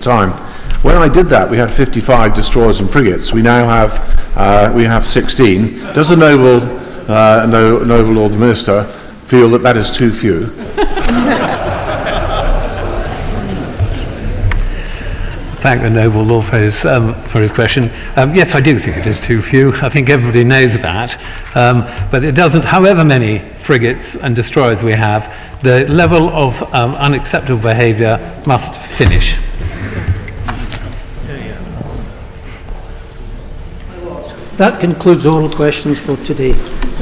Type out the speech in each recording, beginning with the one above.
time. When I did that, we had 55 destroyers and frigates. We now have 16. Does the noble Lord Minister feel that is too few? Thank the noble Lord for his question. Yes, I do think it is too few. I think everybody knows that. But it doesn't, however many frigates and destroyers we have, the level of unacceptable behaviour must finish. That concludes oral questions for today.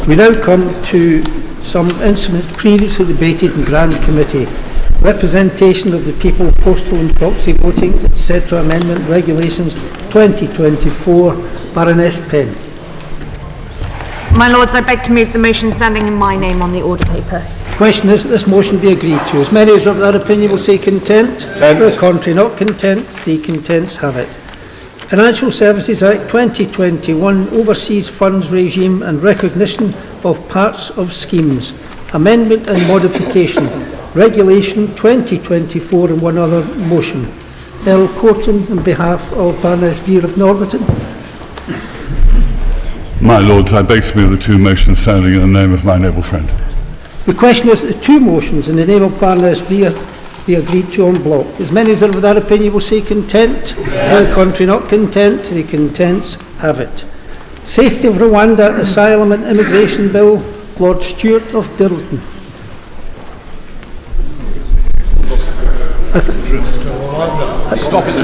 We now come to some instruments previously debated in Grand Committee. Representation of the People, Postal and Proxy Voting, etc. Amendment Regulations 2024. Baroness Penn. My Lords, I beg to move the motion standing in my name on the order paper. The question is that this motion be agreed to. As many as of that opinion will say content. The contrary, not content. The contents have it. Financial Services Act 2021, Overseas Funds Regime and Recognition of Parts of Schemes, Amendment and Modification, Regulation 2024 and one other motion. Earl Corton on behalf of Baroness Vere of Norbiton. My Lords, I beg to move the two motions standing in the name of my noble friend. The question is that the two motions in the name of Baroness Vere be agreed to en bloc. As many as are of that opinion will say content. The contrary, not content. The contents have it. Safety of Rwanda Asylum and Immigration Bill. Lord Stewart of Dirleton. Stop it.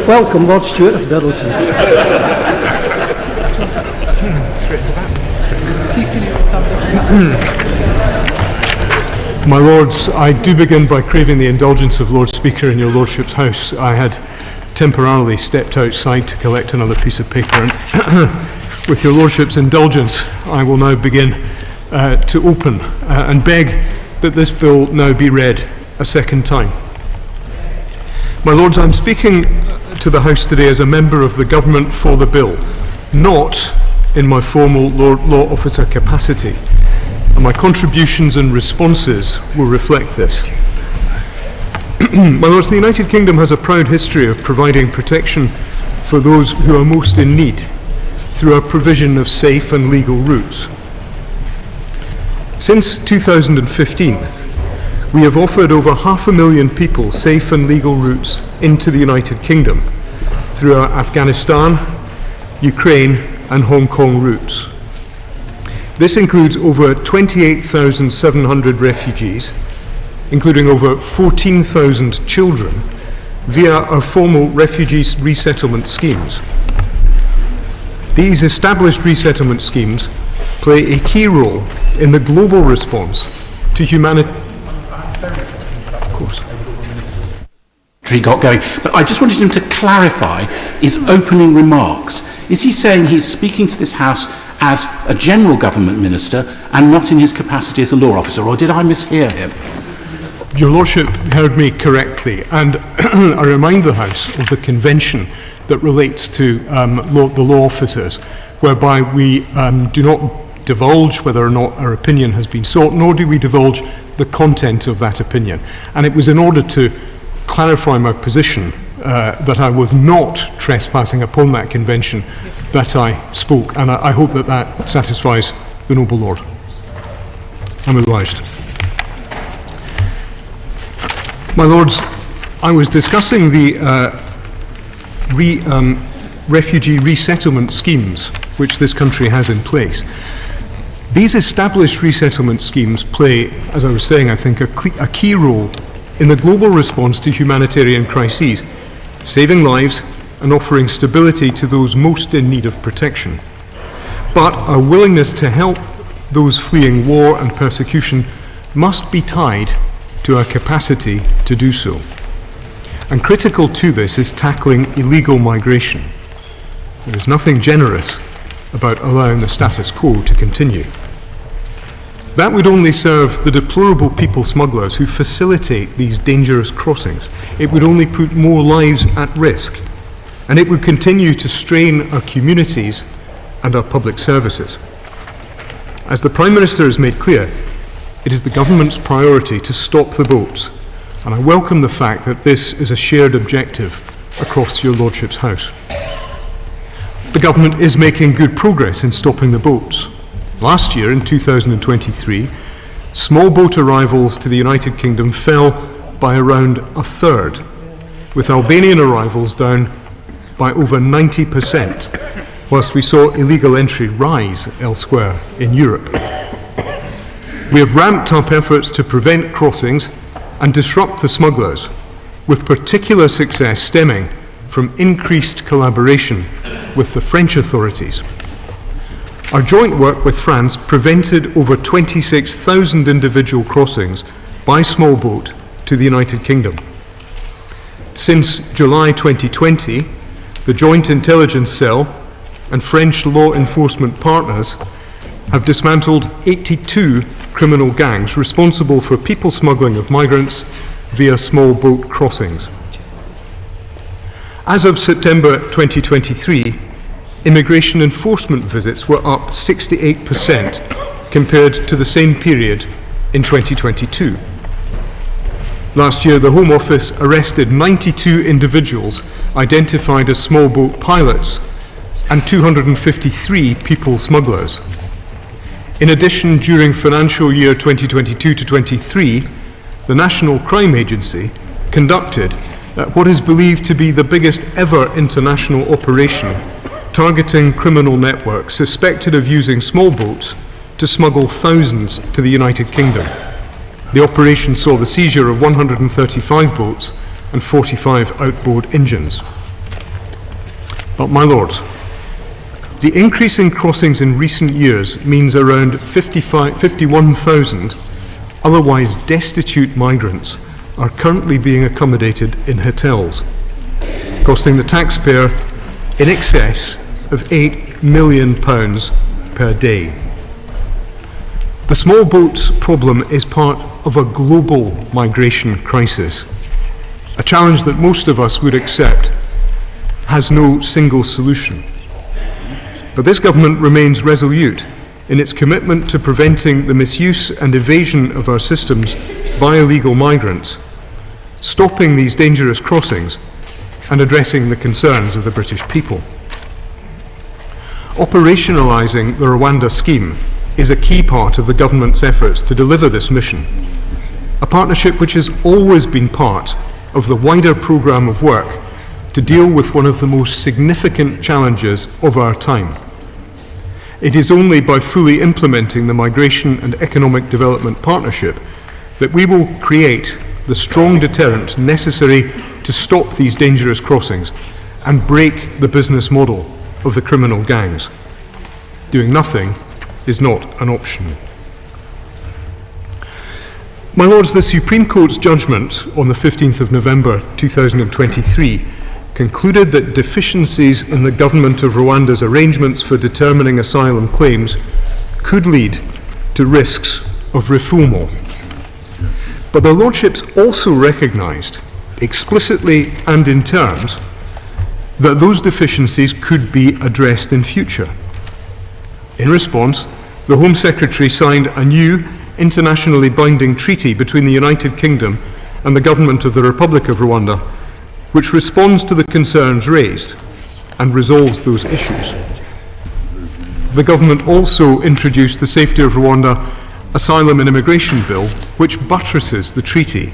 Welcome, Lord Stewart of Dirleton. My Lords, I do begin by craving the indulgence of Lord Speaker in your Lordship's house. I had temporarily stepped outside to collect another piece of paper, and with your Lordship's indulgence, I will now begin to open and beg that this bill now be read a second time. My Lords, I'm speaking to the House today as a member of the government for the bill, not in my formal law officer capacity, and my contributions and responses will reflect this. My Lords, the United Kingdom has a proud history of providing protection for those who are most in need through our provision of safe and legal routes. Since 2015, we have offered over 500,000 people safe and legal routes into the United Kingdom through our Afghanistan, Ukraine and Hong Kong routes. This includes over 28,700 refugees, including over 14,000 children, via our formal refugee resettlement schemes. These established resettlement schemes play a key role in the global response to humanity. Of course. He got going, but I just wanted him to clarify his opening remarks. Is he saying he's speaking to this House as a general government minister and not in his capacity as a law officer, or did I mishear him? Your Lordship heard me correctly, and I remind the House of the convention that relates to the law officers, whereby we do not divulge whether or not our opinion has been sought, nor do we divulge the content of that opinion. And it was in order to clarify my position that I was not trespassing upon that convention that I spoke, and I hope that that satisfies the noble Lord. I'm obliged. My Lords, I was discussing the refugee resettlement schemes which this country has in place. These established resettlement schemes play, as I was saying, I think, a key role in the global response to humanitarian crises, saving lives and offering stability to those most in need of protection. But our willingness to help those fleeing war and persecution must be tied to our capacity to do so. And critical to this is tackling illegal migration. There is nothing generous about allowing the status quo to continue. That would only serve the deplorable people smugglers who facilitate these dangerous crossings. It would only put more lives at risk, and it would continue to strain our communities and our public services. As the Prime Minister has made clear, it is the government's priority to stop the boats, and I welcome the fact that this is a shared objective across your Lordship's House. The government is making good progress in stopping the boats. Last year, in 2023, small boat arrivals to the United Kingdom fell by around a third, with Albanian arrivals down by over 90%, whilst we saw illegal entry rise elsewhere in Europe. We have ramped up efforts to prevent crossings and disrupt the smugglers, with particular success stemming from increased collaboration with the French authorities. Our joint work with France prevented over 26,000 individual crossings by small boat to the United Kingdom. Since July 2020, the Joint Intelligence Cell and French law enforcement partners have dismantled 82 criminal gangs responsible for people smuggling of migrants via small boat crossings. As of September 2023, immigration enforcement visits were up 68% compared to the same period in 2022. Last year, the Home Office arrested 92 individuals identified as small boat pilots and 253 people smugglers. In addition, during financial year 2022 to 23, the National Crime Agency conducted what is believed to be the biggest ever international operation targeting criminal networks suspected of using small boats to smuggle thousands to the United Kingdom. The operation saw the seizure of 135 boats and 45 outboard engines. But my lords, the increase in crossings in recent years means around 51,000 otherwise destitute migrants are currently being accommodated in hotels, costing the taxpayer in excess of £8 million per day. The small boats problem is part of a global migration crisis, a challenge that most of us would accept has no single solution. But this government remains resolute in its commitment to preventing the misuse and evasion of our systems by illegal migrants, stopping these dangerous crossings, and addressing the concerns of the British people. Operationalising the Rwanda scheme is a key part of the government's efforts to deliver this mission, a partnership which has always been part of the wider programme of work to deal with one of the most significant challenges of our time. It is only by fully implementing the Migration and Economic Development Partnership that we will create the strong deterrent necessary to stop these dangerous crossings and break the business model of the criminal gangs. Doing nothing is not an option. My Lords, the Supreme Court's judgment on the 15th of November 2023 concluded that deficiencies in the government of Rwanda's arrangements for determining asylum claims could lead to risks of refoulement. But the Lordships also recognised, explicitly and in terms, that those deficiencies could be addressed in future. In response, the Home Secretary signed a new internationally binding treaty between the United Kingdom and the government of the Republic of Rwanda, which responds to the concerns raised and resolves those issues. The government also introduced the Safety of Rwanda Asylum and Immigration Bill, which buttresses the treaty,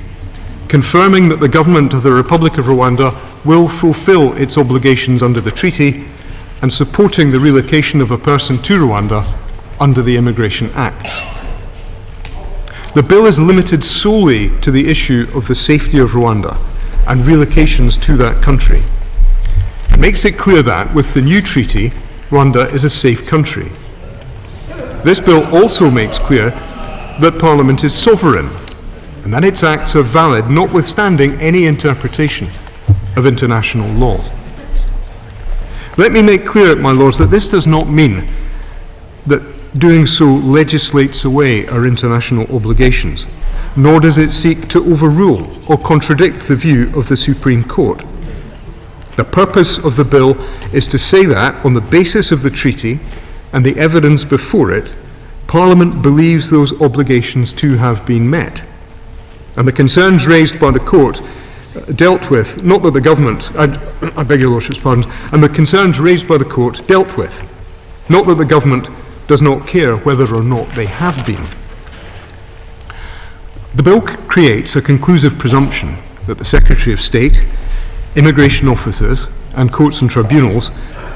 confirming that the government of the Republic of Rwanda will fulfil its obligations under the treaty and supporting the relocation of a person to Rwanda under the Immigration Act. The bill is limited solely to the issue of the safety of Rwanda and relocations to that country. It makes it clear that, with the new treaty, Rwanda is a safe country. This bill also makes clear that Parliament is sovereign and that its acts are valid notwithstanding any interpretation of international law. Let me make clear, my Lords, that this does not mean that doing so legislates away our international obligations, nor does it seek to overrule or contradict the view of the Supreme Court. The purpose of the bill is to say that, on the basis of the treaty and the evidence before it, Parliament believes those obligations to have been met. And the concerns raised by the court dealt with, not that the government, I beg your Lordship's pardon, and the concerns raised by the court dealt with, not that the government does not care whether or not they have been. The bill creates a conclusive presumption that the Secretary of State, immigration officers, and courts and tribunals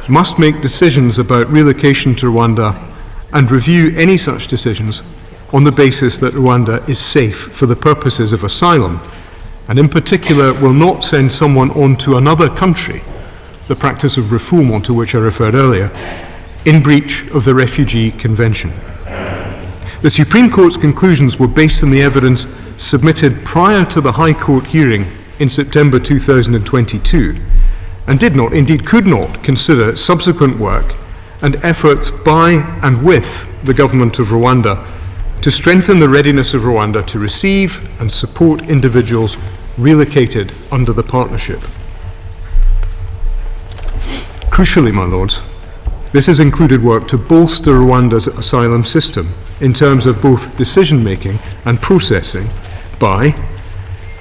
must make decisions about relocation to Rwanda and review any such decisions on the basis that Rwanda is safe for the purposes of asylum, and in particular will not send someone on to another country, the practice of reform to which I referred earlier, in breach of the Refugee Convention. The Supreme Court's conclusions were based on the evidence submitted prior to the High Court hearing in September 2022, and did not, indeed could not, consider subsequent work and efforts by and with the government of Rwanda to strengthen the readiness of Rwanda to receive and support individuals relocated under the partnership. Crucially, my lords, this has included work to bolster Rwanda's asylum system in terms of both decision-making and processing by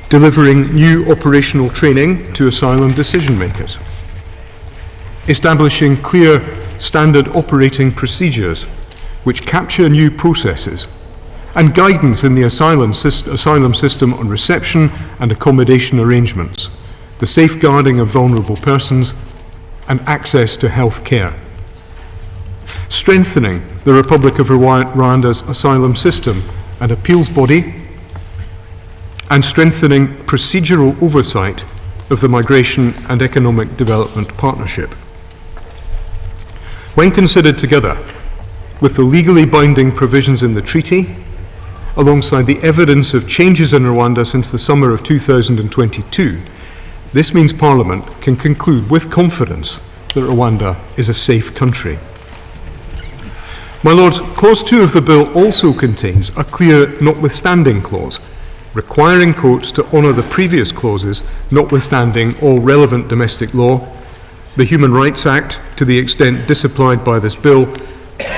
delivering new operational training to asylum decision-makers, establishing clear standard operating procedures which capture new processes, and guidance in the asylum system on reception and accommodation arrangements, the safeguarding of vulnerable persons, and access to health care. Strengthening the Republic of Rwanda's asylum system and appeals body, and strengthening procedural oversight of the Migration and Economic Development Partnership. When considered together with the legally binding provisions in the treaty, alongside the evidence of changes in Rwanda since the summer of 2022, this means Parliament can conclude with confidence that Rwanda is a safe country. My Lords, Clause 2 of the bill also contains a clear notwithstanding clause, requiring courts to honour the previous clauses notwithstanding all relevant domestic law, the Human Rights Act to the extent disapplied by this bill,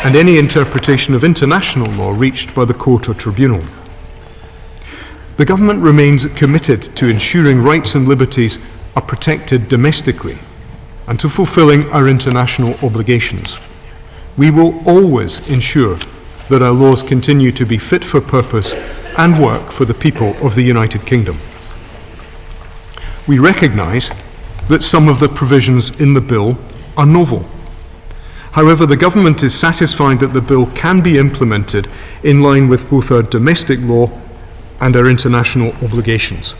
and any interpretation of international law reached by the court or tribunal. The government remains committed to ensuring rights and liberties are protected domestically and to fulfilling our international obligations. We will always ensure that our laws continue to be fit for purpose and work for the people of the United Kingdom. We recognise that some of the provisions in the bill are novel. However, the government is satisfied that the bill can be implemented in line with both our domestic law and our international obligations.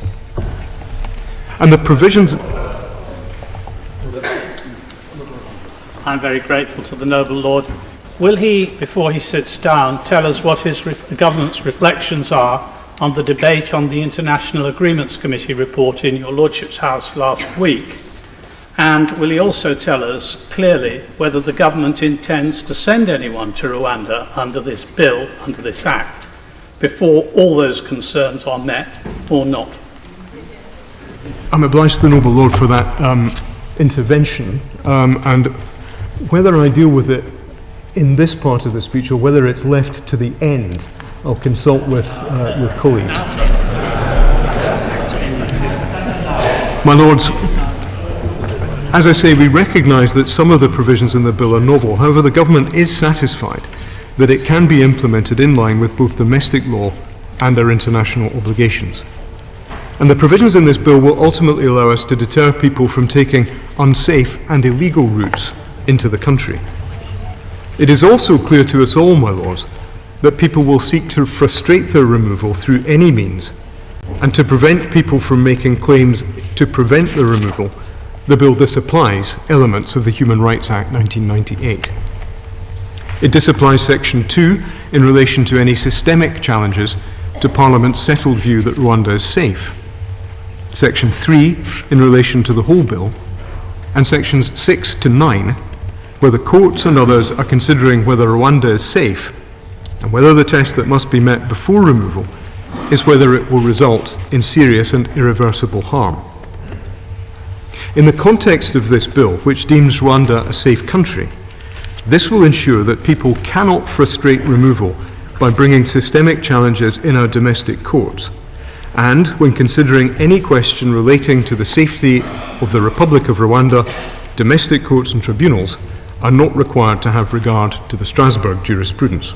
And the provisions... I'm very grateful to the noble Lord. Will he, before he sits down, tell us what the government's reflections are on the debate on the International Agreements Committee report in your Lordship's House last week? And will he also tell us clearly whether the government intends to send anyone to Rwanda under this bill, under this act, before all those concerns are met or not? I'm obliged to the noble Lord for that intervention, and whether I deal with it in this part of the speech or whether it's left to the end, I'll consult with colleagues. My Lords, as I say, we recognise that some of the provisions in the bill are novel. However, the government is satisfied that it can be implemented in line with both domestic law and our international obligations. And the provisions in this bill will ultimately allow us to deter people from taking unsafe and illegal routes into the country. It is also clear to us all, my Lords, that people will seek to frustrate their removal through any means, and to prevent people from making claims to prevent the removal, the bill disapplies elements of the Human Rights Act 1998. It disapplies Section 2 in relation to any systemic challenges to Parliament's settled view that Rwanda is safe, Section 3 in relation to the whole bill, and Sections 6 to 9, where the courts and others are considering whether Rwanda is safe and whether the test that must be met before removal is whether it will result in serious and irreversible harm. In the context of this bill, which deems Rwanda a safe country, This will ensure that people cannot frustrate removal by bringing systemic challenges in our domestic courts. And when considering any question relating to the safety of the Republic of Rwanda, domestic courts and tribunals are not required to have regard to the Strasbourg jurisprudence.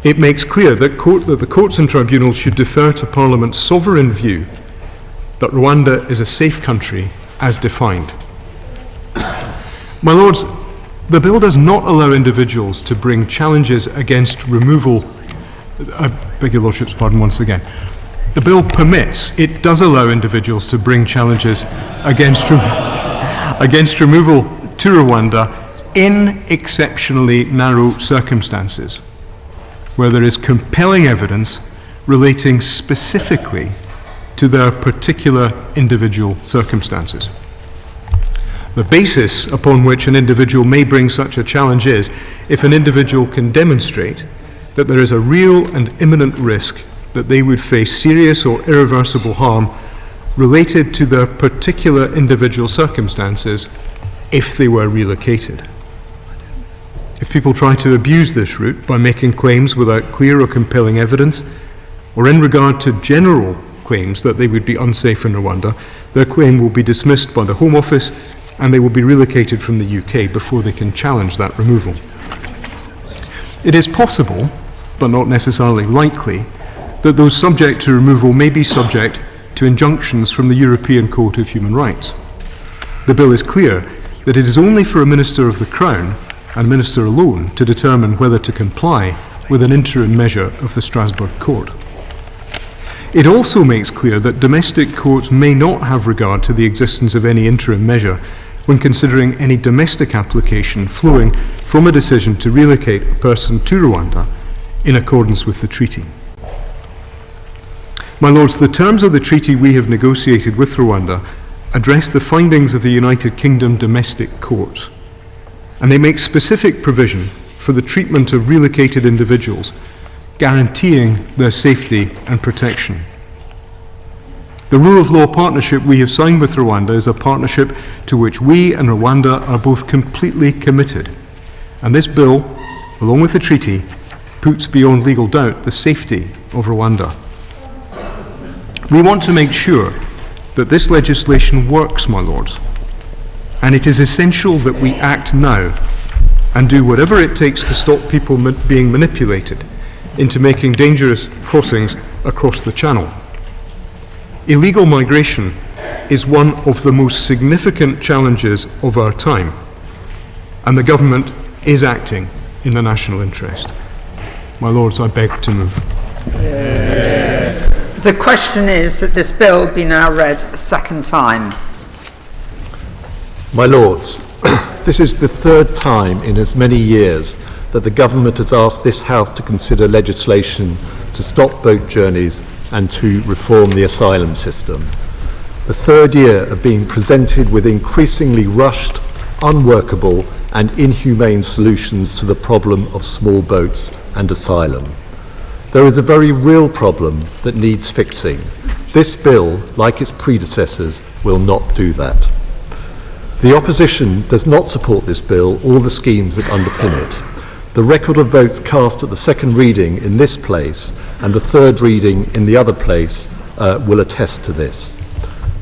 It makes clear that the courts and tribunals should defer to Parliament's sovereign view that Rwanda is a safe country as defined. My Lords, the bill does not allow individuals to bring challenges against removal. I beg your Lordship's pardon once again. The bill permits, it does allow individuals to bring challenges against removal to Rwanda in exceptionally narrow circumstances, where there is compelling evidence relating specifically to their particular individual circumstances. The basis upon which an individual may bring such a challenge is if an individual can demonstrate that there is a real and imminent risk that they would face serious or irreversible harm related to their particular individual circumstances if they were relocated. If people try to abuse this route by making claims without clear or compelling evidence, or in regard to general claims that they would be unsafe in Rwanda, their claim will be dismissed by the Home Office and they will be relocated from the UK before they can challenge that removal. It is possible, but not necessarily likely, that those subject to removal may be subject to injunctions from the European Court of Human Rights. The bill is clear that it is only for a Minister of the Crown, and Minister alone, to determine whether to comply with an interim measure of the Strasbourg Court. It also makes clear that domestic courts may not have regard to the existence of any interim measure when considering any domestic application flowing from a decision to relocate a person to Rwanda in accordance with the treaty. My Lords, the terms of the treaty we have negotiated with Rwanda address the findings of the United Kingdom domestic courts, and they make specific provision for the treatment of relocated individuals, guaranteeing their safety and protection. The rule of law partnership we have signed with Rwanda is a partnership to which we and Rwanda are both completely committed, and this bill, along with the treaty, puts beyond legal doubt the safety of Rwanda. We want to make sure that this legislation works, my Lords, and it is essential that we act now and do whatever it takes to stop people being manipulated into making dangerous crossings across the Channel. Illegal migration is one of the most significant challenges of our time, and the government is acting in the national interest. My Lords, I beg to move. The question is that this bill be now read a second time. My Lords, this is the third time in as many years that the government has asked this House to consider legislation to stop boat journeys and to reform the asylum system. The third year of being presented with increasingly rushed, unworkable and inhumane solutions to the problem of small boats and asylum. There is a very real problem that needs fixing. This bill, like its predecessors, will not do that. The opposition does not support this bill or the schemes that underpin it. The record of votes cast at the second reading in this place and the third reading in the other place will attest to this.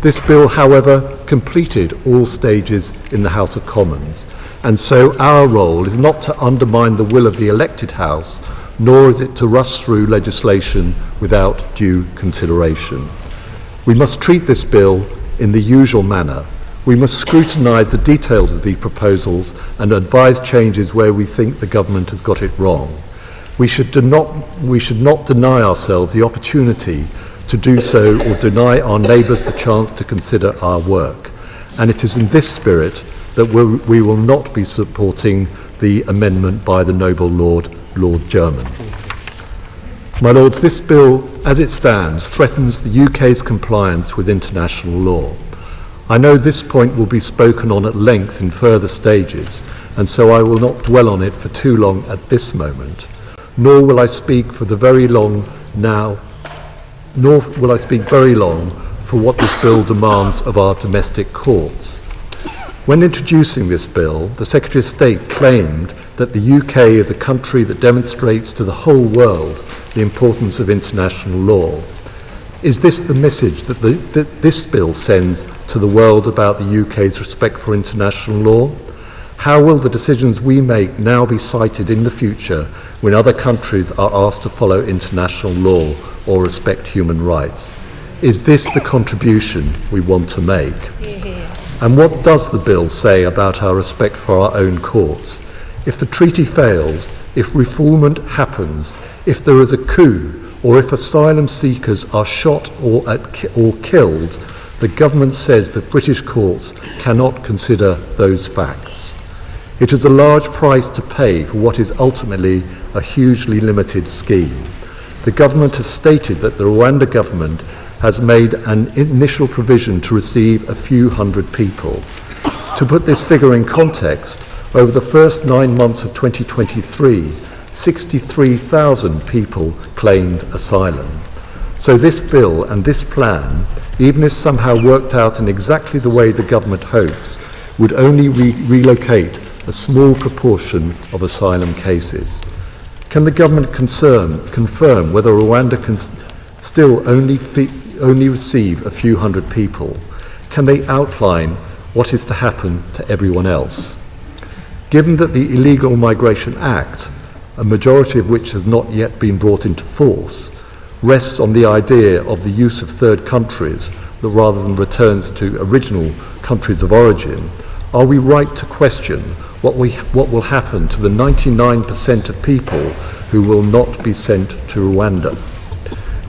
This bill, however, completed all stages in the House of Commons, and so our role is not to undermine the will of the elected House, nor is it to rush through legislation without due consideration. We must treat this bill in the usual manner. We must scrutinise the details of the proposals and advise changes where we think the government has got it wrong. We should not deny ourselves the opportunity to do so or deny our neighbours the chance to consider our work. And it is in this spirit that we will not be supporting the amendment by the noble Lord German. My Lords, this bill, as it stands, threatens the UK's compliance with international law. I know this point will be spoken on at length in further stages, and so I will not dwell on it for too long at this moment, nor will I speak very long for what this bill demands of our domestic courts. When introducing this bill, the Secretary of State claimed that the UK is a country that demonstrates to the whole world the importance of international law. Is this the message that this bill sends to the world about the UK's respect for international law? How will the decisions we make now be cited in the future when other countries are asked to follow international law or respect human rights? Is this the contribution we want to make? And what does the bill say about our respect for our own courts? If the treaty fails, if refoulement happens, if there is a coup, or if asylum seekers are shot or killed, the government says that British courts cannot consider those facts. It is a large price to pay for what is ultimately a hugely limited scheme. The government has stated that the Rwanda government has made an initial provision to receive a few hundred people. To put this figure in context, over the first 9 months of 2023, 63,000 people claimed asylum. So this bill and this plan, even if somehow worked out in exactly the way the government hopes, would only relocate a small proportion of asylum cases. Can the government confirm whether Rwanda can still only receive a few hundred people? Can they outline what is to happen to everyone else? Given that the Illegal Migration Act, a majority of which has not yet been brought into force, rests on the idea of the use of third countries rather than returns to original countries of origin, are we right to question what will happen to the 99% of people who will not be sent to Rwanda?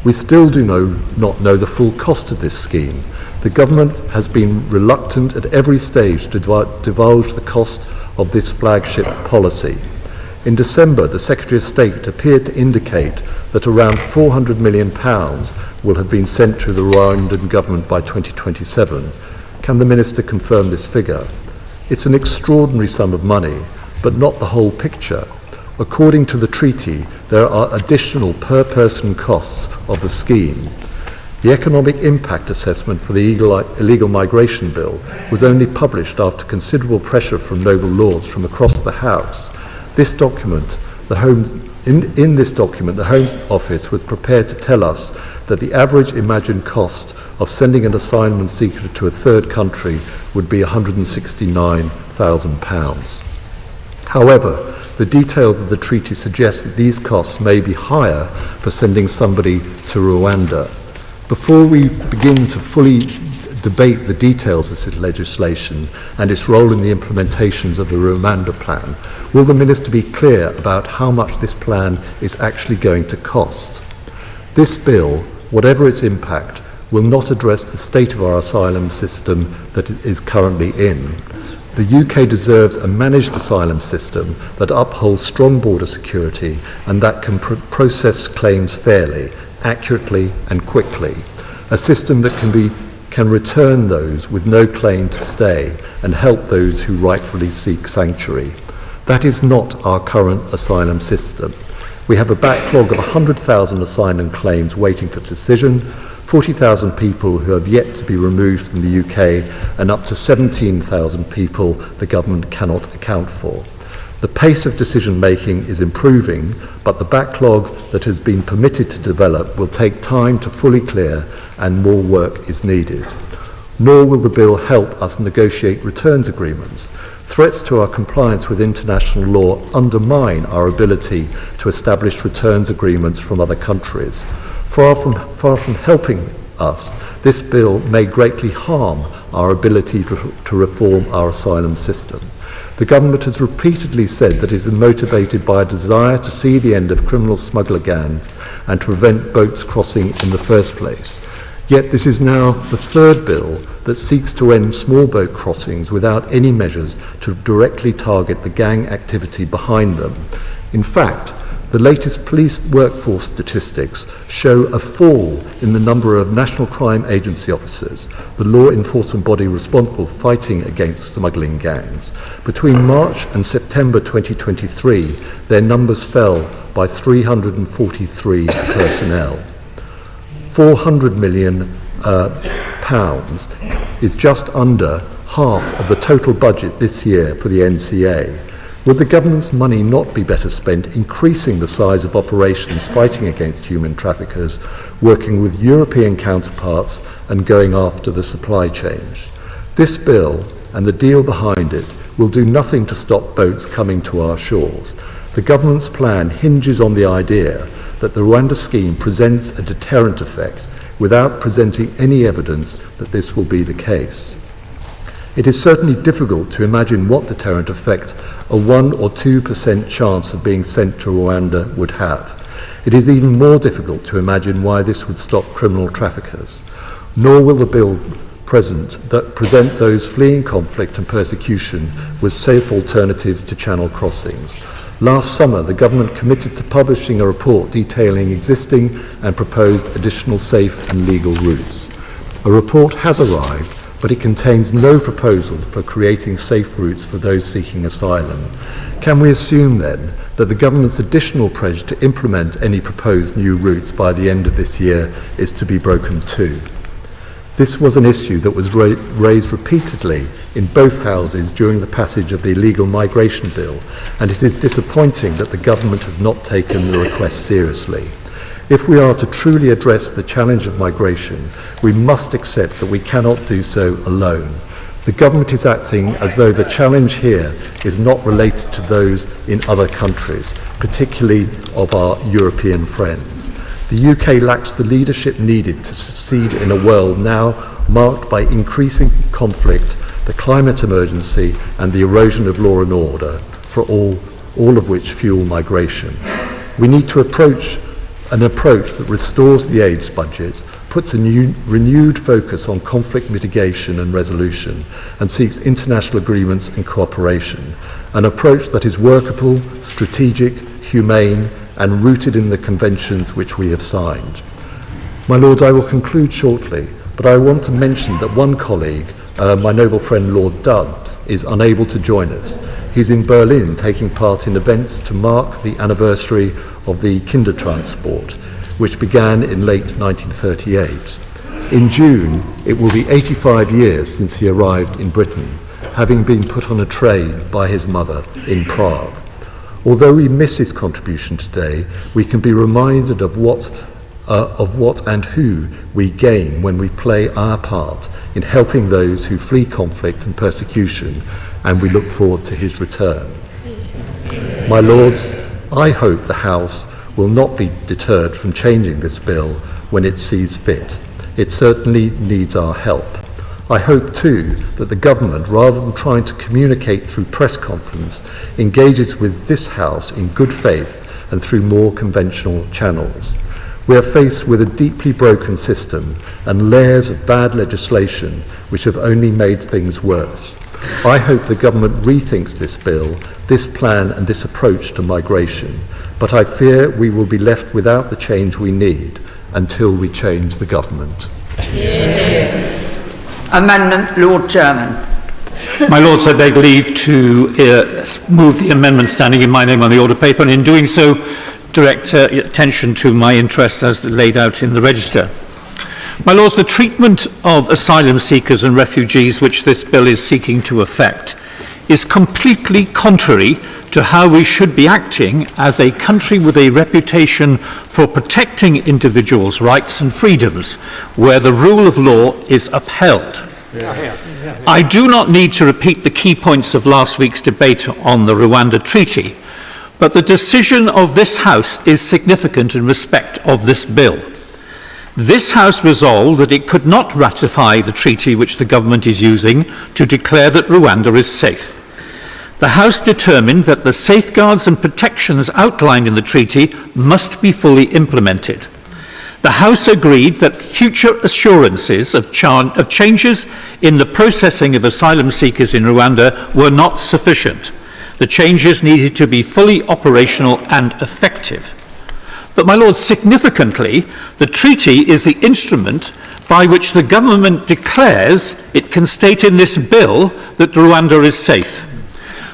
We still do not know the full cost of this scheme. The government has been reluctant at every stage to divulge the cost of this flagship policy. In December, the Secretary of State appeared to indicate that around £400 million will have been sent to the Rwandan government by 2027. Can the Minister confirm this figure? It's an extraordinary sum of money, but not the whole picture. According to the treaty, there are additional per-person costs of the scheme. The economic impact assessment for the illegal migration bill was only published after considerable pressure from noble lords from across the House. This document, in this document, the Home Office was prepared to tell us that the average imagined cost of sending an asylum seeker to a third country would be £169,000. However, the details of the treaty suggest that these costs may be higher for sending somebody to Rwanda. Before we begin to fully debate the details of this legislation and its role in the implementations of the Rwanda plan, will the Minister be clear about how much this plan is actually going to cost? This bill, whatever its impact, will not address the state of our asylum system that it is currently in. The UK deserves a managed asylum system that upholds strong border security and that can process claims fairly, accurately and quickly. A system that can return those with no claim to stay and help those who rightfully seek sanctuary. That is not our current asylum system. We have a backlog of 100,000 asylum claims waiting for decision, 40,000 people who have yet to be removed from the UK, and up to 17,000 people the government cannot account for. The pace of decision making is improving, but the backlog that has been permitted to develop will take time to fully clear, and more work is needed. Nor will the bill help us negotiate returns agreements. Threats to our compliance with international law undermine our ability to establish returns agreements from other countries. Far from helping us, this bill may greatly harm our ability to reform our asylum system. The government has repeatedly said that it is motivated by a desire to see the end of criminal smuggler gangs and to prevent boats crossing in the first place. Yet this is now the third bill that seeks to end small boat crossings without any measures to directly target the gang activity behind them. In fact, the latest police workforce statistics show a fall in the number of National Crime Agency officers, the law enforcement body responsible for fighting against smuggling gangs. Between March and September 2023, their numbers fell by 343 personnel. £400 million is just under half of the total budget this year for the NCA, would the government's money not be better spent increasing the size of operations fighting against human traffickers, working with European counterparts and going after the supply chain? This bill and the deal behind it will do nothing to stop boats coming to our shores. The government's plan hinges on the idea that the Rwanda scheme presents a deterrent effect without presenting any evidence that this will be the case. It is certainly difficult to imagine what deterrent effect a 1 or 2% chance of being sent to Rwanda would have. It is even more difficult to imagine why this would stop criminal traffickers. Nor will the bill present those fleeing conflict and persecution with safe alternatives to channel crossings. Last summer, the government committed to publishing a report detailing existing and proposed additional safe and legal routes. A report has arrived, but it contains no proposal for creating safe routes for those seeking asylum. Can we assume then that the government's additional pledge to implement any proposed new routes by the end of this year is to be broken too? This was an issue that was raised repeatedly in both houses during the passage of the illegal migration bill, and it is disappointing that the government has not taken the request seriously. If we are to truly address the challenge of migration, we must accept that we cannot do so alone. The government is acting as though the challenge here is not related to those in other countries, particularly of our European friends. The UK lacks the leadership needed to succeed in a world now marked by increasing conflict, the climate emergency, and the erosion of law and order, for all of which fuel migration. We need to approach an approach that restores the AIDS budget, puts a renewed focus on conflict mitigation and resolution, and seeks international agreements and cooperation. An approach that is workable, strategic, humane, and rooted in the conventions which we have signed. My Lords, I will conclude shortly, but I want to mention that one colleague, my noble friend Lord Dubs, is unable to join us. He's in Berlin taking part in events to mark the anniversary of the Kindertransport, which began in late 1938. In June, it will be 85 years since he arrived in Britain, having been put on a train by his mother in Prague. Although we miss his contribution today, we can be reminded of what and who we gain when we play our part in helping those who flee conflict and persecution, and we look forward to his return. My Lords, I hope the House will not be deterred from changing this bill when it sees fit. It certainly needs our help. I hope too that the government, rather than trying to communicate through press conference, engages with this House in good faith and through more conventional channels. We are faced with a deeply broken system and layers of bad legislation which have only made things worse. I hope the government rethinks this bill, this plan and this approach to migration, but I fear we will be left without the change we need until we change the government. Amendment, Lord Chairman. My Lords, I beg leave to move the amendment standing in my name on the order paper, and in doing so, direct attention to my interests as laid out in the register. My Lords, the treatment of asylum seekers and refugees which this bill is seeking to effect is completely contrary to how we should be acting as a country with a reputation for protecting individuals' rights and freedoms, where the rule of law is upheld. I do not need to repeat the key points of last week's debate on the Rwanda Treaty, but the decision of this House is significant in respect of this bill. This House resolved that it could not ratify the treaty which the government is using to declare that Rwanda is safe. The House determined that the safeguards and protections outlined in the treaty must be fully implemented. The House agreed that future assurances of changes in the processing of asylum seekers in Rwanda were not sufficient. The changes needed to be fully operational and effective. But, my Lord, significantly, the treaty is the instrument by which the government declares it can state in this bill that Rwanda is safe.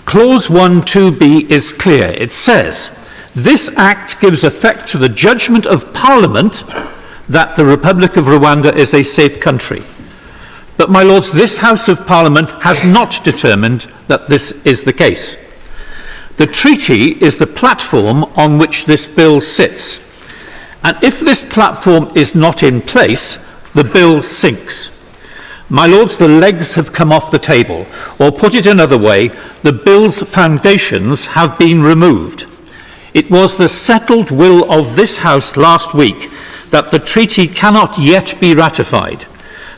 Clause 1(2)(b) is clear. It says, "This Act gives effect to the judgment of Parliament that the Republic of Rwanda is a safe country." But, my Lords, this House of Parliament has not determined that this is the case. The treaty is the platform on which this bill sits. And if this platform is not in place, the bill sinks. My Lords, the legs have come off the table, or put it another way, the bill's foundations have been removed. It was the settled will of this House last week that the treaty cannot yet be ratified.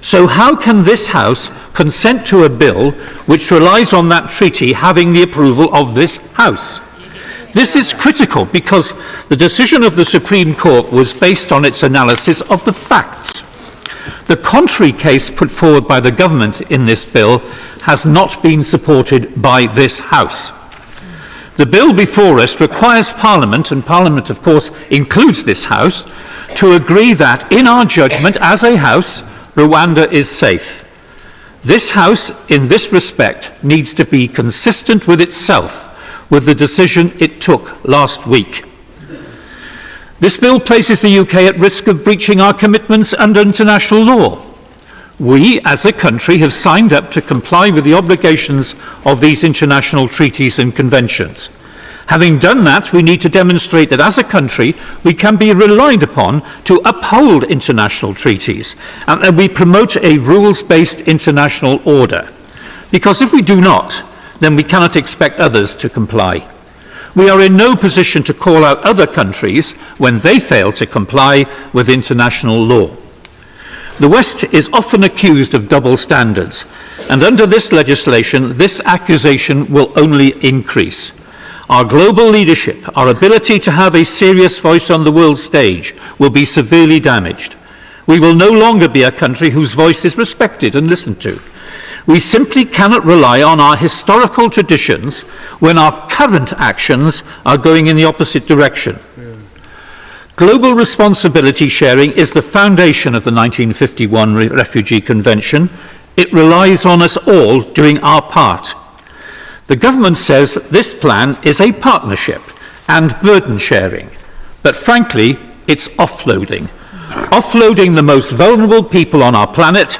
So how can this House consent to a bill which relies on that treaty having the approval of this House? This is critical because the decision of the Supreme Court was based on its analysis of the facts. The contrary case put forward by the government in this bill has not been supported by this House. The bill before us requires Parliament, and Parliament of course includes this House, to agree that in our judgment as a House, Rwanda is safe. This House, in this respect, needs to be consistent with itself, with the decision it took last week. This bill places the UK at risk of breaching our commitments under international law. We, as a country, have signed up to comply with the obligations of these international treaties and conventions. Having done that, we need to demonstrate that as a country we can be relied upon to uphold international treaties and that we promote a rules-based international order. Because if we do not, then we cannot expect others to comply. We are in no position to call out other countries when they fail to comply with international law. The West is often accused of double standards, and under this legislation, this accusation will only increase. Our global leadership, our ability to have a serious voice on the world stage, will be severely damaged. We will no longer be a country whose voice is respected and listened to. We simply cannot rely on our historical traditions when our current actions are going in the opposite direction. Global responsibility sharing is the foundation of the 1951 Refugee Convention. It relies on us all doing our part. The government says this plan is a partnership and burden sharing, but frankly, it's offloading. Offloading the most vulnerable people on our planet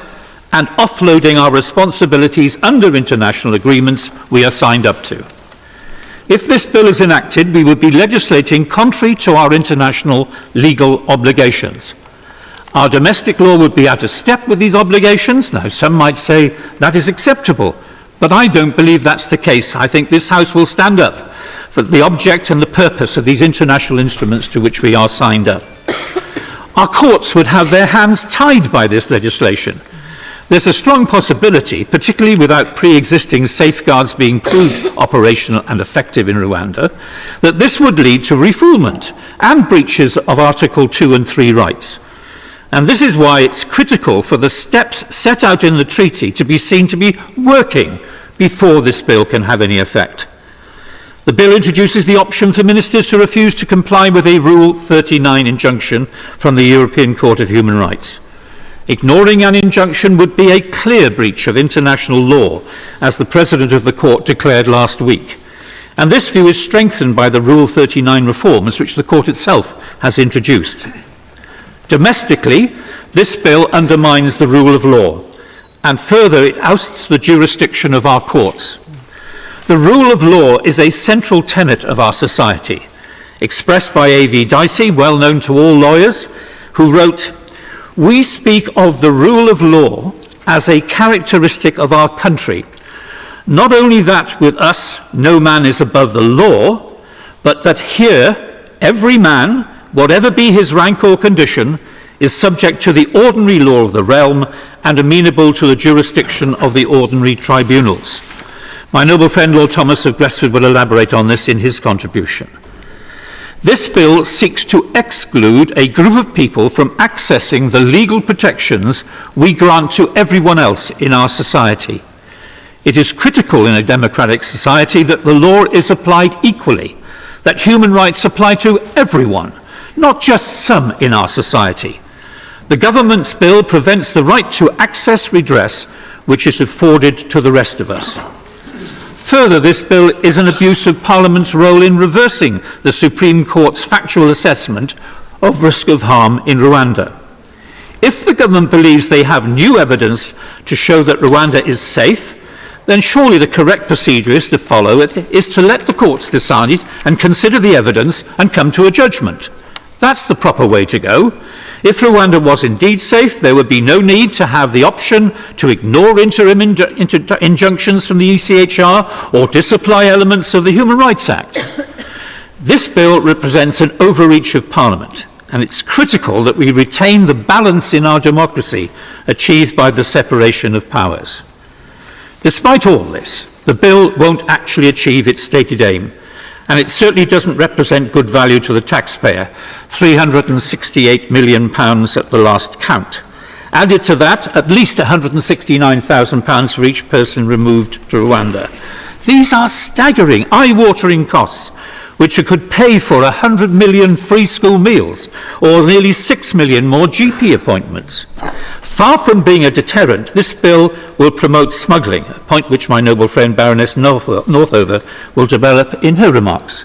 and offloading our responsibilities under international agreements we are signed up to. If this bill is enacted, we would be legislating contrary to our international legal obligations. Our domestic law would be out of step with these obligations. Now, some might say that is acceptable, but I don't believe that's the case. I think this House will stand up for the object and the purpose of these international instruments to which we are signed up. Our courts would have their hands tied by this legislation. There's a strong possibility, particularly without pre-existing safeguards being proved operational and effective in Rwanda, that this would lead to refoulement and breaches of Article 2 and 3 rights. And this is why it's critical for the steps set out in the treaty to be seen to be working before this bill can have any effect. The bill introduces the option for ministers to refuse to comply with a Rule 39 injunction from the European Court of Human Rights. Ignoring an injunction would be a clear breach of international law, as the President of the Court declared last week. And this view is strengthened by the Rule 39 reforms which the Court itself has introduced. Domestically, this bill undermines the rule of law, and further it ousts the jurisdiction of our courts. The rule of law is a central tenet of our society, expressed by A.V. Dicey, well known to all lawyers, who wrote, "We speak of the rule of law as a characteristic of our country, not only that with us no man is above the law, but that here every man, whatever be his rank or condition, is subject to the ordinary law of the realm and amenable to the jurisdiction of the ordinary tribunals." My noble friend Lord Thomas of Gresford will elaborate on this in his contribution. This bill seeks to exclude a group of people from accessing the legal protections we grant to everyone else in our society. It is critical in a democratic society that the law is applied equally, that human rights apply to everyone, not just some in our society. The government's bill prevents the right to access redress which is afforded to the rest of us. Further, this bill is an abuse of Parliament's role in reversing the Supreme Court's factual assessment of risk of harm in Rwanda. If the government believes they have new evidence to show that Rwanda is safe, then surely the correct procedure is to follow it, is to let the courts decide and consider the evidence and come to a judgment. That's the proper way to go. If Rwanda was indeed safe, there would be no need to have the option to ignore interim injunctions from the ECHR or disapply elements of the Human Rights Act. This bill represents an overreach of Parliament, and it's critical that we retain the balance in our democracy achieved by the separation of powers. Despite all this, the bill won't actually achieve its stated aim, and it certainly doesn't represent good value to the taxpayer, £368 million at the last count. Added to that, at least £169,000 for each person removed to Rwanda. These are staggering, eye-watering costs, which could pay for 100 million free school meals or nearly 6 million more GP appointments. Far from being a deterrent, this bill will promote smuggling, a point which my noble friend Baroness Northover will develop in her remarks.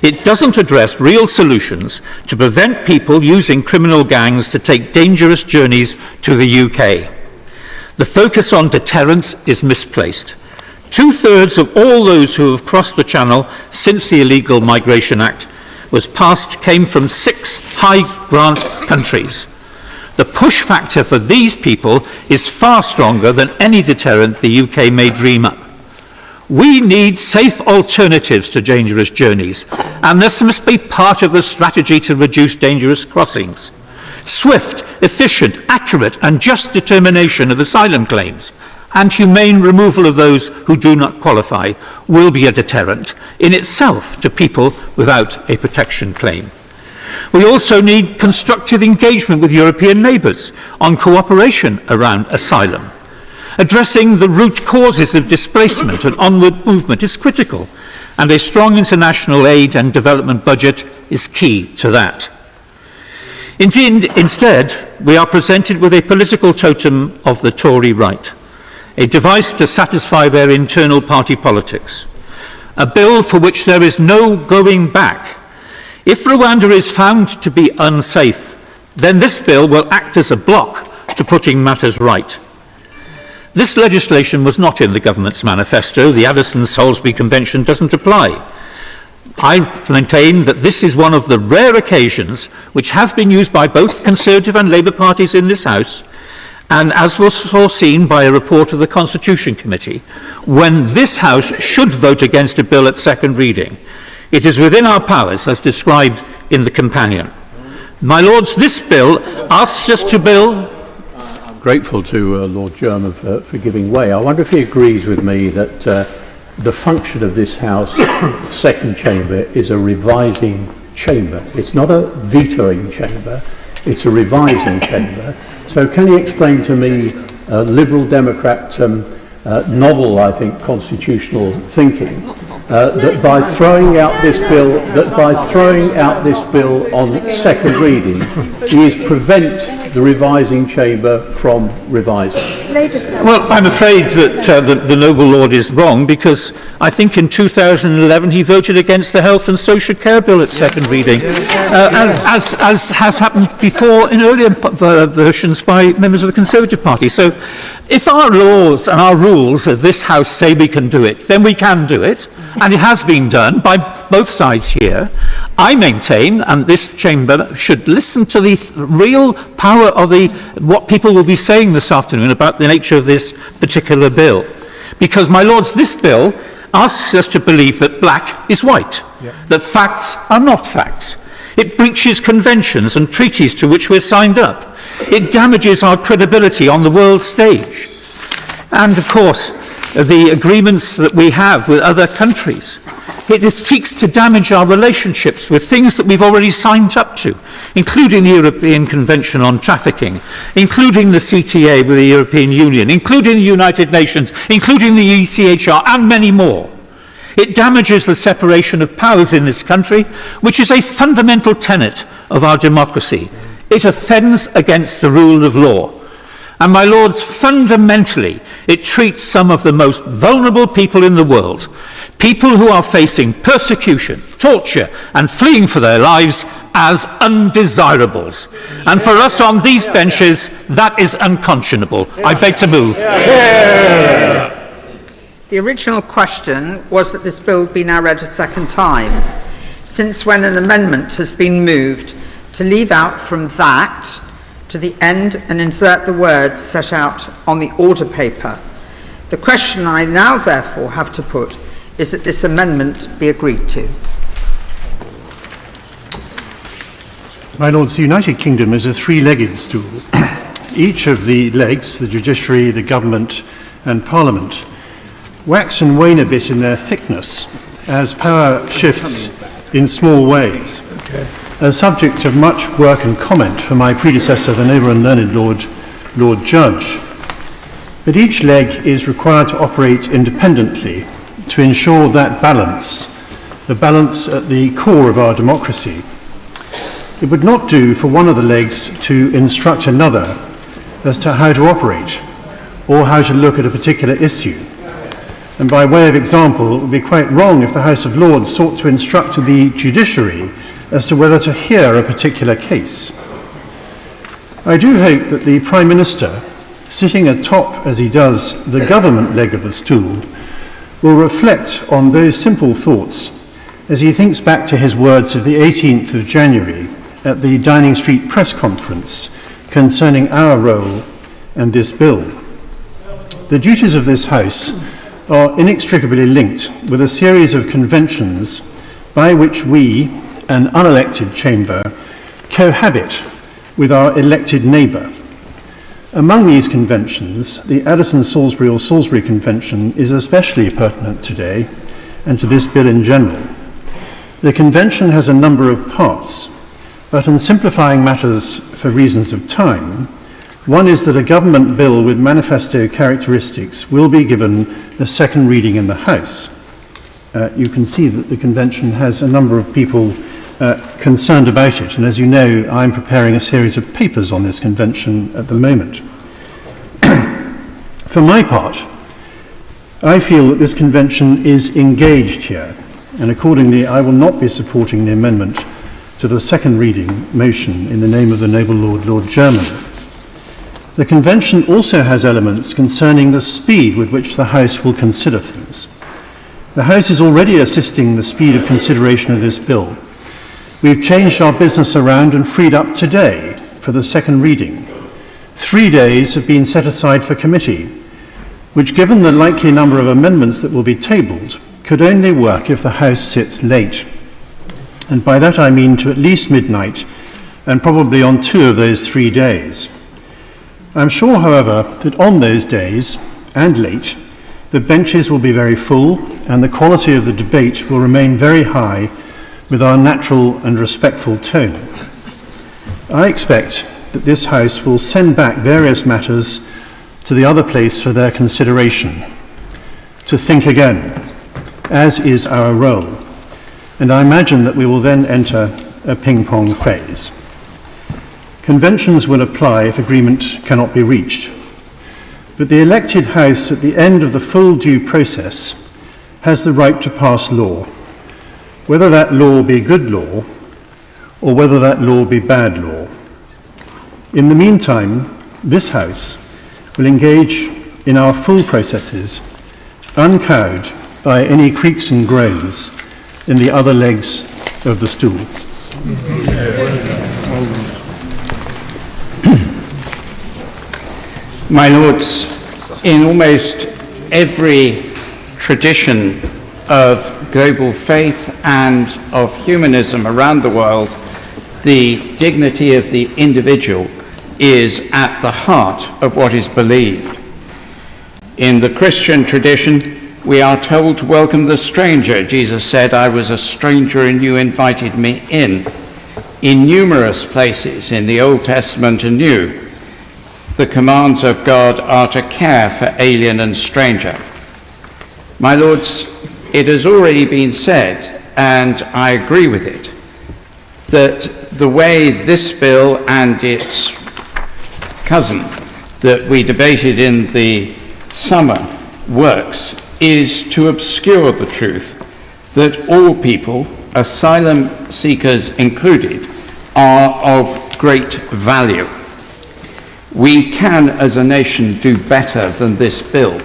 It doesn't address real solutions to prevent people using criminal gangs to take dangerous journeys to the UK. The focus on deterrence is misplaced. 2/3 of all those who have crossed the Channel since the Illegal Migration Act was passed came from 6 high-grant countries. The push factor for these people is far stronger than any deterrent the UK may dream up. We need safe alternatives to dangerous journeys, and this must be part of the strategy to reduce dangerous crossings. Swift, efficient, accurate and just determination of asylum claims and humane removal of those who do not qualify will be a deterrent in itself to people without a protection claim. We also need constructive engagement with European neighbours on cooperation around asylum. Addressing the root causes of displacement and onward movement is critical, and a strong international aid and development budget is key to that. Instead, we are presented with a political totem of the Tory right, a device to satisfy their internal party politics, a bill for which there is no going back. If Rwanda is found to be unsafe, then this bill will act as a block to putting matters right. This legislation was not in the government's manifesto. The Addison-Salisbury Convention doesn't apply. I maintain that this is one of the rare occasions which has been used by both Conservative and Labour parties in this House, and as was foreseen by a report of the Constitution Committee, when this House should vote against a bill at second reading. It is within our powers, as described in the companion. My Lords, this bill asks us to build... I'm grateful to Lord Jermyn for giving way. I wonder if he agrees with me that the function of this House, second chamber, is a revising chamber. It's not a vetoing chamber, it's a revising chamber. So can you explain to me Liberal Democrat novel, I think, constitutional thinking, that by throwing out this bill on second reading, he is prevent the revising chamber from revising? Well, I'm afraid that the noble lord is wrong, because I think in 2011 he voted against the Health and Social Care Bill at second reading, as has happened before in earlier versions by members of the Conservative Party. So if our laws and our rules of this House say we can do it, then we can do it, and it has been done by both sides here. I maintain, and this chamber should listen to the real power of what people will be saying this afternoon about the nature of this particular bill. Because, my lords, this bill asks us to believe that black is white, that facts are not facts. It breaches conventions and treaties to which we're signed up. It damages our credibility on the world stage. And, of course, the agreements that we have with other countries. It seeks to damage our relationships with things that we've already signed up to, including the European Convention on Trafficking, including the CTA with the European Union, including the United Nations, including the ECHR, and many more. It damages the separation of powers in this country, which is a fundamental tenet of our democracy. It offends against the rule of law. And, my lords, fundamentally, it treats some of the most vulnerable people in the world, people who are facing persecution, torture, and fleeing for their lives as undesirables. And for us on these benches, that is unconscionable. I beg to move. The original question was that this bill be now read a second time, since when an amendment has been moved to leave out from that to the end and insert the words set out on the order paper. The question I now therefore have to put is that this amendment be agreed to. My Lords, the United Kingdom is a three-legged stool. Each of the legs, the judiciary, the government and parliament, wax and wane a bit in their thickness as power shifts in small ways. A subject of much work and comment for my predecessor, the noble and learned Lord Judge. But each leg is required to operate independently to ensure that balance, the balance at the core of our democracy. It would not do for one of the legs to instruct another as to how to operate or how to look at a particular issue. And by way of example, it would be quite wrong if the House of Lords sought to instruct the judiciary as to whether to hear a particular case. I do hope that the Prime Minister, sitting atop, as he does, the government leg of the stool, will reflect on those simple thoughts as he thinks back to his words of the 18th of January at the Downing Street press conference concerning our role and this bill. The duties of this House are inextricably linked with a series of conventions by which we, an unelected chamber, cohabit with our elected neighbour. Among these conventions, the Addison-Salisbury or Salisbury Convention is especially pertinent today, and to this bill in general. The convention has a number of parts, but in simplifying matters for reasons of time, one is that a government bill with manifesto characteristics will be given a second reading in the House. You can see that the convention has a number of people concerned about it, and as you know, I'm preparing a series of papers on this convention at the moment. For my part, I feel that this convention is engaged here, and accordingly I will not be supporting the amendment to the second reading motion in the name of the noble Lord Chairman. The convention also has elements concerning the speed with which the House will consider things. The House is already assisting the speed of consideration of this bill. We've changed our business around and freed up today for the second reading. 3 days have been set aside for committee, which, given the likely number of amendments that will be tabled, could only work if the House sits late. And by that I mean to at least midnight, and probably on 2 of those 3 days. I'm sure, however, that on those days, and late, the benches will be very full, and the quality of the debate will remain very high with our natural and respectful tone. I expect that this House will send back various matters to the other place for their consideration, to think again, as is our role, and I imagine that we will then enter a ping-pong phase. Conventions will apply if agreement cannot be reached, but the elected House at the end of the full due process has the right to pass law, whether that law be good law or whether that law be bad law. In the meantime, this House will engage in our full processes, uncowed by any creaks and groans in the other legs of the stool. My Lords, in almost every tradition of global faith and of humanism around the world, the dignity of the individual is at the heart of what is believed. In the Christian tradition, we are told to welcome the stranger. Jesus said, "I was a stranger and you invited me in." In numerous places in the Old Testament and New, the commands of God are to care for alien and stranger. My Lords, it has already been said, and I agree with it, that the way this bill and its cousin that we debated in the summer works is to obscure the truth that all people, asylum seekers included, are of great value. We can, as a nation, do better than this bill.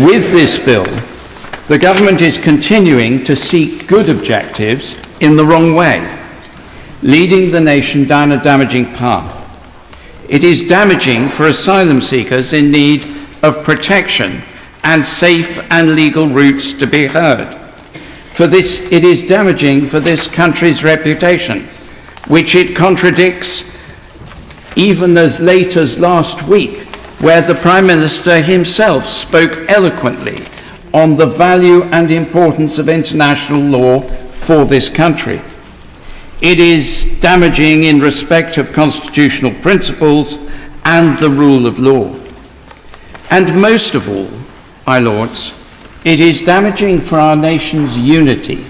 With this bill, the government is continuing to seek good objectives in the wrong way, leading the nation down a damaging path. It is damaging for asylum seekers in need of protection and safe and legal routes to be heard. For this, it is damaging for this country's reputation, which it contradicts even as late as last week, where the Prime Minister himself spoke eloquently on the value and importance of international law for this country. It is damaging in respect of constitutional principles and the rule of law. And most of all, my lords, it is damaging for our nation's unity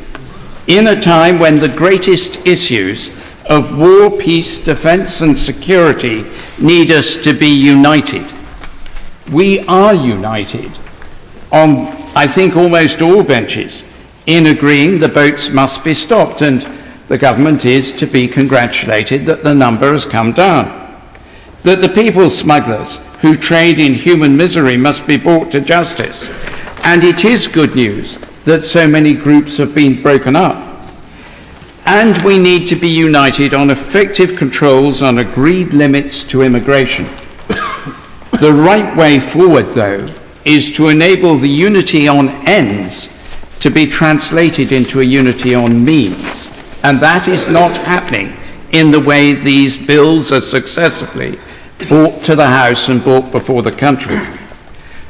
in a time when the greatest issues of war, peace, defence and security need us to be united. We are united on, I think, almost all benches in agreeing the boats must be stopped, and the government is to be congratulated that the number has come down, that the people smugglers who trade in human misery must be brought to justice, and it is good news that so many groups have been broken up. And we need to be united on effective controls on agreed limits to immigration. The right way forward, though, is to enable the unity on ends to be translated into a unity on means. And that is not happening in the way these bills are successively brought to the House and brought before the country.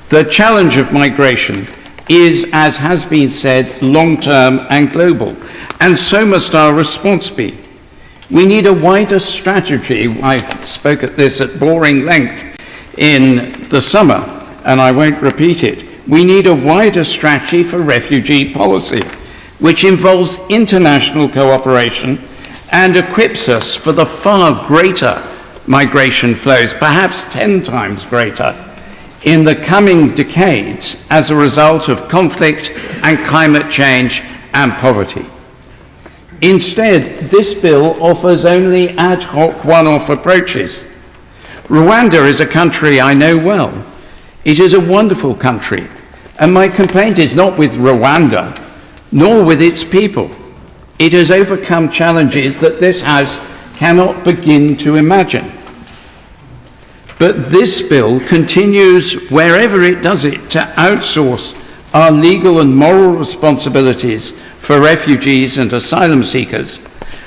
The challenge of migration is, as has been said, long-term and global, and so must our response be. We need a wider strategy. I spoke at this at boring length in the summer, and I won't repeat it. We need a wider strategy for refugee policy, which involves international cooperation and equips us for the far greater migration flows, perhaps 10 times greater, in the coming decades as a result of conflict and climate change and poverty. Instead, this bill offers only ad hoc one-off approaches. Rwanda is a country I know well. It is a wonderful country, and my complaint is not with Rwanda, nor with its people. It has overcome challenges that this House cannot begin to imagine. But this bill continues, wherever it does it, to outsource our legal and moral responsibilities for refugees and asylum seekers,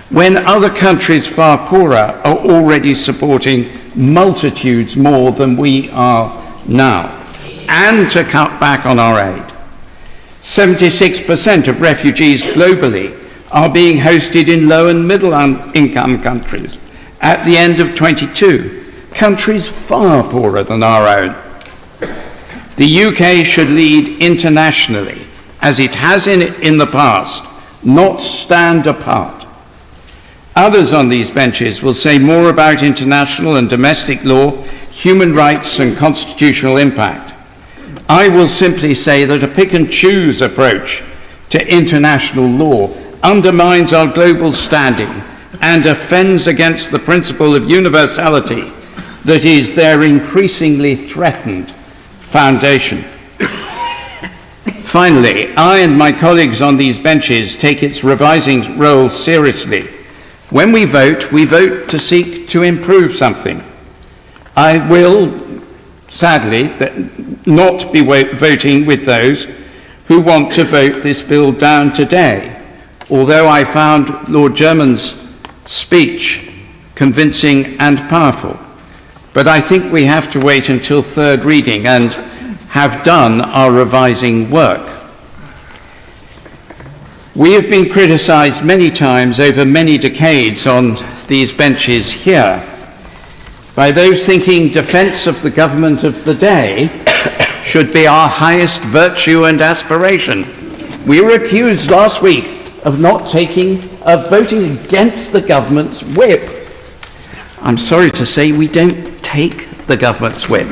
when other countries far poorer are already supporting multitudes more than we are now, and to cut back on our aid. 76% of refugees globally are being hosted in low and middle income countries at the end of 22, countries far poorer than our own. The UK should lead internationally, as it has in the past, not stand apart. Others on these benches will say more about international and domestic law, human rights and constitutional impact. I will simply say that a pick-and-choose approach to international law undermines our global standing and offends against the principle of universality that is their increasingly threatened foundation. Finally, I and my colleagues on these benches take its revising role seriously. When we vote to seek to improve something. I will, sadly, not be voting with those who want to vote this bill down today, although I found Lord Jermyn's speech convincing and powerful. But I think we have to wait until third reading and have done our revising work. We have been criticised many times over many decades on these benches here by those thinking defence of the government of the day should be our highest virtue and aspiration. We were accused last week of voting against the government's whip. I'm sorry to say we don't take the government's whip.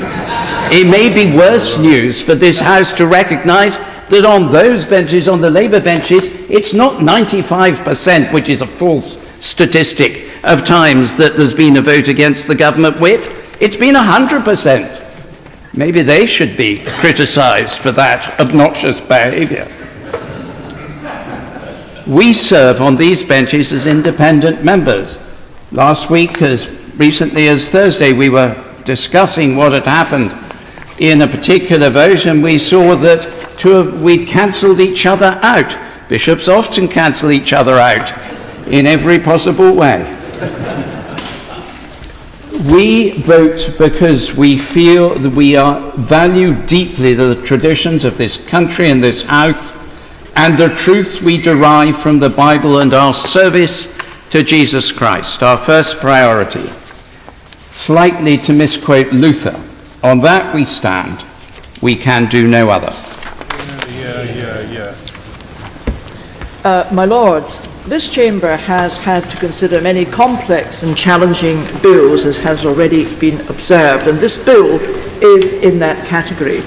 It may be worse news for this House to recognise that on those benches, on the Labour benches, it's not 95%, which is a false statistic, of times that there's been a vote against the government whip. It's been 100%. Maybe they should be criticised for that obnoxious behaviour. We serve on these benches as independent members. Last week, as recently as Thursday, we were discussing what had happened in a particular vote, and we saw that we'd cancelled each other out. Bishops often cancel each other out in every possible way. We vote because we feel that we value deeply the traditions of this country and this house and the truth we derive from the Bible and our service to Jesus Christ, our first priority. Slightly to misquote Luther, on that we stand, we can do no other. My Lords, this chamber has had to consider many complex and challenging bills, as has already been observed, and this bill is in that category.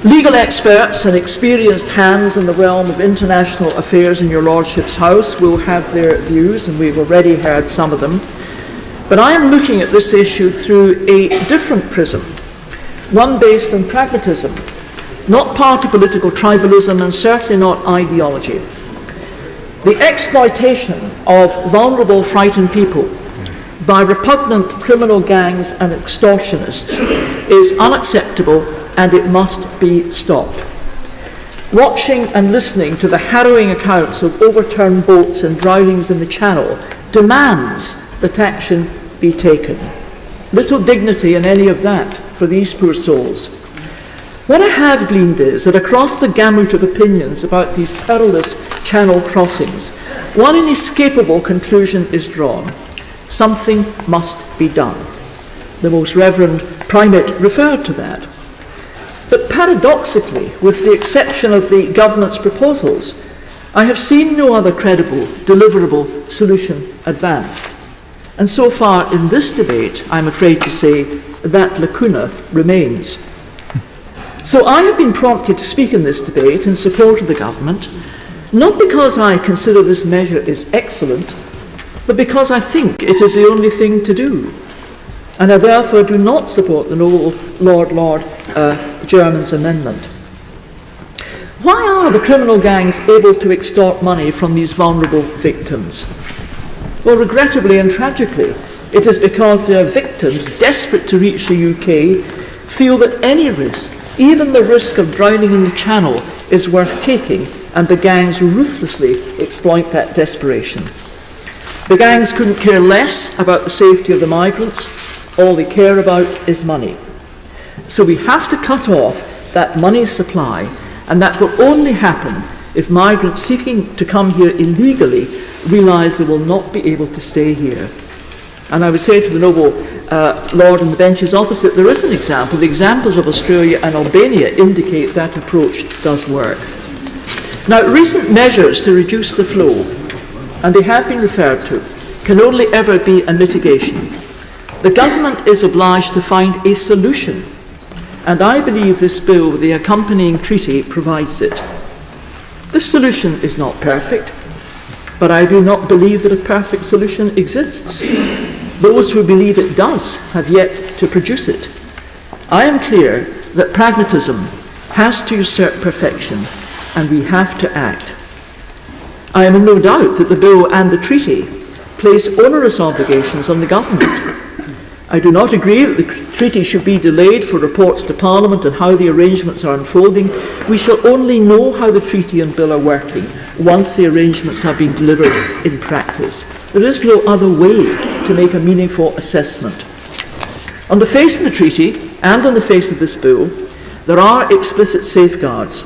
Legal experts and experienced hands in the realm of international affairs in your Lordship's House will have their views, and we've already heard some of them. But I am looking at this issue through a different prism, one based on pragmatism, not party political tribalism, and certainly not ideology. The exploitation of vulnerable, frightened people by repugnant criminal gangs and extortionists is unacceptable, and it must be stopped. Watching and listening to the harrowing accounts of overturned boats and drownings in the Channel demands that action be taken. Little dignity in any of that for these poor souls. What I have gleaned is that across the gamut of opinions about these perilous Channel crossings, one inescapable conclusion is drawn. Something must be done. The Most Reverend Primate referred to that. But paradoxically, with the exception of the government's proposals, I have seen no other credible, deliverable solution advanced. And so far in this debate, I'm afraid to say, that lacuna remains. So I have been prompted to speak in this debate in support of the government, not because I consider this measure is excellent, but because I think it is the only thing to do. And I therefore do not support the noble Lord German's amendment. Why are the criminal gangs able to extort money from these vulnerable victims? Well, regrettably and tragically, it is because their victims, desperate to reach the UK, feel that any risk, even the risk of drowning in the Channel, is worth taking, and the gangs ruthlessly exploit that desperation. The gangs couldn't care less about the safety of the migrants. All they care about is money. So we have to cut off that money supply, and that will only happen if migrants seeking to come here illegally realise they will not be able to stay here. And I would say to the noble Lord on the benches opposite, there is an example. The examples of Australia and Albania indicate that approach does work. Now, recent measures to reduce the flow, and they have been referred to, can only ever be a mitigation. The government is obliged to find a solution, and I believe this bill with the accompanying treaty provides it. This solution is not perfect, but I do not believe that a perfect solution exists. Those who believe it does have yet to produce it. I am clear that pragmatism has to usurp perfection, and we have to act. I am in no doubt that the bill and the treaty place onerous obligations on the government. I do not agree that the treaty should be delayed for reports to Parliament on how the arrangements are unfolding. We shall only know how the treaty and bill are working once the arrangements have been delivered in practice. There is no other way to make a meaningful assessment. On the face of the treaty and on the face of this bill, there are explicit safeguards,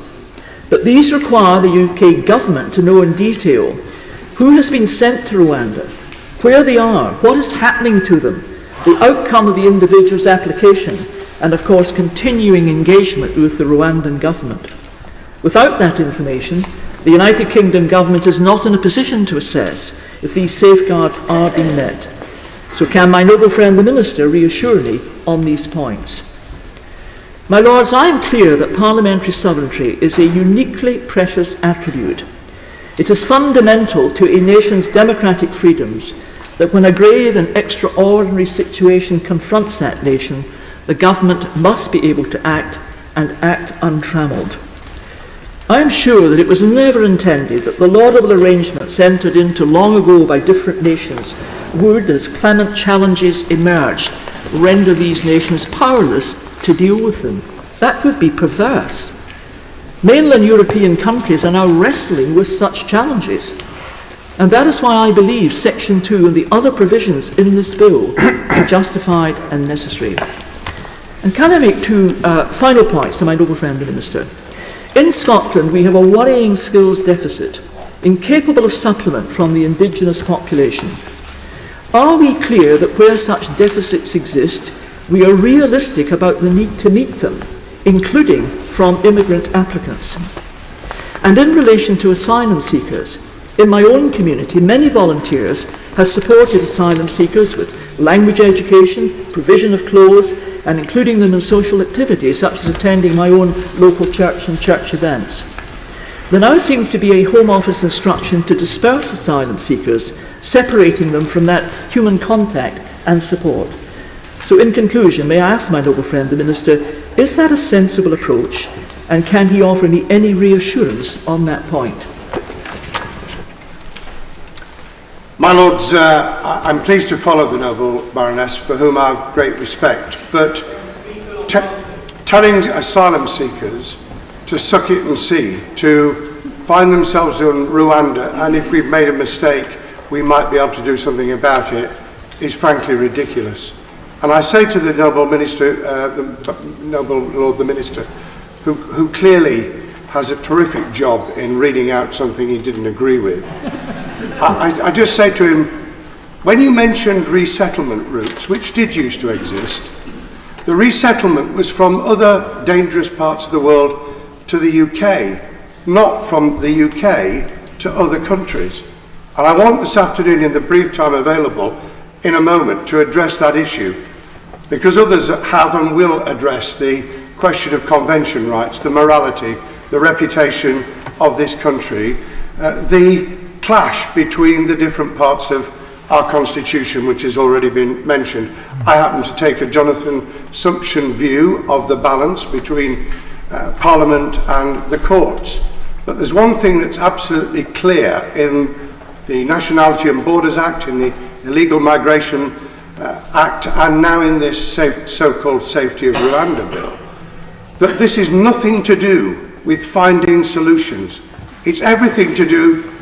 but these require the UK government to know in detail who has been sent to Rwanda, where they are, what is happening to them, the outcome of the individual's application, and of course continuing engagement with the Rwandan government. Without that information, the United Kingdom government is not in a position to assess if these safeguards are being met. So can my noble friend the Minister reassure me on these points? My Lords, I am clear that parliamentary sovereignty is a uniquely precious attribute. It is fundamental to a nation's democratic freedoms that when a grave and extraordinary situation confronts that nation, the government must be able to act and act untrammelled. I am sure that it was never intended that the laudable arrangements entered into long ago by different nations would, as clement challenges emerged, render these nations powerless to deal with them. That would be perverse. Mainland European countries are now wrestling with such challenges. And that is why I believe Section 2 and the other provisions in this bill are justified and necessary. And can I make two final points to my noble friend the Minister? In Scotland, we have a worrying skills deficit, incapable of supplement from the indigenous population. Are we clear that where such deficits exist, we are realistic about the need to meet them, including from immigrant applicants? And in relation to asylum seekers, in my own community, many volunteers have supported asylum seekers with language education, provision of clothes, and including them in social activities such as attending my own local church and church events. There now seems to be a Home Office instruction to disperse asylum seekers, separating them from that human contact and support. So in conclusion, may I ask my noble friend the Minister, is that a sensible approach, and can he offer me any reassurance on that point? My Lords, I'm pleased to follow the noble Baroness, for whom I have great respect, but telling asylum seekers to suck it and see, to find themselves in Rwanda, and if we've made a mistake, we might be able to do something about it, is frankly ridiculous. And I say to the noble Minister, the noble Lord the Minister, who clearly has a terrific job in reading out something he didn't agree with, I just say to him, when you mentioned resettlement routes, which did used to exist, the resettlement was from other dangerous parts of the world to the UK, not from the UK to other countries. And I want this afternoon, in the brief time available, in a moment, to address that issue, because others have and will address the question of convention rights, the morality, the reputation of this country, the clash between the different parts of our constitution, which has already been mentioned. I happen to take a Jonathan Sumption view of the balance between Parliament and the courts. But there's one thing that's absolutely clear in the Nationality and Borders Act, in the Illegal Migration Act, and now in this so-called Safety of Rwanda Bill, that this is nothing to do with finding solutions. It's everything to do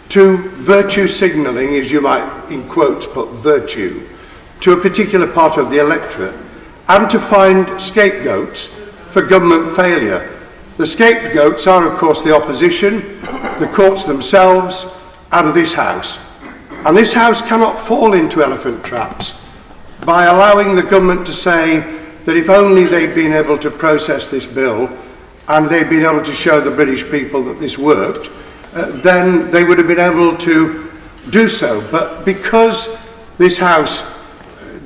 to virtue signalling, as you might in quotes put virtue, to a particular part of the electorate, and to find scapegoats for government failure. The scapegoats are, of course, the opposition, the courts themselves, and this House. And this House cannot fall into elephant traps by allowing the government to say that if only they'd been able to process this bill and they'd been able to show the British people that this worked, then they would have been able to do so. But because this House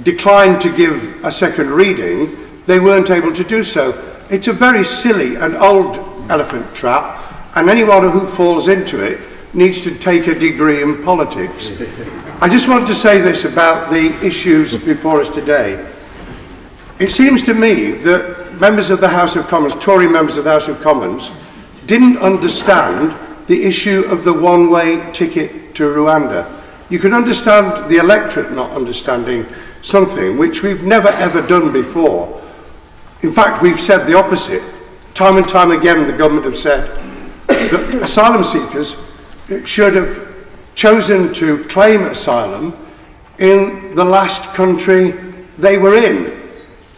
declined to give a second reading, they weren't able to do so. It's a very silly and old elephant trap, and anyone who falls into it needs to take a degree in politics. I just want to say this about the issues before us today. It seems to me that members of the House of Commons, Tory members of the House of Commons, didn't understand the issue of the one-way ticket to Rwanda. You can understand the electorate not understanding something which we've never ever done before. In fact, we've said the opposite. Time and time again, the government have said that asylum seekers should have chosen to claim asylum in the last country they were in.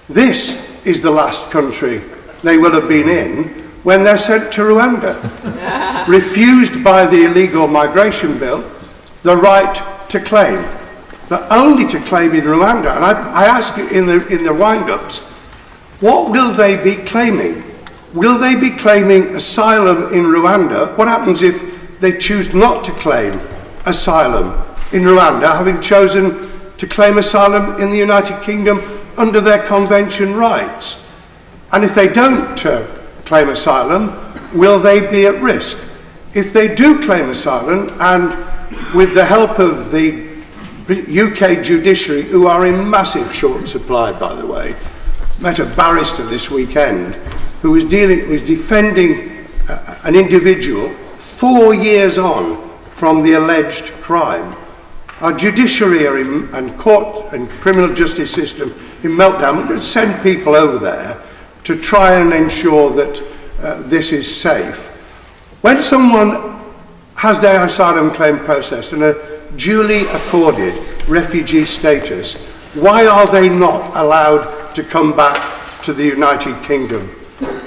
This is the last country they will have been in when they're sent to Rwanda. Refused by the illegal migration bill the right to claim, but only to claim in Rwanda. And I ask you in the wind-ups, what will they be claiming? Will they be claiming asylum in Rwanda? What happens if they choose not to claim asylum in Rwanda, having chosen to claim asylum in the United Kingdom under their convention rights? And if they don't claim asylum, will they be at risk? If they do claim asylum, and with the help of the UK judiciary, who are in massive short supply, by the way, met a barrister this weekend who was defending an individual 4 years on from the alleged crime. Our judiciary and court and criminal justice system in meltdown. We're going to send people over there to try and ensure that this is safe. When someone has their asylum claim processed and a duly accorded refugee status, why are they not allowed to come back to the United Kingdom?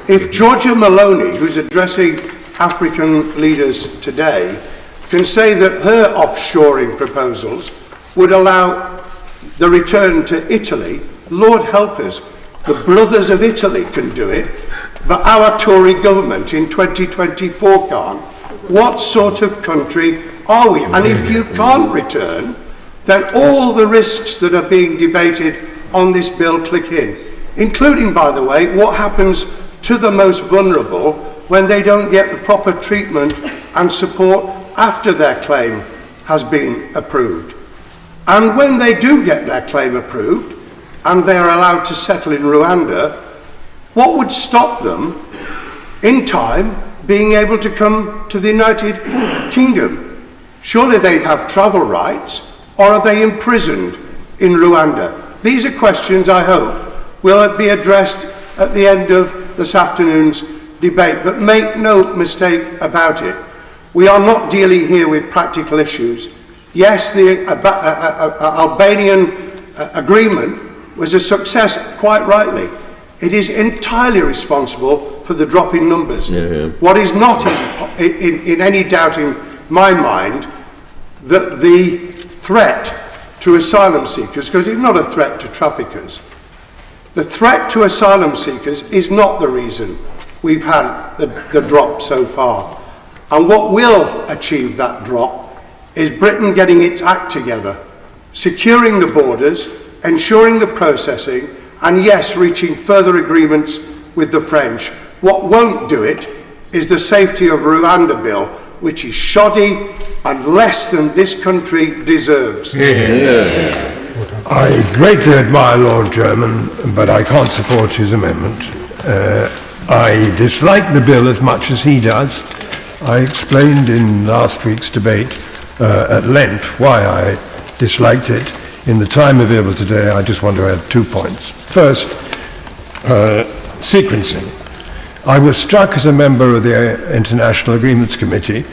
If Georgia Maloney, who's addressing African leaders today, can say that her offshoring proposals would allow the return to Italy, Lord help us, the brothers of Italy can do it, but our Tory government in 2024 can't. What sort of country are we? And if you can't return, then all the risks that are being debated on this bill click in, including, by the way, what happens to the most vulnerable when they don't get the proper treatment and support after their claim has been approved. And when they do get their claim approved and they are allowed to settle in Rwanda, what would stop them in time being able to come to the United Kingdom? Surely they'd have travel rights, or are they imprisoned in Rwanda? These are questions I hope will be addressed at the end of this afternoon's debate, but make no mistake about it. We are not dealing here with practical issues. Yes, the Albanian agreement was a success, quite rightly. It is entirely responsible for the drop in numbers. What is not in any doubt in my mind, that the threat to asylum seekers, because it's not a threat to traffickers, the threat to asylum seekers is not the reason we've had the drop so far. And what will achieve that drop is Britain getting its act together, securing the borders, ensuring the processing, and yes, reaching further agreements with the French. What won't do it is the Safety of Rwanda Bill, which is shoddy and less than this country deserves. I greatly admire Lord Chairman, but I can't support his amendment. I dislike the bill as much as he does. I explained in last week's debate at length why I disliked it. In the time available today, I just want to add 2 points. First, sequencing. I was struck as a member of the International Agreements Committee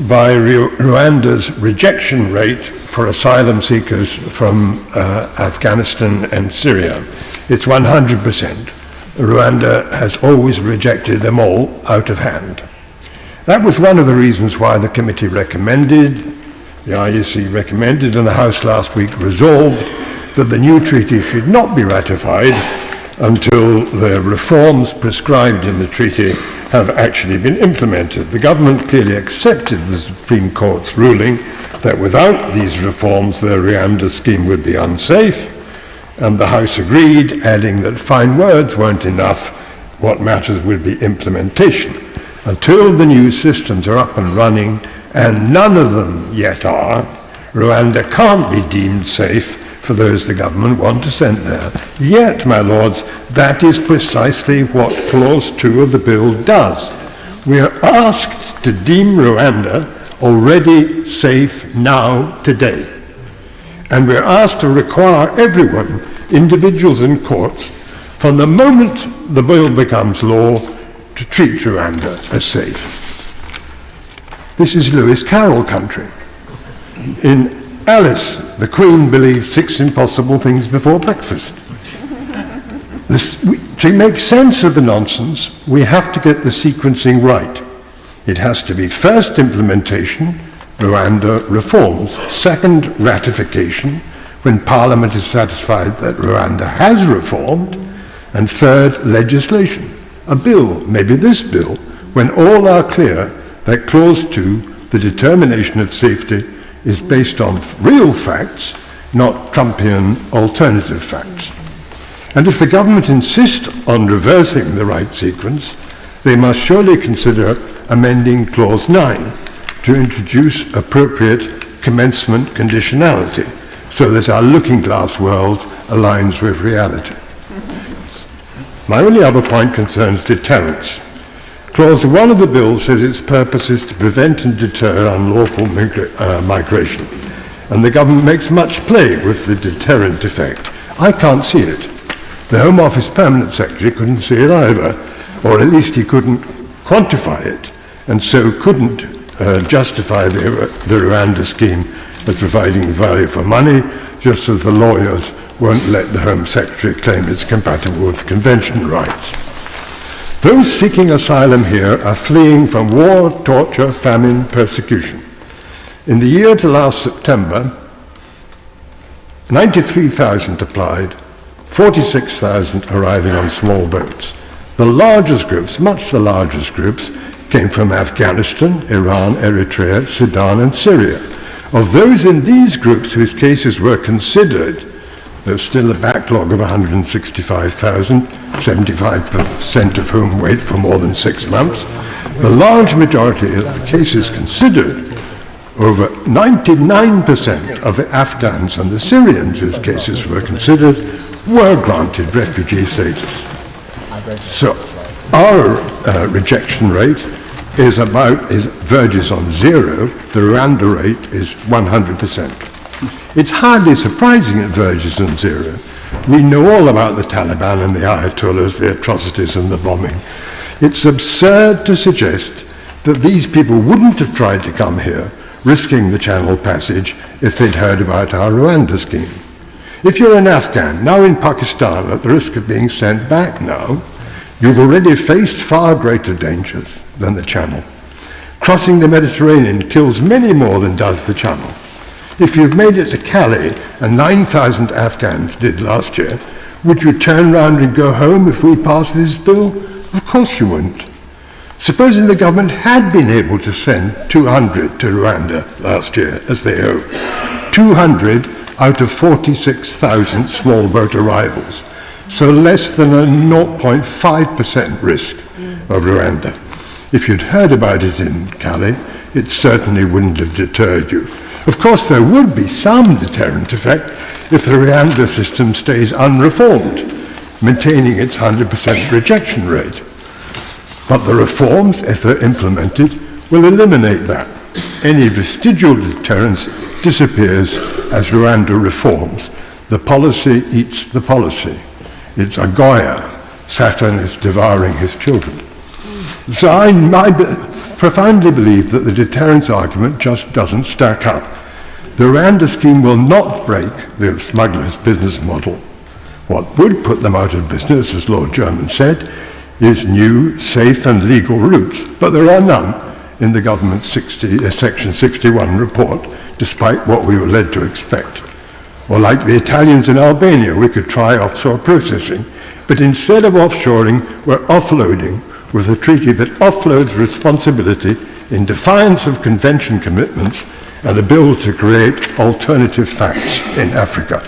by Rwanda's rejection rate for asylum seekers from Afghanistan and Syria. It's 100%. Rwanda has always rejected them all out of hand. That was one of the reasons why the committee recommended, the IEC recommended, and the House last week resolved that the new treaty should not be ratified until the reforms prescribed in the treaty have actually been implemented. The government clearly accepted the Supreme Court's ruling that without these reforms the Rwanda scheme would be unsafe, and the House agreed, adding that fine words weren't enough, what matters would be implementation. Until the new systems are up and running, and none of them yet are, Rwanda can't be deemed safe for those the government want to send there. Yet, my lords, that is precisely what Clause 2 of the bill does. We are asked to deem Rwanda already safe now, today. And we're asked to require everyone, individuals and courts, from the moment the bill becomes law, to treat Rwanda as safe. This is Lewis Carroll country. In Alice, the Queen believed 6 impossible things before breakfast. To make sense of the nonsense, we have to get the sequencing right. It has to be first implementation, Rwanda reforms, second ratification, when Parliament is satisfied that Rwanda has reformed, and third legislation, a bill, maybe this bill, when all are clear that Clause 2, the determination of safety, is based on real facts, not Trumpian alternative facts. And if the government insist on reversing the right sequence, they must surely consider amending Clause 9 to introduce appropriate commencement conditionality so that our looking-glass world aligns with reality. My only other point concerns deterrence. Clause 1 of the bill says its purpose is to prevent and deter unlawful migration, and the government makes much play with the deterrent effect. I can't see it. The Home Office Permanent Secretary couldn't see it either, or at least he couldn't quantify it, and so couldn't justify the Rwanda scheme as providing value for money, just as the lawyers won't let the Home Secretary claim it's compatible with convention rights. Those seeking asylum here are fleeing from war, torture, famine, persecution. In the year to last September, 93,000 applied, 46,000 arriving on small boats. The largest groups, much the largest groups, came from Afghanistan, Iran, Eritrea, Sudan, and Syria. Of those in these groups whose cases were considered, there's still a backlog of 165,000, 75% of whom wait for more than 6 months. The large majority of the cases considered, over 99% of the Afghans and the Syrians whose cases were considered, were granted refugee status. So our rejection rate verges on 0. The Rwanda rate is 100%. It's hardly surprising it verges on 0. We know all about the Taliban and the Ayatollahs, the atrocities and the bombing. It's absurd to suggest that these people wouldn't have tried to come here, risking the Channel Passage, if they'd heard about our Rwanda scheme. If you're an Afghan, now in Pakistan, at the risk of being sent back now, you've already faced far greater dangers than the Channel. Crossing the Mediterranean kills many more than does the Channel. If you've made it to Calais, and 9,000 Afghans did last year, would you turn round and go home if we passed this bill? Of course you wouldn't. Supposing the government had been able to send 200 to Rwanda last year, as they hoped, 200 out of 46,000 small boat arrivals, so less than a 0.5% risk of Rwanda. If you'd heard about it in Calais, it certainly wouldn't have deterred you. Of course, there would be some deterrent effect if the Rwanda system stays unreformed, maintaining its 100% rejection rate. But the reforms, if they're implemented, will eliminate that. Any vestigial deterrence disappears as Rwanda reforms. The policy eats the policy. It's a Goya. Saturn is devouring his children. So I profoundly believe that the deterrence argument just doesn't stack up. The Rwanda scheme will not break the smugglers' business model. What would put them out of business, as Lord German said, is new, safe and legal routes, but there are none in the government's Section 61 report, despite what we were led to expect. Or like the Italians in Albania, we could try offshore processing, but instead of offshoring, we're offloading with a treaty that offloads responsibility in defiance of convention commitments and a bill to create alternative facts in Africa.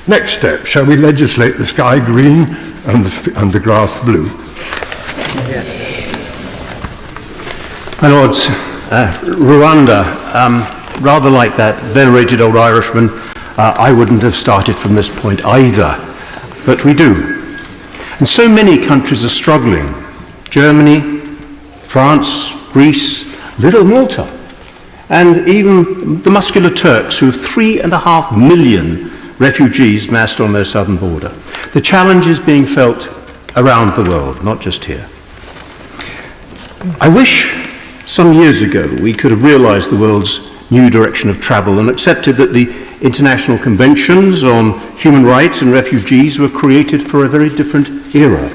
Next step, shall we legislate the sky green and the grass blue? My Lords, Rwanda, rather like that venerated old Irishman, I wouldn't have started from this point either, but we do. And so many countries are struggling. Germany, France, Greece, little Malta, and even the muscular Turks, who have 3.5 million refugees massed on their southern border. The challenge is being felt around the world, not just here. I wish some years ago we could have realized the world's new direction of travel and accepted that the international conventions on human rights and refugees were created for a very different era,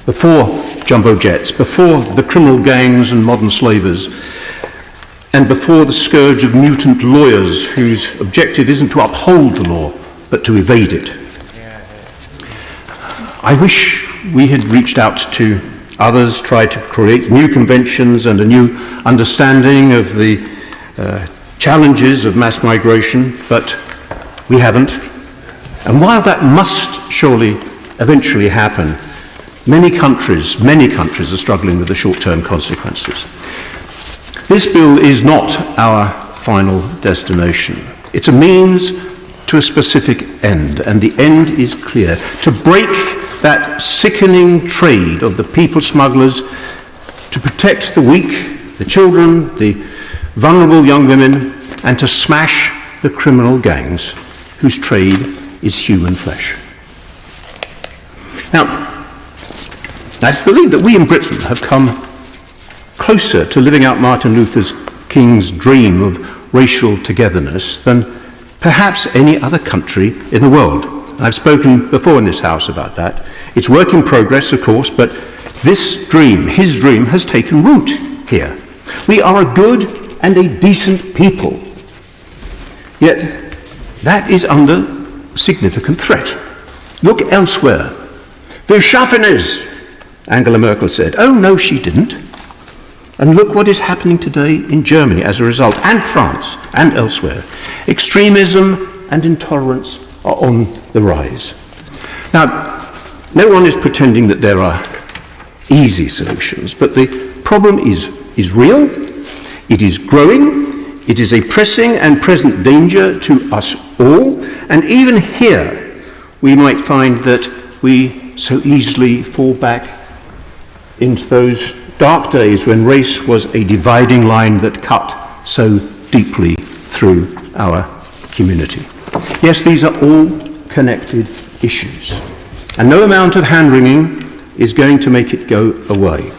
before jumbo jets, before the criminal gangs and modern slavers, and before the scourge of mutant lawyers whose objective isn't to uphold the law, but to evade it. I wish we had reached out to others, tried to create new conventions and a new understanding of the challenges of mass migration, but we haven't. And while that must surely eventually happen, many countries are struggling with the short-term consequences. This bill is not our final destination. It's a means to a specific end, and the end is clear: to break that sickening trade of the people smugglers, to protect the weak, the children, the vulnerable young women, and to smash the criminal gangs whose trade is human flesh. Now, I believe that we in Britain have come closer to living out Martin Luther King's dream of racial togetherness than perhaps any other country in the world. I've spoken before in this House about that. It's work in progress, of course, but this dream, his dream, has taken root here. We are a good and a decent people. Yet, that is under significant threat. Look elsewhere. Wir schaffen es, Angela Merkel said. Oh, no, she didn't. And look what is happening today in Germany as a result, and France, and elsewhere. Extremism and intolerance are on the rise. Now, no one is pretending that there are easy solutions, but the problem is real, it is growing, it is a pressing and present danger to us all, and even here we might find that we so easily fall back into those dark days when race was a dividing line that cut so deeply through our community. Yes, these are all connected issues, and no amount of hand-wringing is going to make it go away.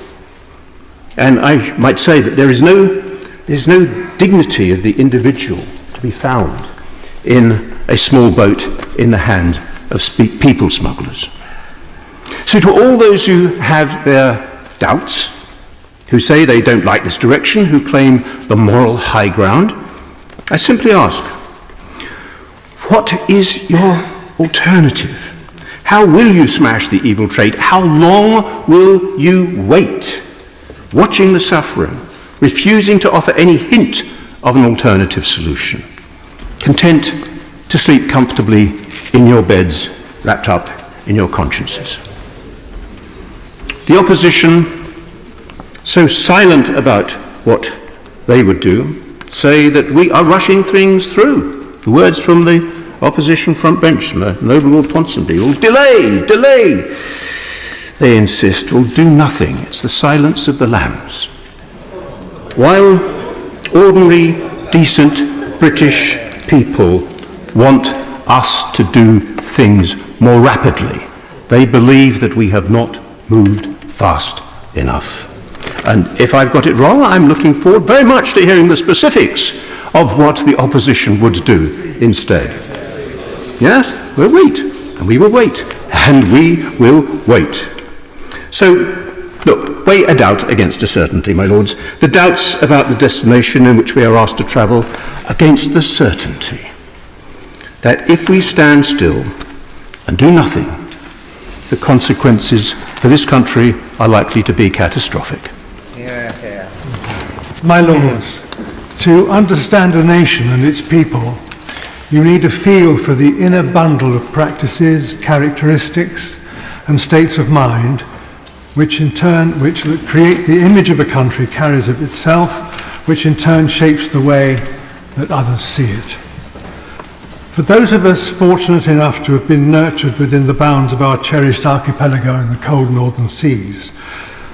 And I might say that there's no dignity of the individual to be found in a small boat in the hand of people smugglers. So to all those who have their doubts, who say they don't like this direction, who claim the moral high ground, I simply ask, what is your alternative? How will you smash the evil trade? How long will you wait, watching the suffering, refusing to offer any hint of an alternative solution, content to sleep comfortably in your beds, wrapped up in your consciences? The opposition, so silent about what they would do, say that we are rushing things through. The words from the opposition front bench, Noble Lord Ponsonby, will delay. They insist, will do nothing. It's the silence of the lambs. While ordinary, decent British people want us to do things more rapidly, they believe that we have not moved fast enough. And if I've got it wrong, I'm looking forward very much to hearing the specifics of what the opposition would do instead. Yes, we'll wait, and we will wait, and we will wait. So, look, weigh a doubt against a certainty, my lords. The doubts about the destination in which we are asked to travel against the certainty that if we stand still and do nothing, the consequences for this country are likely to be catastrophic. My lords, to understand a nation and its people, you need a feel for the inner bundle of practices, characteristics, and states of mind, which create the image of a country carries of itself, which in turn shapes the way that others see it. For those of us fortunate enough to have been nurtured within the bounds of our cherished archipelago in the cold northern seas,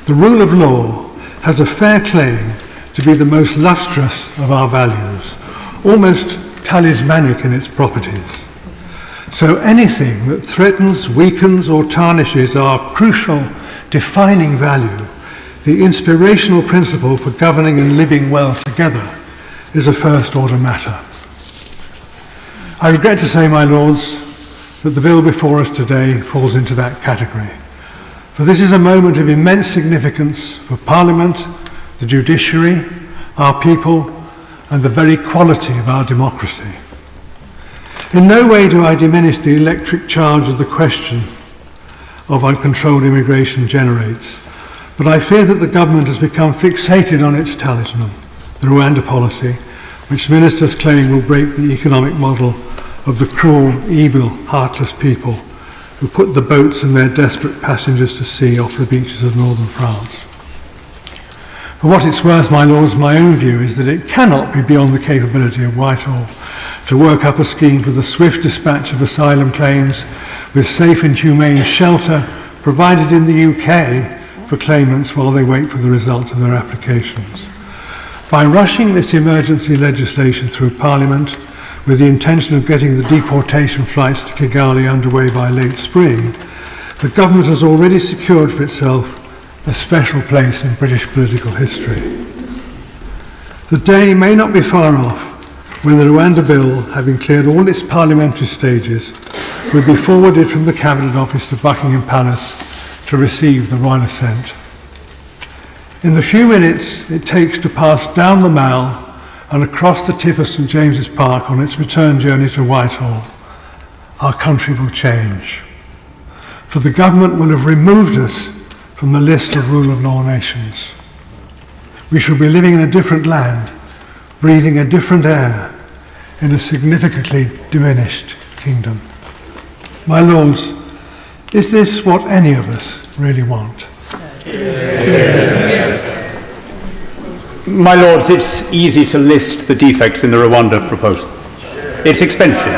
the rule of law has a fair claim to be the most lustrous of our values, almost talismanic in its properties. So anything that threatens, weakens, or tarnishes our crucial, defining value, the inspirational principle for governing and living well together, is a first-order matter. I regret to say, my lords, that the bill before us today falls into that category. For this is a moment of immense significance for Parliament, the judiciary, our people, and the very quality of our democracy. In no way do I diminish the electric charge of the question of uncontrolled immigration generates, but I fear that the government has become fixated on its talisman, the Rwanda policy, which ministers claim will break the economic model of the cruel, evil, heartless people who put the boats and their desperate passengers to sea off the beaches of northern France. For what it's worth, my lords, my own view is that it cannot be beyond the capability of Whitehall to work up a scheme for the swift dispatch of asylum claims with safe and humane shelter provided in the UK for claimants while they wait for the results of their applications. By rushing this emergency legislation through Parliament with the intention of getting the deportation flights to Kigali underway by late spring, the government has already secured for itself a special place in British political history. The day may not be far off when the Rwanda Bill, having cleared all its parliamentary stages, will be forwarded from the Cabinet Office to Buckingham Palace to receive the royal assent. In the few minutes it takes to pass down the Mall and across the tip of St James's Park on its return journey to Whitehall, our country will change. For the government will have removed us from the list of rule of law nations. We shall be living in a different land, breathing a different air, in a significantly diminished kingdom. My lords, is this what any of us really want? My lords, it's easy to list the defects in the Rwanda proposal. It's expensive.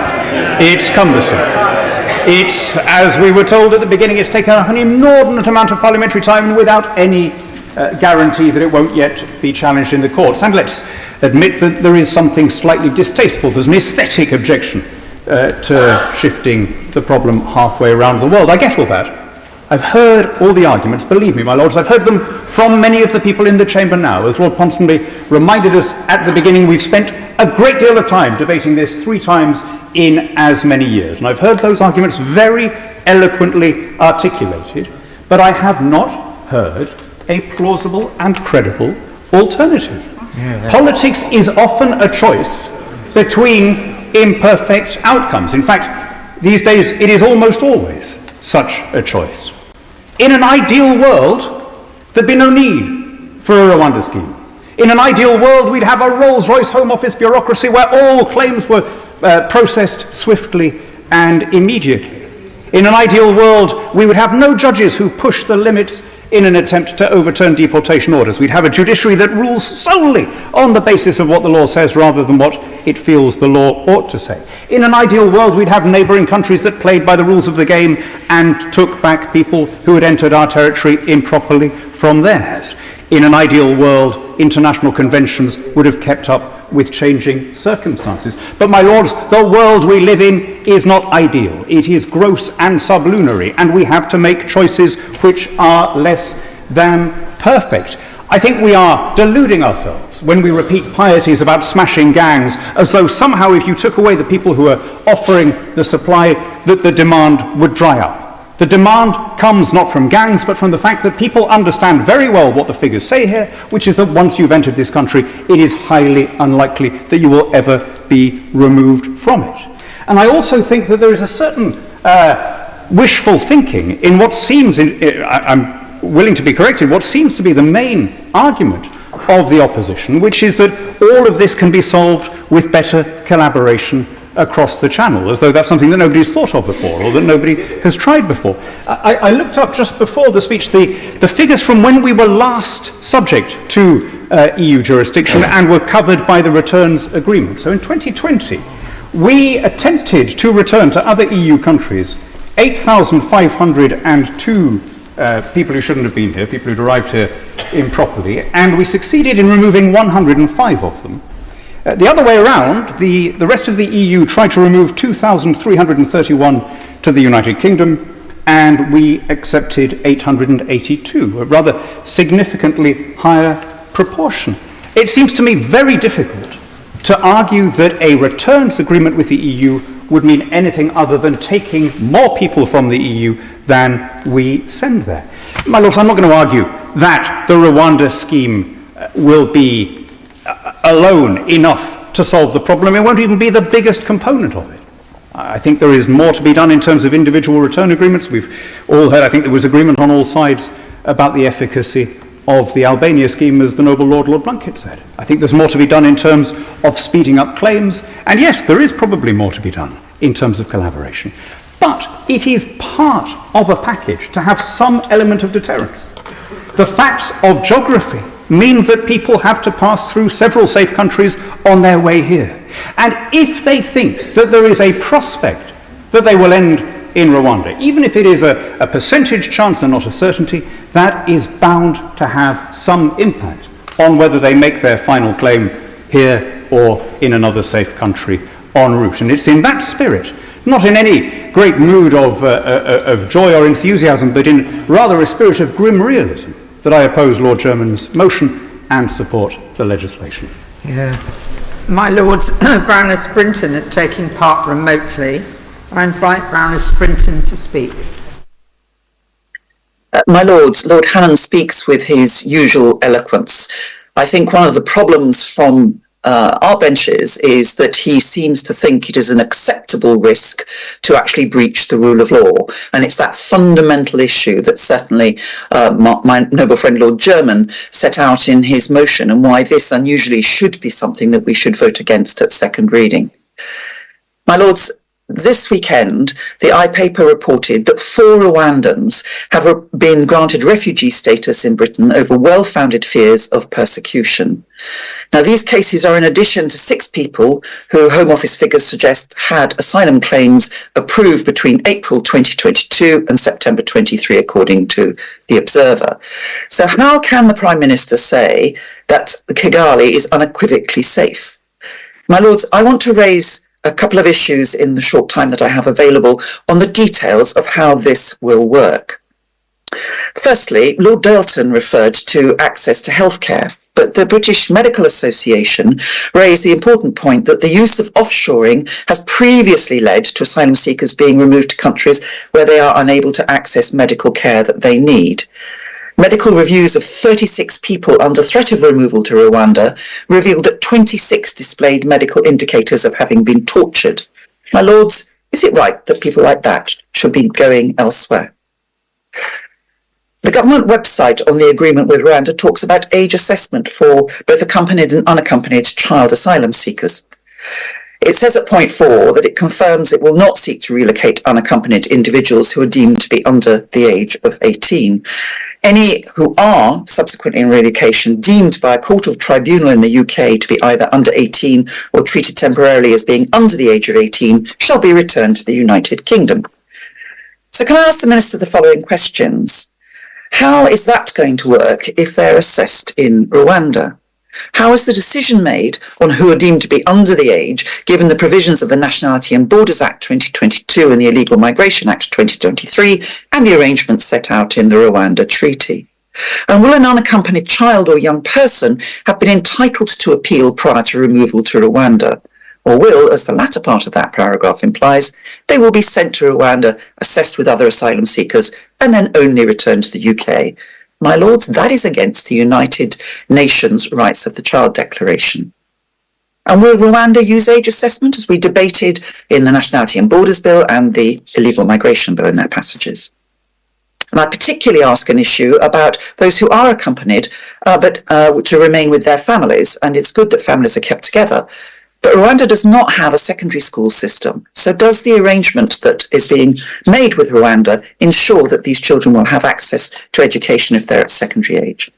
It's cumbersome. It's, as we were told at the beginning, it's taken an inordinate amount of parliamentary time without any guarantee that it won't yet be challenged in the courts. And let's admit that there is something slightly distasteful. There's an aesthetic objection to shifting the problem halfway around the world. I get all that. I've heard all the arguments, believe me, my lords, I've heard them from many of the people in the chamber now. As Lord Ponsonby reminded us at the beginning, we've spent a great deal of time debating this 3 times in as many years. And I've heard those arguments very eloquently articulated, but I have not heard a plausible and credible alternative. Politics is often a choice between imperfect outcomes. In fact, these days it is almost always such a choice. In an ideal world, there'd be no need for a Rwanda scheme. In an ideal world, we'd have a Rolls-Royce Home Office bureaucracy where all claims were processed swiftly and immediately. In an ideal world, we would have no judges who push the limits in an attempt to overturn deportation orders. We'd have a judiciary that rules solely on the basis of what the law says rather than what it feels the law ought to say. In an ideal world, we'd have neighbouring countries that played by the rules of the game and took back people who had entered our territory improperly from theirs. In an ideal world, international conventions would have kept up with changing circumstances. But, my lords, the world we live in is not ideal. It is gross and sublunary, and we have to make choices which are less than perfect. I think we are deluding ourselves when we repeat pieties about smashing gangs, as though somehow if you took away the people who are offering the supply, that the demand would dry up. The demand comes not from gangs, but from the fact that people understand very well what the figures say here, which is that once you've entered this country, it is highly unlikely that you will ever be removed from it. And I also think that there is a certain wishful thinking in what seems, I'm willing to be corrected, what seems to be the main argument of the opposition, which is that all of this can be solved with better collaboration across the channel, as though that's something that nobody's thought of before or that nobody has tried before. I looked up just before the speech the figures from when we were last subject to EU jurisdiction and were covered by the returns agreement. So in 2020, we attempted to return to other EU countries 8,502 people who shouldn't have been here, people who'd arrived here improperly, and we succeeded in removing 105 of them. The other way around, the rest of the EU tried to remove 2,331 to the United Kingdom, and we accepted 882, a rather significantly higher proportion. It seems to me very difficult to argue that a returns agreement with the EU would mean anything other than taking more people from the EU than we send there. My lords, I'm not going to argue that the Rwanda scheme will be alone enough to solve the problem. It won't even be the biggest component of it. I think there is more to be done in terms of individual return agreements. We've all heard, I think there was agreement on all sides about the efficacy of the Albania scheme, as the noble Lord Blunkett said. I think there's more to be done in terms of speeding up claims, and yes, there is probably more to be done in terms of collaboration. But it is part of a package to have some element of deterrence. The facts of geography mean that people have to pass through several safe countries on their way here. And if they think that there is a prospect that they will end in Rwanda, even if it is a percentage chance and not a certainty, that is bound to have some impact on whether they make their final claim here or in another safe country en route. And it's in that spirit, not in any great mood of joy or enthusiasm, but in rather a spirit of grim realism, that I oppose Lord Chairman's motion and support the legislation. Yeah. My Lords, Baroness Brinton is taking part remotely. I invite Baroness Brinton to speak. My Lords, Lord Hannan speaks with his usual eloquence. I think one of the problems from our benches is that he seems to think it is an acceptable risk to actually breach the rule of law. And it's that fundamental issue that certainly my noble friend Lord German set out in his motion, and why this unusually should be something that we should vote against at second reading. My Lords, this weekend, the iPaper reported that 4 Rwandans have been granted refugee status in Britain over well-founded fears of persecution. Now, these cases are in addition to 6 people who Home Office figures suggest had asylum claims approved between April 2022 and September 23, according to The Observer. So how can the Prime Minister say that Kigali is unequivocally safe? My Lords, I want to raise a couple of issues in the short time that I have available on the details of how this will work. Firstly, Lord Dalton referred to access to healthcare, but the British Medical Association raised the important point that the use of offshoring has previously led to asylum seekers being removed to countries where they are unable to access medical care that they need. Medical reviews of 36 people under threat of removal to Rwanda revealed that 26 displayed medical indicators of having been tortured. My Lords, is it right that people like that should be going elsewhere? The government website on the agreement with Rwanda talks about age assessment for both accompanied and unaccompanied child asylum seekers. It says at point 4 that it confirms it will not seek to relocate unaccompanied individuals who are deemed to be under the age of 18. Any who are subsequently in relocation deemed by a court of tribunal in the UK to be either under 18 or treated temporarily as being under the age of 18 shall be returned to the United Kingdom. So can I ask the Minister the following questions? How is that going to work if they're assessed in Rwanda? How is the decision made on who are deemed to be under the age, given the provisions of the Nationality and Borders Act 2022 and the Illegal Migration Act 2023 and the arrangements set out in the Rwanda Treaty? And will an unaccompanied child or young person have been entitled to appeal prior to removal to Rwanda? Or will, as the latter part of that paragraph implies, they will be sent to Rwanda, assessed with other asylum seekers, and then only returned to the UK? My Lords, that is against the United Nations Rights of the Child Declaration. And will Rwanda use age assessment, as we debated in the Nationality and Borders Bill and the Illegal Migration Bill in their passages? And I particularly ask an issue about those who are accompanied, but to remain with their families, and it's good that families are kept together. But Rwanda does not have a secondary school system. So does the arrangement that is being made with Rwanda ensure that these children will have access to education if they're at secondary age?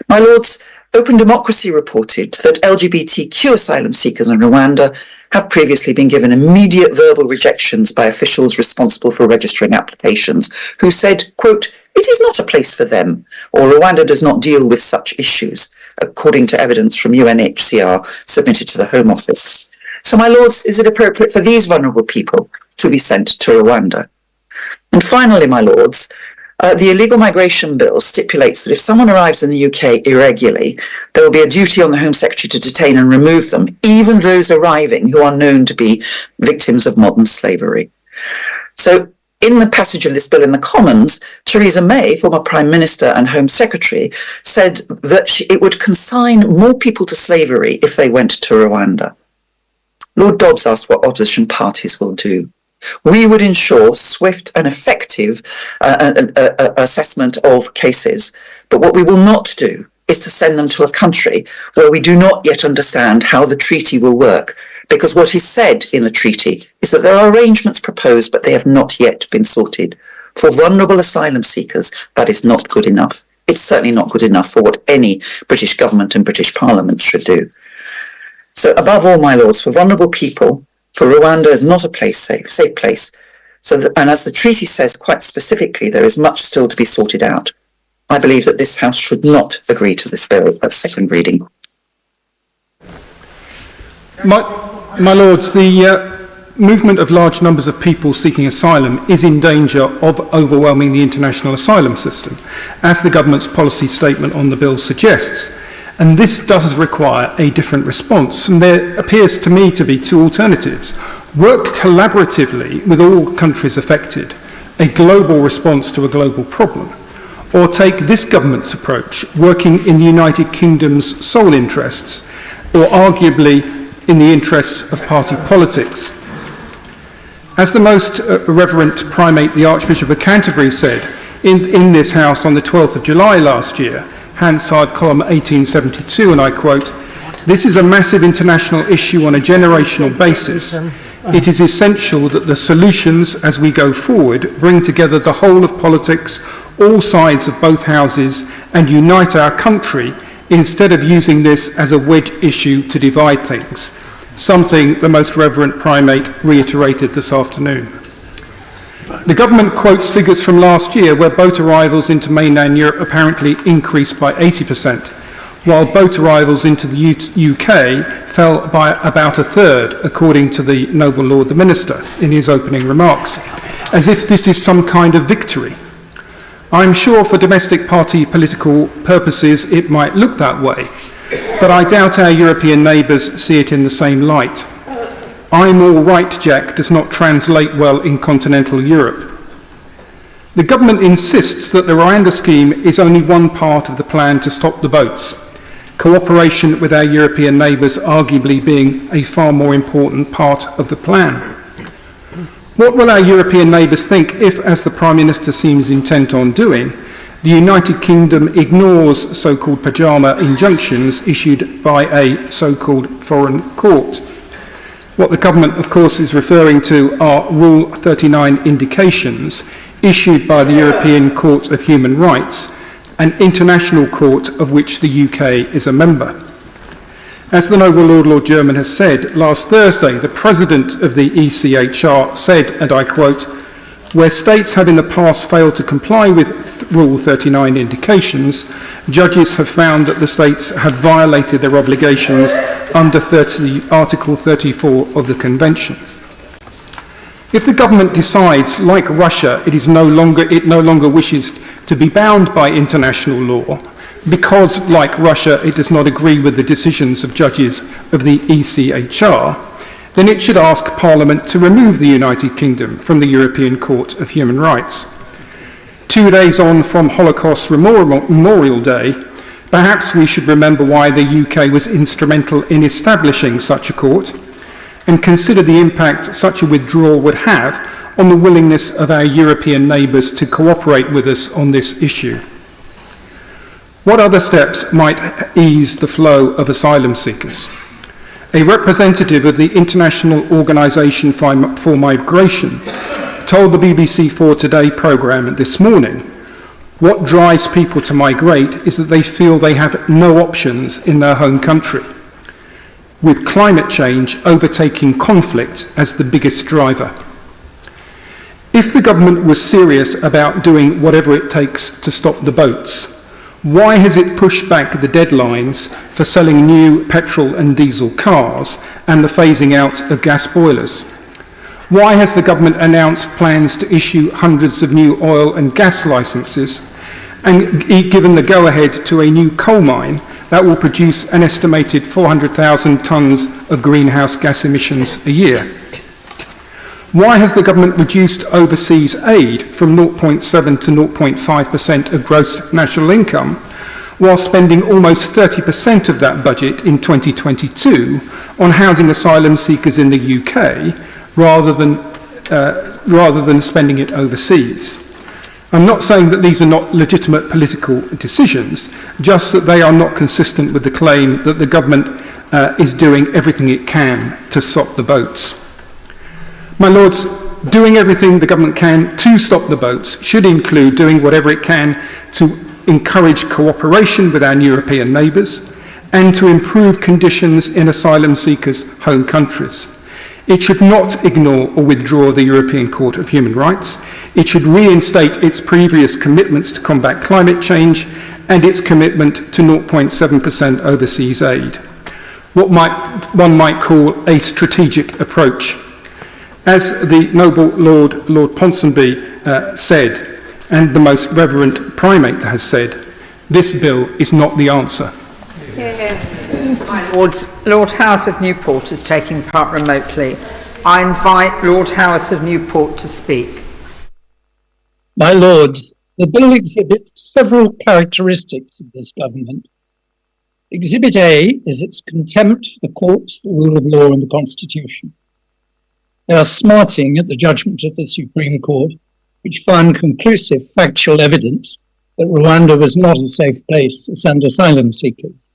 My Lords, Open Democracy reported that LGBTQ asylum seekers in Rwanda have previously been given immediate verbal rejections by officials responsible for registering applications, who said, quote, "It is not a place for them," or Rwanda does not deal with such issues, according to evidence from UNHCR submitted to the Home Office. So, my Lords, is it appropriate for these vulnerable people to be sent to Rwanda? And finally, my Lords, the Illegal Migration Bill stipulates that if someone arrives in the UK irregularly, there will be a duty on the Home Secretary to detain and remove them, even those arriving who are known to be victims of modern slavery. So, in the passage of this bill in the Commons, Theresa May, former Prime Minister and Home Secretary, said that it would consign more people to slavery if they went to Rwanda. Lord Dobbs asked what opposition parties will do. We would ensure swift and effective assessment of cases, but what we will not do is to send them to a country where we do not yet understand how the treaty will work, Because what is said in the treaty is that there are arrangements proposed, but they have not yet been sorted. For vulnerable asylum seekers, that is not good enough. It's certainly not good enough for what any British government and British Parliament should do. So above all, my lords, for vulnerable people, for Rwanda is not a safe place. And as the treaty says quite specifically, there is much still to be sorted out. I believe that this House should not agree to this bill at second reading. My Lords, the movement of large numbers of people seeking asylum is in danger of overwhelming the international asylum system, as the government's policy statement on the bill suggests. And this does require a different response. And there appears to me to be two alternatives. Work collaboratively with all countries affected, a global response to a global problem, or take this government's approach, working in the United Kingdom's sole interests, or arguably in the interests of party politics. As the most reverend primate, the Archbishop of Canterbury, said in this House on the 12th of July last year, Hansard column 1872, and I quote, "This is a massive international issue on a generational basis. It is essential that the solutions as we go forward bring together the whole of politics, all sides of both houses, and unite our country instead of using this as a wedge issue to divide things," something the Most Reverend Primate reiterated this afternoon. The government quotes figures from last year where boat arrivals into mainland Europe apparently increased by 80%, while boat arrivals into the UK fell by about a third, according to the Noble Lord the Minister in his opening remarks, as if this is some kind of victory. I'm sure for domestic party political purposes it might look that way, but I doubt our European neighbours see it in the same light. "I'm all right, Jack" does not translate well in continental Europe. The government insists that the Rwanda scheme is only one part of the plan to stop the boats, cooperation with our European neighbours arguably being a far more important part of the plan. What will our European neighbours think if, as the Prime Minister seems intent on doing, the United Kingdom ignores so-called pyjama injunctions issued by a so-called foreign court? What the government, of course, is referring to are Rule 39 indications issued by the European Court of Human Rights, an international court of which the UK is a member. As the Noble Lord German has said, last Thursday, the President of the ECHR said, and I quote, "Where states have in the past failed to comply with Rule 39 indications, judges have found that the states have violated their obligations under Article 34 of the Convention." If the government decides, like Russia, it no longer wishes to be bound by international law, because, like Russia, it does not agree with the decisions of judges of the ECHR, then it should ask Parliament to remove the United Kingdom from the European Court of Human Rights. 2 days on from Holocaust Memorial Day, perhaps we should remember why the UK was instrumental in establishing such a court, and consider the impact such a withdrawal would have on the willingness of our European neighbours to cooperate with us on this issue. What other steps might ease the flow of asylum seekers? A representative of the International Organisation for Migration told the BBC4 Today programme this morning, what drives people to migrate is that they feel they have no options in their home country, with climate change overtaking conflict as the biggest driver. If the government was serious about doing whatever it takes to stop the boats, why has it pushed back the deadlines for selling new petrol and diesel cars and the phasing out of gas boilers? Why has the government announced plans to issue hundreds of new oil and gas licences and given the go-ahead to a new coal mine that will produce an estimated 400,000 tonnes of greenhouse gas emissions a year? Why has the government reduced overseas aid from 0.7 to 0.5% of gross national income, while spending almost 30% of that budget in 2022 on housing asylum seekers in the UK, rather than spending it overseas? I'm not saying that these are not legitimate political decisions, just that they are not consistent with the claim that the government is doing everything it can to stop the boats. My Lords, doing everything the government can to stop the boats should include doing whatever it can to encourage cooperation with our European neighbours and to improve conditions in asylum seekers' home countries. It should not ignore or withdraw the European Court of Human Rights. It should reinstate its previous commitments to combat climate change and its commitment to 0.7% overseas aid. What one might call a strategic approach. As the Noble Lord Ponsonby said, and the Most Reverend Primate has said, this bill is not the answer. Lord Howarth of Newport is taking part remotely. I invite Lord Howarth of Newport to speak. My Lords, the bill exhibits several characteristics of this government. Exhibit A is its contempt for the courts, the rule of law and the Constitution. They are smarting at the judgment of the Supreme Court, which found conclusive factual evidence that Rwanda was not a safe place to send asylum seekers.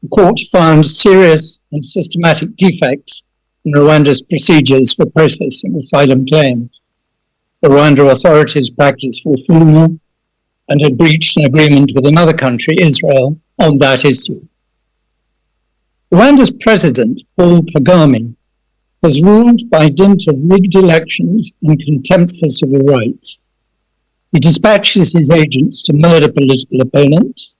The court found serious and systematic defects in Rwanda's procedures for processing asylum claims. The Rwanda authorities practiced fulfillment and had breached an agreement with another country, Israel, on that issue. Rwanda's president, Paul Kagame, has ruled by dint of rigged elections and contempt for civil rights. He dispatches his agents to murder political opponents.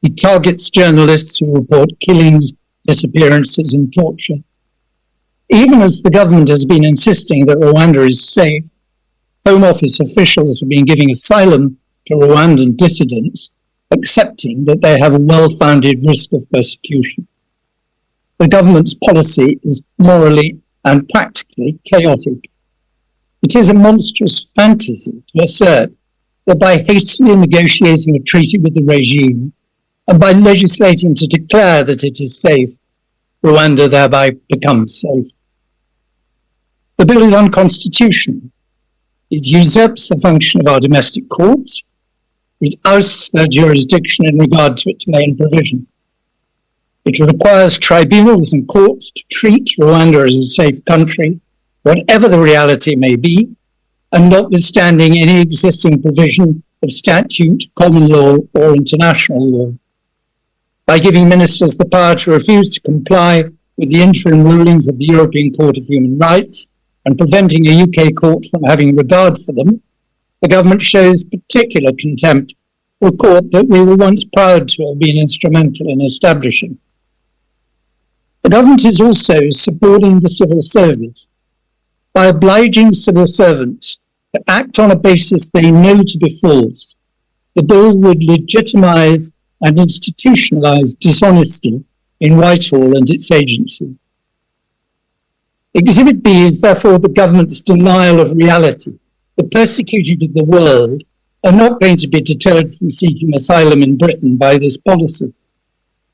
He targets journalists who report killings, disappearances, and torture. Even as the government has been insisting that Rwanda is safe, Home Office officials have been giving asylum to Rwandan dissidents, accepting that they have a well-founded risk of persecution. The government's policy is morally and practically chaotic. It is a monstrous fantasy to assert that by hastily negotiating a treaty with the regime and by legislating to declare that it is safe, Rwanda thereby becomes safe. The bill is unconstitutional. It usurps the function of our domestic courts. It ousts their jurisdiction in regard to its main provision. It requires tribunals and courts to treat Rwanda as a safe country, whatever the reality may be, and notwithstanding any existing provision of statute, common law, or international law. By giving ministers the power to refuse to comply with the interim rulings of the European Court of Human Rights and preventing a UK court from having regard for them, the government shows particular contempt for a court that we were once proud to have been instrumental in establishing. The government is also supporting the civil service by obliging civil servants to act on a basis they know to be false. The bill would legitimise and institutionalise dishonesty in Whitehall and its agency. Exhibit B is therefore the government's denial of reality. The persecuted of the world are not going to be deterred from seeking asylum in Britain by this policy.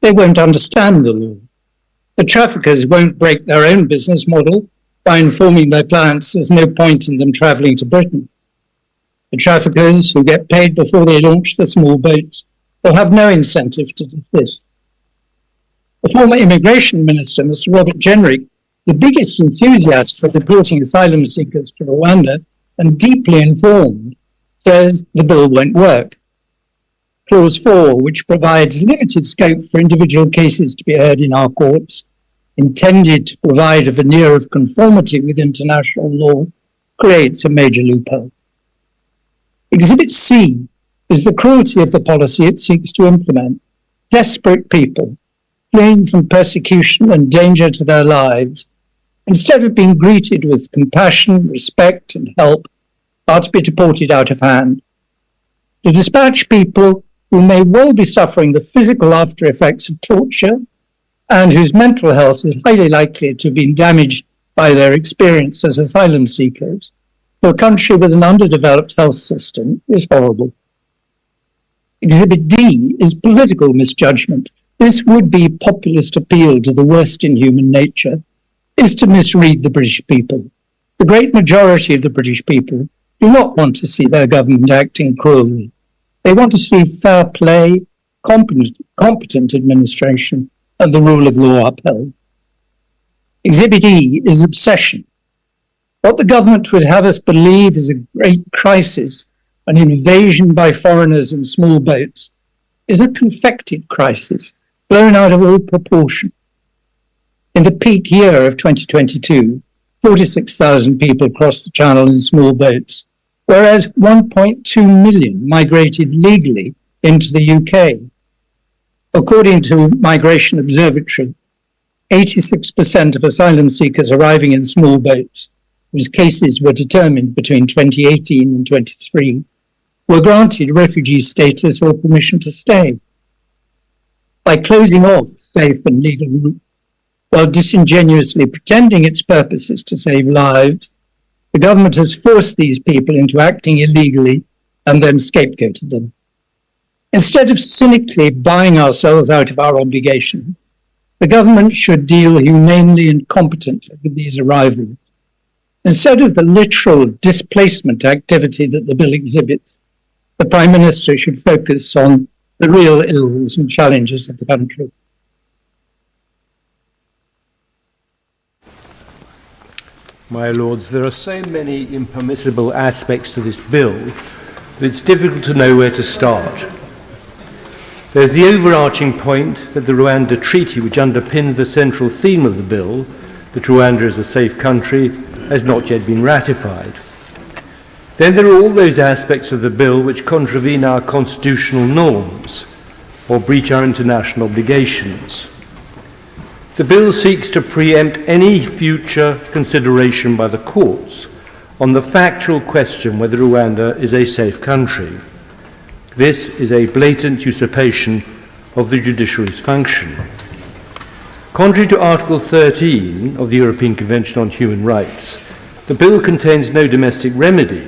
They won't understand the law. The traffickers won't break their own business model by informing their clients there's no point in them travelling to Britain. The traffickers who get paid before they launch the small boats will have no incentive to desist. The former immigration minister, Mr. Robert Jenrick, the biggest enthusiast for deporting asylum seekers to Rwanda and deeply informed, says the bill won't work. Clause 4, which provides limited scope for individual cases to be heard in our courts, intended to provide a veneer of conformity with international law, creates a major loophole. Exhibit C is the cruelty of the policy it seeks to implement. Desperate people, fleeing from persecution and danger to their lives, instead of being greeted with compassion, respect, and help, are to be deported out of hand. To dispatch people who may well be suffering the physical after effects of torture and whose mental health is highly likely to have been damaged by their experience as asylum seekers to a country with an underdeveloped health system is horrible. Exhibit D is political misjudgment. This would-be populist appeal to the worst in human nature is to misread the British people. The great majority of the British people do not want to see their government acting cruelly. They want to see fair play, competent administration, and the rule of law upheld. Exhibit E is obsession. What the government would have us believe is a great crisis, an invasion by foreigners in small boats, is a confected crisis, blown out of all proportion. In the peak year of 2022, 46,000 people crossed the channel in small boats, whereas 1.2 million migrated legally into the UK. According to Migration Observatory, 86% of asylum seekers arriving in small boats, whose cases were determined between 2018 and 23, were granted refugee status or permission to stay. By closing off safe and legal routes, while disingenuously pretending its purpose is to save lives, the government has forced these people into acting illegally and then scapegoated them. Instead of cynically buying ourselves out of our obligation, the government should deal humanely and competently with these arrivals. Instead of the literal displacement activity that the bill exhibits, the Prime Minister should focus on the real ills and challenges of the country. My Lords, there are so many impermissible aspects to this bill that it's difficult to know where to start. There's the overarching point that the Rwanda Treaty, which underpins the central theme of the bill, that Rwanda is a safe country, has not yet been ratified. Then there are all those aspects of the bill which contravene our constitutional norms or breach our international obligations. The bill seeks to preempt any future consideration by the courts on the factual question whether Rwanda is a safe country. This is a blatant usurpation of the judiciary's function. Contrary to Article 13 of the European Convention on Human Rights, the bill contains no domestic remedy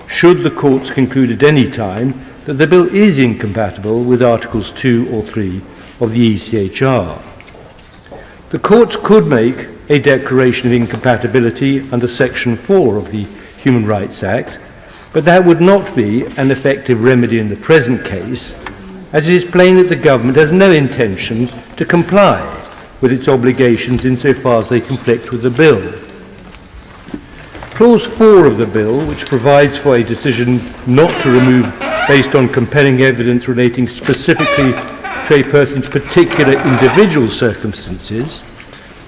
should the courts conclude at any time that the bill is incompatible with Articles 2 or 3 of the ECHR. The courts could make a declaration of incompatibility under Section 4 of the Human Rights Act, but that would not be an effective remedy in the present case, as it is plain that the government has no intention to comply with its obligations insofar as they conflict with the bill. Clause 4 of the bill, which provides for a decision not to remove based on compelling evidence relating specifically to a person's particular individual circumstances,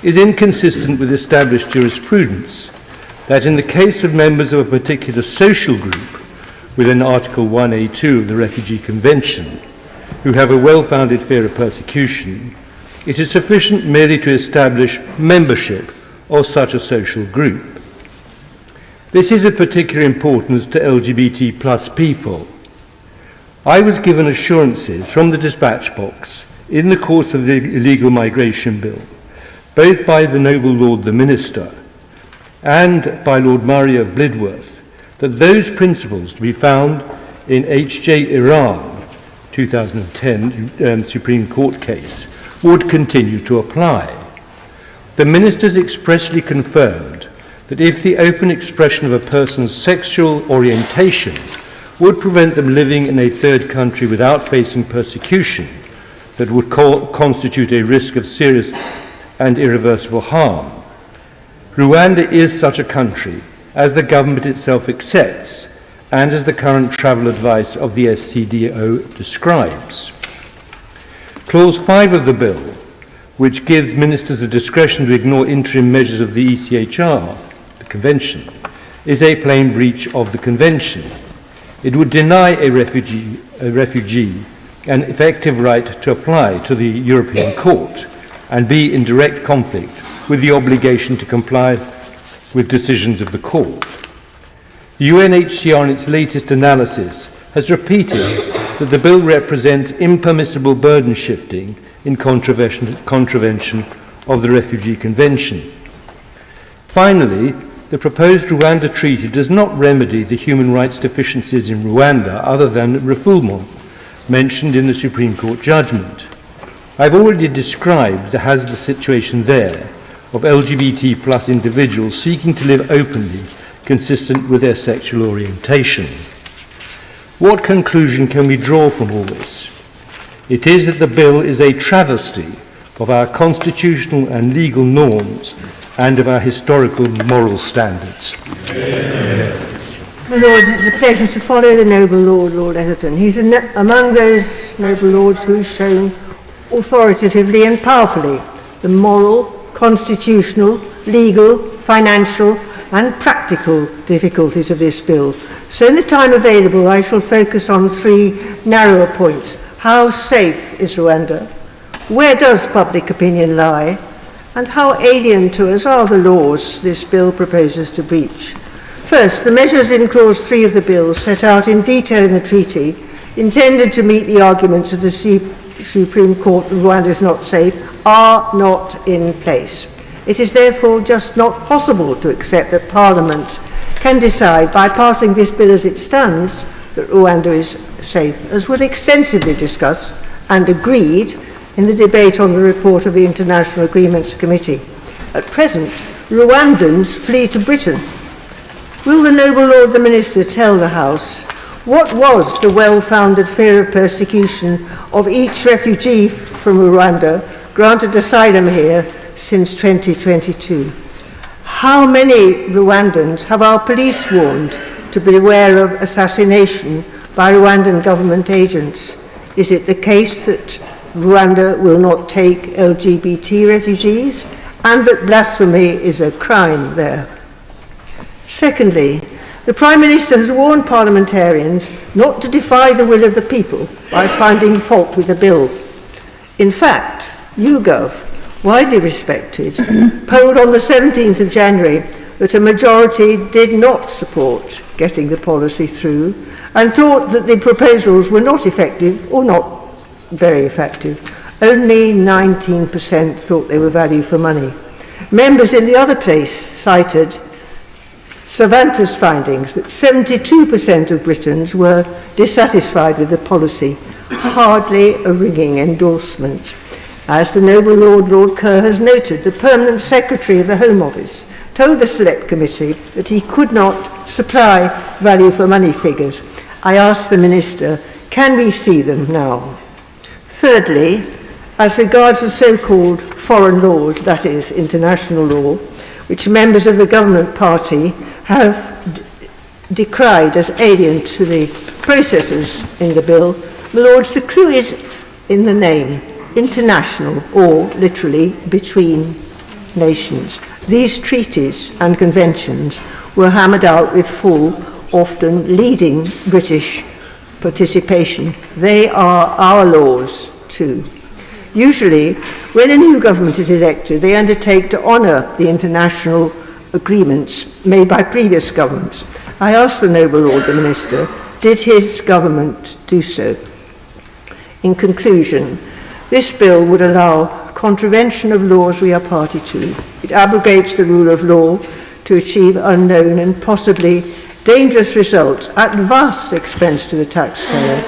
is inconsistent with established jurisprudence that in the case of members of a particular social group within Article 1A2 of the Refugee Convention who have a well-founded fear of persecution, it is sufficient merely to establish membership of such a social group. This is of particular importance to LGBT plus people. I was given assurances from the dispatch box in the course of the illegal migration bill, both by the noble Lord the Minister and by Lord Murray of Blidworth, that those principles to be found in H.J. Iran 2010 Supreme Court case would continue to apply. The Ministers expressly confirmed that if the open expression of a person's sexual orientation would prevent them living in a third country without facing persecution that would constitute a risk of serious and irreversible harm, Rwanda is such a country as the government itself accepts and as the current travel advice of the SCDO describes. Clause 5 of the bill, which gives ministers the discretion to ignore interim measures of the ECHR, the Convention, is a plain breach of the Convention. It would deny a refugee an effective right to apply to the European Court and be in direct conflict with the obligation to comply with decisions of the Court. The UNHCR in its latest analysis has repeated that the bill represents impermissible burden shifting in contravention of the Refugee Convention. Finally, the proposed Rwanda Treaty does not remedy the human rights deficiencies in Rwanda other than refoulement mentioned in the Supreme Court judgment. I've already described the hazardous situation there of LGBT plus individuals seeking to live openly, consistent with their sexual orientation. What conclusion can we draw from all this? It is that the bill is a travesty of our constitutional and legal norms and of our historical moral standards. My Lords, it's a pleasure to follow the noble Lord, Lord Etherton. He's among those noble lords who's shown authoritatively and powerfully the moral, constitutional, legal, financial and practical difficulties of this bill. So in the time available, I shall focus on three narrower points. How safe is Rwanda? Where does public opinion lie? And how alien to us are the laws this bill proposes to breach? First, the measures in Clause 3 of the bill, set out in detail in the treaty, intended to meet the arguments of the Supreme Court that Rwanda is not safe, are not in place. It is therefore just not possible to accept that Parliament can decide by passing this bill as it stands that Rwanda is safe, as was extensively discussed and agreed in the debate on the report of the International Agreements Committee. At present, Rwandans flee to Britain. Will the noble Lord the Minister tell the House what was the well-founded fear of persecution of each refugee from Rwanda granted asylum here since 2022? How many Rwandans have our police warned to beware of assassination by Rwandan government agents? Is it the case that Rwanda will not take LGBT refugees and that blasphemy is a crime there? Secondly, the Prime Minister has warned parliamentarians not to defy the will of the people by finding fault with the bill. In fact, YouGov, widely respected, polled on the 17th of January that a majority did not support getting the policy through and thought that the proposals were not effective or not very effective. Only 19% thought they were value for money. Members in the other place cited Savanta's findings that 72% of Britons were dissatisfied with the policy, hardly a ringing endorsement. As the noble Lord, Lord Kerr, has noted, the Permanent Secretary of the Home Office told the Select Committee that he could not supply value for money figures. I ask the Minister, can we see them now? Thirdly, as regards the so-called foreign laws, that is, international law, which members of the government party have decried as alien to the processes in the bill, my Lords, the clue is in the name, international, or literally between nations. These treaties and conventions were hammered out with full, often leading British participation. They are our laws too. Usually, when a new government is elected, they undertake to honour the international agreements made by previous governments. I ask the noble Lord the Minister, did his government do so? In conclusion, this bill would allow contravention of laws we are party to. It abrogates the rule of law to achieve unknown and possibly dangerous results at vast expense to the taxpayer,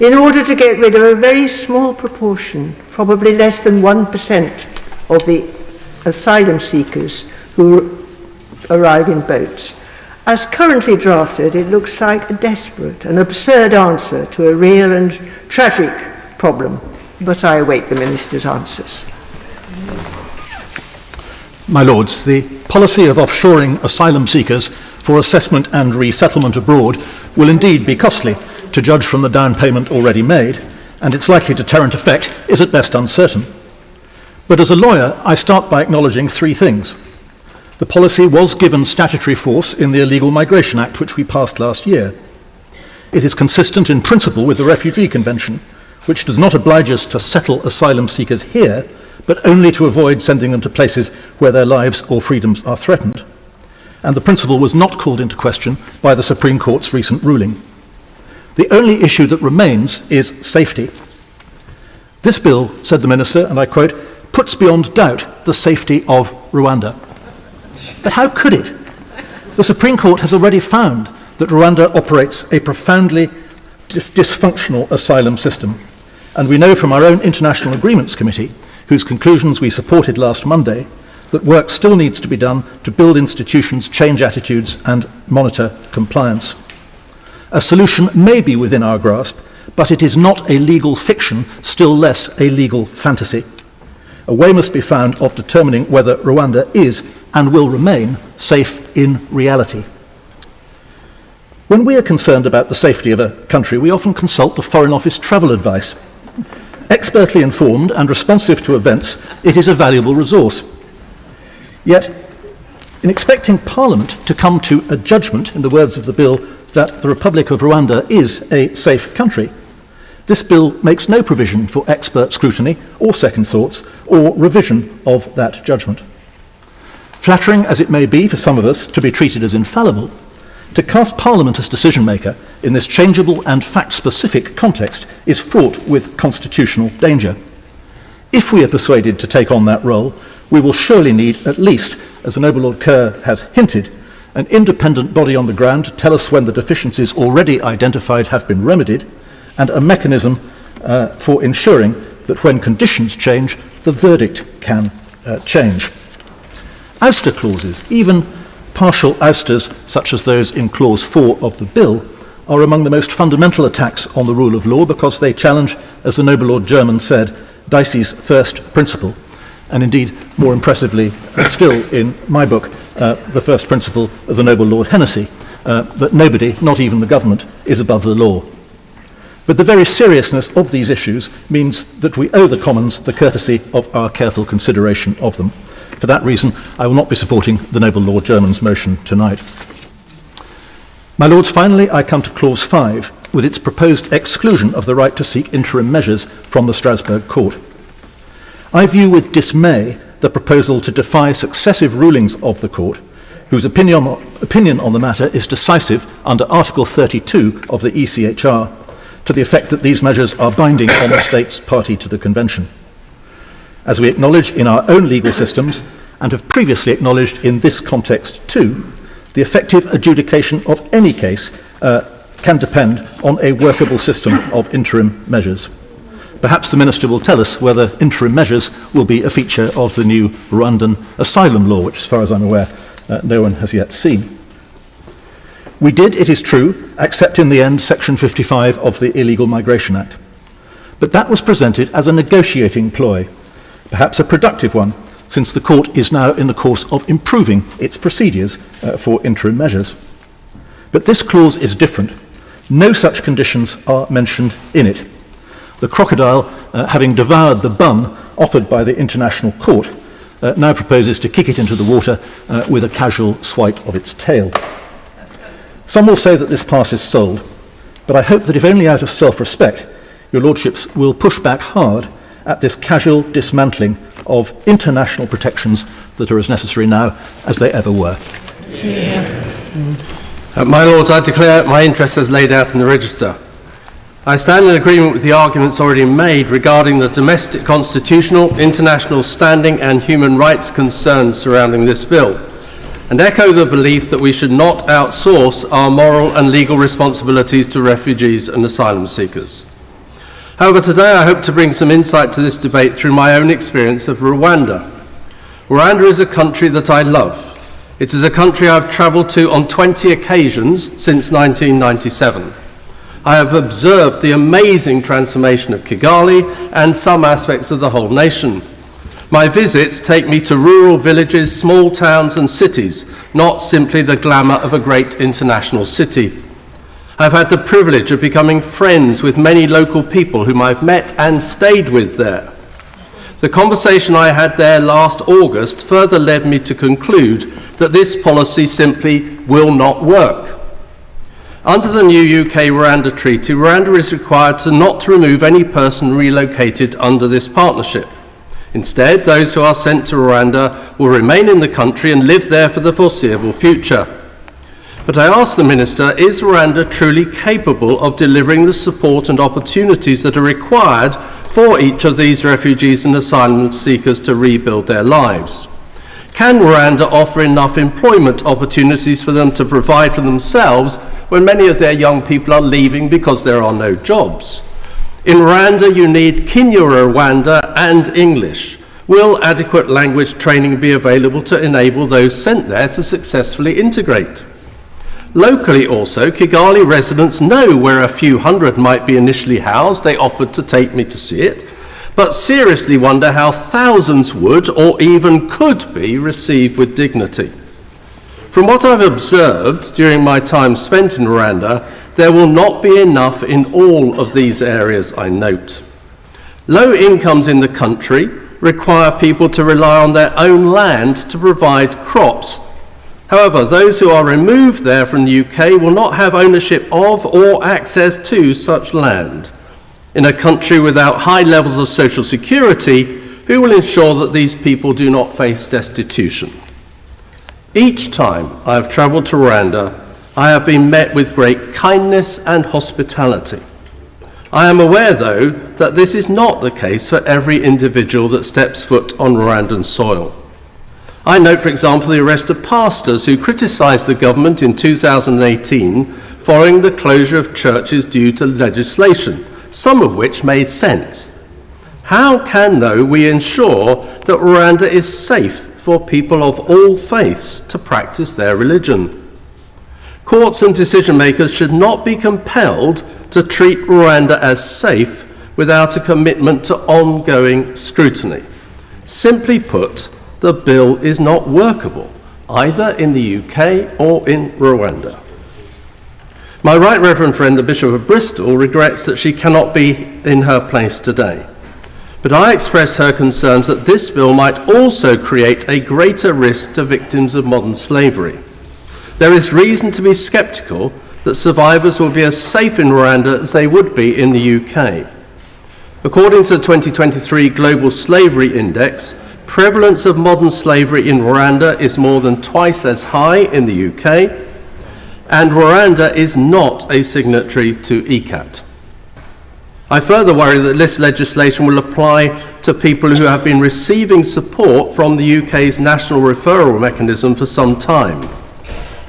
in order to get rid of a very small proportion, probably less than 1% of the asylum seekers who arrive in boats. As currently drafted, it looks like a desperate and absurd answer to a real and tragic problem, but I await the Minister's answers. My Lords, the policy of offshoring asylum seekers for assessment and resettlement abroad will indeed be costly, to judge from the down payment already made, and its likely deterrent effect is at best uncertain. But as a lawyer, I start by acknowledging three things. The policy was given statutory force in the Illegal Migration Act, which we passed last year. It is consistent in principle with the Refugee Convention, which does not oblige us to settle asylum seekers here, but only to avoid sending them to places where their lives or freedoms are threatened. And the principle was not called into question by the Supreme Court's recent ruling. The only issue that remains is safety. This bill, said the Minister, and I quote, puts beyond doubt the safety of Rwanda. But how could it? The Supreme Court has already found that Rwanda operates a profoundly dysfunctional asylum system. And we know from our own International Agreements Committee, whose conclusions we supported last Monday, that work still needs to be done to build institutions, change attitudes, and monitor compliance. A solution may be within our grasp, but it is not a legal fiction, still less a legal fantasy. a way must be found of determining whether Rwanda is and will remain safe in reality. When we are concerned about the safety of a country, we often consult the Foreign Office travel advice. Expertly informed and responsive to events, it is a valuable resource. Yet, in expecting Parliament to come to a judgment, in the words of the bill, that the Republic of Rwanda is a safe country, this bill makes no provision for expert scrutiny or second thoughts or revision of that judgment. Flattering as it may be for some of us to be treated as infallible, to cast Parliament as decision maker in this changeable and fact-specific context is fraught with constitutional danger. If we are persuaded to take on that role, we will surely need at least, as the Noble Lord Kerr has hinted, an independent body on the ground to tell us when the deficiencies already identified have been remedied, and a mechanism for ensuring that when conditions change, the verdict can change. Ouster clauses, even partial ousters such as those in Clause 4 of the bill, are among the most fundamental attacks on the rule of law because they challenge, as the Noble Lord German said, Dicey's first principle, and indeed, more impressively still in my book, the first principle of the Noble Lord Hennessy, that nobody, not even the government, is above the law. But the very seriousness of these issues means that we owe the Commons the courtesy of our careful consideration of them. For that reason, I will not be supporting the Noble Lord German's motion tonight. My Lords, finally, I come to Clause 5, with its proposed exclusion of the right to seek interim measures from the Strasbourg Court. I view with dismay the proposal to defy successive rulings of the Court, whose opinion on the matter is decisive under Article 32 of the ECHR, to the effect that these measures are binding on the states party to the Convention. As we acknowledge in our own legal systems, and have previously acknowledged in this context too, the effective adjudication of any case can depend on a workable system of interim measures. Perhaps the Minister will tell us whether interim measures will be a feature of the new Rwandan asylum law, which, as far as I'm aware, no one has yet seen. We did, it is true, accept in the end Section 55 of the Illegal Migration Act. But that was presented as a negotiating ploy, perhaps a productive one, since the Court is now in the course of improving its procedures for interim measures. But this clause is different. No such conditions are mentioned in it. The crocodile, having devoured the bun offered by the International Court, now proposes to kick it into the water with a casual swipe of its tail. Some will say that this pass is sold, but I hope that if only out of self-respect, your Lordships will push back hard at this casual dismantling of international protections that are as necessary now as they ever were. My Lords, I declare my interest as laid out in the Register. I stand in agreement with the arguments already made regarding the domestic constitutional, international standing and human rights concerns surrounding this bill, and echo the belief that we should not outsource our moral and legal responsibilities to refugees and asylum seekers. However, today I hope to bring some insight to this debate through my own experience of Rwanda. Rwanda is a country that I love. It is a country I've travelled to on 20 occasions since 1997. I have observed the amazing transformation of Kigali and some aspects of the whole nation. My visits take me to rural villages, small towns and cities, not simply the glamour of a great international city. I've had the privilege of becoming friends with many local people whom I've met and stayed with there. The conversation I had there last August further led me to conclude that this policy simply will not work. Under the new UK-Rwanda Treaty, Rwanda is required not to remove any person relocated under this partnership. Instead, those who are sent to Rwanda will remain in the country and live there for the foreseeable future. But I ask the Minister, is Rwanda truly capable of delivering the support and opportunities that are required for each of these refugees and asylum seekers to rebuild their lives? Can Rwanda offer enough employment opportunities for them to provide for themselves when many of their young people are leaving because there are no jobs? In Rwanda, you need Kinyarwanda and English. Will adequate language training be available to enable those sent there to successfully integrate? Locally also, Kigali residents know where a few hundred might be initially housed. They offered to take me to see it. but seriously wonder how thousands would or even could be received with dignity. From what I've observed during my time spent in Rwanda, there will not be enough in all of these areas, I note. Low incomes in the country require people to rely on their own land to provide crops. However, those who are removed there from the UK will not have ownership of or access to such land. In a country without high levels of social security, who will ensure that these people do not face destitution? Each time I have travelled to Rwanda, I have been met with great kindness and hospitality. I am aware, though, that this is not the case for every individual that steps foot on Rwandan soil. I note, for example, the arrest of pastors who criticised the government in 2018 following the closure of churches due to legislation, some of which made sense. How can, though, we ensure that Rwanda is safe for people of all faiths to practice their religion? Courts and decision makers should not be compelled to treat Rwanda as safe without a commitment to ongoing scrutiny. Simply put, the bill is not workable, either in the UK or in Rwanda. My Right Reverend friend, the Bishop of Bristol, regrets that she cannot be in her place today. But I express her concerns that this bill might also create a greater risk to victims of modern slavery. There is reason to be sceptical that survivors will be as safe in Rwanda as they would be in the UK. According to the 2023 Global Slavery Index, prevalence of modern slavery in Rwanda is more than twice as high in the UK, and Rwanda is not a signatory to ECAT. I further worry that this legislation will apply to people who have been receiving support from the UK's national referral mechanism for some time.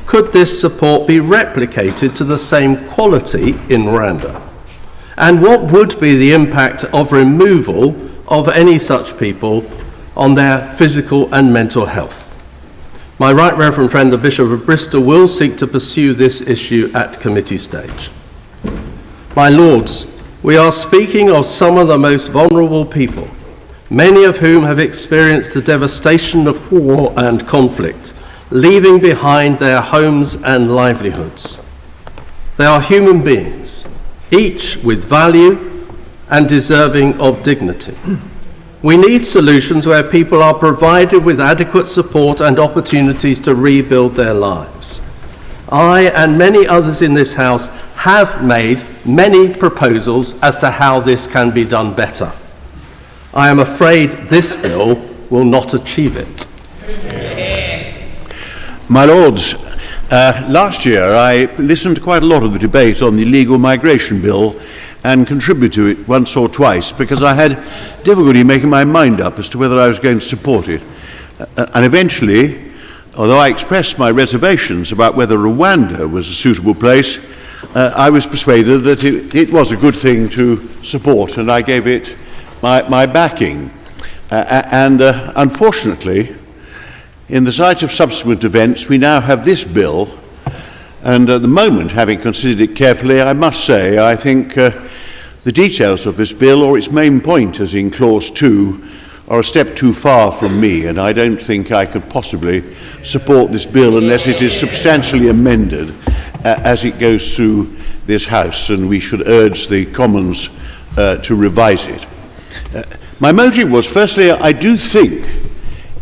Could this support be replicated to the same quality in Rwanda? And what would be the impact of removal of any such people on their physical and mental health? My Right Reverend friend, the Bishop of Bristol, will seek to pursue this issue at committee stage. My Lords, we are speaking of some of the most vulnerable people, many of whom have experienced the devastation of war and conflict, leaving behind their homes and livelihoods. They are human beings, each with value and deserving of dignity. We need solutions where people are provided with adequate support and opportunities to rebuild their lives. I and many others in this House have made many proposals as to how this can be done better. I am afraid this bill will not achieve it. My Lords, last year I listened to quite a lot of the debate on the illegal migration bill and contributed to it once or twice because I had difficulty making my mind up as to whether I was going to support it. And eventually, although I expressed my reservations about whether Rwanda was a suitable place, I was persuaded that it was a good thing to support, and I gave it my backing. Unfortunately, in the sight of subsequent events, we now have this bill, and at the moment, having considered it carefully, I must say I think the details of this bill, or its main point, as in Clause 2, are a step too far from me, and I don't think I could possibly support this bill unless it is substantially amended as it goes through this House, and we should urge the Commons to revise it. My motive was, firstly, I do think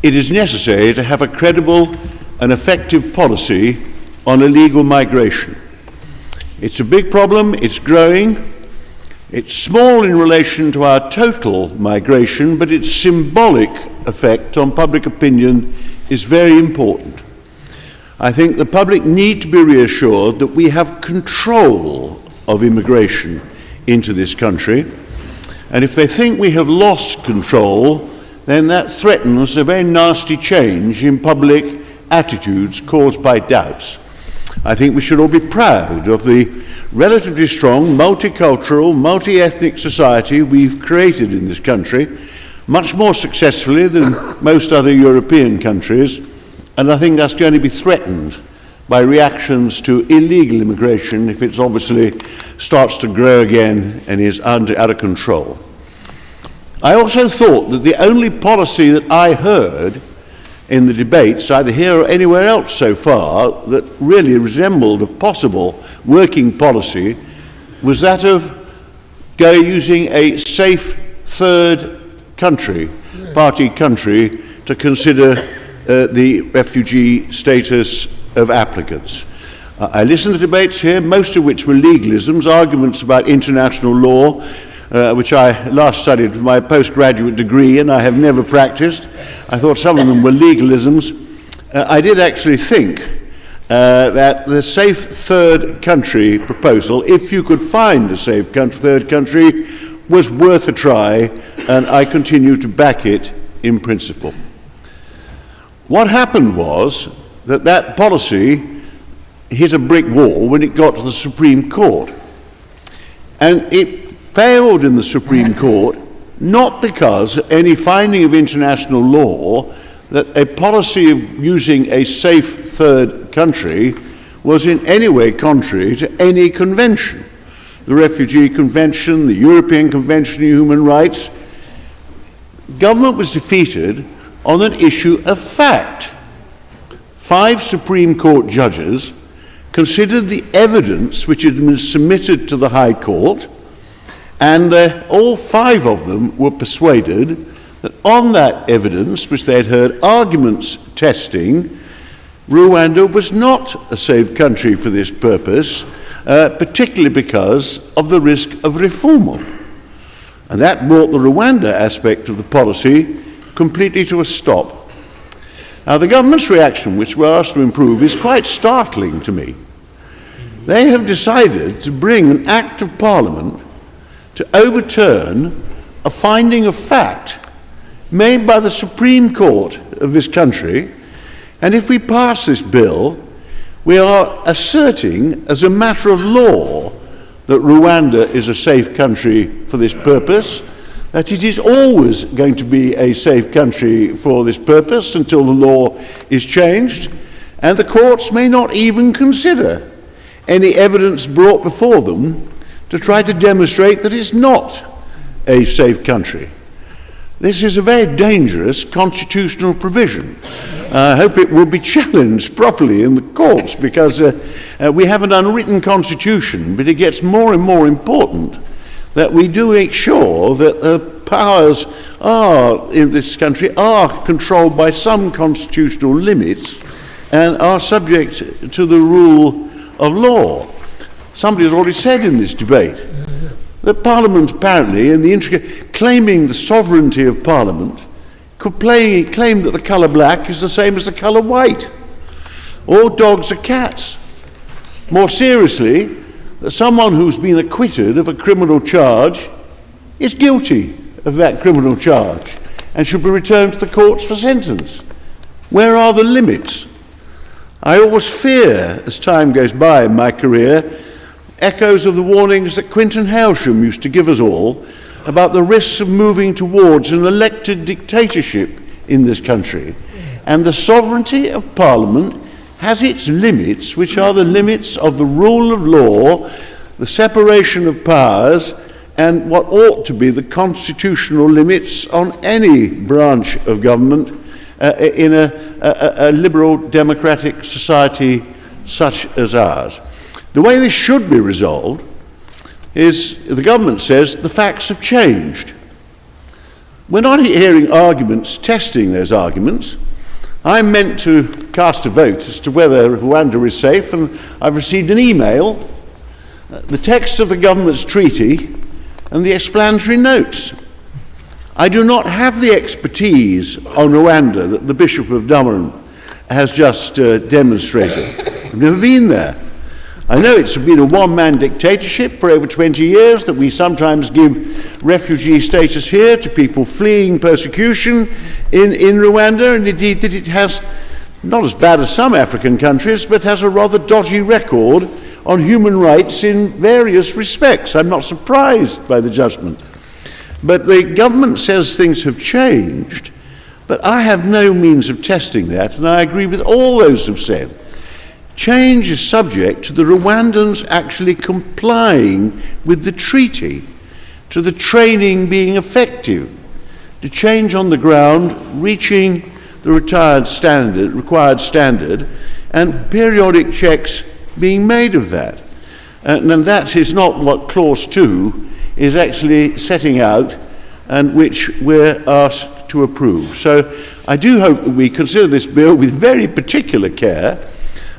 it is necessary to have a credible and effective policy on illegal migration. It's a big problem, it's growing, it's small in relation to our total migration, but its symbolic effect on public opinion is very important. I think the public need to be reassured that we have control of immigration into this country, and if they think we have lost control, then that threatens a very nasty change in public attitudes caused by doubts. I think we should all be proud of the relatively strong, multicultural, multi-ethnic society we've created in this country, much more successfully than most other European countries, and I think that's going to be threatened by reactions to illegal immigration if it obviously starts to grow again and is out of control. I also thought that the only policy that I heard in the debates, either here or anywhere else so far, that really resembled a possible working policy was that of using a safe third country, party country, to consider the refugee status of applicants. I listened to debates here, most of which were legalisms, arguments about international law, which I last studied for my postgraduate degree and I have never practiced. I thought some of them were legalisms. I did actually think that the safe third country proposal, if you could find a safe third country, was worth a try, and I continue to back it in principle. What happened was that that policy hit a brick wall when it got to the Supreme Court. And it failed in the Supreme Court not because any finding of international law that a policy of using a safe third country was in any way contrary to any convention. The Refugee Convention, the European Convention on Human Rights. Government was defeated on an issue of fact. 5 Supreme Court judges considered the evidence which had been submitted to the High Court, and all 5 of them were persuaded that on that evidence, which they had heard arguments testing, Rwanda was not a safe country for this purpose, particularly because of the risk of refoulement. And that brought the Rwanda aspect of the policy completely to a stop. Now, the government's reaction, which we're asked to improve, is quite startling to me. They have decided to bring an Act of Parliament to overturn a finding of fact made by the Supreme Court of this country, and if we pass this bill, we are asserting as a matter of law that Rwanda is a safe country for this purpose, that it is always going to be a safe country for this purpose until the law is changed, and the courts may not even consider any evidence brought before them to try to demonstrate that it's not a safe country. This is a very dangerous constitutional provision. I hope it will be challenged properly in the courts, because we have an unwritten constitution, but it gets more and more important that we do make sure that the powers in this country are controlled by some constitutional limits and are subject to the rule of law. Somebody has already said in this debate that Parliament apparently, in the claiming the sovereignty of Parliament, could claim that the colour black is the same as the colour white, or dogs are cats. More seriously, that someone who's been acquitted of a criminal charge is guilty of that criminal charge and should be returned to the courts for sentence. Where are the limits? I always fear, as time goes by in my career, echoes of the warnings that Quinton Hailsham used to give us all about the risks of moving towards an elected dictatorship in this country. And the sovereignty of Parliament has its limits, which are the limits of the rule of law, the separation of powers, and what ought to be the constitutional limits on any branch of government in a liberal democratic society such as ours. The way this should be resolved is, the government says, the facts have changed. We're not hearing arguments, testing those arguments. I'm meant to cast a vote as to whether Rwanda is safe, and I've received an email, the text of the government's treaty, and the explanatory notes. I do not have the expertise on Rwanda that the Bishop of Durham has just demonstrated. I've never been there. I know it's been a one-man dictatorship for over 20 years, that we sometimes give refugee status here to people fleeing persecution in Rwanda, and indeed that it has, not as bad as some African countries, but has a rather dodgy record on human rights in various respects. I'm not surprised by the judgment. But the government says things have changed, but I have no means of testing that, and I agree with all those who've said change is subject to the Rwandans actually complying with the treaty, to the training being effective, to change on the ground, reaching the required standard, and periodic checks being made of that. And that is not what Clause 2 is actually setting out, and which we're asked to approve. So I do hope that we consider this bill with very particular care.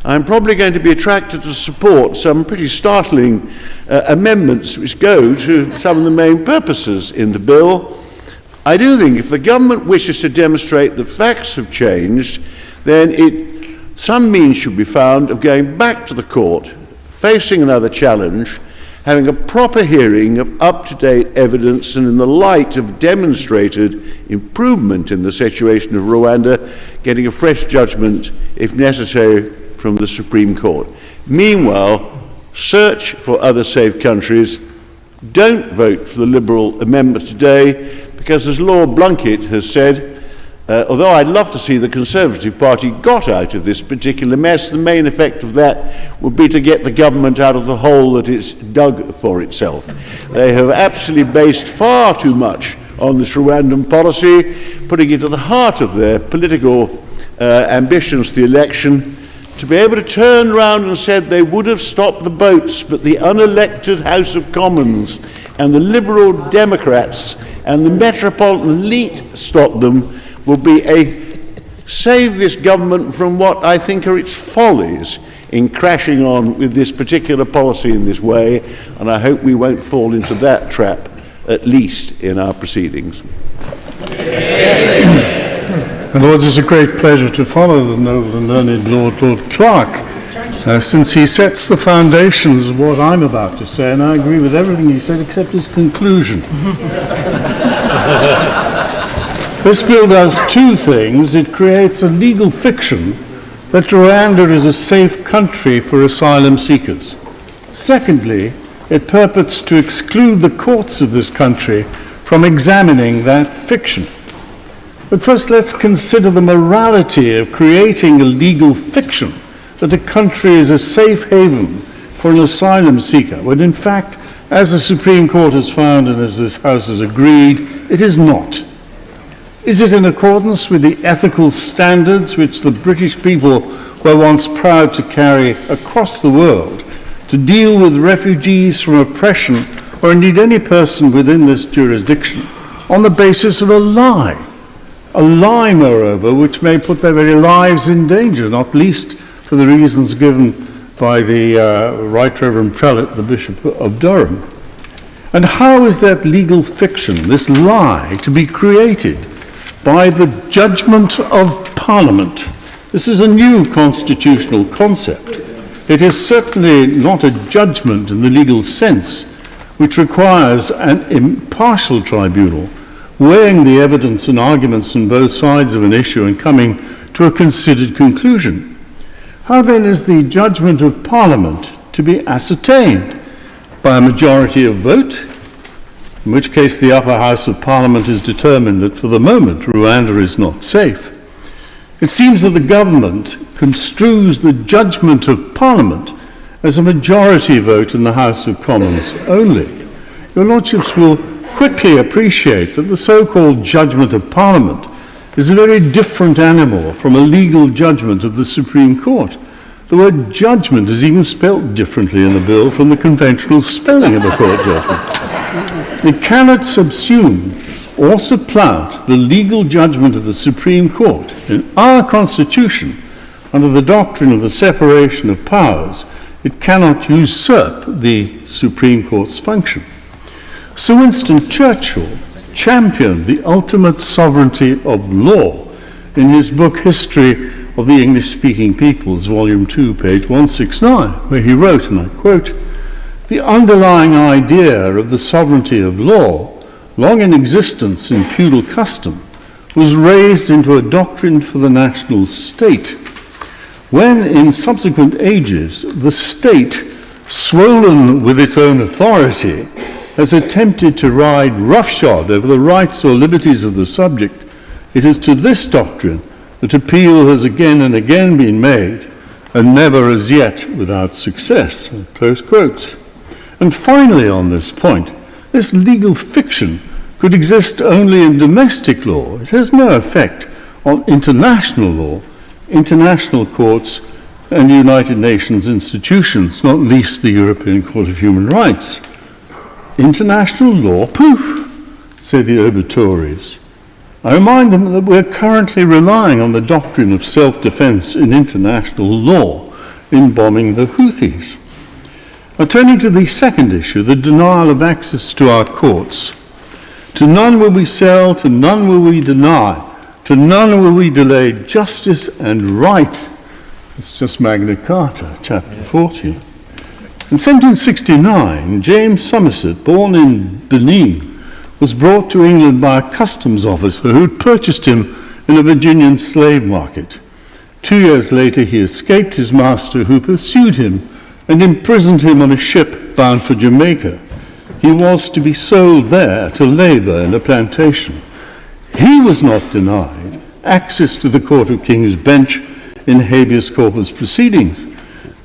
I'm probably going to be attracted to support some pretty startling amendments which go to some of the main purposes in the bill. I do think if the government wishes to demonstrate that facts have changed, then some means should be found of going back to the court, facing another challenge, having a proper hearing of up-to-date evidence, and in the light of demonstrated improvement in the situation of Rwanda, getting a fresh judgment, if necessary, from the Supreme Court. Meanwhile, search for other safe countries. Don't vote for the Liberal amendment today, because as Lord Blunkett has said, although I'd love to see the Conservative Party got out of this particular mess, the main effect of that would be to get the government out of the hole that it's dug for itself. They have absolutely based far too much on this Rwandan policy, putting it at the heart of their political ambitions for the election, to be able to turn round and said they would have stopped the boats, but the unelected House of Commons and the Liberal Democrats and the metropolitan elite stopped them, will be save this government from what I think are its follies in crashing on with this particular policy in this way, and I hope we won't fall into that trap, at least in our proceedings. My Lords, it's a great pleasure to follow the noble and learned Lord Clark, since he sets the foundations of what I'm about to say, and I agree with everything he said except his conclusion. This bill does two things. It creates a legal fiction that Rwanda is a safe country for asylum seekers. Secondly, it purports to exclude the courts of this country from examining that fiction. But first, let's consider the morality of creating a legal fiction that a country is a safe haven for an asylum seeker, when in fact, as the Supreme Court has found and as this House has agreed, it is not. Is it in accordance with the ethical standards which the British people were once proud to carry across the world to deal with refugees from oppression, or indeed any person within this jurisdiction, on the basis of a lie? A lie, moreover, which may put their very lives in danger, not least for the reasons given by the Right Reverend Prelate, the Bishop of Durham. And how is that legal fiction, this lie, to be created? By the judgment of Parliament. This is a new constitutional concept. It is certainly not a judgment in the legal sense, which requires an impartial tribunal weighing the evidence and arguments on both sides of an issue and coming to a considered conclusion. How then is the judgment of Parliament to be ascertained? By a majority of vote, in which case the upper house of Parliament is determined that for the moment Rwanda is not safe. It seems that the government construes the judgment of Parliament as a majority vote in the House of Commons only. Your Lordships will quickly appreciate that the so-called judgment of Parliament is a very different animal from a legal judgment of the Supreme Court. The word judgment is even spelt differently in the bill from the conventional spelling of a court judgment. It cannot subsume or supplant the legal judgment of the Supreme Court. In our Constitution, under the doctrine of the separation of powers, it cannot usurp the Supreme Court's function. Sir Winston Churchill championed the ultimate sovereignty of law in his book History of the English-Speaking Peoples, Volume 2, page 169, where he wrote, and I quote, "The underlying idea of the sovereignty of law, long in existence in feudal custom, was raised into a doctrine for the national state. When, in subsequent ages, the state, swollen with its own authority, has attempted to ride roughshod over the rights or liberties of the subject, it is to this doctrine that appeal has again and again been made, and never as yet without success." Close quotes. And finally on this point, this legal fiction could exist only in domestic law. It has no effect on international law, international courts, and United Nations institutions, not least the European Court of Human Rights. International law, poof, say the obituaries. I remind them that we're currently relying on the doctrine of self-defense in international law in bombing the Houthis. Now, turning to the second issue, the denial of access to our courts. To none will we sell, to none will we deny, to none will we delay justice and right. It's just Magna Carta, chapter 40. In 1769, James Somerset, born in Benin, was brought to England by a customs officer who had purchased him in a Virginian slave market. 2 years later, he escaped his master, who pursued him and imprisoned him on a ship bound for Jamaica. He was to be sold there to labor in a plantation. He was not denied access to the Court of King's Bench in habeas corpus proceedings.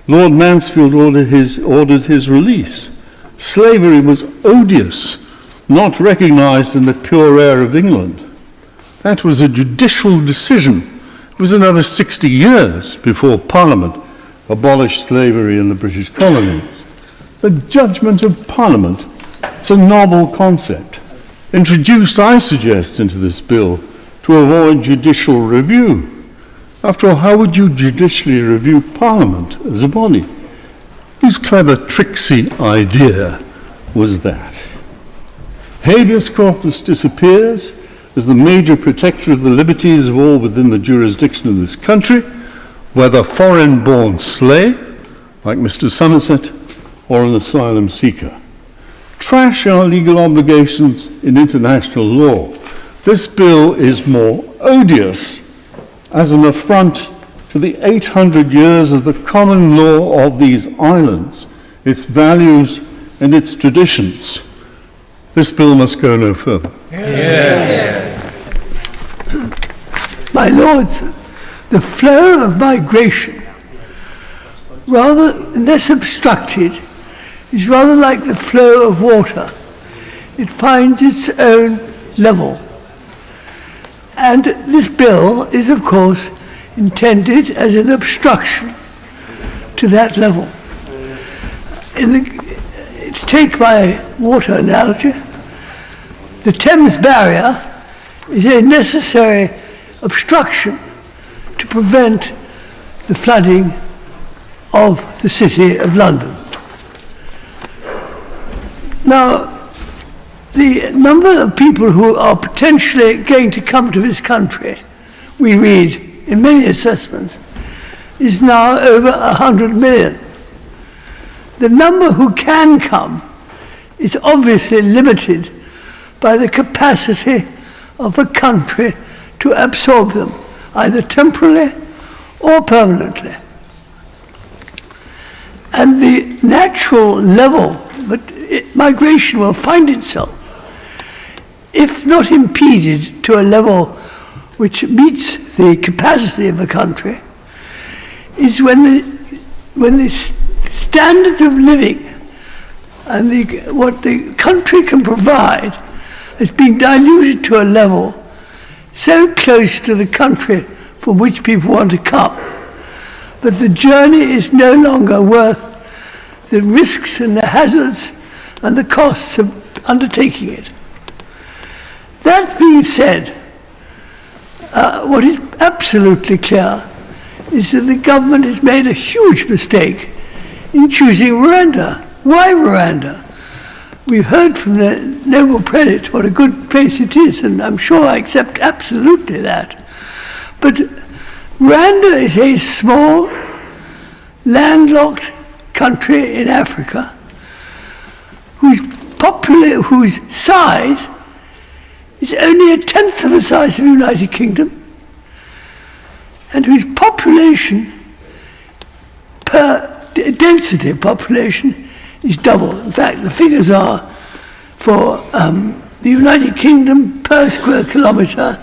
Lord Mansfield ordered his release. Slavery was odious, not recognized in the pure air of England. That was a judicial decision. It was another 60 years before Parliament abolished slavery in the British colonies. The judgment of Parliament, it's a novel concept, introduced, I suggest, into this bill to avoid judicial review. After all, how would you judicially review Parliament as a body? Whose clever, tricksy idea was that? Habeas corpus disappears as the major protector of the liberties of all within the jurisdiction of this country, whether foreign-born slave, like Mr. Somerset, or an asylum seeker. Trash our legal obligations in international law. This bill is more odious as an affront to the 800 years of the common law of these islands, its values and its traditions. This bill must go no further. My Lords, the flow of migration, rather less obstructed, is rather like the flow of water. It finds its own level. And this bill is, of course, intended as an obstruction to that level. To take my water analogy, the Thames barrier is a necessary obstruction to prevent the flooding of the City of London. Now, the number of people who are potentially going to come to this country, we read in many assessments, is now over 100 million. The number who can come is obviously limited by the capacity of a country to absorb them, either temporarily or permanently. And the natural level that migration will find itself, if not impeded to a level which meets the capacity of a country, is when the standards of living and what the country can provide has been diluted to a level so close to the country from which people want to come, but the journey is no longer worth the risks and the hazards and the costs of undertaking it. That being said, what is absolutely clear is that the government has made a huge mistake in choosing Rwanda. Why Rwanda? We've heard from the Nobel Prelate what a good place it is, and I'm sure I accept absolutely that. But Rwanda is a small, landlocked country in Africa whose size is only 1/10 of the size of the United Kingdom, and whose population, per density of population, is double. In fact, the figures are for the United Kingdom per square kilometre,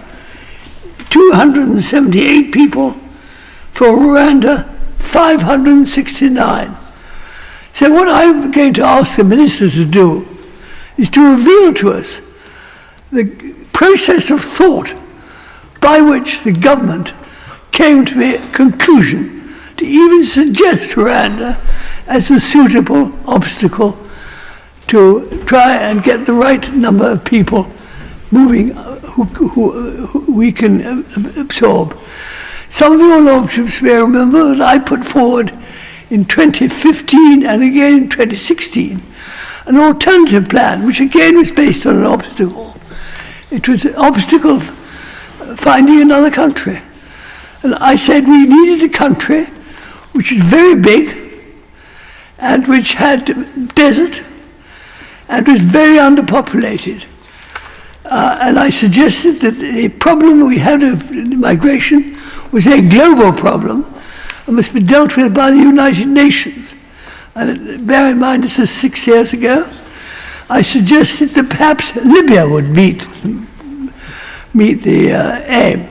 278 people, for Rwanda, 569. So what I'm going to ask the Minister to do is to reveal to us the process of thought by which the government came to the conclusion to even suggest Rwanda as a suitable obstacle to try and get the right number of people moving who we can absorb. Some of your lordships may remember that I put forward in 2015 and again in 2016 an alternative plan, which again was based on an obstacle. It was an obstacle of finding another country. And I said we needed a country which is very big and which had desert and was very underpopulated. And I suggested that the problem we had of migration was a global problem and must be dealt with by the United Nations. And bear in mind, this is 6 years ago. I suggested that perhaps Libya would meet the aim.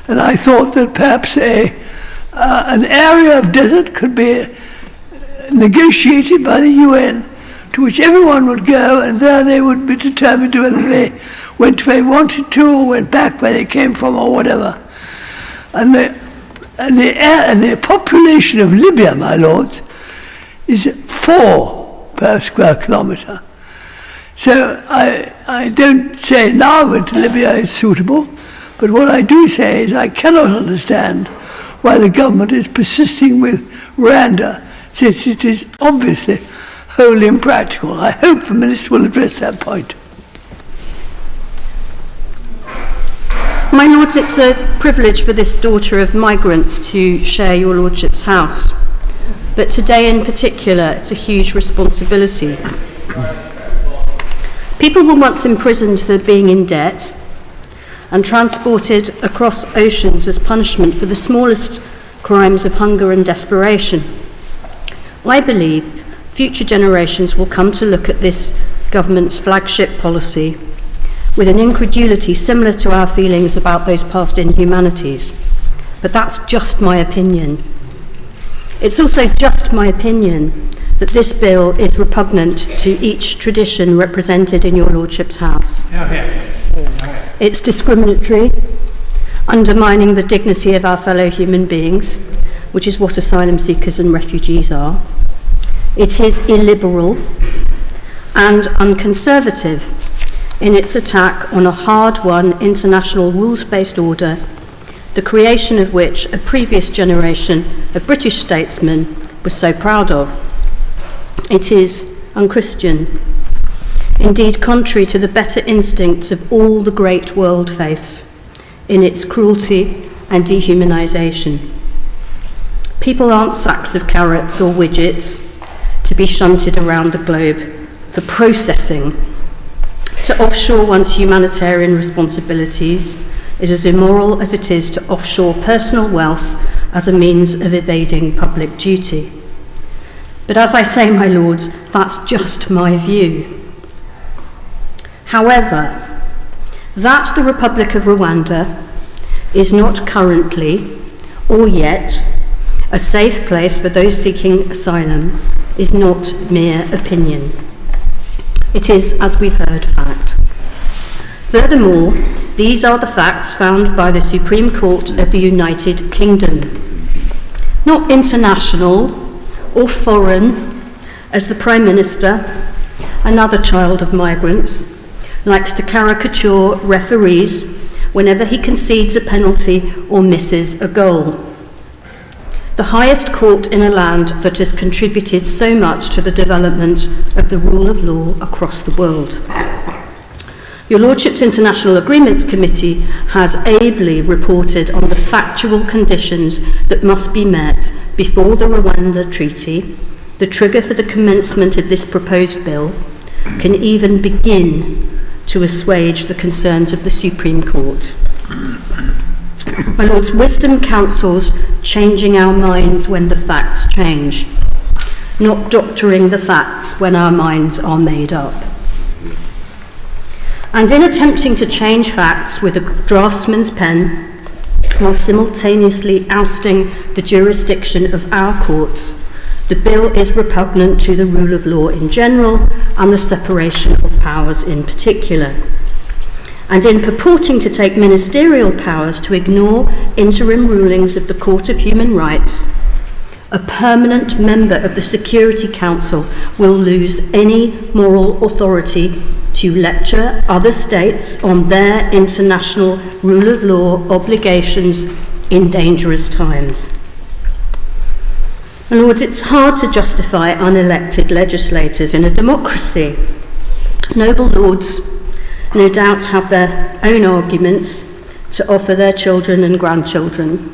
And I thought that perhaps an area of desert could be negotiated by the UN, to which everyone would go, and there they would be determined whether they went where they wanted to or went back where they came from or whatever. And the population of Libya, my lords, is 4 per square kilometre. So I don't say now that Libya is suitable, but what I do say is I cannot understand why the government is persisting with Rwanda, since it is obviously wholly impractical. I hope the Minister will address that point. My Lords, it's a privilege for this daughter of migrants to share your Lordship's house. But today in particular, it's a huge responsibility. People were once imprisoned for being in debt and transported across oceans as punishment for the smallest crimes of hunger and desperation. I believe future generations will come to look at this government's flagship policy with an incredulity similar to our feelings about those past inhumanities. But that's just my opinion. It's also just my opinion that this bill is repugnant to each tradition represented in your Lordship's house. It's discriminatory, undermining the dignity of our fellow human beings, which is what asylum seekers and refugees are. It is illiberal and unconservative in its attack on a hard-won international rules-based order, the creation of which a previous generation of British statesmen was so proud of. It is unchristian, indeed contrary to the better instincts of all the great world faiths in its cruelty and dehumanisation. People aren't sacks of carrots or widgets to be shunted around the globe for processing. To offshore one's humanitarian responsibilities is as immoral as it is to offshore personal wealth as a means of evading public duty. But as I say, my lords, that's just my view. However, that the Republic of Rwanda is not currently, or yet, a safe place for those seeking asylum is not mere opinion. It is, as we've heard, fact. Furthermore, these are the facts found by the Supreme Court of the United Kingdom. Not international or foreign, as the Prime Minister, another child of migrants, likes to caricature referees whenever he concedes a penalty or misses a goal. The highest court in a land that has contributed so much to the development of the rule of law across the world. Your Lordship's International Agreements Committee has ably reported on the factual conditions that must be met before the Rwanda Treaty, the trigger for the commencement of this proposed bill, can even begin to assuage the concerns of the Supreme Court. My Lords, wisdom counsels changing our minds when the facts change, not doctoring the facts when our minds are made up. And in attempting to change facts with a draftsman's pen, while simultaneously ousting the jurisdiction of our courts, the bill is repugnant to the rule of law in general and the separation of powers in particular. and in purporting to take ministerial powers to ignore interim rulings of the Court of Human Rights, a permanent member of the Security Council will lose any moral authority to lecture other states on their international rule of law obligations in dangerous times. My Lords, it's hard to justify unelected legislators in a democracy. Noble Lords no doubt have their own arguments to offer their children and grandchildren.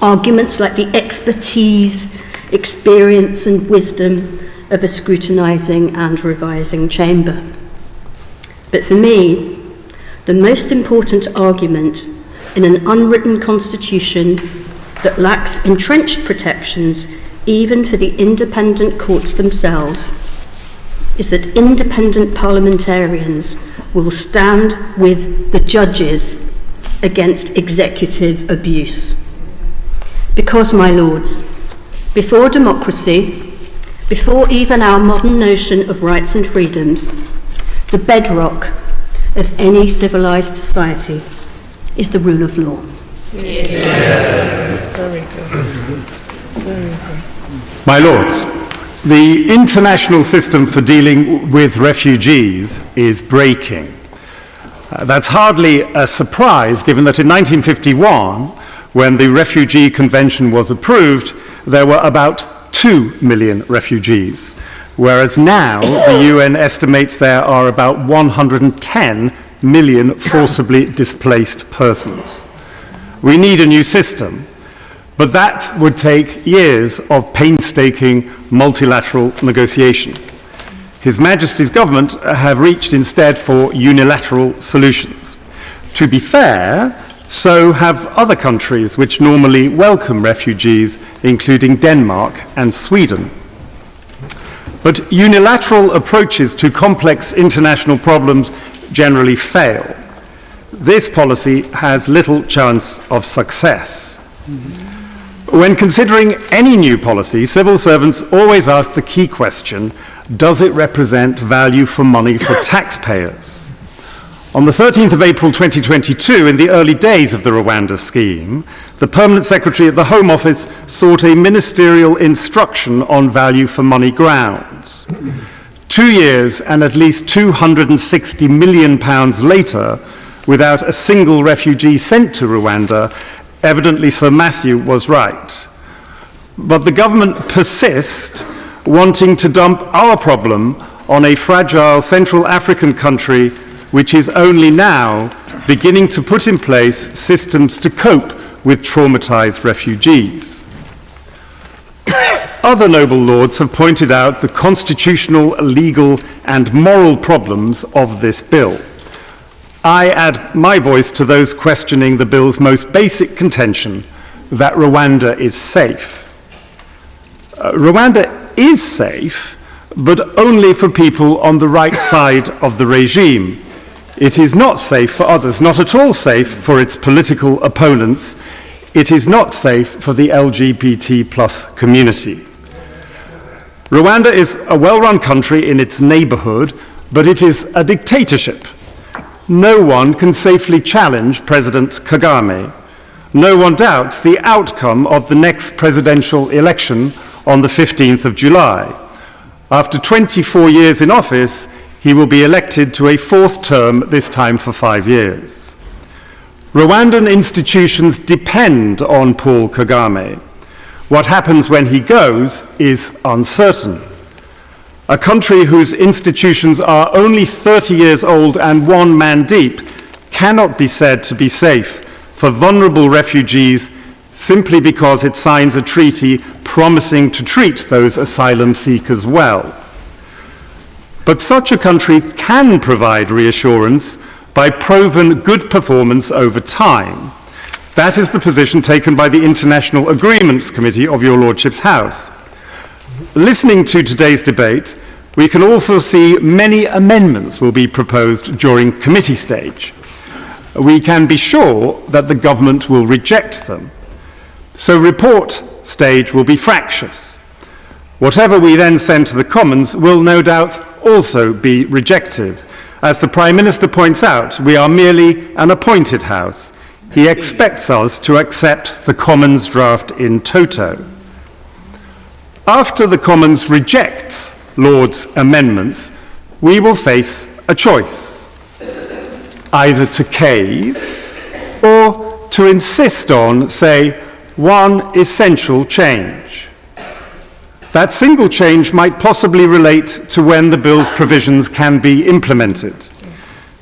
Arguments like the expertise, experience and wisdom of a scrutinising and revising chamber. But for me, the most important argument in an unwritten constitution that lacks entrenched protections even for the independent courts themselves is that independent parliamentarians will stand with the judges against executive abuse. Because, my Lords, before democracy, before even our modern notion of rights and freedoms, the bedrock of any civilised society is the rule of law. Very good. Very good. My Lords, the international system for dealing with refugees is breaking. That's hardly a surprise, given that in 1951, when the Refugee Convention was approved, there were about 2 million refugees, whereas now the UN estimates there are about 110 million forcibly displaced persons. We need a new system, but that would take years of painstaking multilateral negotiation. His Majesty's government have reached instead for unilateral solutions. To be fair, so have other countries which normally welcome refugees, including Denmark and Sweden. But unilateral approaches to complex international problems generally fail. This policy has little chance of success. When considering any new policy, civil servants always ask the key question, does it represent value for money for taxpayers? On the 13th of April 2022, in the early days of the Rwanda scheme, the Permanent Secretary at the Home Office sought a ministerial instruction on value for money grounds. 2 years and at least £260 million later, without a single refugee sent to Rwanda, evidently Sir Matthew was right. But the government persists, wanting to dump our problem on a fragile Central African country which is only now beginning to put in place systems to cope with traumatized refugees. Other noble lords have pointed out the constitutional, legal, and moral problems of this bill. I add my voice to those questioning the bill's most basic contention, that Rwanda is safe. Rwanda is safe, but only for people on the right side of the regime. It is not safe for others, not at all safe for its political opponents. It is not safe for the LGBT plus community. Rwanda is a well-run country in its neighborhood, but it is a dictatorship. No one can safely challenge President Kagame. No one doubts the outcome of the next presidential election on the 15th of July. After 24 years in office, he will be elected to a fourth term, this time for 5 years. Rwandan institutions depend on Paul Kagame. What happens when he goes is uncertain. A country whose institutions are only 30 years old and one man deep cannot be said to be safe for vulnerable refugees simply because it signs a treaty promising to treat those asylum seekers well. But such a country can provide reassurance by proven good performance over time. That is the position taken by the International Agreements Committee of your Lordship's House. Listening to today's debate, we can all foresee many amendments will be proposed during committee stage. We can be sure that the government will reject them. So report stage will be fractious. Whatever we then send to the Commons will no doubt also be rejected, As the Prime Minister points out, we are merely an appointed House. He expects us to accept the Commons draft in toto. After the Commons rejects Lord's amendments, we will face a choice, either to cave or to insist on, say, one essential change. That single change might possibly relate to when the bill's provisions can be implemented.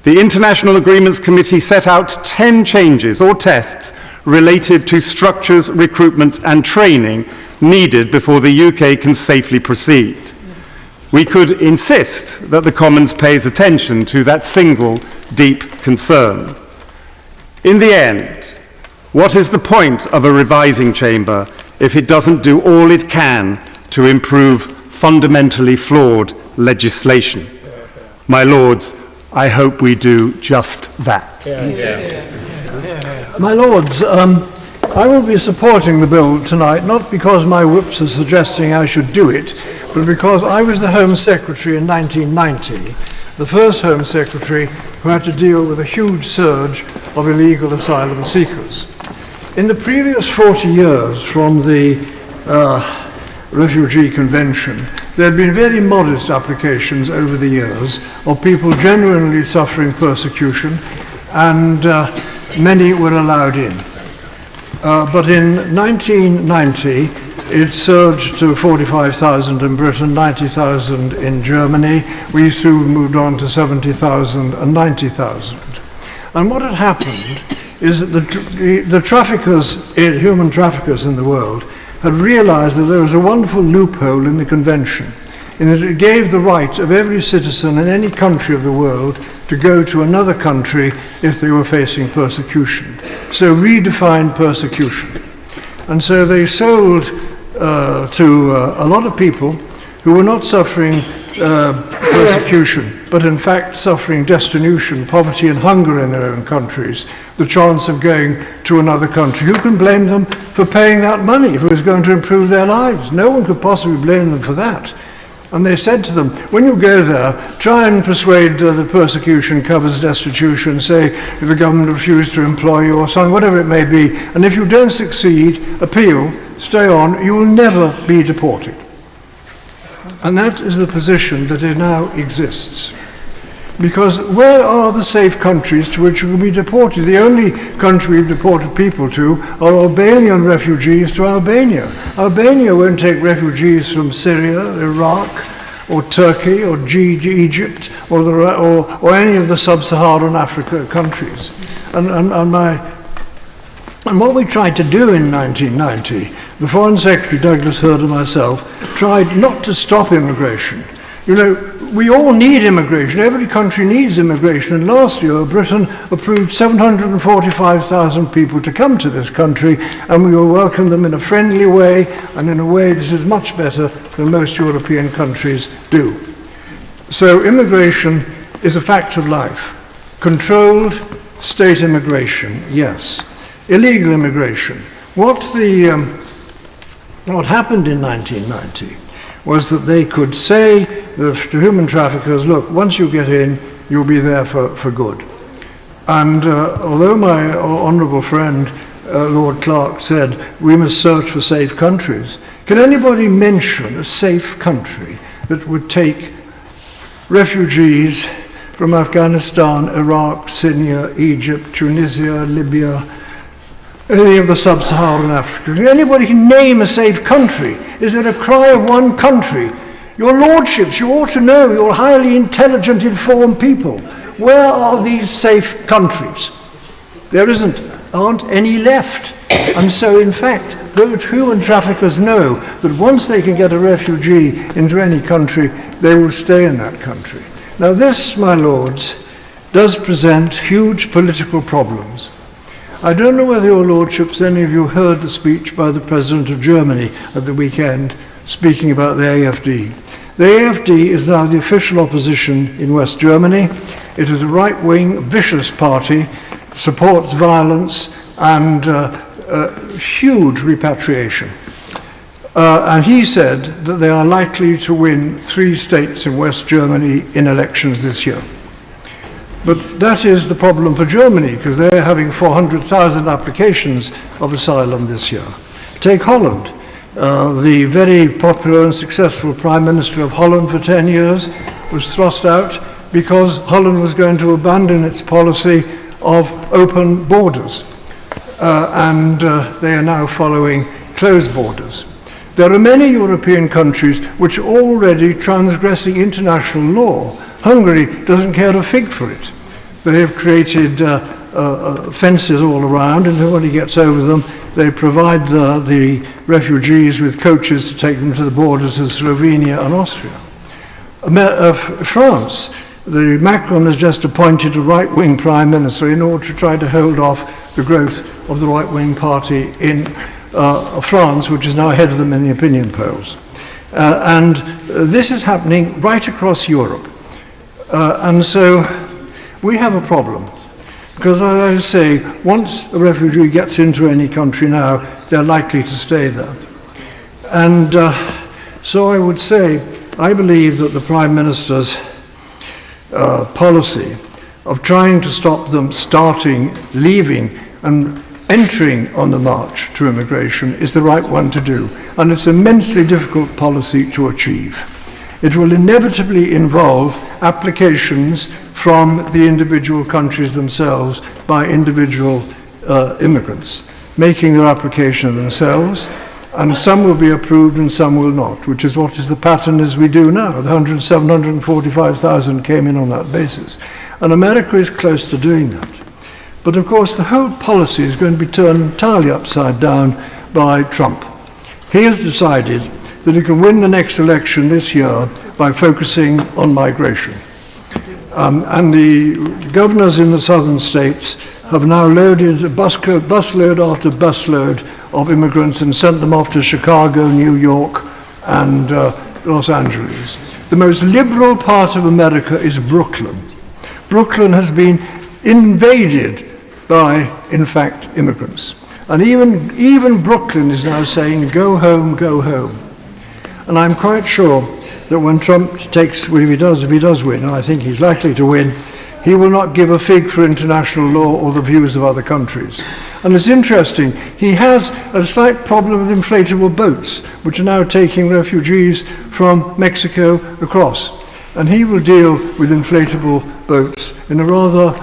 The International Agreements Committee set out 10 changes or tests related to structures, recruitment and training needed before the UK can safely proceed. We could insist that the Commons pays attention to that single deep concern. In the end, what is the point of a revising chamber if it doesn't do all it can to improve fundamentally flawed legislation? My Lords, I hope we do just that. My Lords, I will be supporting the bill tonight, not because my whips are suggesting I should do it, but because I was the Home Secretary in 1990, the first Home Secretary who had to deal with a huge surge of illegal asylum seekers. In the previous 40 years from the Refugee Convention, there had been very modest applications over the years of people genuinely suffering persecution, and many were allowed in. But in 1990, it surged to 45,000 in Britain, 90,000 in Germany. We soon moved on to 70,000 and 90,000. And what had happened is that the traffickers, human traffickers in the world, had realized that there was a wonderful loophole in the Convention, in that it gave the right of every citizen in any country of the world to go to another country if they were facing persecution. So redefined persecution. And so they sold to a lot of people who were not suffering persecution, but in fact suffering destitution, poverty and hunger in their own countries, the chance of going to another country. Who can blame them for paying that money if it was going to improve their lives? No one could possibly blame them for that. And they said to them, when you go there, try and persuade that persecution covers destitution, say if the government refused to employ you or something, whatever it may be, and if you don't succeed, appeal, stay on, you will never be deported. And that is the position that it now exists. Because where are the safe countries to which you can be deported? The only country we've deported people to are Albanian refugees to Albania. Albania won't take refugees from Syria, Iraq, or Turkey, or Egypt, or any of the sub-Saharan Africa countries. And what we tried to do in 1990, the Foreign Secretary Douglas Hurd and myself tried not to stop immigration. You know, we all need immigration. Every country needs immigration. And last year, Britain approved 745,000 people to come to this country, and we will welcome them in a friendly way and in a way that is much better than most European countries do. So immigration is a fact of life. Controlled state immigration, yes. Illegal immigration. What happened in 1990 was that they could say to human traffickers, look, once you get in, you'll be there for good. And although my honourable friend, Lord Clark, said we must search for safe countries, can anybody mention a safe country that would take refugees from Afghanistan, Iraq, Syria, Egypt, Tunisia, Libya, any of the sub-Saharan Africa? Anybody name a safe country? Is it a cry of one country? Your lordships, you ought to know, you're highly intelligent, informed people. Where are these safe countries? There aren't any left. And so, in fact, those human traffickers know that once they can get a refugee into any country, they will stay in that country. Now this, my lords, does present huge political problems. I don't know whether your lordships, any of you, heard the speech by the President of Germany at the weekend speaking about the AfD. The AfD is now the official opposition in West Germany. It is a right-wing, vicious party, supports violence and huge repatriation. And he said that they are likely to win 3 states in West Germany in elections this year. But that is the problem for Germany, because they're having 400,000 applications of asylum this year. Take Holland. The very popular and successful Prime Minister of Holland for 10 years was thrust out because Holland was going to abandon its policy of open borders. And they are now following closed borders. There are many European countries which are already transgressing international law. Hungary doesn't care a fig for it. They have created fences all around, and nobody gets over them. They provide the refugees with coaches to take them to the borders of Slovenia and Austria. France, Macron has just appointed a right-wing prime minister in order to try to hold off the growth of the right-wing party in France, which is now ahead of them in the opinion polls. And this is happening right across Europe. And so we have a problem. Because, as I say, once a refugee gets into any country now, they're likely to stay there. And so I would say, I believe that the Prime Minister's policy of trying to stop them starting, leaving, and entering on the march to immigration is the right one to do. And it's an immensely difficult policy to achieve. It will inevitably involve applications from the individual countries themselves by individual immigrants, making their application themselves, and some will be approved and some will not, which is what is the pattern as we do now. The 745,000 came in on that basis. And America is close to doing that. But of course the whole policy is going to be turned entirely upside down by Trump. He has decided that he can win the next election this year by focusing on migration. And the governors in the southern states have now loaded busload after busload of immigrants and sent them off to Chicago, New York, and Los Angeles. The most liberal part of America is Brooklyn. Brooklyn has been invaded by, in fact, immigrants. And even Brooklyn is now saying, go home, go home. And I'm quite sure that when Trump takes, if he does win, and I think he's likely to win, he will not give a fig for international law or the views of other countries. And it's interesting, he has a slight problem with inflatable boats, which are now taking refugees from Mexico across. And he will deal with inflatable boats in a rather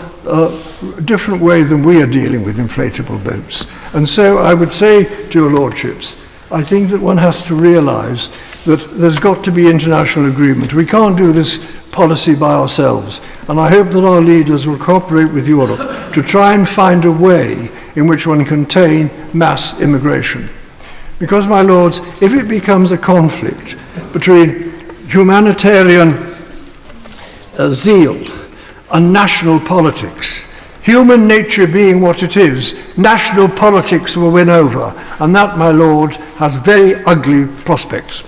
different way than we are dealing with inflatable boats. And so I would say to your lordships, I think that one has to realise that there's got to be international agreement. We can't do this policy by ourselves. And I hope that our leaders will cooperate with Europe to try and find a way in which one can contain mass immigration. Because, my lords, if it becomes a conflict between humanitarian zeal and national politics, human nature being what it is, national politics will win over. And that, my lord, has very ugly prospects.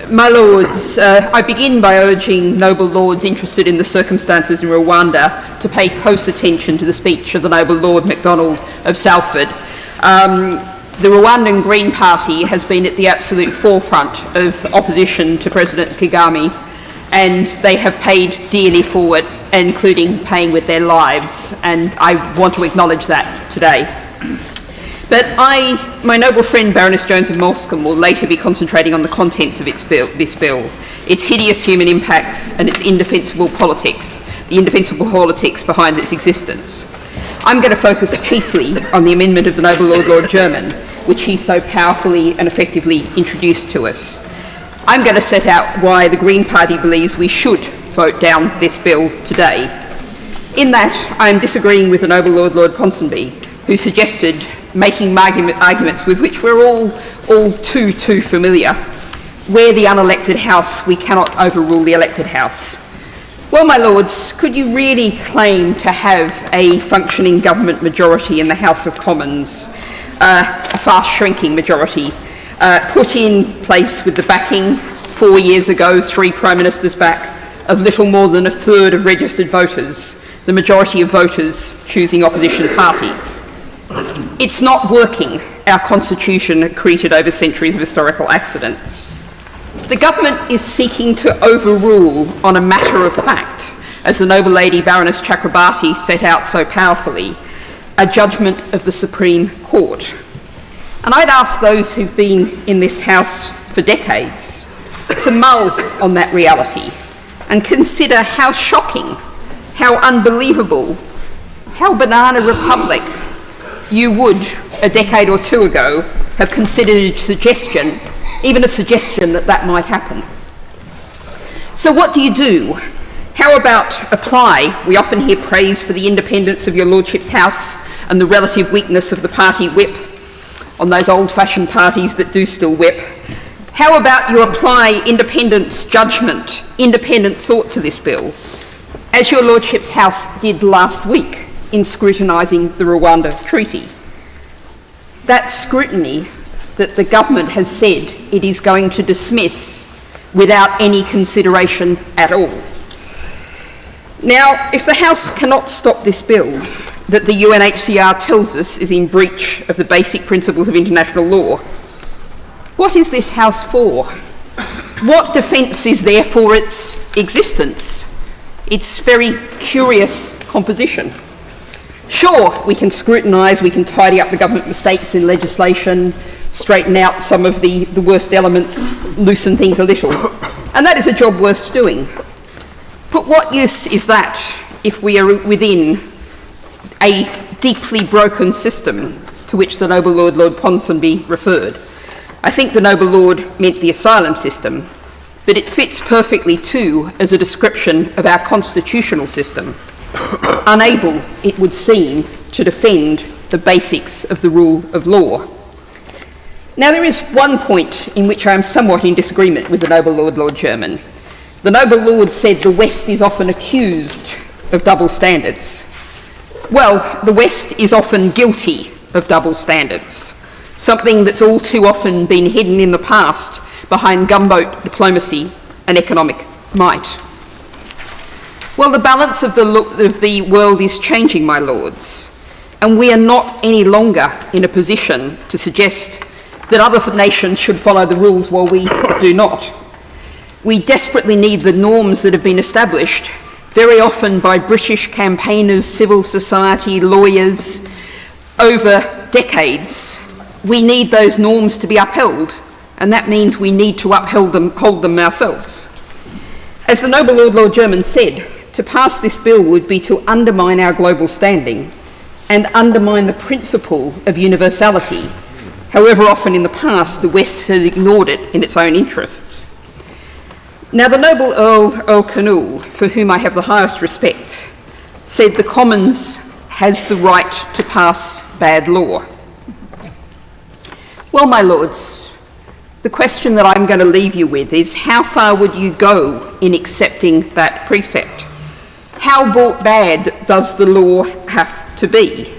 My Lords, I begin by urging noble lords interested in the circumstances in Rwanda to pay close attention to the speech of the noble Lord MacDonald of Salford. The Rwandan Green Party has been at the absolute forefront of opposition to President Kagame, and they have paid dearly for it, including paying with their lives, and I want to acknowledge that today. But my noble friend Baroness Jones of Molescombe will later be concentrating on the contents of this bill, its hideous human impacts and its indefensible politics, the indefensible politics behind its existence. I'm going to focus chiefly on the amendment of the noble Lord German, which he so powerfully and effectively introduced to us. I'm going to set out why the Green Party believes we should vote down this bill today. In that, I am disagreeing with the noble Lord Ponsonby, who suggested making arguments with which we're all too familiar. We're the unelected house, we cannot overrule the elected house. Well, my lords, could you really claim to have a functioning government majority in the House of Commons, a fast-shrinking majority, put in place with the backing 4 years ago, 3 Prime Ministers back, of little more than a third of registered voters, the majority of voters choosing opposition parties? It's not working, our constitution created over centuries of historical accident. The government is seeking to overrule on a matter of fact, as the noble lady Baroness Chakrabarti set out so powerfully, a judgment of the Supreme Court. And I'd ask those who've been in this House for decades to mull on that reality and consider how shocking, how unbelievable, how banana republic you would, a decade or two ago, have considered a suggestion, even a suggestion that that might happen. So what do you do? How about apply? We often hear praise for the independence of your Lordship's House and the relative weakness of the party whip on those old-fashioned parties that do still whip. How about you apply independence, judgment, independent thought to this bill, as your Lordship's House did last week in scrutinising the Rwanda Treaty? That scrutiny that the government has said it is going to dismiss without any consideration at all. Now, if the House cannot stop this bill that the UNHCR tells us is in breach of the basic principles of international law, what is this House for? What defence is there for its existence? Its very curious composition. Sure, we can scrutinise, we can tidy up the government mistakes in legislation, straighten out some of the worst elements, loosen things a little, and that is a job worth doing. But what use is that if we are within a deeply broken system to which the noble Lord Ponsonby referred? I think the noble Lord meant the asylum system, but it fits perfectly too as a description of our constitutional system, unable, it would seem, to defend the basics of the rule of law. Now, there is one point in which I am somewhat in disagreement with the noble Lord Chairman. The noble Lord said the West is often accused of double standards. Well, the West is often guilty of double standards, something that's all too often been hidden in the past behind gunboat diplomacy and economic might. Well, the balance of the world is changing, my lords, and we are not any longer in a position to suggest that other nations should follow the rules while we do not. We desperately need the norms that have been established, very often by British campaigners, civil society, lawyers, over decades. We need those norms to be upheld, and that means we need to hold them ourselves. As the noble Lord German said, to pass this bill would be to undermine our global standing and undermine the principle of universality, however often in the past the West has ignored it in its own interests. Now, the noble Earl Canute, for whom I have the highest respect, said the Commons has the right to pass bad law. Well, my lords, the question that I'm going to leave you with is, how far would you go in accepting that precept? How bad does the law have to be?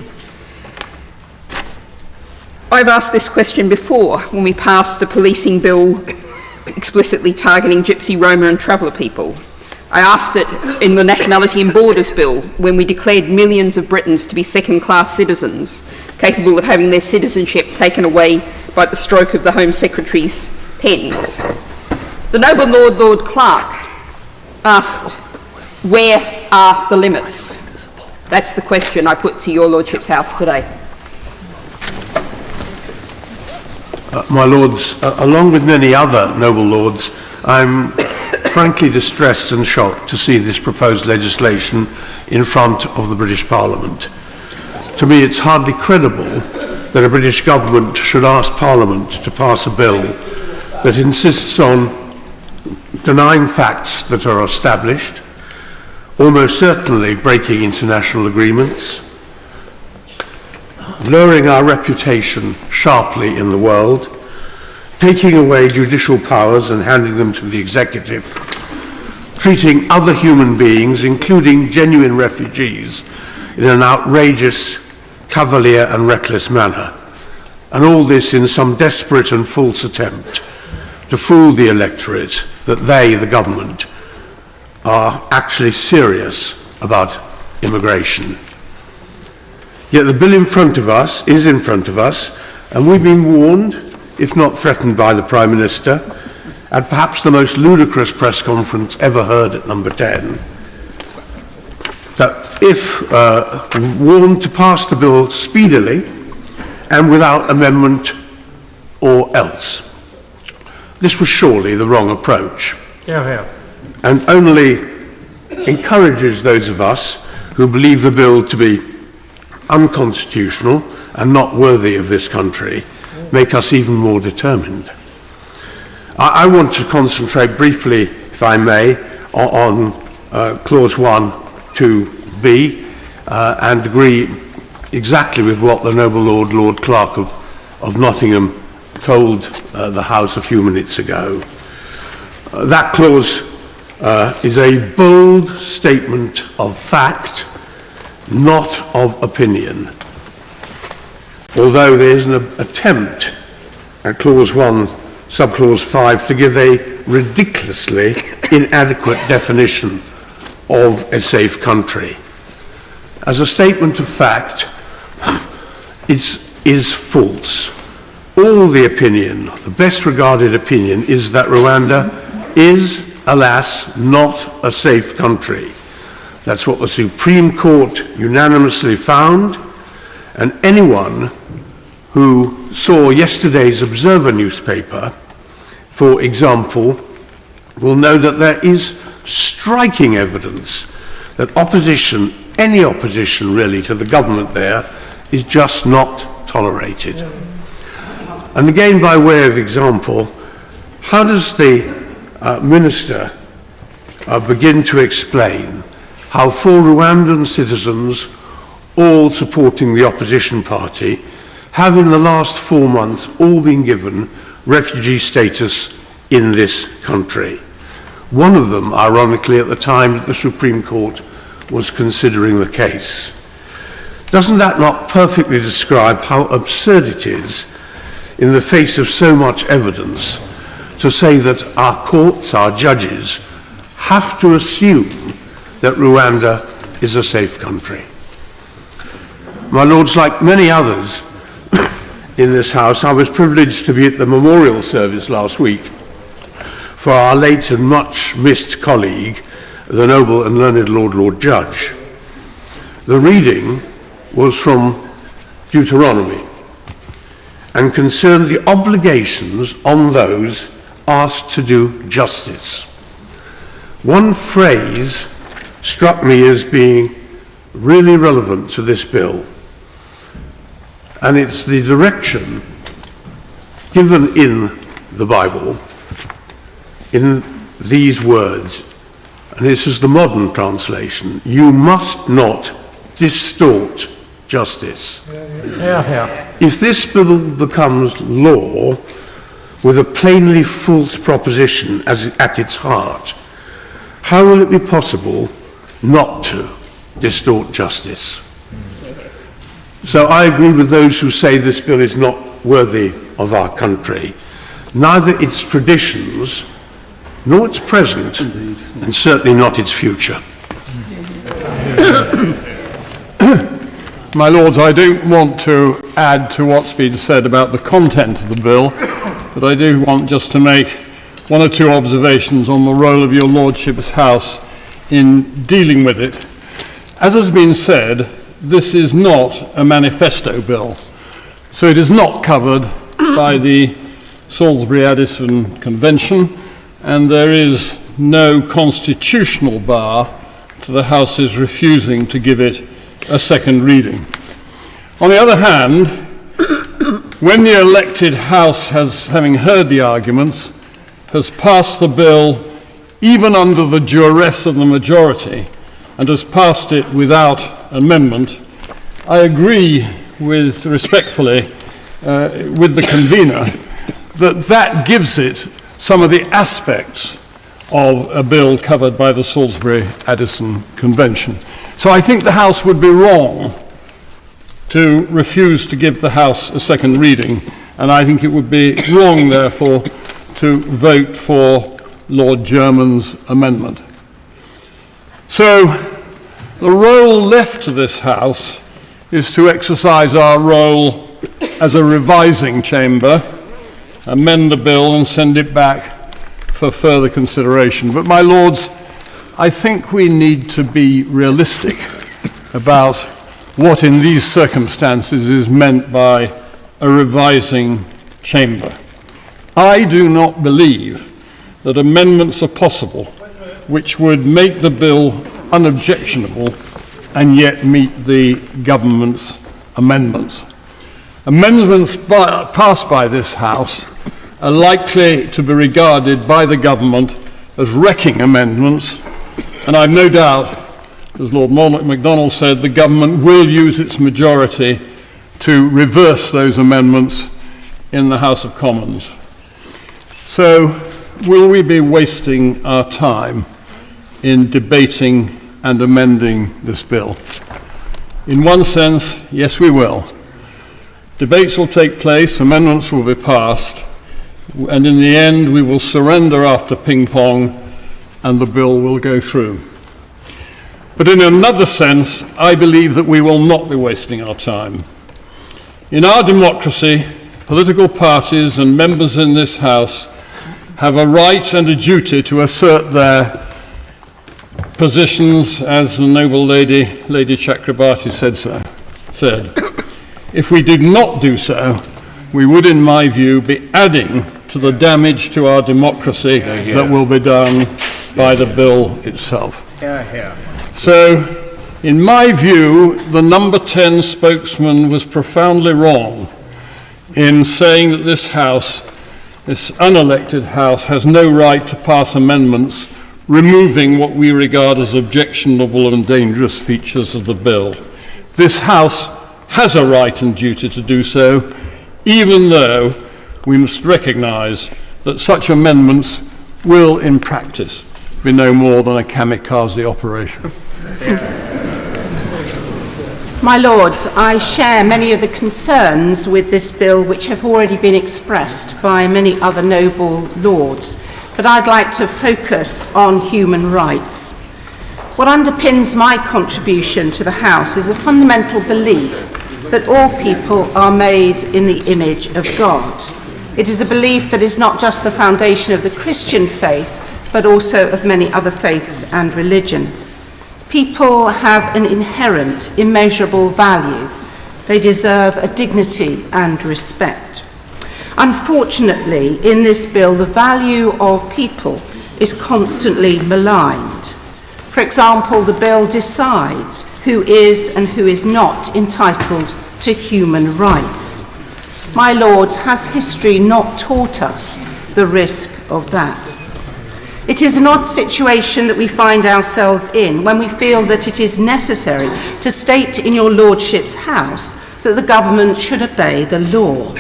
I've asked this question before when we passed a policing bill explicitly targeting Gypsy, Roma and Traveller people. I asked it in the Nationality and Borders Bill when we declared millions of Britons to be second-class citizens, capable of having their citizenship taken away by the stroke of the Home Secretary's pens. The noble Lord Clark asked, where are the limits? That's the question I put to your Lordship's House today. My Lords, along with many other noble lords, I'm frankly distressed and shocked to see this proposed legislation in front of the British Parliament. To me, it's hardly credible that a British government should ask Parliament to pass a bill that insists on denying facts that are established, almost certainly breaking international agreements, lowering our reputation sharply in the world, taking away judicial powers and handing them to the executive, treating other human beings, including genuine refugees, in an outrageous, cavalier and reckless manner, and all this in some desperate and false attempt to fool the electorate that they, the government, are actually serious about immigration. Yet the bill is in front of us, and we've been warned, if not threatened by the Prime Minister, at perhaps the most ludicrous press conference ever heard at number 10, that if warned to pass the bill speedily and without amendment or else. This was surely the wrong approach, and only encourages those of us who believe the bill to be unconstitutional and not worthy of this country, make us even more determined. I want to concentrate briefly, if I may, on Clause 1, 2b, and agree exactly with what the noble Lord Clerk of Nottingham told the House a few minutes ago. That clause is a bold statement of fact, not of opinion. Although there is an attempt at Clause 1, Subclause 5, to give a ridiculously inadequate definition of a safe country. As a statement of fact, it is false. All the opinion, the best regarded opinion, is that Rwanda is, alas, not a safe country. That's what the Supreme Court unanimously found, and anyone who saw yesterday's Observer newspaper, for example, will know that there is striking evidence that opposition, any opposition really to the government there, is just not tolerated. And again, by way of example, how does the Minister begin to explain how 4 Rwandan citizens, all supporting the opposition party, have in the last 4 months all been given refugee status in this country? One of them, ironically, at the time that the Supreme Court was considering the case. Doesn't that not perfectly describe how absurd it is, in the face of so much evidence, to say that our courts, our judges, have to assume that Rwanda is a safe country? My Lords, like many others in this House, I was privileged to be at the memorial service last week for our late and much missed colleague, the noble and learned Lord Judge. The reading was from Deuteronomy and concerned the obligations on those asked to do justice. One phrase struck me as being really relevant to this bill, and it's the direction given in the Bible in these words, and this is the modern translation: you must not distort justice. If this bill becomes law with a plainly false proposition at its heart, how will it be possible not to distort justice? So I agree with those who say this bill is not worthy of our country, neither its traditions, nor its present, and certainly not its future. My Lords, I don't want to add to what's been said about the content of the bill, but I do want just to make one or two observations on the role of your Lordship's House in dealing with it. As has been said, this is not a manifesto bill, so it is not covered by the Salsbury-Addison Convention, and there is no constitutional bar to the House's refusing to give it a second reading. On the other hand, when the elected House, having heard the arguments, has passed the bill even under the duress of the majority and has passed it without amendment, I agree respectfully with the convener that gives it some of the aspects of a bill covered by the Salsbury-Addison Convention. So I think the House would be wrong to refuse to give the House a second reading, and I think it would be wrong, therefore, to vote for Lord German's amendment. So the role left to this House is to exercise our role as a revising chamber, amend the bill and send it back for further consideration. But, my Lords, I think we need to be realistic about what in these circumstances is meant by a revising chamber. I do not believe that amendments are possible which would make the bill unobjectionable and yet meet the government's amendments. Amendments passed by this House are likely to be regarded by the government as wrecking amendments, and I've no doubt, as Lord MacDonald said, the government will use its majority to reverse those amendments in the House of Commons. So, will we be wasting our time in debating and amending this bill? In one sense, yes, we will. Debates will take place, amendments will be passed, and in the end we will surrender after ping-pong and the bill will go through. But in another sense, I believe that we will not be wasting our time. In our democracy, political parties and members in this House have a right and a duty to assert their positions, as the noble Lady Chakrabarti said. If we did not do so, we would, in my view, be adding to the damage to our democracy that will be done by the bill itself. So, in my view, the number 10 spokesman was profoundly wrong in saying that this House, this unelected House, has no right to pass amendments removing what we regard as objectionable and dangerous features of the bill. This House has a right and duty to do so, even though we must recognise that such amendments will, in practice, be no more than a kamikaze operation. My Lords, I share many of the concerns with this bill which have already been expressed by many other noble lords, but I'd like to focus on human rights. What underpins my contribution to the House is a fundamental belief that all people are made in the image of God. It is a belief that is not just the foundation of the Christian faith, but also of many other faiths and religion. People have an inherent, immeasurable value. They deserve a dignity and respect. Unfortunately, in this bill, the value of people is constantly maligned. For example, the bill decides who is and who is not entitled to human rights. My Lords, has history not taught us the risk of that? It is an odd situation that we find ourselves in when we feel that it is necessary to state in your Lordship's House that the government should obey the law.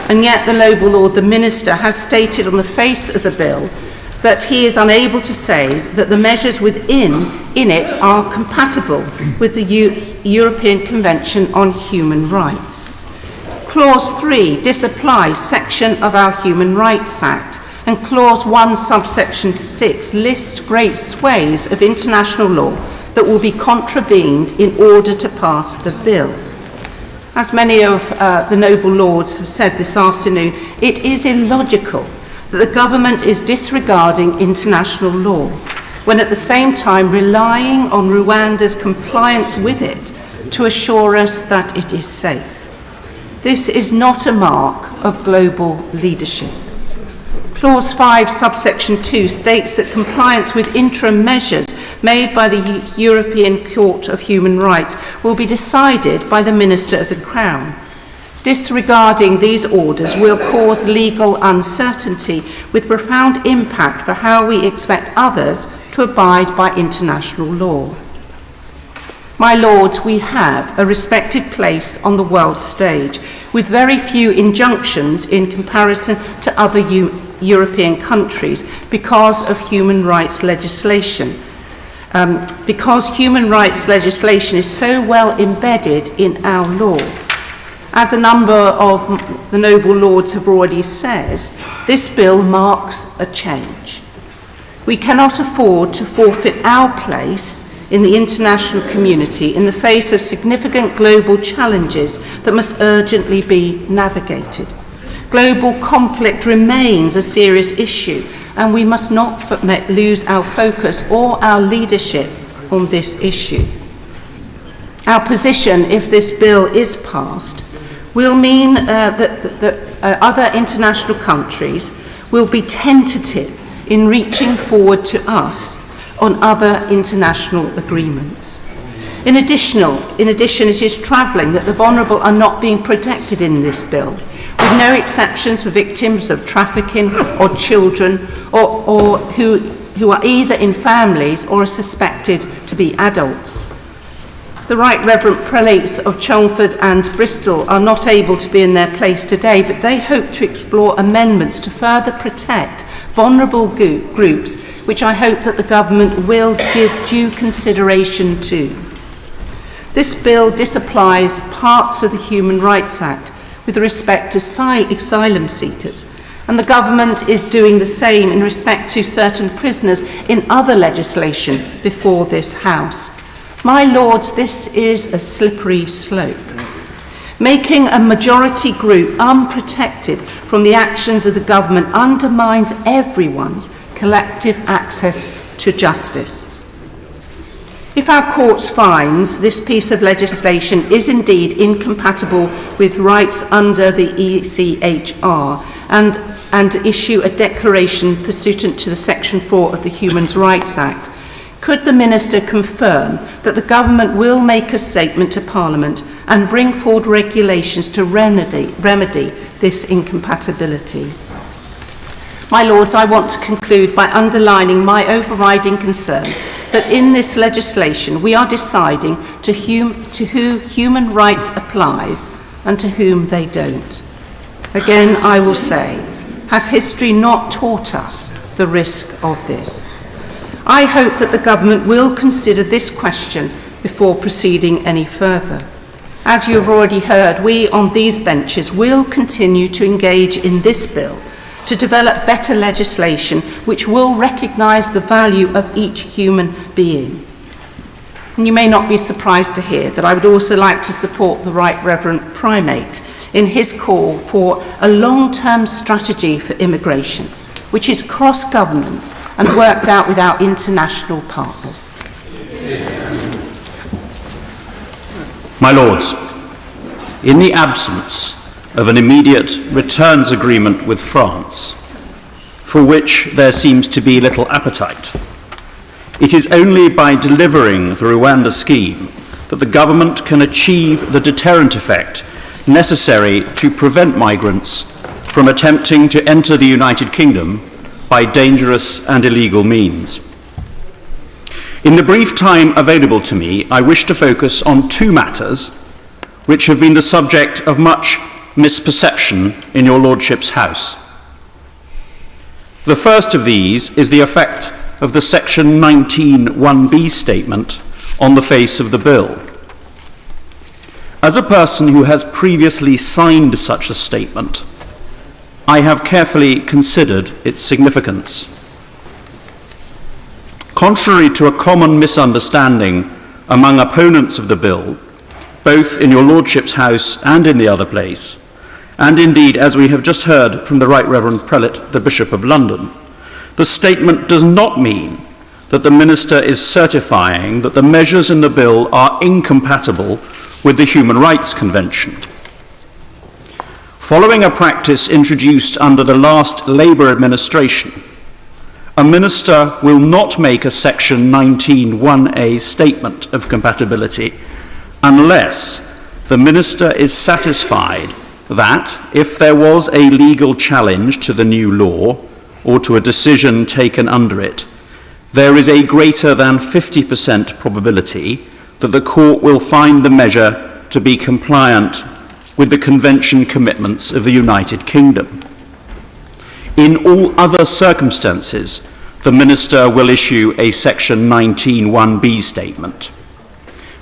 And yet the noble Lord, the Minister, has stated on the face of the bill that he is unable to say that the measures within it are compatible with the European Convention on Human Rights. Clause 3 disapplies section of our Human Rights Act, and Clause 1, subsection 6 lists great swathes of international law that will be contravened in order to pass the bill. As many of the noble lords have said this afternoon, it is illogical that the government is disregarding international law, when at the same time relying on Rwanda's compliance with it to assure us that it is safe. This is not a mark of global leadership. Clause 5, subsection 2 states that compliance with interim measures made by the European Court of Human Rights will be decided by the Minister of the Crown. Disregarding these orders will cause legal uncertainty with profound impact for how we expect others to abide by international law. My Lords, we have a respected place on the world stage, with very few injunctions in comparison to other European countries because of human rights legislation. Because human rights legislation is so well embedded in our law. As a number of the noble lords have already said, this bill marks a change. We cannot afford to forfeit our place in the international community in the face of significant global challenges that must urgently be navigated. Global conflict remains a serious issue, and we must not lose our focus or our leadership on this issue. Our position, if this bill is passed, will mean that other international countries will be tentative in reaching forward to us on other international agreements. In addition, it is troubling that the vulnerable are not being protected in this bill, with no exceptions for victims of trafficking or children or who are either in families or are suspected to be adults. The Right Reverend Prelates of Chelmsford and Bristol are not able to be in their place today, but they hope to explore amendments to further protect vulnerable groups, which I hope that the government will give due consideration to. This bill disapplies parts of the Human Rights Act with respect to asylum seekers, and the government is doing the same in respect to certain prisoners in other legislation before this House. My Lords, this is a slippery slope. Making a majority group unprotected from the actions of the government undermines everyone's collective access to justice. If our courts finds this piece of legislation is indeed incompatible with rights under the ECHR and issue a declaration pursuant to the Section 4 of the Human Rights Act, could the Minister confirm that the government will make a statement to Parliament and bring forward regulations to remedy this incompatibility? My Lords, I want to conclude by underlining my overriding concern that in this legislation we are deciding to who human rights applies and to whom they don't. Again, I will say, has history not taught us the risk of this? I hope that the government will consider this question before proceeding any further. As you have already heard, we on these benches will continue to engage in this bill to develop better legislation which will recognise the value of each human being. And you may not be surprised to hear that I would also like to support the Right Reverend Primate in his call for a long-term strategy for immigration, which is cross-government and worked out with our international partners. My Lords, in the absence of an immediate returns agreement with France, for which there seems to be little appetite, it is only by delivering the Rwanda scheme that the government can achieve the deterrent effect necessary to prevent migrants from attempting to enter the United Kingdom by dangerous and illegal means. In the brief time available to me, I wish to focus on two matters which have been the subject of much misperception in your Lordship's House. The first of these is the effect of the Section 19(1)(b) statement on the face of the bill. As a person who has previously signed such a statement, I have carefully considered its significance. Contrary to a common misunderstanding among opponents of the bill, both in your Lordship's House and in the other place, and indeed, as we have just heard from the Right Reverend Prelate, the Bishop of London, the statement does not mean that the Minister is certifying that the measures in the bill are incompatible with the Human Rights Convention. Following a practice introduced under the last Labour administration, a Minister will not make a Section 19(1)(a) statement of compatibility unless the Minister is satisfied that, if there was a legal challenge to the new law or to a decision taken under it, there is a greater than 50% probability that the court will find the measure to be compliant with the Convention commitments of the United Kingdom. In all other circumstances, the Minister will issue a Section 19(1)(b) statement.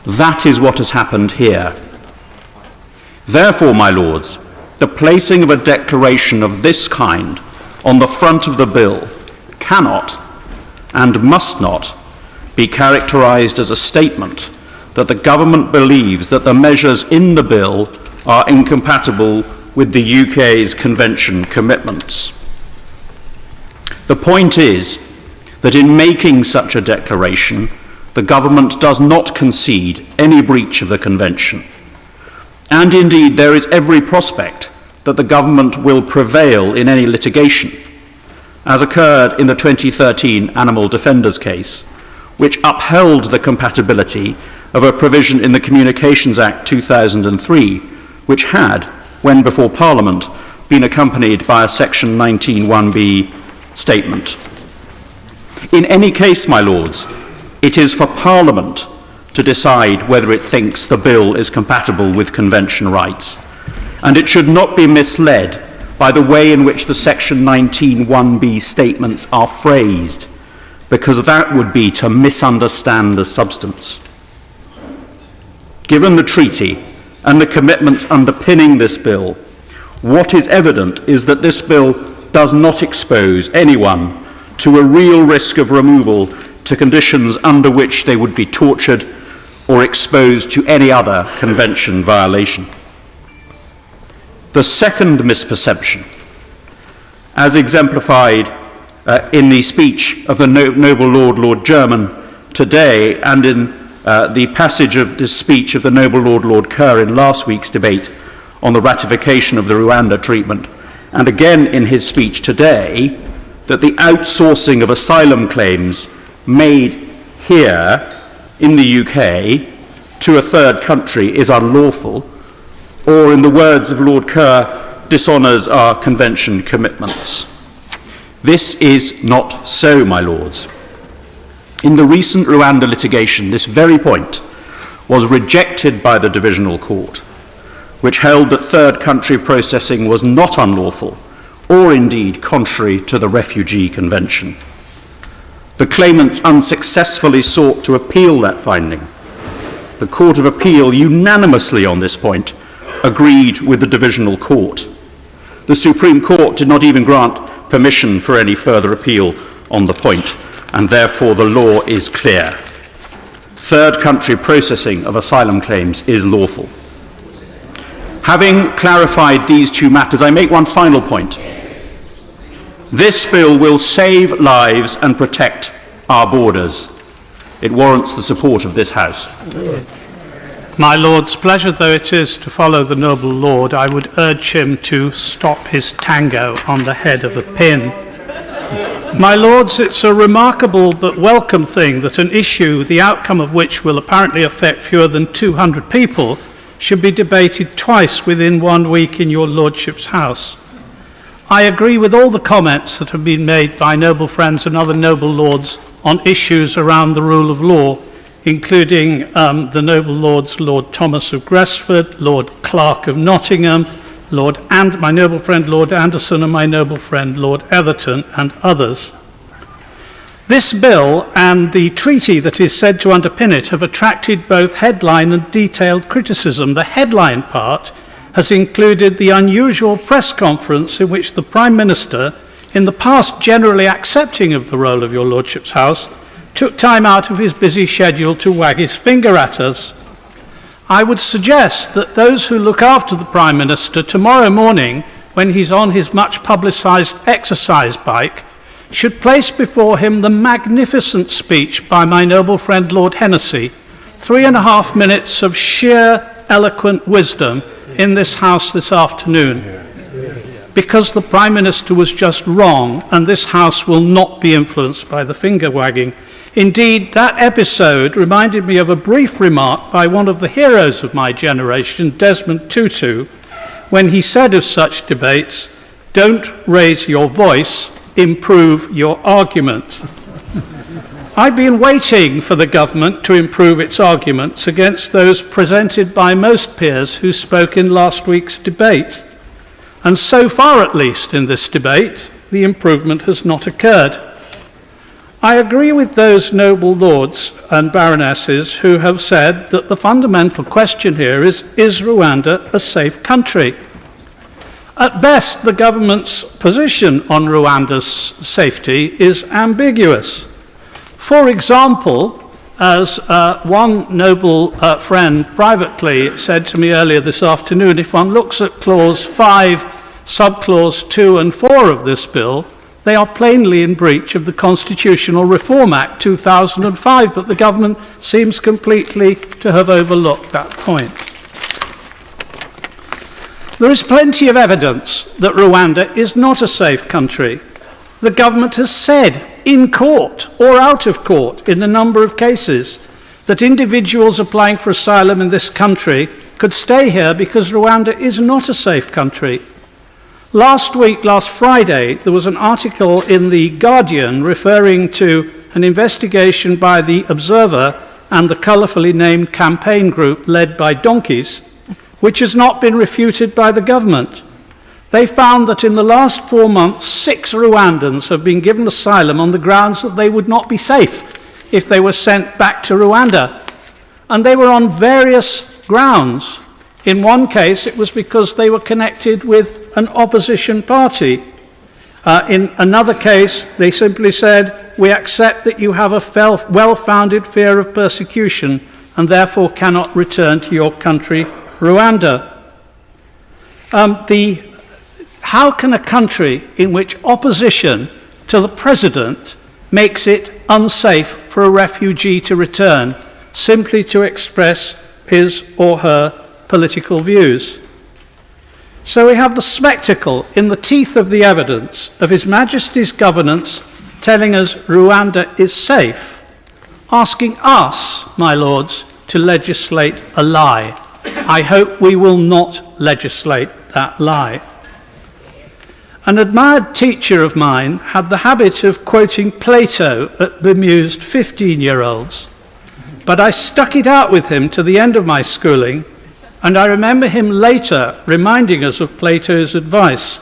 That is what has happened here. Therefore, my Lords, the placing of a declaration of this kind on the front of the bill cannot and must not be characterised as a statement that the government believes that the measures in the bill are incompatible with the UK's Convention commitments. The point is that in making such a declaration, the government does not concede any breach of the Convention. And indeed, there is every prospect that the government will prevail in any litigation, as occurred in the 2013 Animal Defenders case, which upheld the compatibility of a provision in the Communications Act 2003, which had, when before Parliament, been accompanied by a Section 19(1)b statement. In any case, my Lords, it is for Parliament to decide whether it thinks the bill is compatible with Convention rights, and it should not be misled by the way in which the Section 19(1)b statements are phrased, because that would be to misunderstand the substance. Given the treaty and the commitments underpinning this bill, what is evident is that this bill does not expose anyone to a real risk of removal to conditions under which they would be tortured or exposed to any other convention violation. The second misperception, as exemplified in the speech of the Noble Lord, Lord German, today, and in the passage of this speech of the Noble Lord, Lord Kerr in last week's debate on the ratification of the Rwanda treatment, and again in his speech today, that the outsourcing of asylum claims made here in the UK to a third country is unlawful, or in the words of Lord Kerr, dishonours our convention commitments. This is not so, my Lords. In the recent Rwanda litigation, this very point was rejected by the Divisional Court, which held that third country processing was not unlawful, or indeed contrary to the Refugee Convention. The claimants unsuccessfully sought to appeal that finding. The Court of Appeal unanimously on this point agreed with the Divisional Court. The Supreme Court did not even grant permission for any further appeal on the point, and therefore the law is clear. Third country processing of asylum claims is lawful. Having clarified these two matters, I make one final point. This bill will save lives and protect our borders. It warrants the support of this House. My Lords, pleasure though it is to follow the noble Lord, I would urge him to stop his tango on the head of a pin. My Lords, it's a remarkable but welcome thing that an issue, the outcome of which will apparently affect fewer than 200 people, should be debated twice within 1 week in your Lordship's House. I agree with all the comments that have been made by noble friends and other noble lords on issues around the rule of law, including the noble lords Lord Thomas of Gresford, Lord Clark of Nottingham, my noble friend Lord Anderson, and my noble friend Lord Etherton, and others. This bill and the treaty that is said to underpin it have attracted both headline and detailed criticism. The headline part has included the unusual press conference in which the Prime Minister, in the past generally accepting of the role of your Lordship's House, took time out of his busy schedule to wag his finger at us. I would suggest that those who look after the Prime Minister tomorrow morning, when he's on his much publicised exercise bike, should place before him the magnificent speech by my noble friend Lord Hennessy, 3.5 minutes of sheer eloquent wisdom in this House this afternoon. Because the Prime Minister was just wrong, and this House will not be influenced by the finger wagging. Indeed, that episode reminded me of a brief remark by one of the heroes of my generation, Desmond Tutu, when he said of such debates, "Don't raise your voice, improve your argument." I've been waiting for the government to improve its arguments against those presented by most peers who spoke in last week's debate. And so far, at least, in this debate, the improvement has not occurred. I agree with those noble lords and baronesses who have said that the fundamental question here is Rwanda a safe country? At best, the government's position on Rwanda's safety is ambiguous. For example, as one noble friend privately said to me earlier this afternoon, if one looks at Clause 5, Subclause 2 and 4 of this bill, They are plainly in breach of the Constitutional Reform Act 2005, but the government seems completely to have overlooked that point. There is plenty of evidence that Rwanda is not a safe country. The government has said in court or out of court in a number of cases that individuals applying for asylum in this country could stay here because Rwanda is not a safe country. Last Friday, there was an article in The Guardian referring to an investigation by The Observer and the colourfully named campaign group led by donkeys, which has not been refuted by the government. They found that in the last 4 months, 6 Rwandans have been given asylum on the grounds that they would not be safe if they were sent back to Rwanda. And they were on various grounds. In one case, it was because they were connected with an opposition party. In another case, they simply said, we accept that you have a well-founded fear of persecution and therefore cannot return to your country, Rwanda. How can a country in which opposition to the president makes it unsafe for a refugee to return simply to express his or her political views? So we have the spectacle in the teeth of the evidence of His Majesty's governance telling us Rwanda is safe, asking us, my lords, to legislate a lie. I hope we will not legislate that lie. An admired teacher of mine had the habit of quoting Plato at bemused 15-year-olds, but I stuck it out with him to the end of my schooling, and I remember him later reminding us of Plato's advice.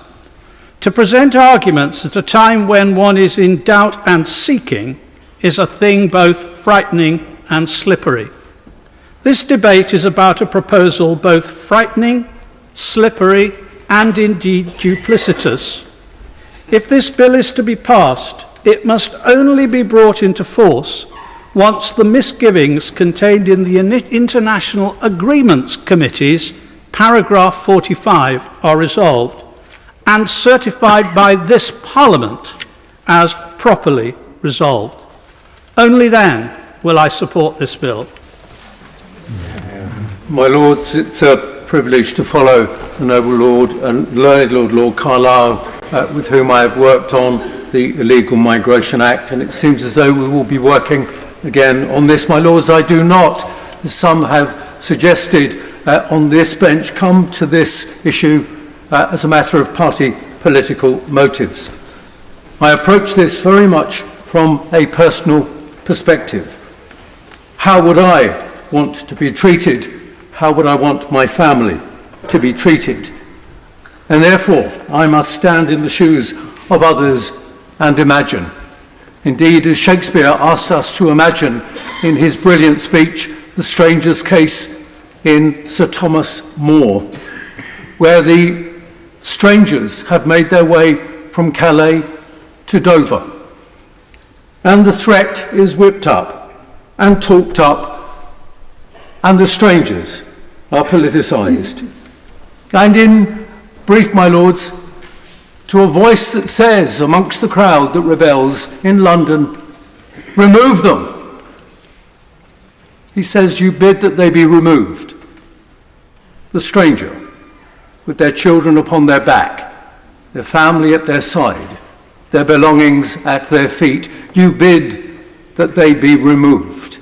To present arguments at a time when one is in doubt and seeking is a thing both frightening and slippery. This debate is about a proposal both frightening, slippery, and indeed duplicitous. If this bill is to be passed, it must only be brought into force once the misgivings contained in the International Agreements Committee's paragraph 45 are resolved and certified by this Parliament as properly resolved. Only then will I support this bill. My Lords, it's a privilege to follow the noble Lord and learned Lord Carlisle, with whom I have worked on the Illegal Migration Act, and it seems as though we will be working again on this. My Lords, I do not, as some have suggested on this bench, come to this issue as a matter of party political motives. I approach this very much from a personal perspective. How would I want to be treated? How would I want my family to be treated? And therefore, I must stand in the shoes of others and imagine. Indeed, as Shakespeare asked us to imagine in his brilliant speech, The Stranger's Case in Sir Thomas More, where the strangers have made their way from Calais to Dover. And the threat is whipped up and talked up, and the strangers are politicised. And in brief, my lords, to a voice that says amongst the crowd that rebels in London, remove them. He says, you bid that they be removed. The stranger, with their children upon their back, their family at their side, their belongings at their feet, you bid that they be removed.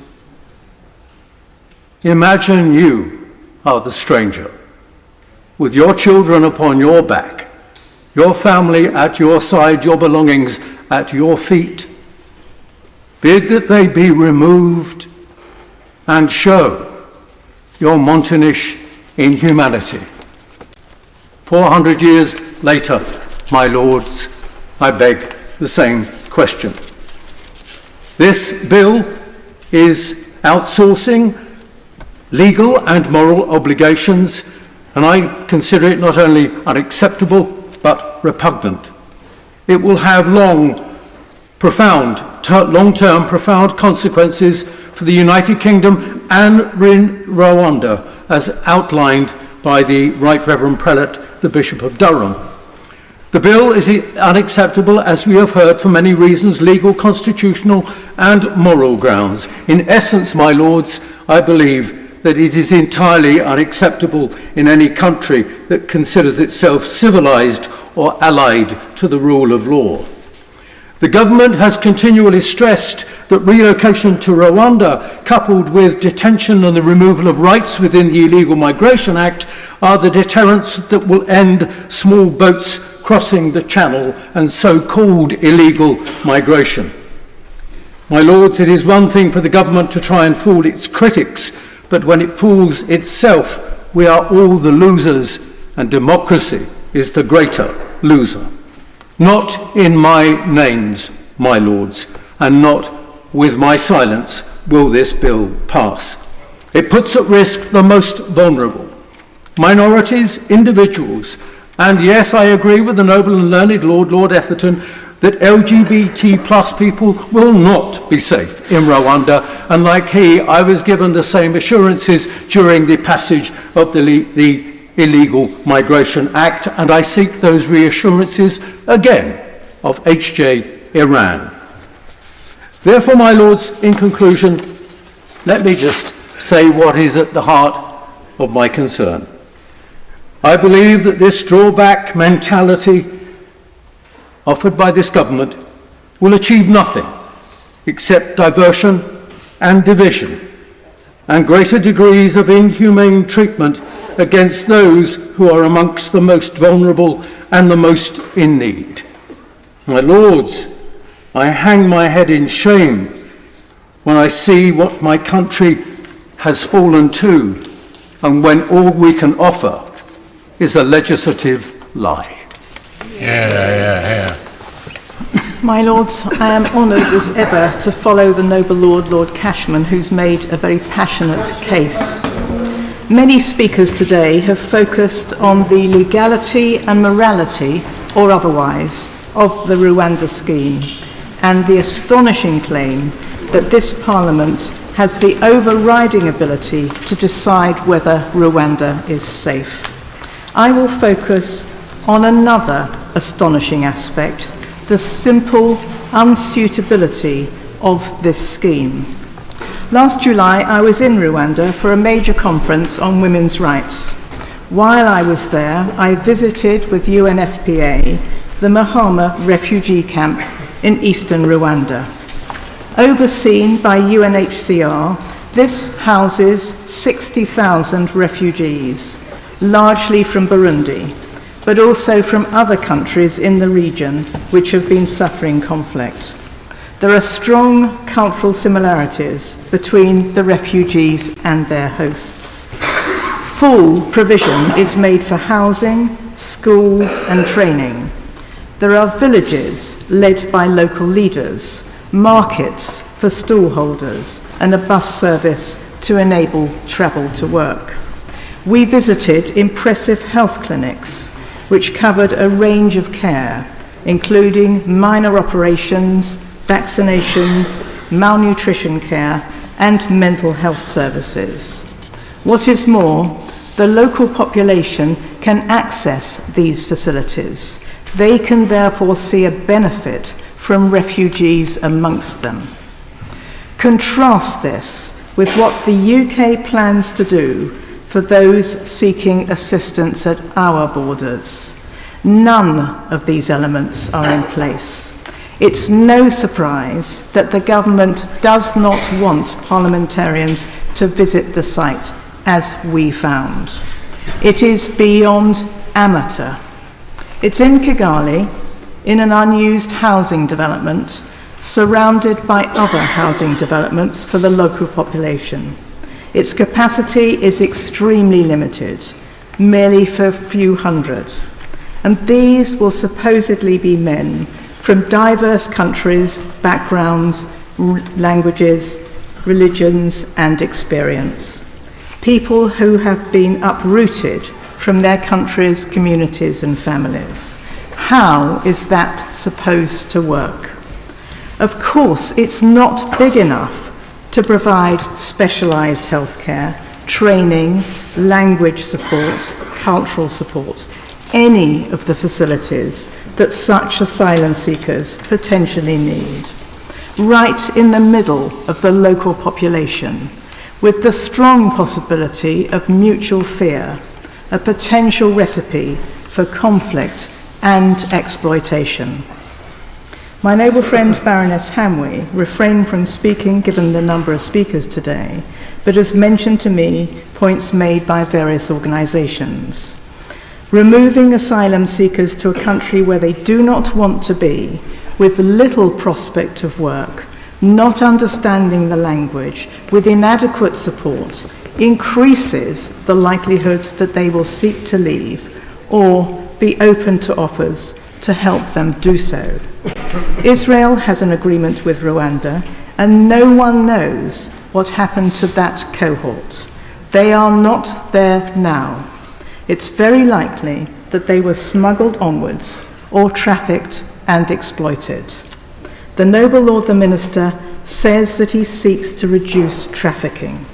Imagine you are the stranger, with your children upon your back, your family at your side, your belongings at your feet. Bid that they be removed and show your Montanish inhumanity. 400 years later, my lords, I beg the same question. This bill is outsourcing legal and moral obligations, and I consider it not only unacceptable but repugnant. It will have long-term profound consequences for the United Kingdom and Rwanda, as outlined by the Right Reverend Prelate, the Bishop of Durham. The bill is unacceptable, as we have heard, for many reasons, legal, constitutional and moral grounds. In essence, my lords, I believe that it is entirely unacceptable in any country that considers itself civilized or allied to the rule of law. The government has continually stressed that relocation to Rwanda, coupled with detention and the removal of rights within the Illegal Migration Act, are the deterrents that will end small boats crossing the channel and so-called illegal migration. My lords, it is one thing for the government to try and fool its critics, but when it fools itself, we are all the losers, and democracy is the greater loser. Not in my names, my lords, and not with my silence will this bill pass. It puts at risk the most vulnerable, minorities, individuals, and yes, I agree with the noble and learned Lord Etherton that LGBT plus people will not be safe in Rwanda, and like he, I was given the same assurances during the passage of the Illegal Migration Act, and I seek those reassurances again of H.J. Iran. Therefore, my lords, in conclusion, let me just say what is at the heart of my concern. I believe that this drawback mentality offered by this government will achieve nothing except diversion and division and greater degrees of inhumane treatment against those who are amongst the most vulnerable and the most in need. My lords, I hang my head in shame when I see what my country has fallen to, and when all we can offer is a legislative lie. My lords, I am honoured as ever to follow the noble Lord Cashman, who's made a very passionate case. Many speakers today have focused on the legality and morality, or otherwise, of the Rwanda scheme, and the astonishing claim that this Parliament has the overriding ability to decide whether Rwanda is safe. I will focus on another astonishing aspect, the simple unsuitability of this scheme. Last July, I was in Rwanda for a major conference on women's rights. While I was there, I visited with UNFPA the Mahama refugee camp in eastern Rwanda. Overseen by UNHCR, this houses 60,000 refugees, largely from Burundi, but also from other countries in the region which have been suffering conflict. There are strong cultural similarities between the refugees and their hosts. Full provision is made for housing, schools, and training. There are villages led by local leaders, markets for stallholders, and a bus service to enable travel to work. We visited impressive health clinics, which covered a range of care, including minor operations, vaccinations, malnutrition care, and mental health services. What is more, the local population can access these facilities. They can therefore see a benefit from refugees amongst them. Contrast this with what the UK plans to do for those seeking assistance at our borders. None of these elements are in place. It's no surprise that the government does not want parliamentarians to visit the site, as we found. It is beyond amateur. It's in Kigali, in an unused housing development, surrounded by other housing developments for the local population. Its capacity is extremely limited, merely for a few hundred. And these will supposedly be men from diverse countries, backgrounds, languages, religions, and experience. People who have been uprooted from their countries, communities, and families. How is that supposed to work? Of course, it's not big enough to provide specialised healthcare, training, language support, cultural support, any of the facilities that such asylum seekers potentially need. Right in the middle of the local population, with the strong possibility of mutual fear, a potential recipe for conflict and exploitation. My noble friend Baroness Hamway refrained from speaking given the number of speakers today, but has mentioned to me points made by various organisations. Removing asylum seekers to a country where they do not want to be, with little prospect of work, not understanding the language, with inadequate support, increases the likelihood that they will seek to leave or be open to offers to help them do so. Israel had an agreement with Rwanda, and no one knows what happened to that cohort. They are not there now. It's very likely that they were smuggled onwards or trafficked and exploited. The noble Lord the Minister says that he seeks to reduce trafficking.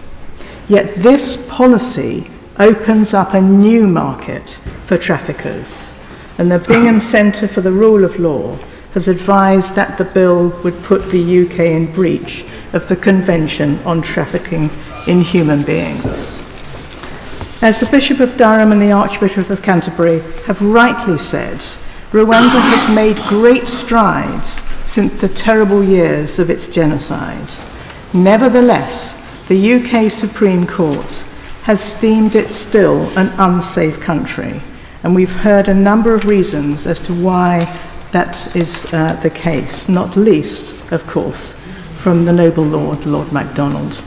Yet this policy opens up a new market for traffickers, and the Bingham Centre for the Rule of Law has advised that the bill would put the UK in breach of the Convention on Trafficking in Human Beings. As the Bishop of Durham and the Archbishop of Canterbury have rightly said, Rwanda has made great strides since the terrible years of its genocide. Nevertheless, the UK Supreme Court has deemed it still an unsafe country, and we've heard a number of reasons as to why that is the case, not least, of course, from the noble Lord, Lord MacDonald.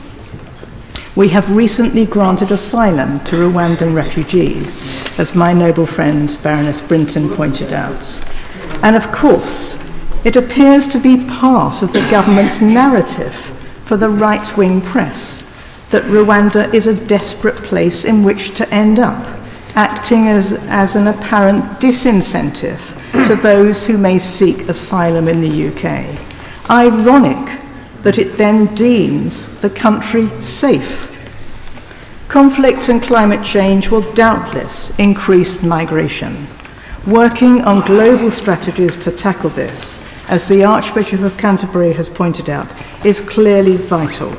We have recently granted asylum to Rwandan refugees, as my noble friend Baroness Brinton pointed out. And of course, it appears to be part of the government's narrative for the right-wing press that Rwanda is a desperate place in which to end up, acting as an apparent disincentive to those who may seek asylum in the UK. Ironic that it then deems the country safe. Conflict and climate change will doubtless increase migration. Working on global strategies to tackle this, as the Archbishop of Canterbury has pointed out, is clearly vital.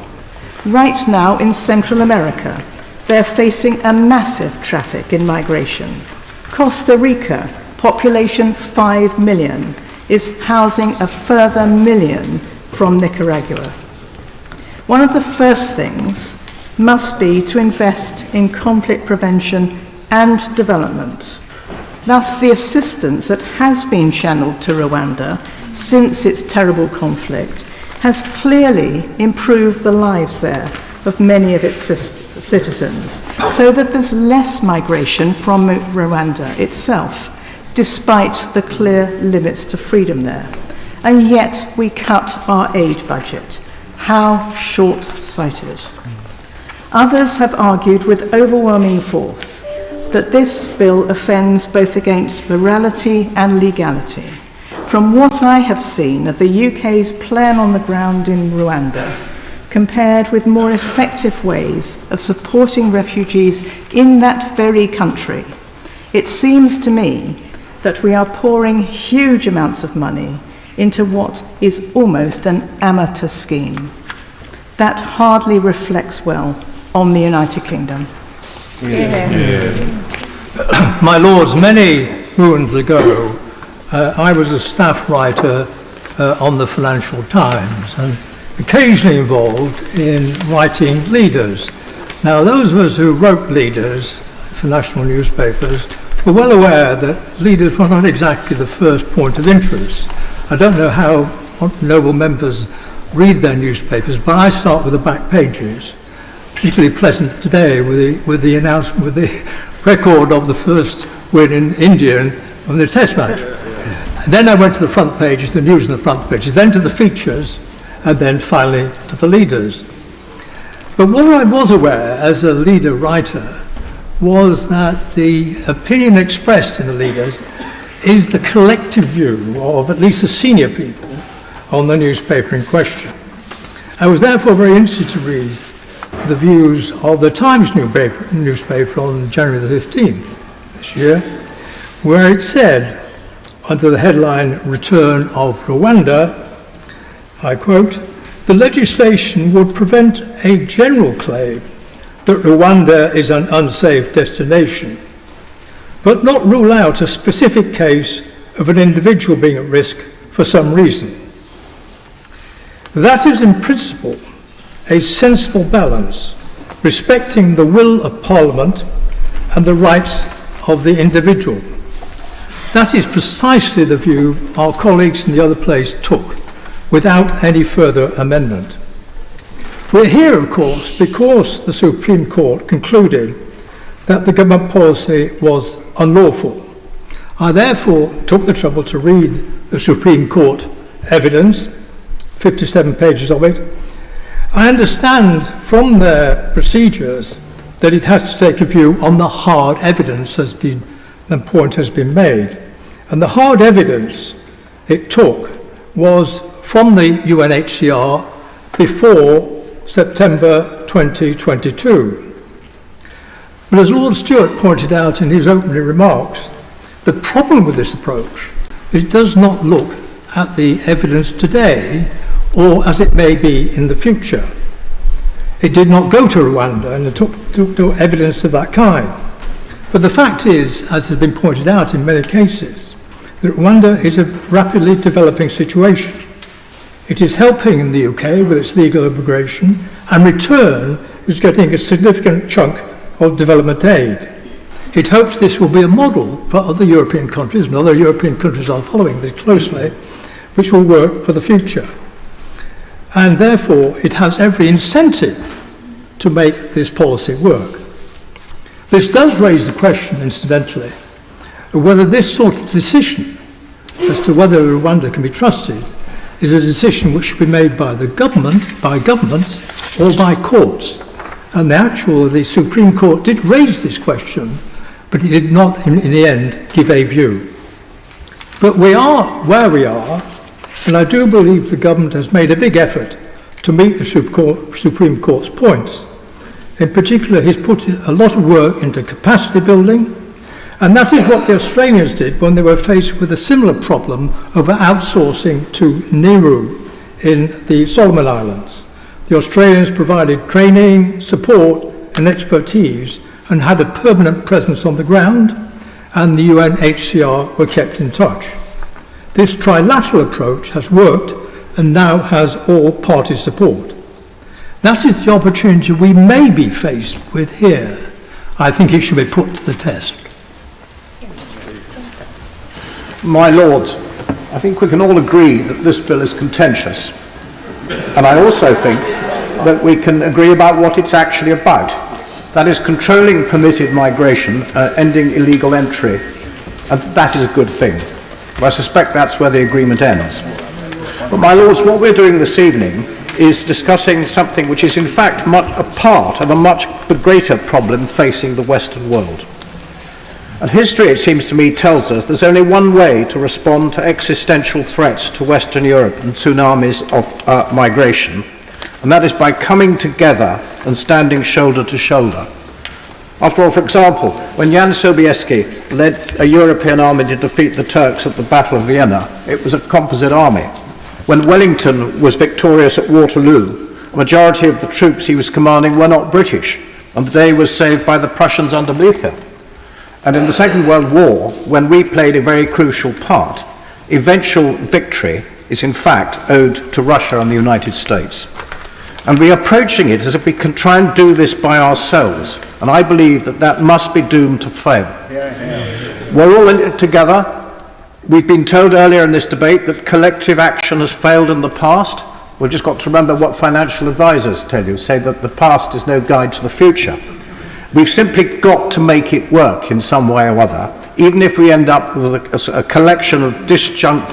Right now in Central America, they're facing a massive traffic in migration. Costa Rica, population 5 million, is housing a further million from Nicaragua. One of the first things must be to invest in conflict prevention and development. Thus, the assistance that has been channeled to Rwanda since its terrible conflict has clearly improved the lives there of many of its citizens, so that there's less migration from Rwanda itself, despite the clear limits to freedom there. And yet we cut our aid budget. How short-sighted. Others have argued with overwhelming force that this bill offends both against morality and legality. From what I have seen of the UK's plan on the ground in Rwanda, compared with more effective ways of supporting refugees in that very country, it seems to me that we are pouring huge amounts of money into what is almost an amateur scheme. That hardly reflects well on the United Kingdom. My Lords, many moons ago, I was a staff writer on the Financial Times and occasionally involved in writing leaders. Now, those of us who wrote leaders for national newspapers were well aware that leaders were not exactly the first point of interest. I don't know how noble members read their newspapers, but I start with the back pages. Particularly pleasant today with the announcement, with the record of the first win in India on the Test match. And then I went to the front pages, the news on the front pages, then to the features, and then finally to the leaders. But what I was aware as a leader writer was that the opinion expressed in the leaders is the collective view of at least the senior people on the newspaper in question. I was therefore very interested to read the views of the Times newspaper on January the 15th this year, where it said, under the headline Return of Rwanda, I quote, "The legislation would prevent a general claim that Rwanda is an unsafe destination, but not rule out a specific case of an individual being at risk for some reason. That is in principle a sensible balance, respecting the will of Parliament and the rights of the individual." That is precisely the view our colleagues in the other place took, without any further amendment. We're here, of course, because the Supreme Court concluded that the government policy was unlawful. I therefore took the trouble to read the Supreme Court evidence, 57 pages of it. I understand from their procedures that it has to take a view on the hard evidence the point has been made. And the hard evidence it took was from the UNHCR before September 2022. But as Lord Stewart pointed out in his opening remarks, the problem with this approach is it does not look at the evidence today or as it may be in the future. It did not go to Rwanda and it took no evidence of that kind. But the fact is, as has been pointed out in many cases, that Rwanda is a rapidly developing situation. It is helping in the UK with its legal immigration, and return is getting a significant chunk of development aid. It hopes this will be a model for other European countries, and other European countries are following this closely, which will work for the future. And therefore, it has every incentive to make this policy work. This does raise the question, incidentally, of whether this sort of decision as to whether Rwanda can be trusted is a decision which should be made by the government, by governments, or by courts. And the Supreme Court did raise this question, but it did not, in the end, give a view. But we are where we are, and I do believe the government has made a big effort to meet the Supreme Court's points. In particular, he's put a lot of work into capacity building, and that is what the Australians did when they were faced with a similar problem of outsourcing to Nauru in the Solomon Islands. The Australians provided training, support, and expertise and had a permanent presence on the ground, and the UNHCR were kept in touch. This trilateral approach has worked and now has all party support. That is the opportunity we may be faced with here. I think it should be put to the test. My Lords, I think we can all agree that this bill is contentious. And I also think that we can agree about what it's actually about. That is controlling permitted migration, ending illegal entry. And that is a good thing. But I suspect that's where the agreement ends. But my Lords, what we're doing this evening is discussing something which is in fact a part of a much greater problem facing the Western world. And history, it seems to me, tells us there's only one way to respond to existential threats to Western Europe and tsunamis of migration, and that is by coming together and standing shoulder to shoulder. After all, for example, when Jan Sobieski led a European army to defeat the Turks at the Battle of Vienna, it was a composite army. When Wellington was victorious at Waterloo, a majority of the troops he was commanding were not British, and the day was saved by the Prussians under Blücher. And in the Second World War, when we played a very crucial part, eventual victory is in fact owed to Russia and the United States. And we are approaching it as if we can try and do this by ourselves. And I believe that that must be doomed to fail. We're all in it together. We've been told earlier in this debate that collective action has failed in the past. We've just got to remember what financial advisors tell you, say that the past is no guide to the future. We've simply got to make it work in some way or other, even if we end up with a collection of disjointed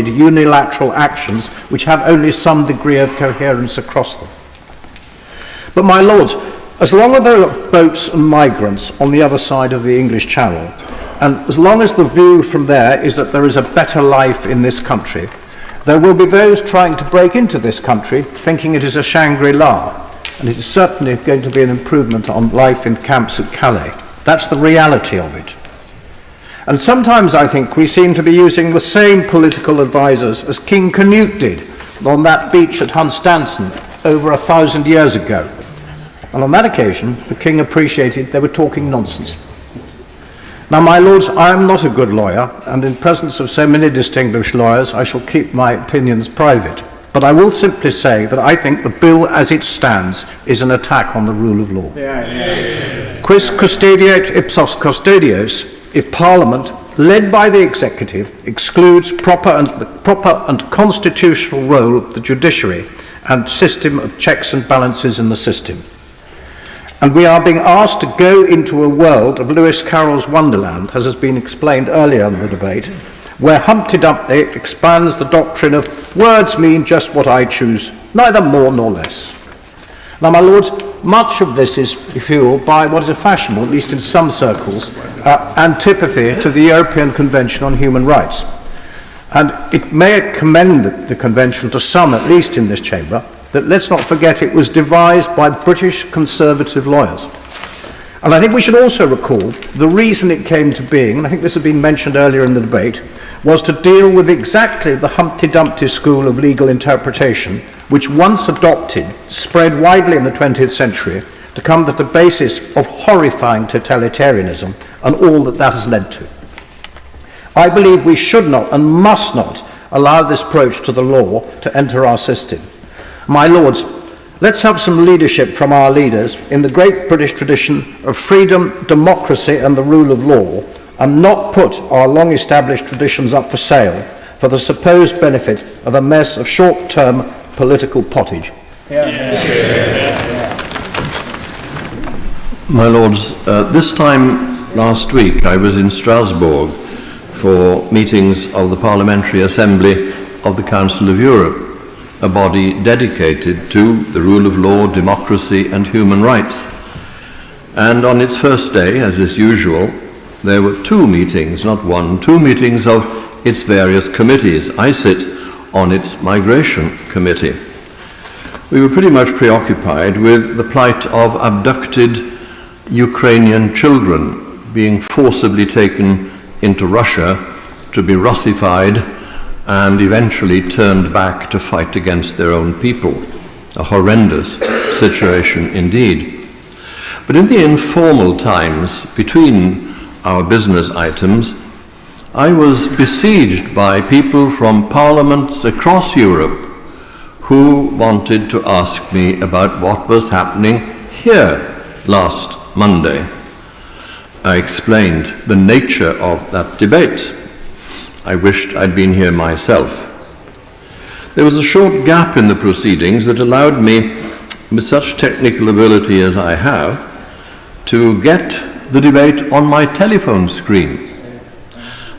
unilateral actions which have only some degree of coherence across them. But my Lords, as long as there are boats and migrants on the other side of the English Channel, and as long as the view from there is that there is a better life in this country, there will be those trying to break into this country thinking it is a Shangri-La. And it is certainly going to be an improvement on life in camps at Calais. That's the reality of it. And sometimes I think we seem to be using the same political advisers as King Canute did on that beach at Hunstanton over 1,000 years ago. And on that occasion, the King appreciated they were talking nonsense. Now, my lords, I am not a good lawyer, and in presence of so many distinguished lawyers, I shall keep my opinions private. But I will simply say that I think the bill as it stands is an attack on the rule of law. Quis custodiet ipsos custodios, if Parliament, led by the executive, excludes proper and constitutional role of the judiciary and system of checks and balances in the system. And we are being asked to go into a world of Lewis Carroll's Wonderland, as has been explained earlier in the debate, where Humpty Dumpty expands the doctrine of words mean just what I choose, neither more nor less. Now, my lords, much of this is fueled by what is a fashionable, at least in some circles, antipathy to the European Convention on Human Rights. And it may commend the Convention to some, at least in this chamber, that let's not forget it was devised by British conservative lawyers. And I think we should also recall the reason it came to being, and I think this has been mentioned earlier in the debate, was to deal with exactly the Humpty Dumpty school of legal interpretation, which once adopted, spread widely in the 20th century, to come to the basis of horrifying totalitarianism and all that that has led to. I believe we should not and must not allow this approach to the law to enter our system. My lords, let's have some leadership from our leaders in the great British tradition of freedom, democracy and the rule of law, and not put our long-established traditions up for sale for the supposed benefit of a mess of short-term political pottage. My lords, this time last week I was in Strasbourg for meetings of the Parliamentary Assembly of the Council of Europe, a body dedicated to the rule of law, democracy and human rights. And on its first day, as is usual, there were two meetings, not one, two meetings of its various committees. I sit on its migration committee. We were pretty much preoccupied with the plight of abducted Ukrainian children being forcibly taken into Russia to be Russified and eventually turned back to fight against their own people. A horrendous situation indeed. But in the informal times between our business items, I was besieged by people from parliaments across Europe who wanted to ask me about what was happening here last Monday. I explained the nature of that debate. I wished I'd been here myself. There was a short gap in the proceedings that allowed me, with such technical ability as I have, to get the debate on my telephone screen.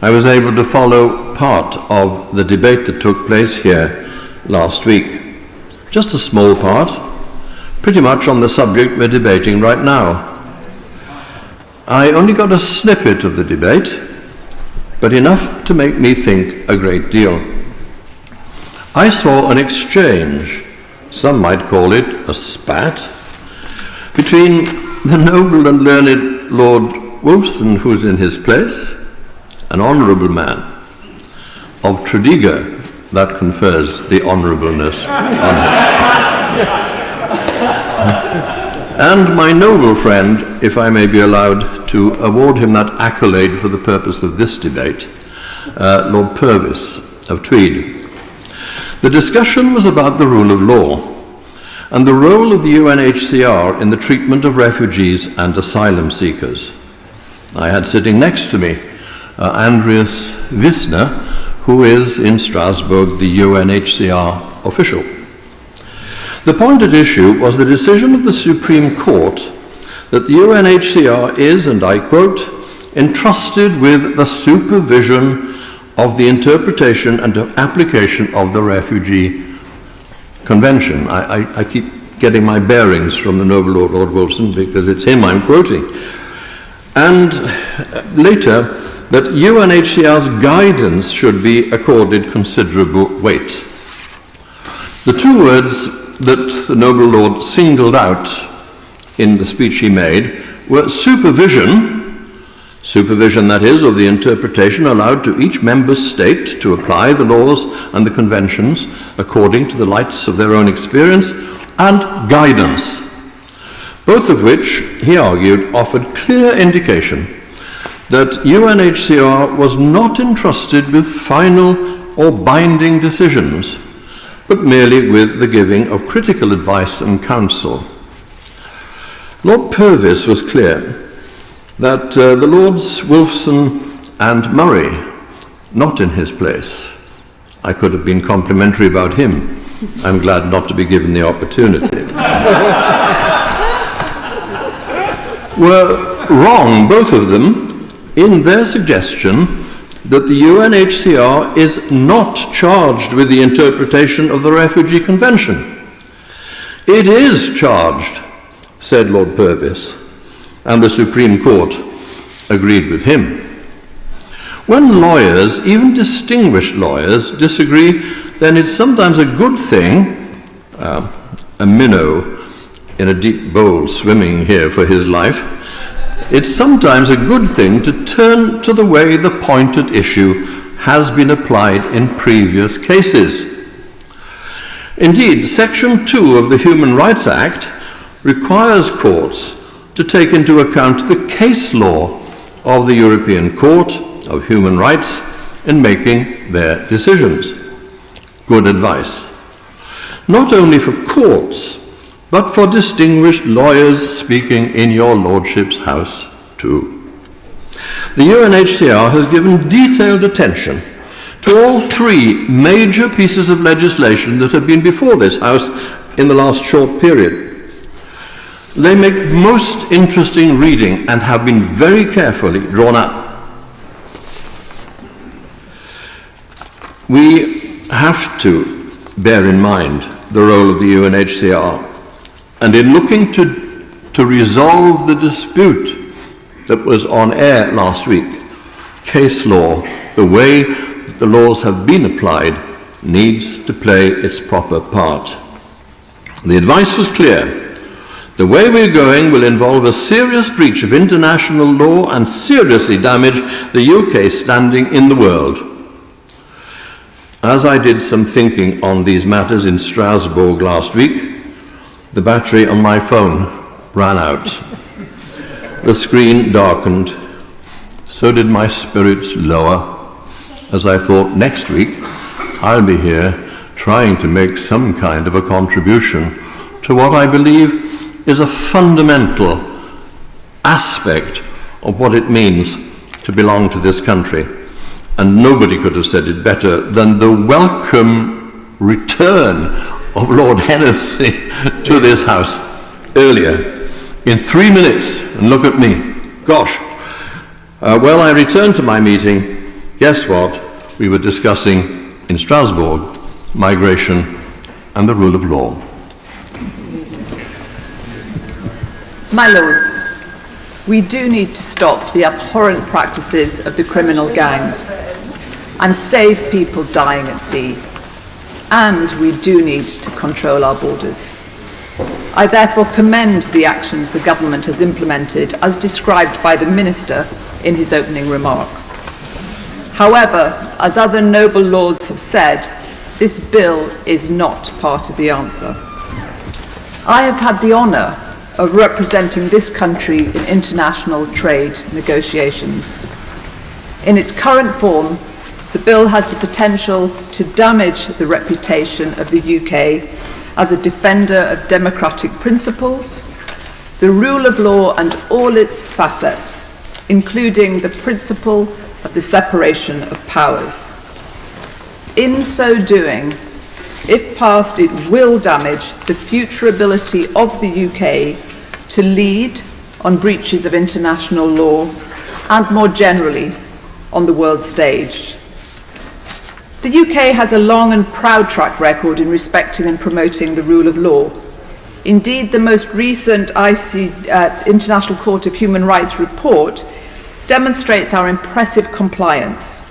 I was able to follow part of the debate that took place here last week. Just a small part, pretty much on the subject we're debating right now. I only got a snippet of the debate, but enough to make me think a great deal. I saw an exchange, some might call it a spat, between the noble and learned Lord Wolfson, who's in his place, an honourable man, of Tredegar, that confers the honourableness on him. And my noble friend, if I may be allowed to award him that accolade for the purpose of this debate, Lord Purvis of Tweed. The discussion was about the rule of law and the role of the UNHCR in the treatment of refugees and asylum seekers. I had sitting next to me Andreas Wissner, who is in Strasbourg the UNHCR official. The point at issue was the decision of the Supreme Court that the UNHCR is, and I quote, entrusted with the supervision of the interpretation and application of the Refugee Convention. I keep getting my bearings from the noble Lord Wolfson because it's him I'm quoting. And later, that UNHCR's guidance should be accorded considerable weight. The two words that the noble Lord singled out in the speech he made were supervision Supervision, that is, of the interpretation allowed to each member state to apply the laws and the conventions according to the lights of their own experience, and guidance, both of which, he argued, offered clear indication that UNHCR was not entrusted with final or binding decisions, but merely with the giving of critical advice and counsel. Lord Purvis was clear that the Lords Wolfson and Murray, not in his place. I could have been complimentary about him. I'm glad not to be given the opportunity. Were wrong, both of them, in their suggestion that the UNHCR is not charged with the interpretation of the Refugee Convention. It is charged, said Lord Purvis, and the Supreme Court agreed with him. When lawyers, even distinguished lawyers, disagree, then it's sometimes a good thing, a minnow in a deep bowl swimming here for his life, it's sometimes a good thing to turn to the way the point at issue has been applied in previous cases. Indeed, Section 2 of the Human Rights Act requires courts to take into account the case law of the European Court of Human Rights in making their decisions. Good advice. Not only for courts, but for distinguished lawyers speaking in your lordship's house too. The UNHCR has given detailed attention to all three major pieces of legislation that have been before this House in the last short period. They make most interesting reading and have been very carefully drawn up. We have to bear in mind the role of the UNHCR, and in looking to resolve the dispute that was on air last week, case law, the way the laws have been applied, needs to play its proper part. The advice was clear. The way we're going will involve a serious breach of international law and seriously damage the UK's standing in the world. As I did some thinking on these matters in Strasbourg last week, the battery on my phone ran out. The screen darkened. So did my spirits lower, as I thought next week I'll be here trying to make some kind of a contribution to what I believe is a fundamental aspect of what it means to belong to this country. And nobody could have said it better than the welcome return of Lord Hennessy to this House earlier. In 3 minutes, and look at me, gosh. Well, I returned to my meeting. Guess what? We were discussing in Strasbourg migration and the rule of law. My Lords, we do need to stop the abhorrent practices of the criminal gangs and save people dying at sea. And we do need to control our borders. I therefore commend the actions the government has implemented as described by the Minister in his opening remarks. However, as other noble lords have said, this bill is not part of the answer. I have had the honour of representing this country in international trade negotiations. In its current form, the bill has the potential to damage the reputation of the UK as a defender of democratic principles, the rule of law and all its facets, including the principle of the separation of powers. In so doing, if passed, it will damage the future ability of the UK to lead on breaches of international law and more generally on the world stage. The UK has a long and proud track record in respecting and promoting the rule of law. Indeed, the most recent International Court of Human Rights report demonstrates our impressive compliance,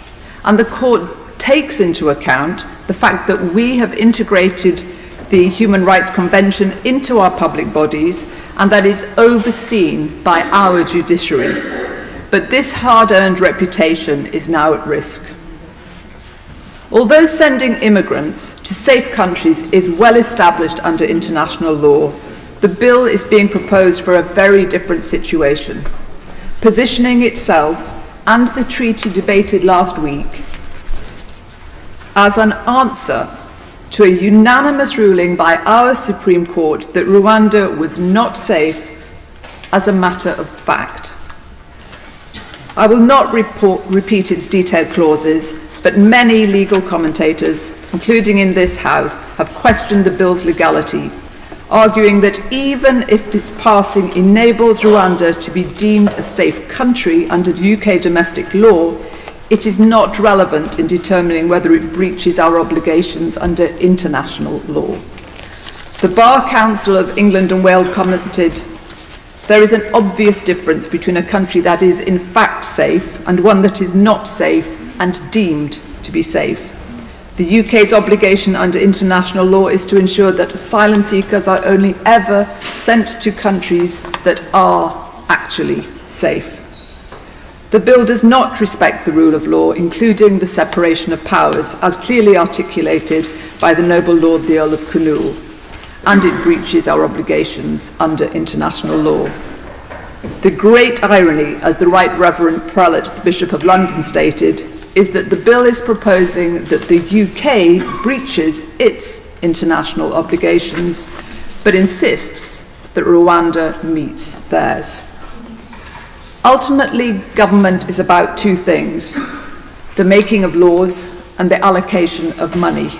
and the Court takes into account the fact that we have integrated the Human Rights Convention into our public bodies and that is overseen by our judiciary. but this hard-earned reputation is now at risk. Although sending immigrants to safe countries is well established under international law, the bill is being proposed for a very different situation, positioning itself and the treaty debated last week as an answer to a unanimous ruling by our Supreme Court that Rwanda was not safe as a matter of fact. I will not repeat its detailed clauses, but many legal commentators, including in this House, have questioned the bill's legality, arguing that even if its passing enables Rwanda to be deemed a safe country under UK domestic law, it is not relevant in determining whether it breaches our obligations under international law. The Bar Council of England and Wales commented, "There is an obvious difference between a country that is in fact safe and one that is not safe and deemed to be safe. The UK's obligation under international law is to ensure that asylum seekers are only ever sent to countries that are actually safe. The bill does not respect the rule of law, including the separation of powers, as clearly articulated by the noble Lord the Earl of Cornwall, and it breaches our obligations under international law. The great irony, as the Right Reverend Prelate, the Bishop of London, stated, is that the bill is proposing that the UK breaches its international obligations, but insists that Rwanda meets theirs. Ultimately, government is about two things: the making of laws and the allocation of money.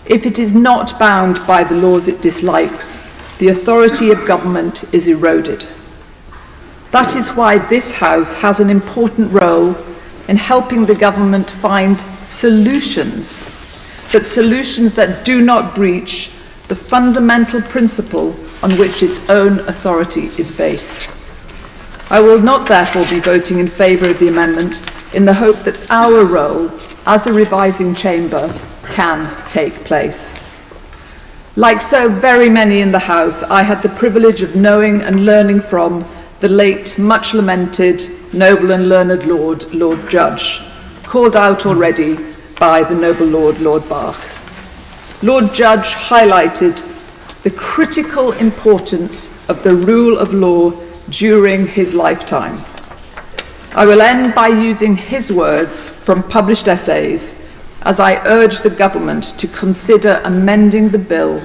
If it is not bound by the laws it dislikes, the authority of government is eroded. That is why this House has an important role in helping the government find solutions, but solutions that do not breach the fundamental principle on which its own authority is based. I will not therefore be voting in favour of the amendment in the hope that our role as a revising chamber can take place. Like so very many in the House, I had the privilege of knowing and learning from the late, much lamented, noble and learned Lord Judge, called out already by the noble Lord Bach. Lord Judge highlighted the critical importance of the rule of law during his lifetime. I will end by using his words from published essays as I urge the government to consider amending the bill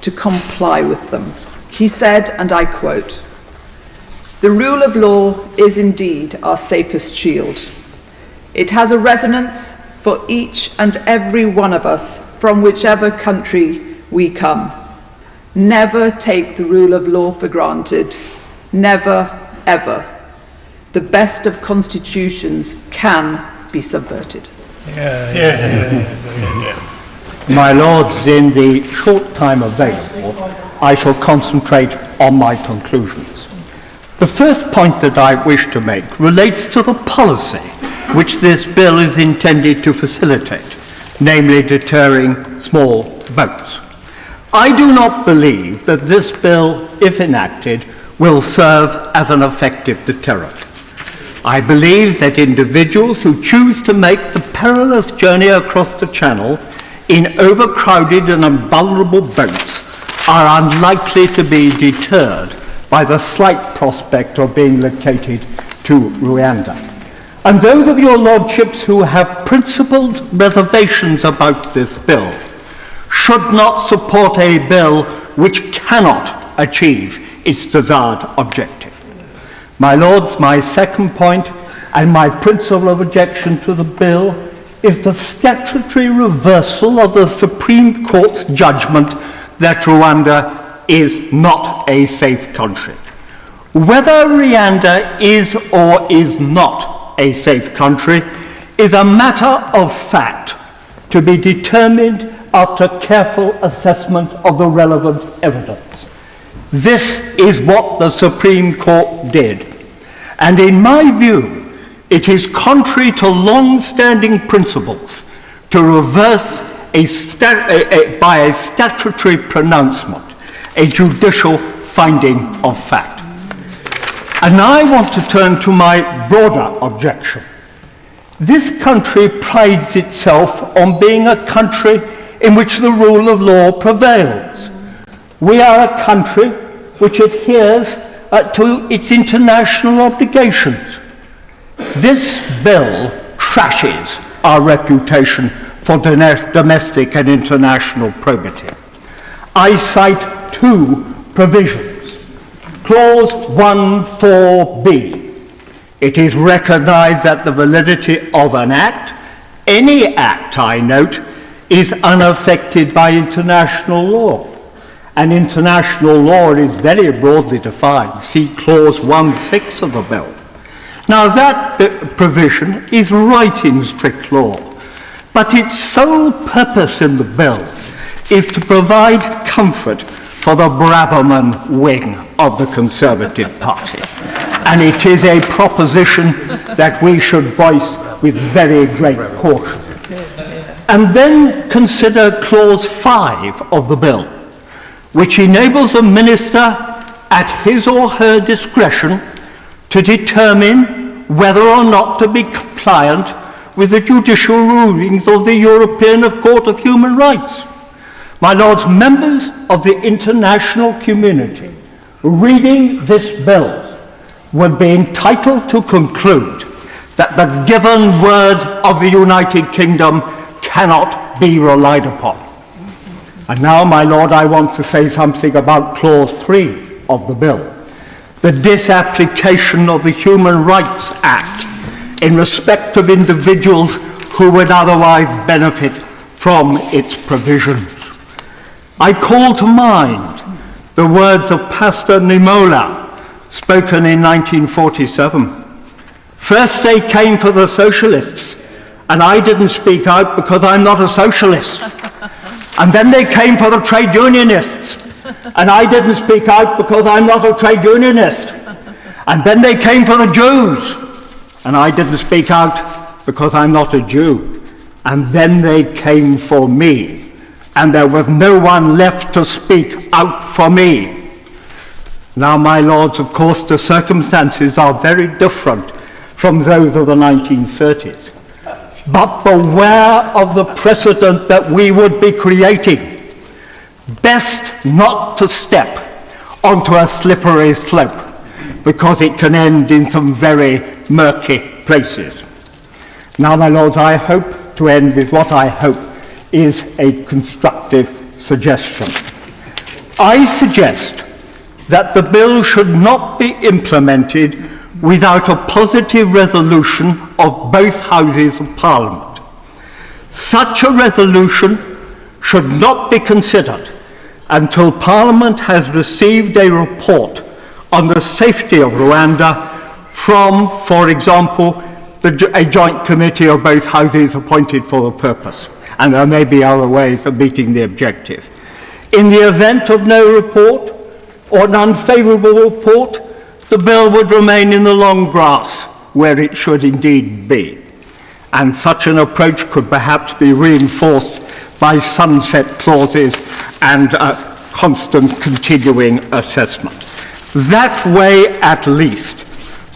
to comply with them. He said, and I quote, "The rule of law is indeed our safest shield. It has a resonance for each and every one of us from whichever country we come. Never take the rule of law for granted. Never, ever. The best of constitutions can be subverted." My Lords, in the short time available, I shall concentrate on my conclusions. The first point that I wish to make relates to the policy which this bill is intended to facilitate, namely deterring small boats. I do not believe that this bill, if enacted, will serve as an effective deterrent. I believe that individuals who choose to make the perilous journey across the Channel in overcrowded and vulnerable boats are unlikely to be deterred by the slight prospect of being located to Rwanda. And those of your lordships who have principled reservations about this bill should not support a bill which cannot achieve its desired objective. My Lords, my second point and my principle of objection to the bill is the statutory reversal of the Supreme Court's judgment that Rwanda is not a safe country. Whether Rwanda is or is not a safe country is a matter of fact to be determined after careful assessment of the relevant evidence. This is what the Supreme Court did, and in my view, it is contrary to long-standing principles to reverse by a statutory pronouncement a judicial finding of fact. And I want to turn to my broader objection. This country prides itself on being a country in which the rule of law prevails. We are a country which adheres to its international obligations. This bill trashes our reputation for domestic and international probity. I cite two provisions. Clause 1(4)(b). It is recognized that the validity of an act, any act I note, is unaffected by international law. And international law is very broadly defined. See clause 1(6) of the bill. Now that provision is right in strict law, but its sole purpose in the bill is to provide comfort for the Braverman wing of the Conservative Party. And it is a proposition that we should voice with very great caution. And then consider clause 5 of the bill, which enables the minister at his or her discretion to determine whether or not to be compliant with the judicial rulings of the European Court of Human Rights. My Lords, members of the international community reading this bill would be entitled to conclude that the given word of the United Kingdom cannot be relied upon. And now, my Lord, I want to say something about clause 3 of the bill, the disapplication of the Human Rights Act in respect of individuals who would otherwise benefit from its provisions. I call to mind the words of Pastor Nimola, spoken in 1947. First they came for the socialists, and I didn't speak out because I'm not a socialist. And then they came for the trade unionists, and I didn't speak out because I'm not a trade unionist. And then they came for the Jews, and I didn't speak out because I'm not a Jew. And then they came for me, and there was no one left to speak out for me. Now, my lords, of course, the circumstances are very different from those of the 1930s. But beware of the precedent that we would be creating. Best not to step onto a slippery slope, because it can end in some very murky places. Now, my lords, I hope to end with what I hope is a constructive suggestion. I suggest that the bill should not be implemented without a positive resolution of both houses of Parliament. Such a resolution should not be considered until Parliament has received a report on the safety of Rwanda from, for example, a joint committee of both houses appointed for the purpose. And there may be other ways of meeting the objective. In the event of no report or an unfavourable report, the bill would remain in the long grass where it should indeed be. And such an approach could perhaps be reinforced by sunset clauses and constant continuing assessment. That way, at least,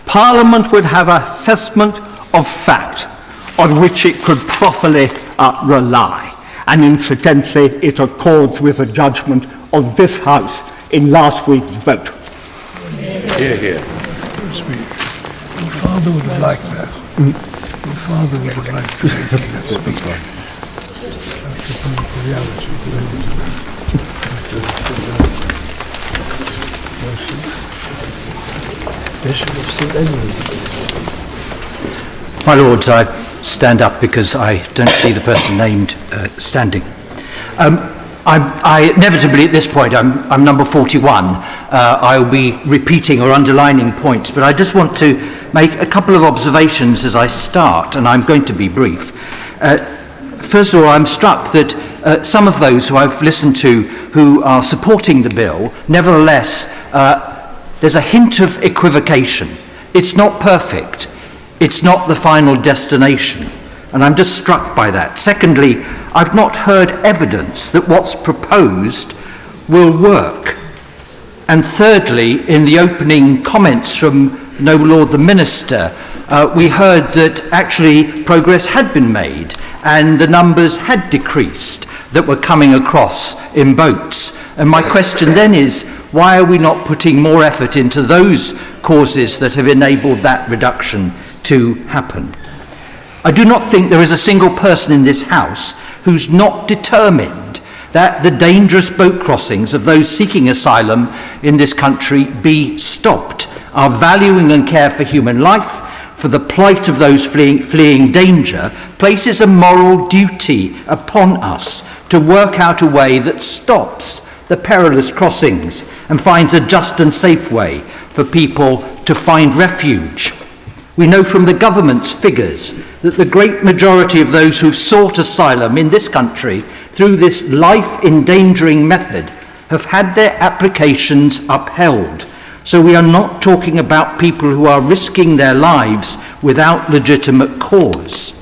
Parliament would have an assessment of fact on which it could properly rely. And incidentally, it accords with the judgment of this House in last week's vote. Hear, hear. Your father would have liked that. Your father would have liked that. My Lords, I stand up because I don't see the person named standing. I inevitably at this point, I'm number 41. I'll be repeating or underlining points, but I just want to make a couple of observations as I start, and I'm going to be brief. First of all, I'm struck that some of those who I've listened to who are supporting the bill, nevertheless, there's a hint of equivocation. It's not perfect. It's not the final destination. And I'm just struck by that. Secondly, I've not heard evidence that what's proposed will work. And thirdly, in the opening comments from the Noble Lord the Minister, we heard that actually progress had been made and the numbers had decreased that were coming across in boats. And my question then is, why are we not putting more effort into those causes that have enabled that reduction to happen? I do not think there is a single person in this House who's not determined that the dangerous boat crossings of those seeking asylum in this country be stopped. Our valuing and care for human life, for the plight of those fleeing danger, places a moral duty upon us to work out a way that stops the perilous crossings and finds a just and safe way for people to find refuge. We know from the government's figures that the great majority of those who've sought asylum in this country through this life-endangering method have had their applications upheld. So we are not talking about people who are risking their lives without legitimate cause.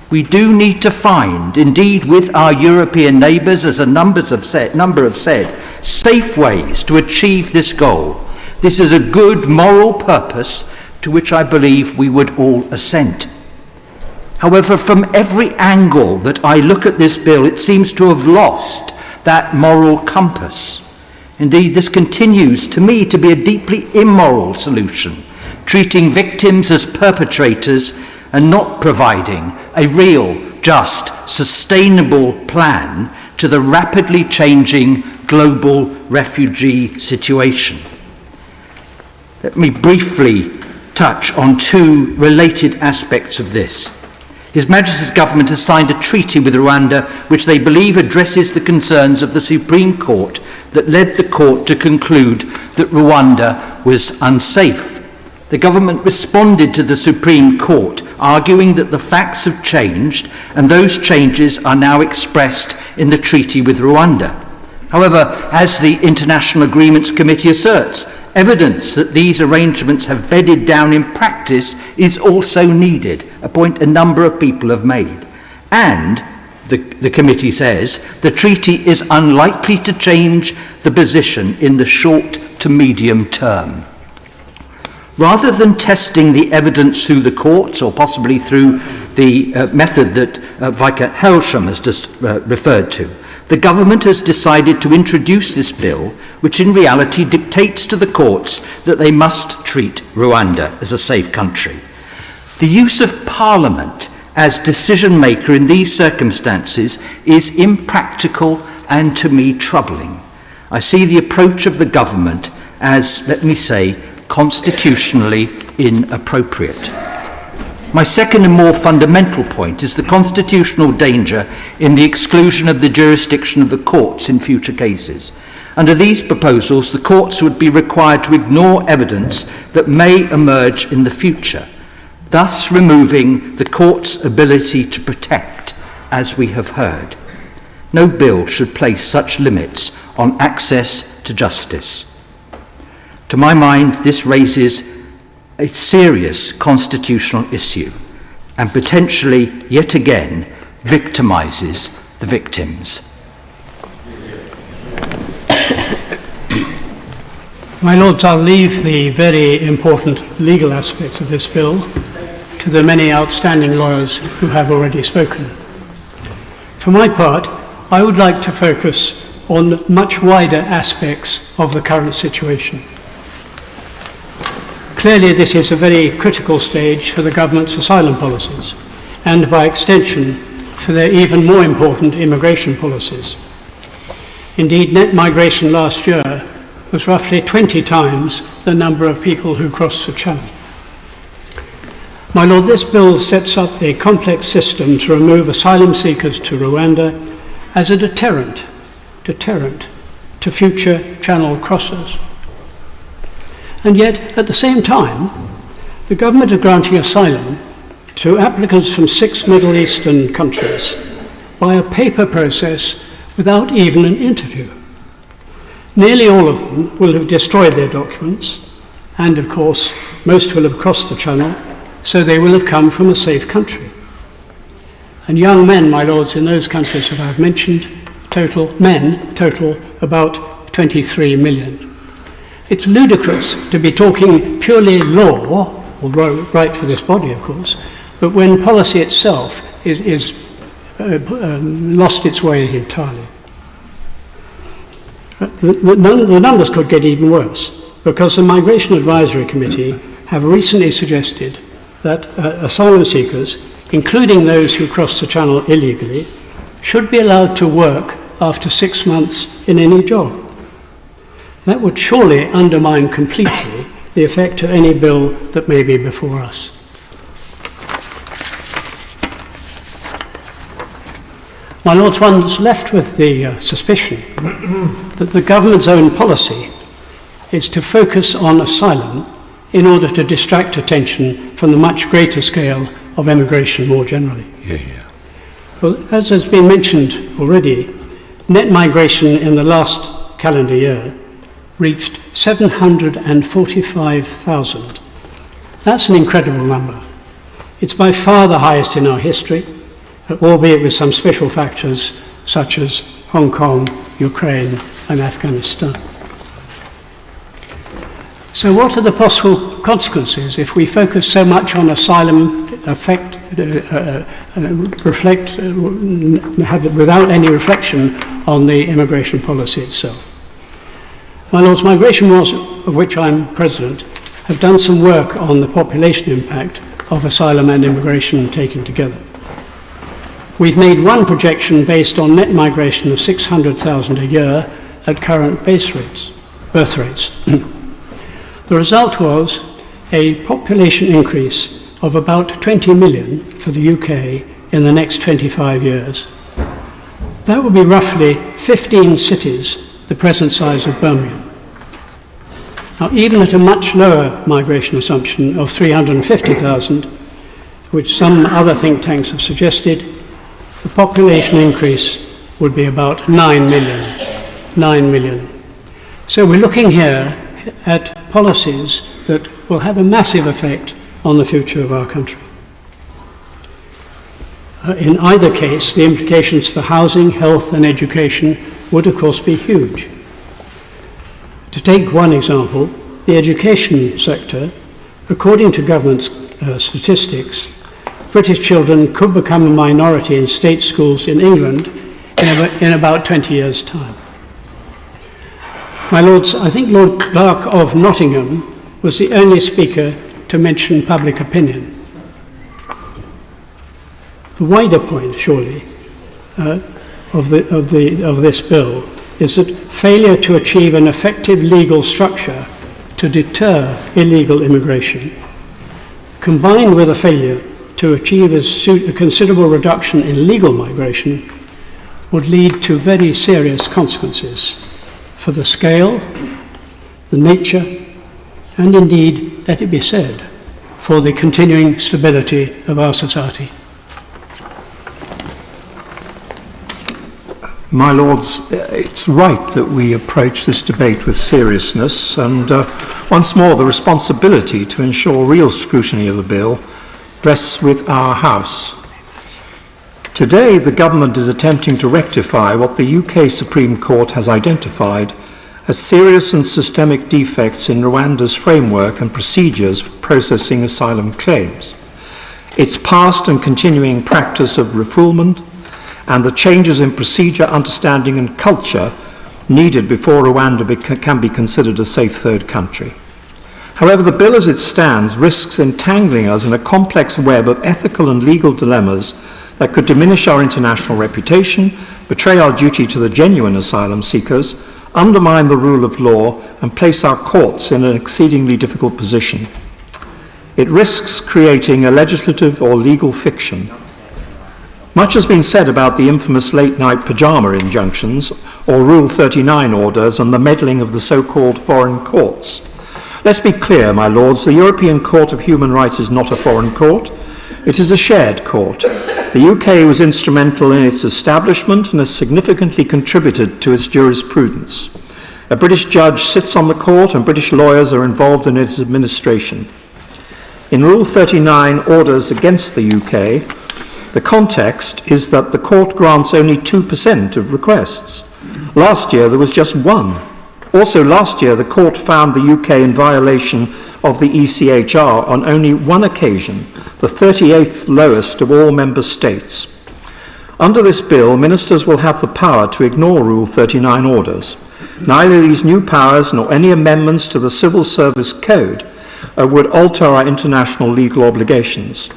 We do need to find, indeed with our European neighbours, as a number have said, safe ways to achieve this goal. This is a good moral purpose to which I believe we would all assent. However, from every angle that I look at this bill, it seems to have lost that moral compass. Indeed, this continues to me to be a deeply immoral solution, treating victims as perpetrators and not providing a real, just, sustainable plan to the rapidly changing global refugee situation. Let me briefly touch on two related aspects of this. His Majesty's government has signed a treaty with Rwanda which they believe addresses the concerns of the Supreme Court that led the court to conclude that Rwanda was unsafe. The government responded to the Supreme Court, arguing that the facts have changed and those changes are now expressed in the treaty with Rwanda. However, as the International Agreements Committee asserts, evidence that these arrangements have bedded down in practice is also needed, a point a number of people have made. And, the committee says, the treaty is unlikely to change the position in the short to medium term. Rather than testing the evidence through the courts or possibly through the method that Vicar Helsham has just referred to, the government has decided to introduce this bill, which in reality dictates to the courts that they must treat Rwanda as a safe country. The use of Parliament as decision maker in these circumstances is impractical and to me troubling. I see the approach of the government as, let me say, constitutionally inappropriate. My second and more fundamental point is the constitutional danger in the exclusion of the jurisdiction of the courts in future cases. Under these proposals, the courts would be required to ignore evidence that may emerge in the future, thus removing the court's ability to protect, as we have heard. No bill should place such limits on access to justice. To my mind, this raises a serious constitutional issue and potentially, yet again, victimises the victims. My Lords, I'll leave the very important legal aspects of this bill to the many outstanding lawyers who have already spoken. For my part, I would like to focus on much wider aspects of the current situation. Clearly, this is a very critical stage for the government's asylum policies, and by extension, for their even more important immigration policies. Indeed, net migration last year was roughly 20 times the number of people who crossed the Channel. My Lord, this bill sets up a complex system to remove asylum seekers to Rwanda as a deterrent to future Channel crossers. And yet, at the same time, the government are granting asylum to applicants from 6 Middle Eastern countries by a paper process without even an interview. Nearly all of them will have destroyed their documents, and of course, most will have crossed the Channel, so they will have come from a safe country. And young men, my lords, in those countries that I've mentioned, total about 23 million. It's ludicrous to be talking purely law, although right for this body, of course, but when policy itself is lost its way entirely. The numbers could get even worse, because the Migration Advisory Committee have recently suggested that asylum seekers, including those who cross the Channel illegally, should be allowed to work after 6 months in any job. That would surely undermine completely the effect of any bill that may be before us. My Lords, one's left with the suspicion that the government's own policy is to focus on asylum in order to distract attention from the much greater scale of immigration more generally. Well, as has been mentioned already, net migration in the last calendar year reached 745,000. That's an incredible number. It's by far the highest in our history, albeit with some special factors such as Hong Kong, Ukraine, and Afghanistan. So what are the possible consequences if we focus so much on asylum without any reflection on the immigration policy itself? My Lords, Migration Wars, of which I'm President, have done some work on the population impact of asylum and immigration taken together. We've made one projection based on net migration of 600,000 a year at current birth rates. The result was a population increase of about 20 million for the UK in the next 25 years. That would be roughly 15 cities the present size of Birmingham. Now, even at a much lower migration assumption of 350,000, which some other think tanks have suggested, the population increase would be about 9 million. 9 million. So we're looking here at policies that will have a massive effect on the future of our country. In either case, the implications for housing, health, and education would, of course, be huge. To take one example, the education sector, according to government statistics, British children could become a minority in state schools in England in about 20 years' time. My Lords, I think Lord Clark of Nottingham was the only speaker to mention public opinion. The wider point, surely, of this bill is that failure to achieve an effective legal structure to deter illegal immigration, combined with a failure to achieve a considerable reduction in legal migration, would lead to very serious consequences for the scale, the nature, and indeed, let it be said, for the continuing stability of our society. My Lords, it's right that we approach this debate with seriousness and once more the responsibility to ensure real scrutiny of the bill rests with our House. Today, the government is attempting to rectify what the UK Supreme Court has identified as serious and systemic defects in Rwanda's framework and procedures for processing asylum claims. Its past and continuing practice of refoulement and the changes in procedure, understanding and culture needed before Rwanda can be considered a safe third country. However, the bill as it stands risks entangling us in a complex web of ethical and legal dilemmas that could diminish our international reputation, betray our duty to the genuine asylum seekers, undermine the rule of law, and place our courts in an exceedingly difficult position. It risks creating a legislative or legal fiction. Much has been said about the infamous late-night pyjama injunctions or Rule 39 orders and the meddling of the so-called foreign courts. Let's be clear, my Lords, the European Court of Human Rights is not a foreign court. It is a shared court. The UK was instrumental in its establishment and has significantly contributed to its jurisprudence. A British judge sits on the court and British lawyers are involved in its administration. In Rule 39 orders against the UK, the context is that the court grants only 2% of requests. Last year there was just 1. Also, last year, the court found the UK in violation of the ECHR on only one occasion, the 38th lowest of all member states. Under this bill, ministers will have the power to ignore Rule 39 orders. Neither these new powers nor any amendments to the Civil Service Code would alter our international legal obligations.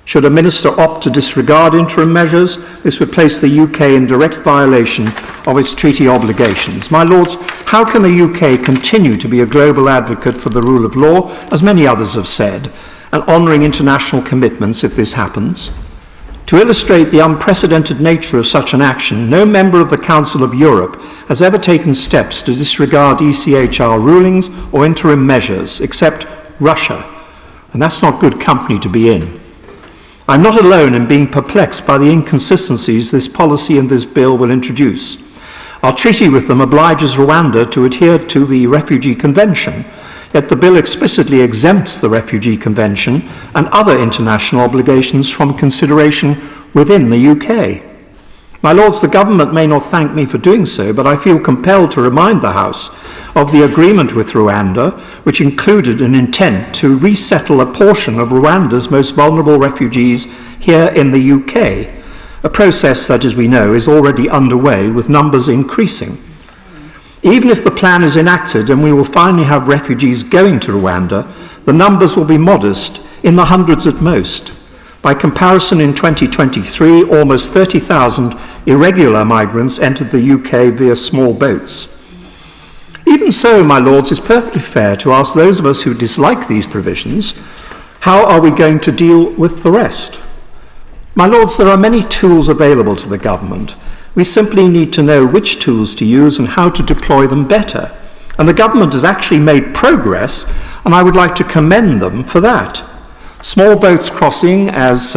Should a minister opt to disregard interim measures, this would place the UK in direct violation of its treaty obligations. My Lords, how can the UK continue to be a global advocate for the rule of law, as many others have said, and honouring international commitments if this happens? To illustrate the unprecedented nature of such an action, no member of the Council of Europe has ever taken steps to disregard ECHR rulings or interim measures, except Russia, and that's not good company to be in. I'm not alone in being perplexed by the inconsistencies this policy and this bill will introduce. Our treaty with them obliges Rwanda to adhere to the Refugee Convention, yet the bill explicitly exempts the Refugee Convention and other international obligations from consideration within the UK. My Lords, the government may not thank me for doing so, but I feel compelled to remind the House of the agreement with Rwanda, which included an intent to resettle a portion of Rwanda's most vulnerable refugees here in the UK, a process that, as we know, is already underway with numbers increasing. Even if the plan is enacted and we will finally have refugees going to Rwanda, the numbers will be modest, in the hundreds at most. By comparison, in 2023, almost 30,000 irregular migrants entered the UK via small boats. Even so, my Lords, it's perfectly fair to ask those of us who dislike these provisions, how are we going to deal with the rest? My Lords, there are many tools available to the government. We simply need to know which tools to use and how to deploy them better. And the government has actually made progress, and I would like to commend them for that. Small boats crossing, as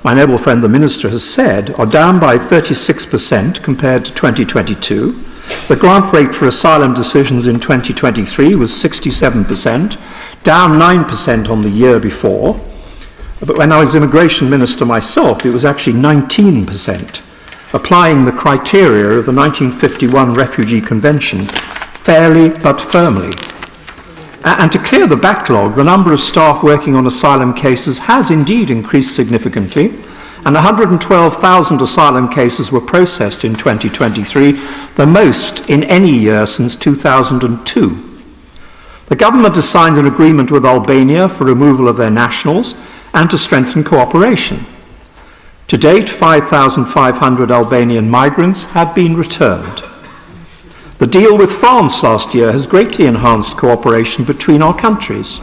my noble friend the Minister has said, are down by 36% compared to 2022. The grant rate for asylum decisions in 2023 was 67%, down 9% on the year before. But when I was Immigration Minister myself, it was actually 19%, applying the criteria of the 1951 Refugee Convention fairly but firmly. And to clear the backlog, the number of staff working on asylum cases has indeed increased significantly, and 112,000 asylum cases were processed in 2023, the most in any year since 2002. The government has signed an agreement with Albania for removal of their nationals and to strengthen cooperation. To date, 5,500 Albanian migrants have been returned. The deal with France last year has greatly enhanced cooperation between our countries,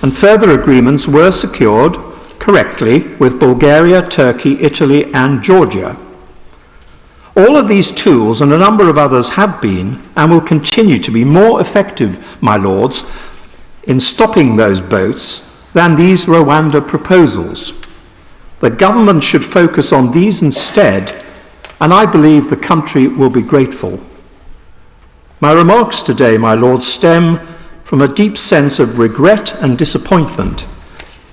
and further agreements were secured correctly with Bulgaria, Turkey, Italy, and Georgia. All of these tools and a number of others have been and will continue to be more effective, my Lords, in stopping those boats than these Rwanda proposals. The government should focus on these instead, and I believe the country will be grateful. My remarks today, my Lords, stem from a deep sense of regret and disappointment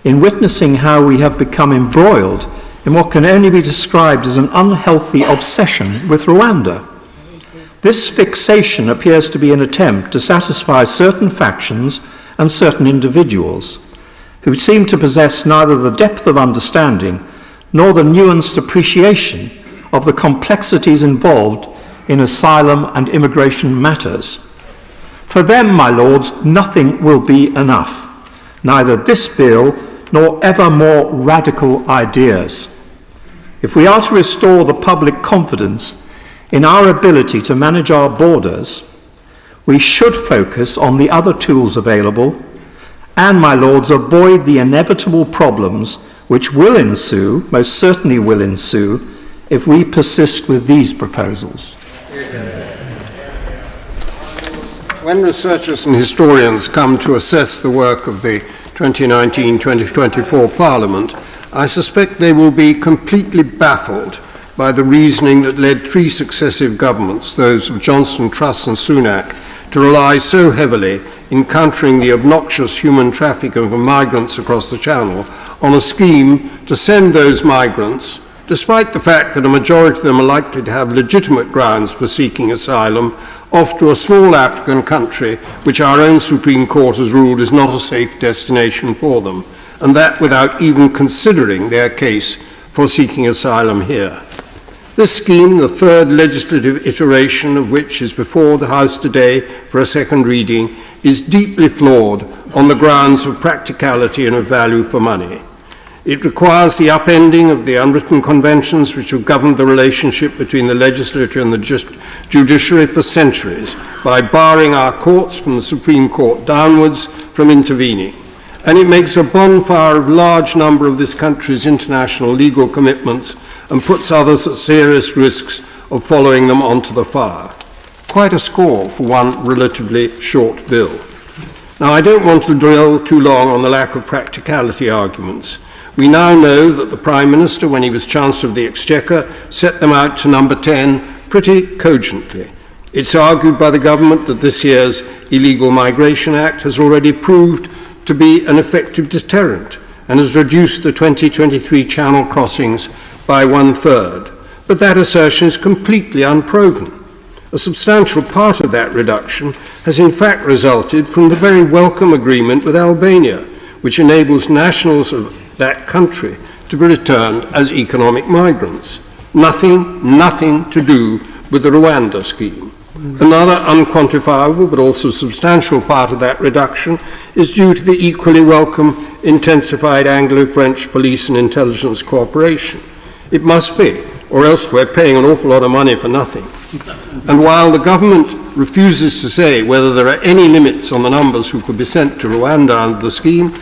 in witnessing how we have become embroiled in what can only be described as an unhealthy obsession with Rwanda. This fixation appears to be an attempt to satisfy certain factions and certain individuals who seem to possess neither the depth of understanding nor the nuanced appreciation of the complexities involved in asylum and immigration matters. For them, my Lords, nothing will be enough, neither this bill nor ever more radical ideas. If we are to restore the public confidence in our ability to manage our borders, we should focus on the other tools available and, my Lords, avoid the inevitable problems which will ensue, most certainly will ensue, if we persist with these proposals. When researchers and historians come to assess the work of the 2019-2024 Parliament, I suspect they will be completely baffled by the reasoning that led three successive governments, those of Johnson, Truss and Sunak, to rely so heavily in countering the obnoxious human traffic of migrants across the Channel on a scheme to send those migrants, despite the fact that a majority of them are likely to have legitimate grounds for seeking asylum, off to a small African country which our own Supreme Court has ruled is not a safe destination for them, and that without even considering their case for seeking asylum here. This scheme, the third legislative iteration of which is before the House today for a second reading, is deeply flawed on the grounds of practicality and of value for money. It requires the upending of the unwritten conventions which have governed the relationship between the legislature and the judiciary for centuries by barring our courts from the Supreme Court downwards from intervening. And it makes a bonfire of large number of this country's international legal commitments and puts others at serious risks of following them onto the fire. Quite a score for one relatively short bill. Now, I don't want to dwell too long on the lack of practicality arguments. We now know that the Prime Minister, when he was Chancellor of the Exchequer, set them out to number 10 pretty cogently. It's argued by the government that this year's Illegal Migration Act has already proved to be an effective deterrent and has reduced the 2023 Channel crossings by 1/3. But that assertion is completely unproven. A substantial part of that reduction has in fact resulted from the very welcome agreement with Albania, which enables nationals of that country to be returned as economic migrants. Nothing to do with the Rwanda scheme. Another unquantifiable but also substantial part of that reduction is due to the equally welcome intensified Anglo-French police and intelligence cooperation. It must be, or else we're paying an awful lot of money for nothing. And while the government refuses to say whether there are any limits on the numbers who could be sent to Rwanda under the scheme,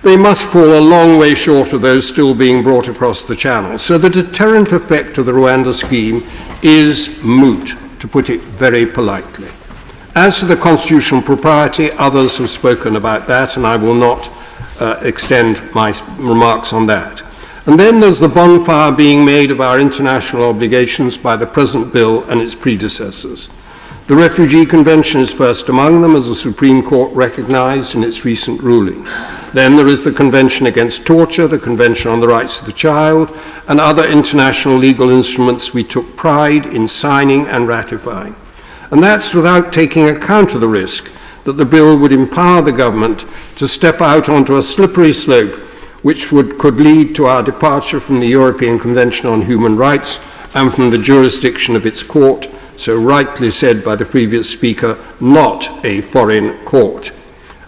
they must fall a long way short of those still being brought across the Channel. So the deterrent effect of the Rwanda scheme is moot, to put it very politely. As to the constitutional propriety, others have spoken about that, and I will not extend my remarks on that. And then there's the bonfire being made of our international obligations by the present bill and its predecessors. The Refugee Convention is first among them, as the Supreme Court recognized in its recent ruling. Then there is the Convention Against Torture, the Convention on the Rights of the Child, and other international legal instruments we took pride in signing and ratifying. And that's without taking account of the risk that the bill would empower the government to step out onto a slippery slope which could lead to our departure from the European Convention on Human Rights and from the jurisdiction of its court, so rightly said by the previous speaker, not a foreign court.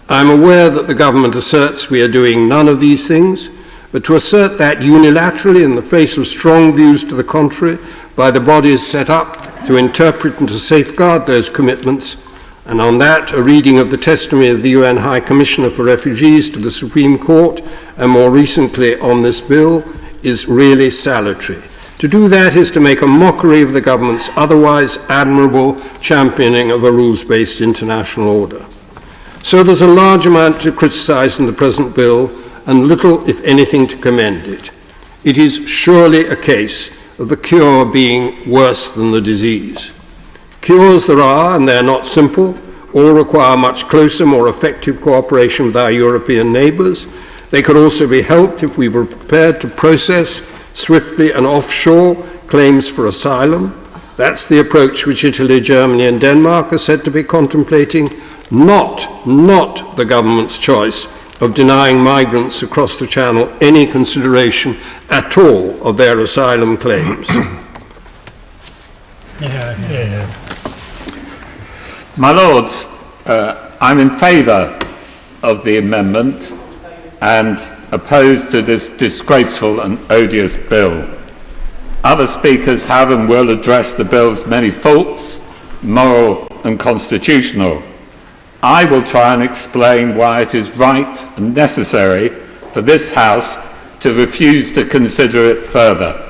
I'm aware that the government asserts we are doing none of these things, but to assert that unilaterally in the face of strong views to the contrary by the bodies set up to interpret and to safeguard those commitments, and on that a reading of the testimony of the UN High Commissioner for Refugees to the Supreme Court, and more recently on this bill, is really salutary. To do that is to make a mockery of the government's otherwise admirable championing of a rules-based international order. So there's a large amount to criticise in the present bill, and little, if anything, to commend it. It is surely a case of the cure being worse than the disease. Cures there are, and they're not simple. All require much closer, more effective cooperation with our European neighbours. They could also be helped if we were prepared to process swiftly and offshore claims for asylum. That's the approach which Italy, Germany and Denmark are said to be contemplating, not the government's choice of denying migrants across the Channel any consideration at all of their asylum claims. My Lords, I'm in favour of the amendment and opposed to this disgraceful and odious bill. Other speakers have and will address the bill's many faults, moral and constitutional. I will try and explain why it is right and necessary for this House to refuse to consider it further.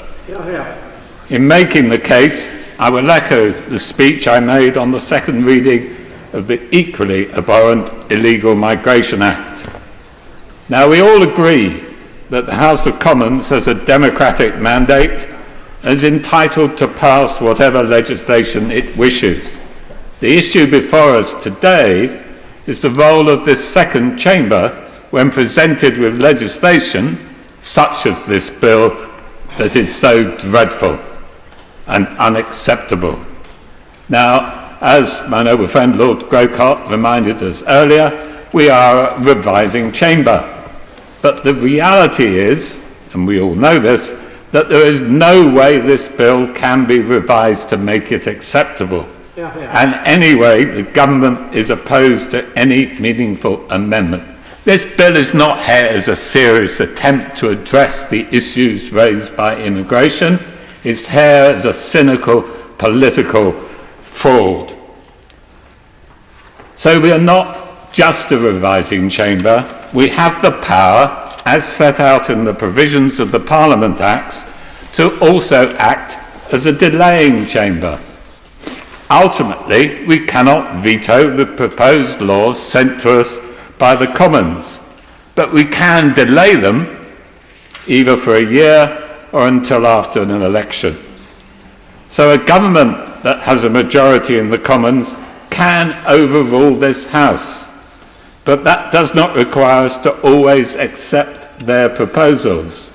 In making the case, I will echo the speech I made on the second reading of the equally abhorrent Illegal Migration Act. Now, we all agree that the House of Commons has a democratic mandate and is entitled to pass whatever legislation it wishes. The issue before us today is the role of this second chamber when presented with legislation such as this bill that is so dreadful and unacceptable. Now, as my noble friend Lord Grocott reminded us earlier, we are a revising chamber. But the reality is, and we all know this, that there is no way this bill can be revised to make it acceptable. And anyway, the government is opposed to any meaningful amendment. This bill is not here as a serious attempt to address the issues raised by immigration. It's here as a cynical political fraud. So we are not just a revising chamber. We have the power, as set out in the provisions of the Parliament Acts, to also act as a delaying chamber. Ultimately, we cannot veto the proposed laws sent to us by the Commons, but we can delay them either for a year or until after an election. So a government that has a majority in the Commons can overrule this House, but that does not require us to always accept their proposals.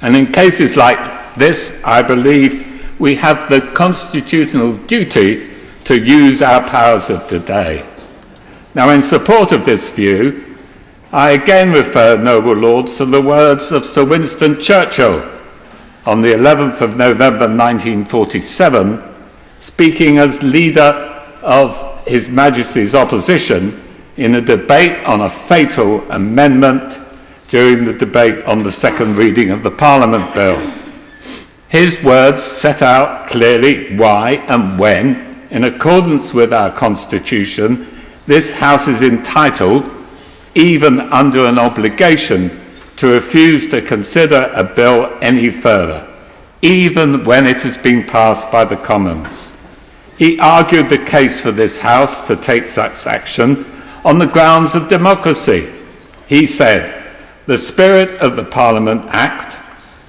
And in cases like this, I believe we have the constitutional duty to use our powers of today. Now, in support of this view, I again refer, noble lords, to the words of Sir Winston Churchill on the 11th of November 1947, speaking as leader of His Majesty's opposition in a debate on a fatal amendment during the debate on the second reading of the Parliament Bill. His words set out clearly why and when, in accordance with our Constitution, this House is entitled, even under an obligation, to refuse to consider a bill any further, even when it has been passed by the Commons. He argued the case for this House to take such action on the grounds of democracy. He said, "The spirit of the Parliament Act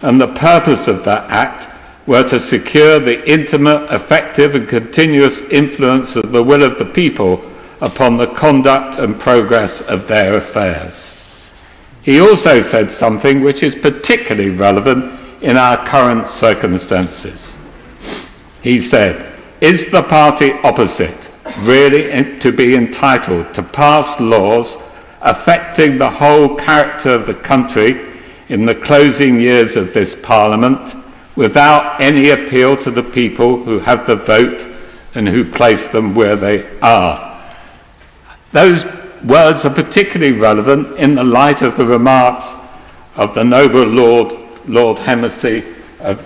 and the purpose of that Act were to secure the intimate, effective and continuous influence of the will of the people upon the conduct and progress of their affairs." He also said something which is particularly relevant in our current circumstances. He said, "Is the party opposite really to be entitled to pass laws affecting the whole character of the country in the closing years of this Parliament without any appeal to the people who have the vote and who place them where they are?" Those words are particularly relevant in the light of the remarks of the noble Lord Hemmersey of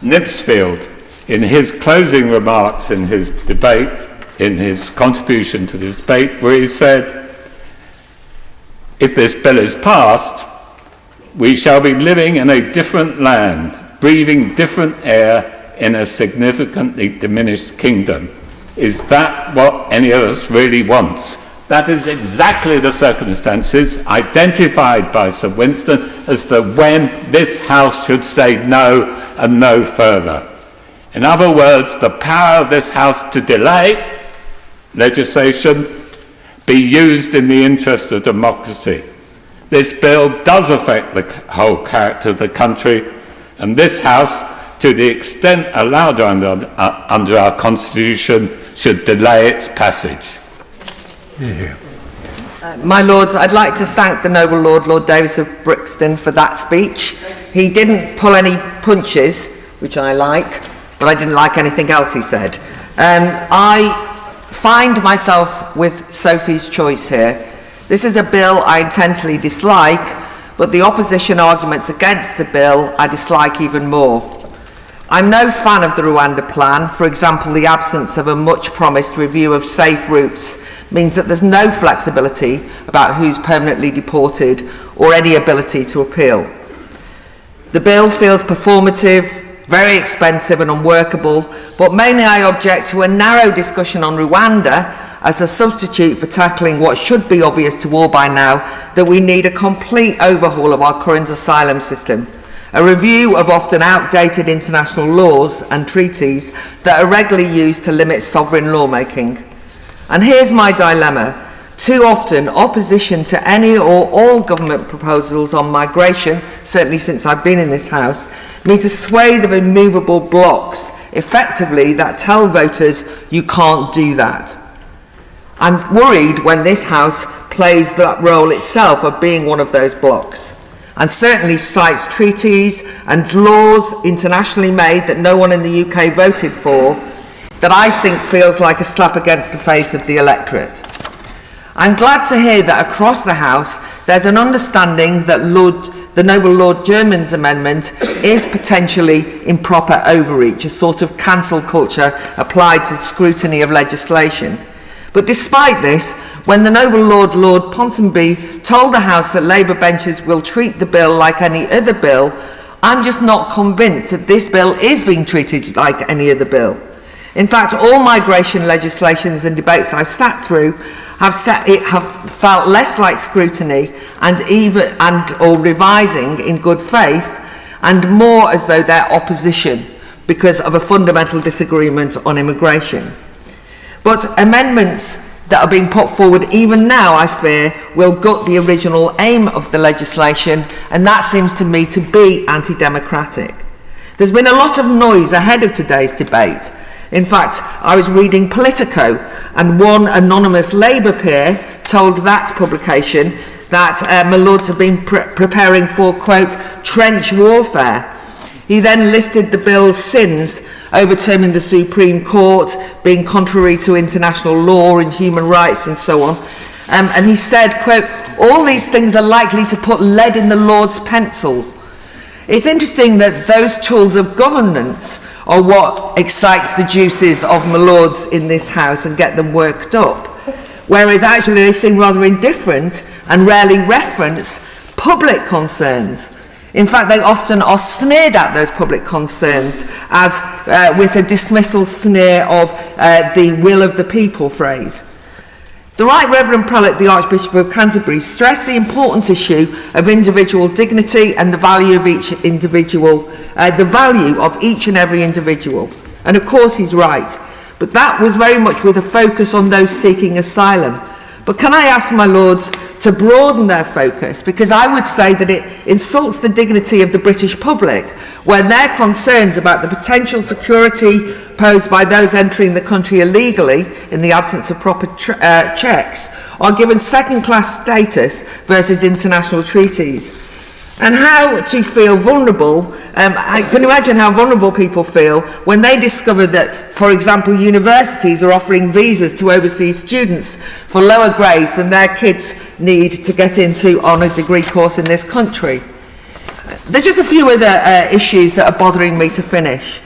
Nipsfield in his closing remarks in his debate, in his contribution to this debate, where he said, "If this bill is passed, we shall be living in a different land, breathing different air in a significantly diminished kingdom. Is that what any of us really wants?" That is exactly the circumstances identified by Sir Winston as to when this House should say no and no further. In other words, the power of this House to delay legislation be used in the interest of democracy. This bill does affect the whole character of the country, and this House, to the extent allowed under our Constitution, should delay its passage. My Lords, I'd like to thank the noble Lord Davis of Brixton for that speech. He didn't pull any punches, which I like, but I didn't like anything else he said. I find myself with Sophie's choice here. This is a bill I intensely dislike, but the opposition arguments against the bill I dislike even more. I'm no fan of the Rwanda plan. For example, the absence of a much-promised review of safe routes means that there's no flexibility about who's permanently deported or any ability to appeal. The bill feels performative, very expensive and unworkable, but mainly I object to a narrow discussion on Rwanda as a substitute for tackling what should be obvious to all by now, that we need a complete overhaul of our current asylum system, a review of often outdated international laws and treaties that are regularly used to limit sovereign lawmaking. And here's my dilemma. Too often, opposition to any or all government proposals on migration, certainly since I've been in this House, mean to sway the immovable blocks effectively that tell voters you can't do that. I'm worried when this House plays that role itself of being one of those blocks, and certainly cites treaties and laws internationally made that no one in the UK voted for, that I think feels like a slap against the face of the electorate. I'm glad to hear that across the House there's an understanding that the Noble Lord German's amendment is potentially improper overreach, a sort of cancel culture applied to scrutiny of legislation. But despite this, when the Noble Lord Ponsonby told the House that Labour benches will treat the bill like any other bill, I'm just not convinced that this bill is being treated like any other bill. In fact, all migration legislations and debates I've sat through have felt less like scrutiny or revising in good faith, and more as though they're opposition because of a fundamental disagreement on immigration. But amendments that are being put forward even now, I fear, will gut the original aim of the legislation, and that seems to me to be anti-democratic. There's been a lot of noise ahead of today's debate. In fact, I was reading Politico, and one anonymous Labour peer told that publication that my lords have been preparing for, quote, trench warfare. He then listed the bill's sins: overturning the Supreme Court, being contrary to international law and human rights, and so on. And he said, quote, all these things are likely to put lead in the Lord's pencil. It's interesting that those tools of governance are what excites the juices of my lords in this House and get them worked up, whereas actually they seem rather indifferent and rarely reference public concerns. In fact, they often are sneered at, those public concerns, as with a dismissal sneer of the will of the people phrase. The Right Reverend Prelate, the Archbishop of Canterbury, stressed the important issue of individual dignity and the value of each individual, each and every individual. And of course he's right, but that was very much with a focus on those seeking asylum. But can I ask my lords to broaden their focus, because I would say that it insults the dignity of the British public when their concerns about the potential security posed by those entering the country illegally in the absence of proper checks are given second-class status versus international treaties. And how to feel vulnerable, I can imagine how vulnerable people feel when they discover that, for example, universities are offering visas to overseas students for lower grades than their kids need to get into on a degree course in this country. There's just a few other issues that are bothering me to finish.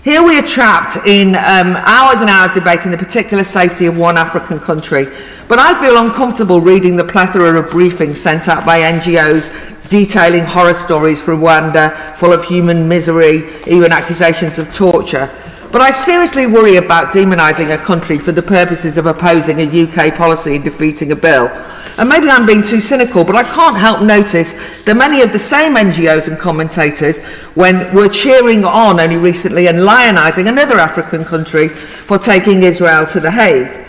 Here we are trapped in hours and hours debating the particular safety of one African country, but I feel uncomfortable reading the plethora of briefings sent out by NGOs detailing horror stories from Rwanda, full of human misery, even accusations of torture. But I seriously worry about demonising a country for the purposes of opposing a UK policy and defeating a bill. And maybe I'm being too cynical, but I can't help notice that many of the same NGOs and commentators were cheering on only recently and lionising another African country for taking Israel to The Hague.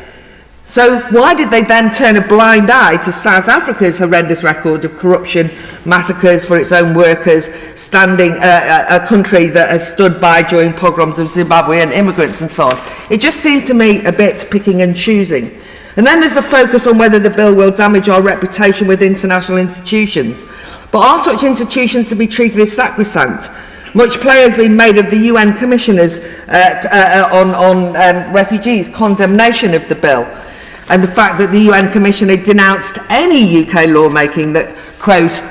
So why did they then turn a blind eye to South Africa's horrendous record of corruption, massacres for its own workers, a country that has stood by during pogroms of Zimbabwean immigrants and so on? It just seems to me a bit picking and choosing. And then there's the focus on whether the bill will damage our reputation with international institutions. But are such institutions to be treated as sacrosanct? Much play has been made of the UN commissioners on refugees' condemnation of the bill, and the fact that the UN Commissioner denounced any UK lawmaking that, quote,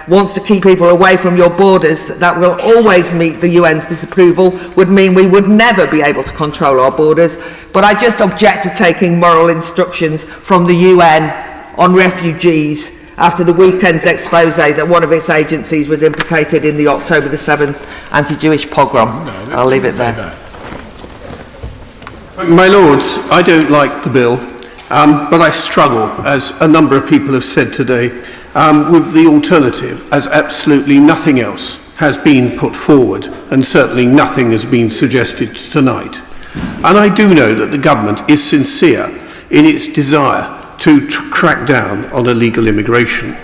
wants to keep people away from your borders that will always meet the UN's disapproval, would mean we would never be able to control our borders. But I just object to taking moral instructions from the UN on refugees after the weekend's expose that one of its agencies was implicated in the October the 7th anti-Jewish pogrom. I'll leave it there. My Lords, I don't like the bill, but I struggle, as a number of people have said today, with the alternative, as absolutely nothing else has been put forward, and certainly nothing has been suggested tonight. And I do know that the government is sincere in its desire to crack down on illegal immigration.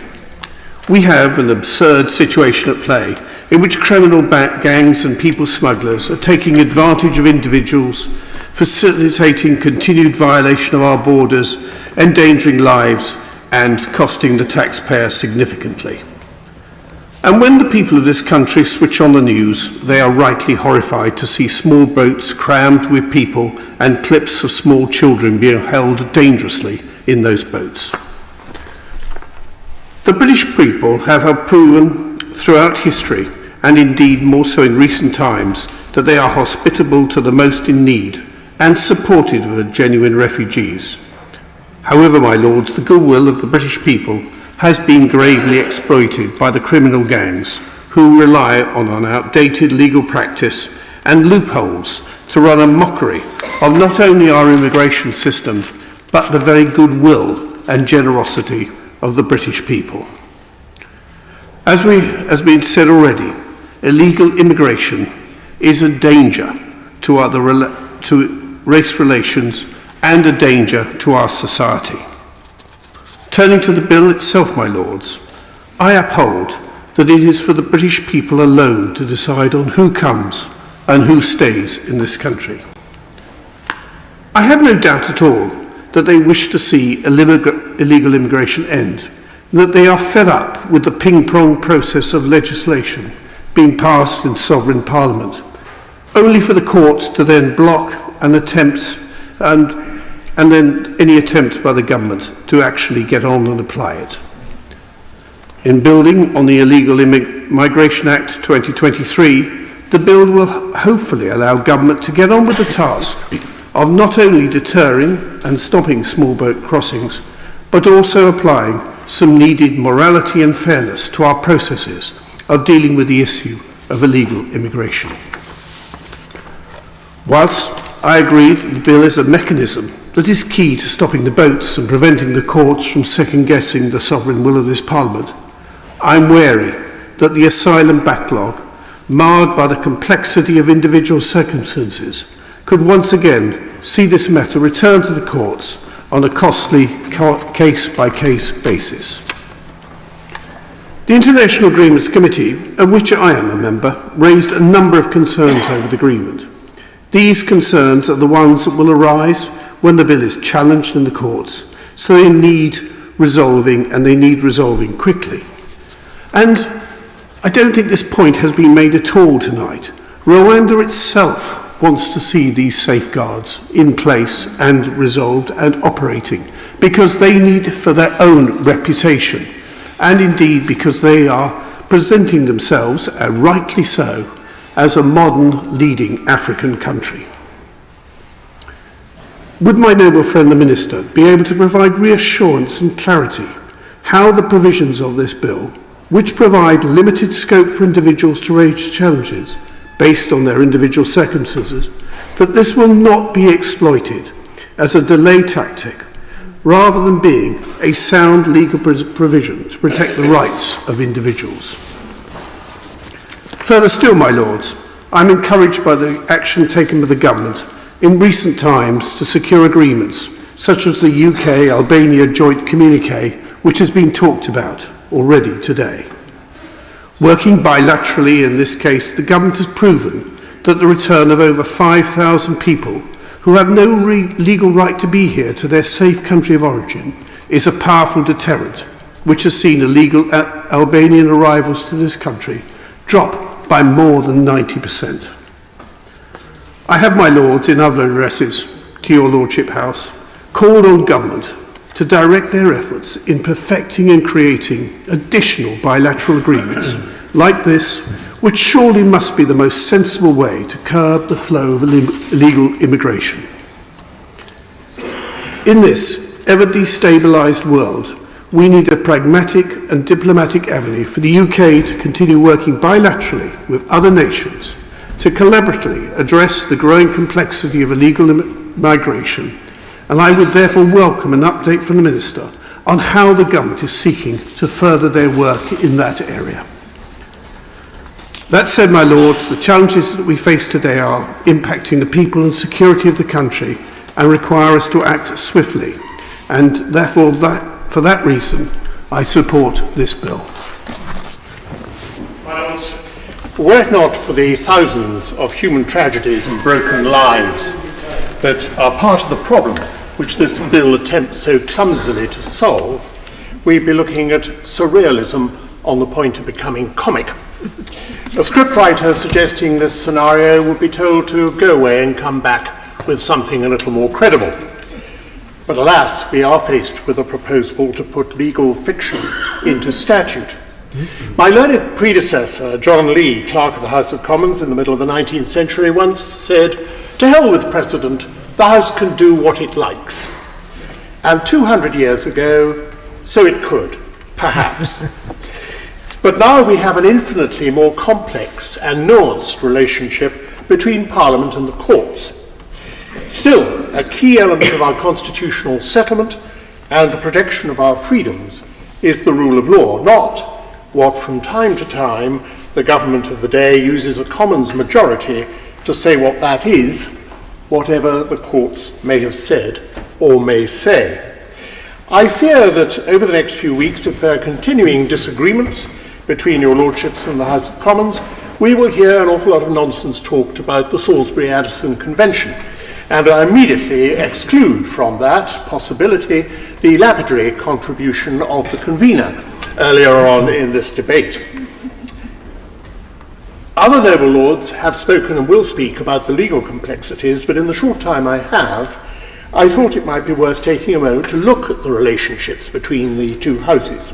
We have an absurd situation at play in which criminal gangs and people smugglers are taking advantage of individuals, facilitating continued violation of our borders, endangering lives and costing the taxpayer significantly. And when the people of this country switch on the news, they are rightly horrified to see small boats crammed with people and clips of small children being held dangerously in those boats. The British people have proven throughout history, and indeed more so in recent times, that they are hospitable to the most in need and supportive of genuine refugees. However, my lords, the goodwill of the British people has been gravely exploited by the criminal gangs who rely on an outdated legal practice and loopholes to run a mockery of not only our immigration system, but the very goodwill and generosity of the British people. As has been said already, illegal immigration is a danger to race relations and a danger to our society. Turning to the bill itself, my lords, I uphold that it is for the British people alone to decide on who comes and who stays in this country. I have no doubt at all that they wish to see illegal immigration end, and that they are fed up with the ping-pong process of legislation being passed in sovereign parliament, only for the courts to then block and then any attempt by the government to actually get on and apply it. In building on the Illegal Migration Act 2023, the bill will hopefully allow government to get on with the task of not only deterring and stopping small boat crossings, but also applying some needed morality and fairness to our processes of dealing with the issue of illegal immigration. Whilst I agree that the bill is a mechanism that is key to stopping the boats and preventing the courts from second-guessing the sovereign will of this Parliament, I'm wary that the asylum backlog, marred by the complexity of individual circumstances, could once again see this matter return to the courts on a costly case-by-case basis. The International Agreements Committee, of which I am a member, raised a number of concerns over the agreement. These concerns are the ones that will arise when the bill is challenged in the courts, so they need resolving, and they need resolving quickly. And I don't think this point has been made at all tonight. Rwanda itself wants to see these safeguards in place and resolved and operating, because they need it for their own reputation, and indeed because they are presenting themselves, and rightly so, as a modern leading African country. Would my noble friend the Minister be able to provide reassurance and clarity how the provisions of this bill, which provide limited scope for individuals to raise challenges based on their individual circumstances, that this will not be exploited as a delay tactic, rather than being a sound legal provision to protect the rights of individuals? Further still, my lords, I'm encouraged by the action taken by the government in recent times to secure agreements, such as the UK-Albania joint communique, which has been talked about already today. Working bilaterally in this case, the government has proven that the return of over 5,000 people who have no legal right to be here to their safe country of origin is a powerful deterrent, which has seen illegal Albanian arrivals to this country drop by more than 90%. I have, my lords, in other addresses to your Lordship House, called on government to direct their efforts in perfecting and creating additional bilateral agreements like this, which surely must be the most sensible way to curb the flow of illegal immigration. In this ever destabilised world, we need a pragmatic and diplomatic avenue for the UK to continue working bilaterally with other nations to collaboratively address the growing complexity of illegal migration, and I would therefore welcome an update from the Minister on how the government is seeking to further their work in that area. That said, my lords, the challenges that we face today are impacting the people and security of the country and require us to act swiftly, and therefore for that reason I support this bill. My lords, Were it not for the thousands of human tragedies and broken lives that are part of the problem which this bill attempts so clumsily to solve, we'd be looking at surrealism on the point of becoming comic. A scriptwriter suggesting this scenario would be told to go away and come back with something a little more credible. But alas, we are faced with a proposal to put legal fiction into statute. My learned predecessor, John Lee, Clerk of the House of Commons in the middle of the 19th century, once said, "To hell with precedent, the House can do what it likes." And 200 years ago, so it could, perhaps. But now we have an infinitely more complex and nuanced relationship between Parliament and the courts. Still, a key element of our constitutional settlement and the protection of our freedoms is the rule of law, not what from time to time the government of the day uses a Commons majority to say what that is, whatever the courts may have said or may say. I fear that over the next few weeks, if there are continuing disagreements between your lordships and the House of Commons, we will hear an awful lot of nonsense talked about the Salsbury-Addison Convention, and I immediately exclude from that possibility the lapidary contribution of the convener earlier on in this debate. Other noble lords have spoken and will speak about the legal complexities, but in the short time I have, I thought it might be worth taking a moment to look at the relationships between the two houses.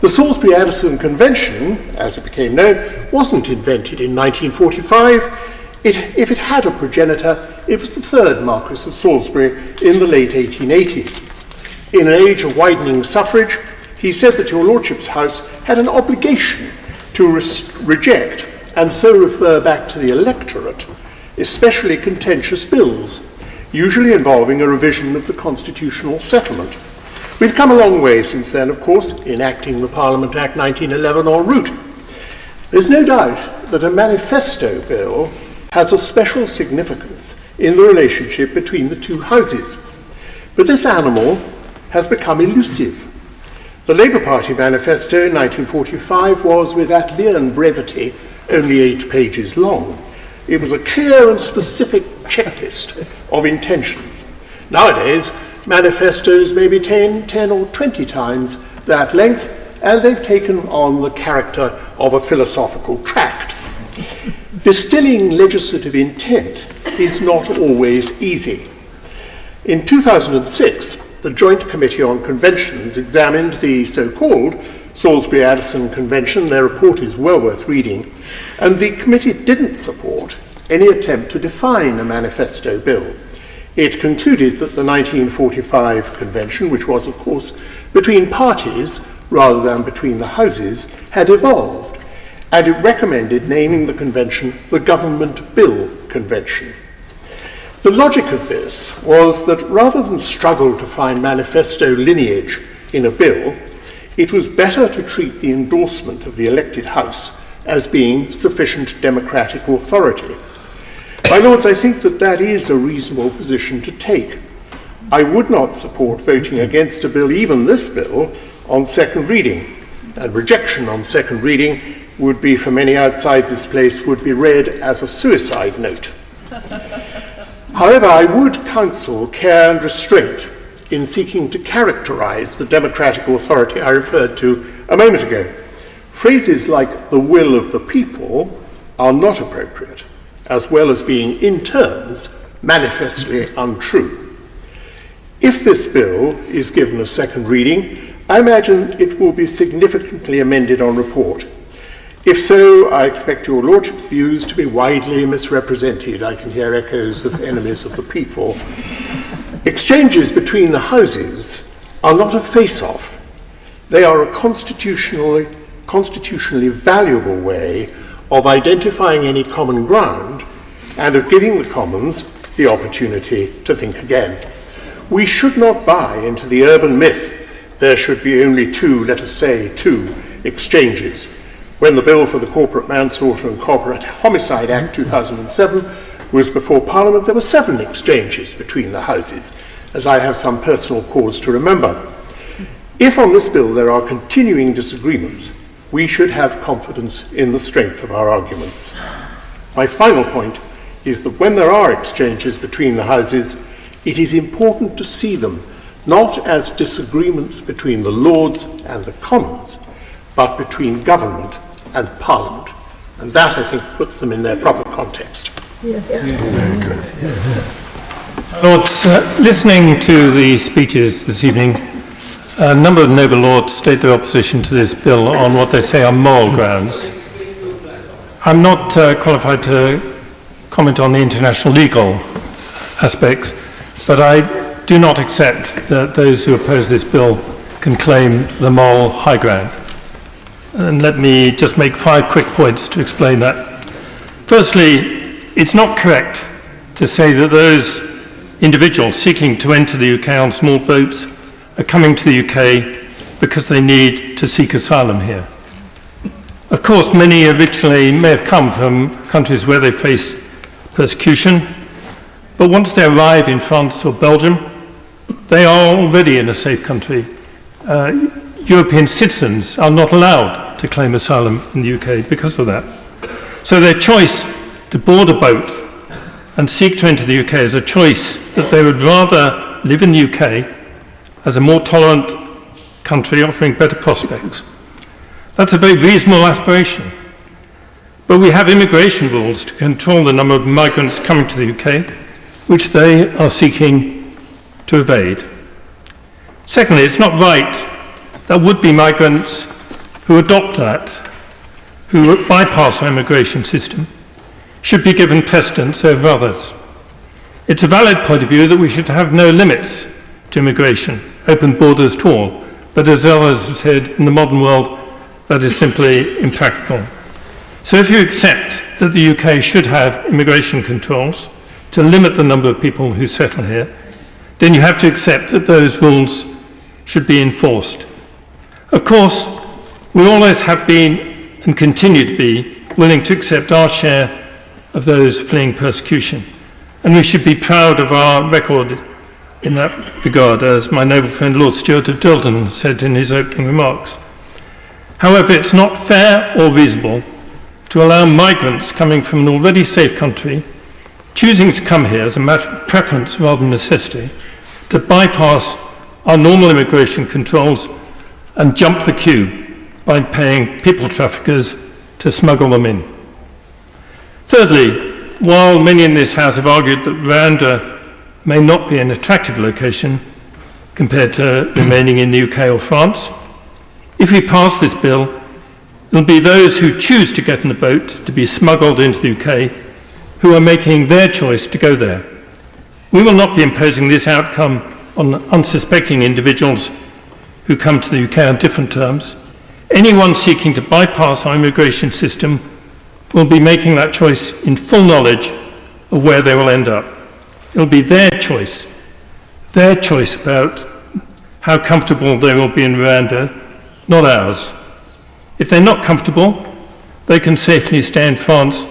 The Salsbury-Addison Convention, as it became known, wasn't invented in 1945. If it had a progenitor, it was the third Marquess of Salisbury in the late 1880s. In an age of widening suffrage, he said that your lordship's house had an obligation to reject and so refer back to the Electorate, especially contentious bills, usually involving a revision of the constitutional settlement. We've come a long way since then, of course, enacting the Parliament Act 1911 en route. There's no doubt that a manifesto bill has a special significance in the relationship between the two houses. But this animal has become elusive. The Labour Party manifesto in 1945 was, with Atlean brevity, only 8 pages long. It was a clear and specific checklist of intentions. Nowadays, manifestos may be 10 or 20 times that length, and they've taken on the character of a philosophical tract. Distilling legislative intent is not always easy. In 2006, the Joint Committee on Conventions examined the so-called Salsbury-Addison Convention. Their report is well worth reading, and the committee didn't support any attempt to define a manifesto bill. It concluded that the 1945 convention, which was, of course, between parties rather than between the houses, had evolved, and it recommended naming the convention the Government Bill Convention. The logic of this was that rather than struggle to find manifesto lineage in a bill, it was better to treat the endorsement of the elected House as being sufficient democratic authority. My lords, I think that that is a reasonable position to take. I would not support voting against a bill, even this bill, on second reading, and rejection on second reading would be, for many outside this place, would be read as a suicide note. However, I would counsel care and restraint in seeking to characterize the democratic authority I referred to a moment ago. Phrases like the will of the people are not appropriate, as well as being, in terms, manifestly untrue. If this bill is given a second reading, I imagine it will be significantly amended on report. If so, I expect your lordship's views to be widely misrepresented. I can hear echoes of enemies of the people. Exchanges between the houses are not a face-off. They are a constitutionally valuable way of identifying any common ground and of giving the Commons the opportunity to think again. We should not buy into the urban myth there should be only two, let us say, two exchanges. When the bill for the Corporate Manslaughter and Corporate Homicide Act 2007 was before Parliament, there were 7 exchanges between the houses, as I have some personal cause to remember. If on this bill there are continuing disagreements, we should have confidence in the strength of our arguments. My final point is that when there are exchanges between the houses, it is important to see them not as disagreements between the Lords and the Commons, but between government and Parliament. And that, I think, puts them in their proper context. Lords, listening to the speeches this evening, a number of noble lords state their opposition to this bill on what they say are moral grounds. I'm not qualified to comment on the international legal aspects, but I do not accept that those who oppose this bill can claim the moral high ground. And let me just make 5 quick points to explain that. Firstly, it's not correct to say that those individuals seeking to enter the UK on small boats are coming to the UK because they need to seek asylum here. Of course, many originally may have come from countries where they faced persecution, but once they arrive in France or Belgium, they are already in a safe country. European citizens are not allowed to claim asylum in the UK because of that. So their choice to board a boat and seek to enter the UK is a choice that they would rather live in the UK as a more tolerant country offering better prospects. That's a very reasonable aspiration. But we have immigration rules to control the number of migrants coming to the UK, which they are seeking to evade. Secondly, it's not right that would-be migrants who adopt that, who bypass our immigration system, should be given precedence over others. It's a valid point of view that we should have no limits to immigration, open borders to all, but as others have said, in the modern world, that is simply impractical. So if you accept that the UK should have immigration controls to limit the number of people who settle here, then you have to accept that those rules should be enforced. Of course, we always have been and continue to be willing to accept our share of those fleeing persecution, and we should be proud of our record in that regard, as my noble friend Lord Stewart of Dilden said in his opening remarks. However, it's not fair or reasonable to allow migrants coming from an already safe country, choosing to come here as a matter of preference rather than necessity, to bypass our normal immigration controls and jump the queue by paying people traffickers to smuggle them in. Thirdly, while many in this House have argued that Rwanda may not be an attractive location compared to remaining in the UK or France, if we pass this bill, it will be those who choose to get in the boat to be smuggled into the UK who are making their choice to go there. We will not be imposing this outcome on unsuspecting individuals who come to the UK on different terms. Anyone seeking to bypass our immigration system will be making that choice in full knowledge of where they will end up. It will be their choice about how comfortable they will be in Rwanda, not ours. If they're not comfortable, they can safely stay in France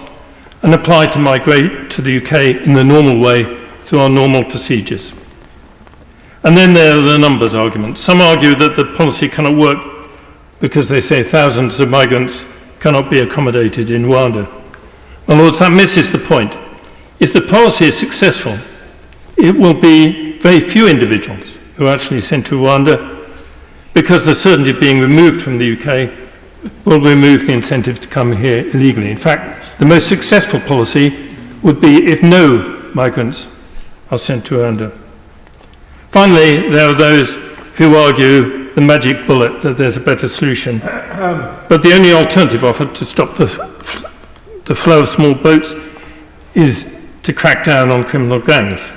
and apply to migrate to the UK in the normal way through our normal procedures. And then there are the numbers arguments. Some argue that the policy cannot work because they say thousands of migrants cannot be accommodated in Rwanda. My lords, that misses the point. If the policy is successful, it will be very few individuals who are actually sent to Rwanda, because the certainty of being removed from the UK will remove the incentive to come here illegally. In fact, the most successful policy would be if no migrants are sent to Rwanda. Finally, there are those who argue the magic bullet, that there's a better solution. But the only alternative offered to stop the flow of small boats is to crack down on criminal gangs.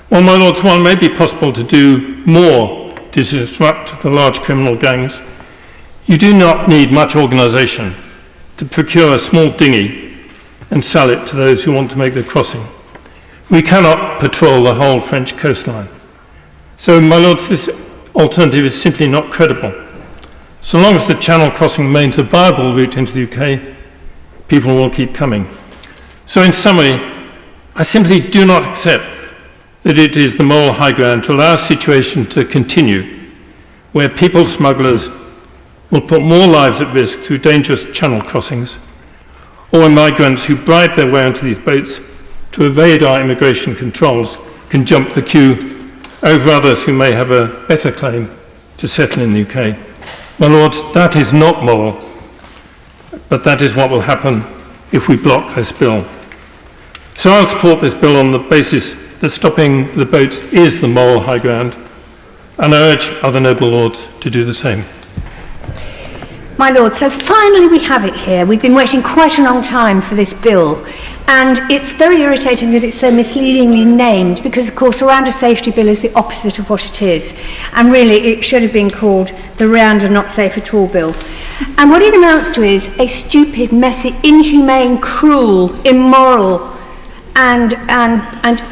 Well, my lords, while it may be possible to do more to disrupt the large criminal gangs, you do not need much organisation to procure a small dinghy and sell it to those who want to make the crossing. We cannot patrol the whole French coastline. So, my lords, this alternative is simply not credible. So long as the Channel crossing remains a viable route into the UK, people will keep coming. So in summary, I simply do not accept that it is the moral high ground to allow a situation to continue where people smugglers will put more lives at risk through dangerous channel crossings, or migrants who bribe their way onto these boats to evade our immigration controls can jump the queue over others who may have a better claim to settle in the UK. My Lords, that is not moral, but that is what will happen if we block this bill. So I'll support this bill on the basis that stopping the boats is the moral high ground, and I urge other noble lords to do the same. My Lord, so finally we have it here. We've been waiting quite a long time for this bill, and it's very irritating that it's so misleadingly named because, of course, the Rwanda Safety Bill is the opposite of what it is, and really it should have been called the Rwanda Not Safe at All Bill. And what it amounts to is a stupid, messy, inhumane, cruel, immoral, and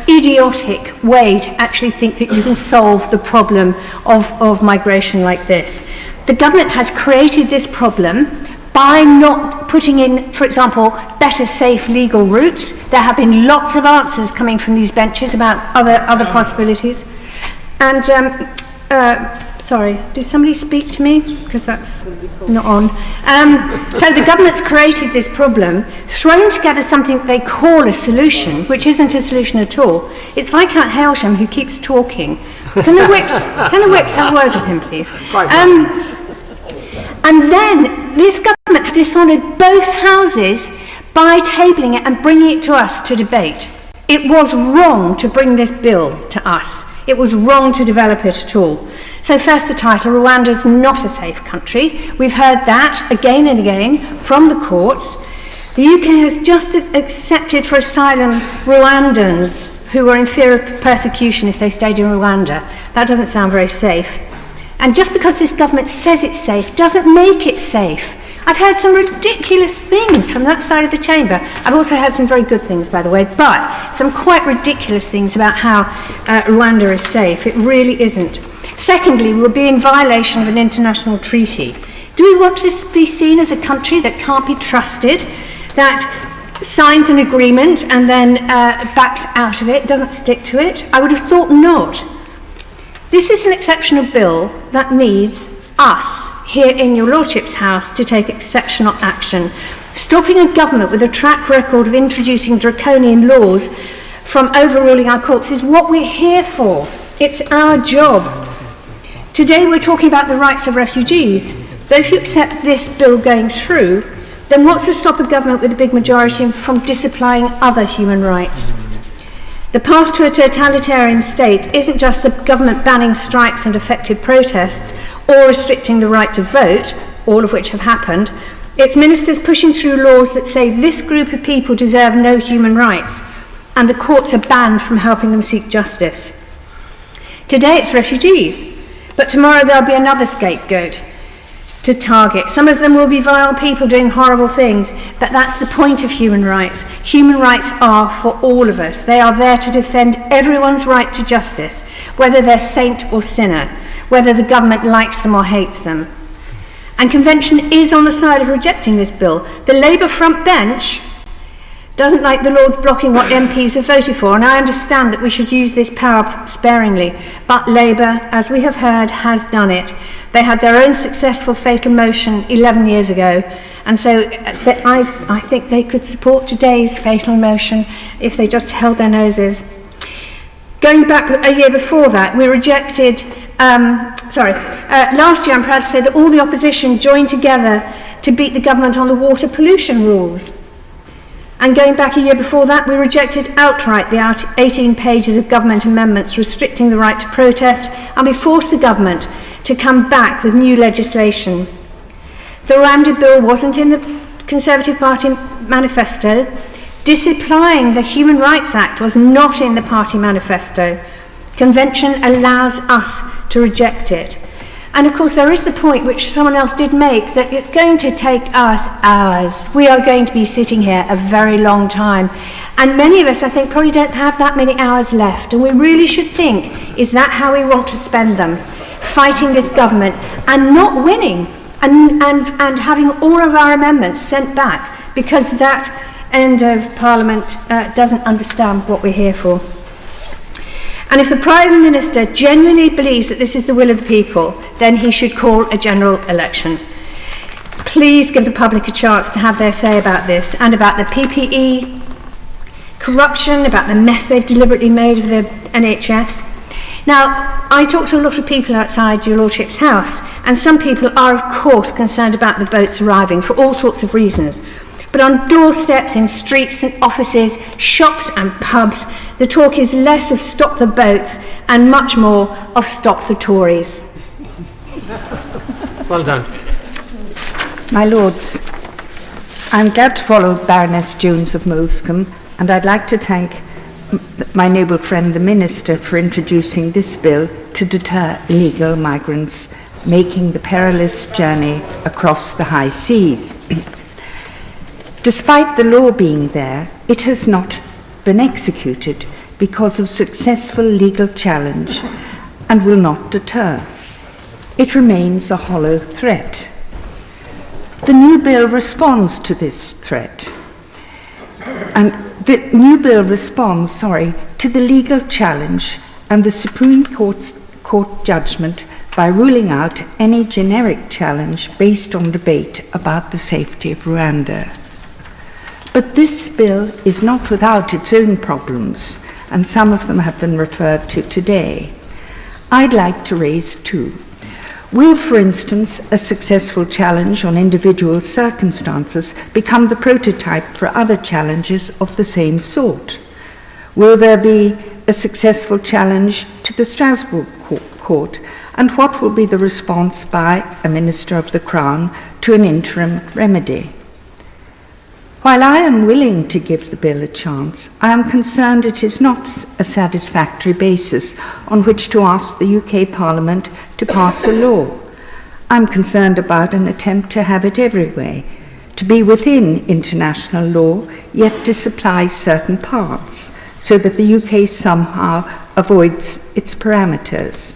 idiotic way to actually think that you can solve the problem of migration like this. The government has created this problem by not putting in, for example, better safe legal routes. There have been lots of answers coming from these benches about other possibilities. And, sorry, did somebody speak to me? Because that's not on. So the government's created this problem, thrown together something they call a solution, which isn't a solution at all. It's Viscount Hailsham who keeps talking. Can the whips have a word with him, please? And then this government dishonoured both houses by tabling it and bringing it to us to debate. It was wrong to bring this bill to us. It was wrong to develop it at all. So first the title, Rwanda's not a safe country. We've heard that again and again from the courts. The UK has just accepted for asylum Rwandans who were in fear of persecution if they stayed in Rwanda. That doesn't sound very safe. And just because this government says it's safe doesn't make it safe. I've heard some ridiculous things from that side of the chamber. I've also heard some very good things, by the way, but some quite ridiculous things about how Rwanda is safe. It really isn't. Secondly, we'll be in violation of an international treaty. Do we want to be seen as a country that can't be trusted, that signs an agreement and then backs out of it, doesn't stick to it? I would have thought not. This is an exceptional bill that needs us here in your Lordship's House to take exceptional action. Stopping a government with a track record of introducing draconian laws from overruling our courts is what we're here for. It's our job. Today we're talking about the rights of refugees, but if you accept this bill going through, then what's to stop a government with a big majority from disapplying other human rights? The path to a totalitarian state isn't just the government banning strikes and affected protests or restricting the right to vote, all of which have happened. It's ministers pushing through laws that say this group of people deserve no human rights, and the courts are banned from helping them seek justice. Today it's refugees, but tomorrow there'll be another scapegoat to target. Some of them will be vile people doing horrible things, but that's the point of human rights. Human rights are for all of us. They are there to defend everyone's right to justice, whether they're saint or sinner, whether the government likes them or hates them. And Convention is on the side of rejecting this bill. The Labour front bench doesn't like the Lords blocking what MPs have voted for, and I understand that we should use this power sparingly, but Labour, as we have heard, has done it. They had their own successful fatal motion 11 years ago, and so I think they could support today's fatal motion if they just held their noses. Going back a year before that, we rejected, last year I'm proud to say that all the opposition joined together to beat the government on the water pollution rules. And going back a year before that, we rejected outright the 18 pages of government amendments restricting the right to protest, and we forced the government to come back with new legislation. The Rwanda Bill wasn't in the Conservative Party manifesto. Disapplying the Human Rights Act was not in the party manifesto. Convention allows us to reject it. And of course there is the point which someone else did make, that it's going to take us hours. We are going to be sitting here a very long time. And many of us, I think, probably don't have that many hours left. And we really should think, is that how we want to spend them? Fighting this government and not winning and having all of our amendments sent back because that end of Parliament doesn't understand what we're here for. And if the Prime Minister genuinely believes that this is the will of the people, then he should call a general election. please give the public a chance to have their say about this and about the PPE corruption, about the mess they've deliberately made of the NHS. Now, I talk to a lot of people outside your Lordship's house, and some people are, of course, concerned about the boats arriving for all sorts of reasons. But on doorsteps, in streets and offices, shops and pubs, the talk is less of stop the boats and much more of stop the Tories. Well done. My Lords, I'm glad to follow Baroness Jones of Molescombe, and I'd like to thank my noble friend the Minister for introducing this bill to deter illegal migrants making the perilous journey across the high seas. Despite the law being there, it has not been executed because of successful legal challenge and will not deter. It remains a hollow threat. The new bill responds to this threat. And the new bill responds, to the legal challenge and the Supreme Court judgment by ruling out any generic challenge based on debate about the safety of Rwanda. But this bill is not without its own problems, and some of them have been referred to today. I'd like to raise two. Will, for instance, a successful challenge on individual circumstances become the prototype for other challenges of the same sort? Will there be a successful challenge to the Strasbourg Court? And what will be the response by a Minister of the Crown to an interim remedy? While I am willing to give the bill a chance, I am concerned it is not a satisfactory basis on which to ask the UK Parliament to pass a law. I'm concerned about an attempt to have it every way, to be within international law, yet to supply certain parts, so that the UK somehow avoids its parameters.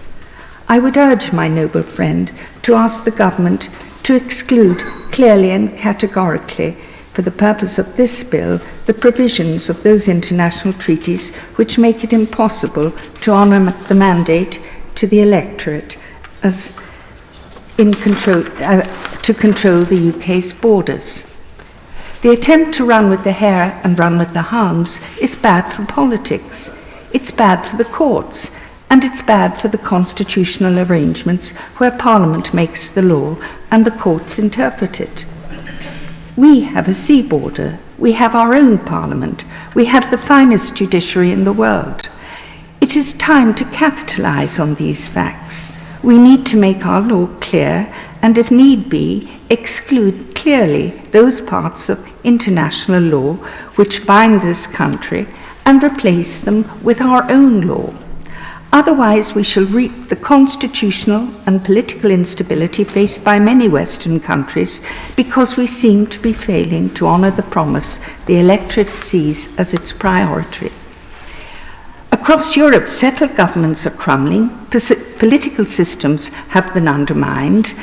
I would urge my noble friend to ask the government to exclude clearly and categorically, for the purpose of this bill, the provisions of those international treaties which make it impossible to honour the mandate to the Electorate as to control the UK's borders. The attempt to run with the hare and run with the hounds is bad for politics, it's bad for the courts, and it's bad for the constitutional arrangements where Parliament makes the law and the courts interpret it. We have a sea border, we have our own Parliament, we have the finest judiciary in the world. It is time to capitalise on these facts. We need to make our law clear and, if need be, exclude clearly those parts of international law which bind this country and replace them with our own law. Otherwise, we shall reap the constitutional and political instability faced by many Western countries because we seem to be failing to honour the promise the Electorate sees as its priority. Across Europe, settled governments are crumbling, political systems have been undermined,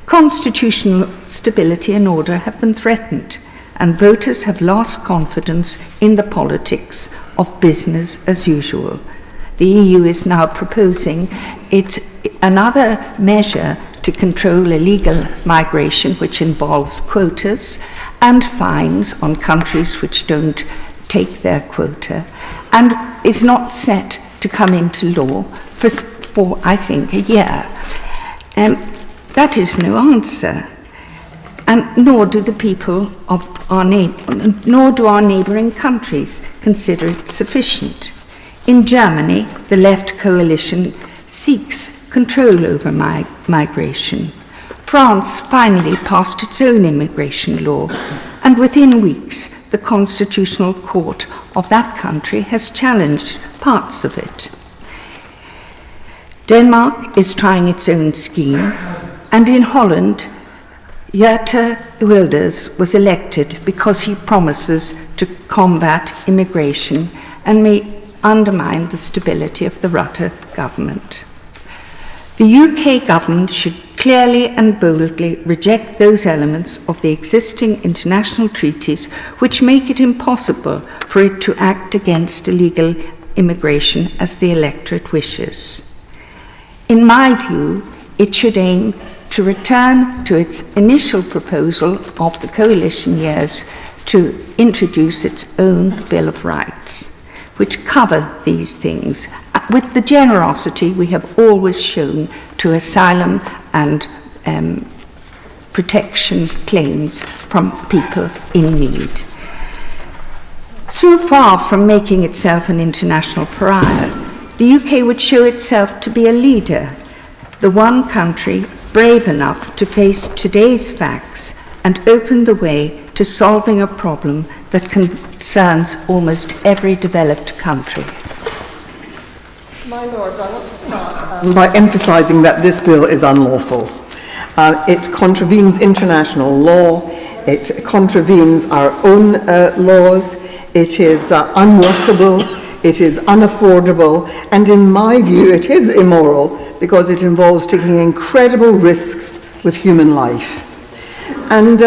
constitutional stability and order have been threatened, and voters have lost confidence in the politics of business as usual. The EU is now proposing another measure to control illegal migration, which involves quotas and fines on countries which don't take their quota, and is not set to come into law for I think, a year. That is no answer, and nor do the people of nor do our neighbouring countries consider it sufficient. In Germany, the left coalition seeks control over migration. France finally passed its own immigration law, and within weeks, the Constitutional Court of that country has challenged parts of it. Denmark is trying its own scheme, and in Holland, Geert Wilders was elected because he promises to combat immigration and may undermine the stability of the Rutte government. The UK government should clearly and boldly reject those elements of the existing international treaties which make it impossible for it to act against illegal immigration as the Electorate wishes. In my view, it should aim to return to its initial proposal of the coalition years to introduce its own Bill of Rights, which cover these things with the generosity we have always shown to asylum and protection claims from people in need. So far from making itself an international pariah, the UK would show itself to be a leader, the one country brave enough to face today's facts and open the way to solving a problem that concerns almost every developed country. My Lords, I want to start by emphasising that this bill is unlawful. It contravenes international law, it contravenes our own laws, it is unworkable, it is unaffordable, and in my view it is immoral because it involves taking incredible risks with human life. And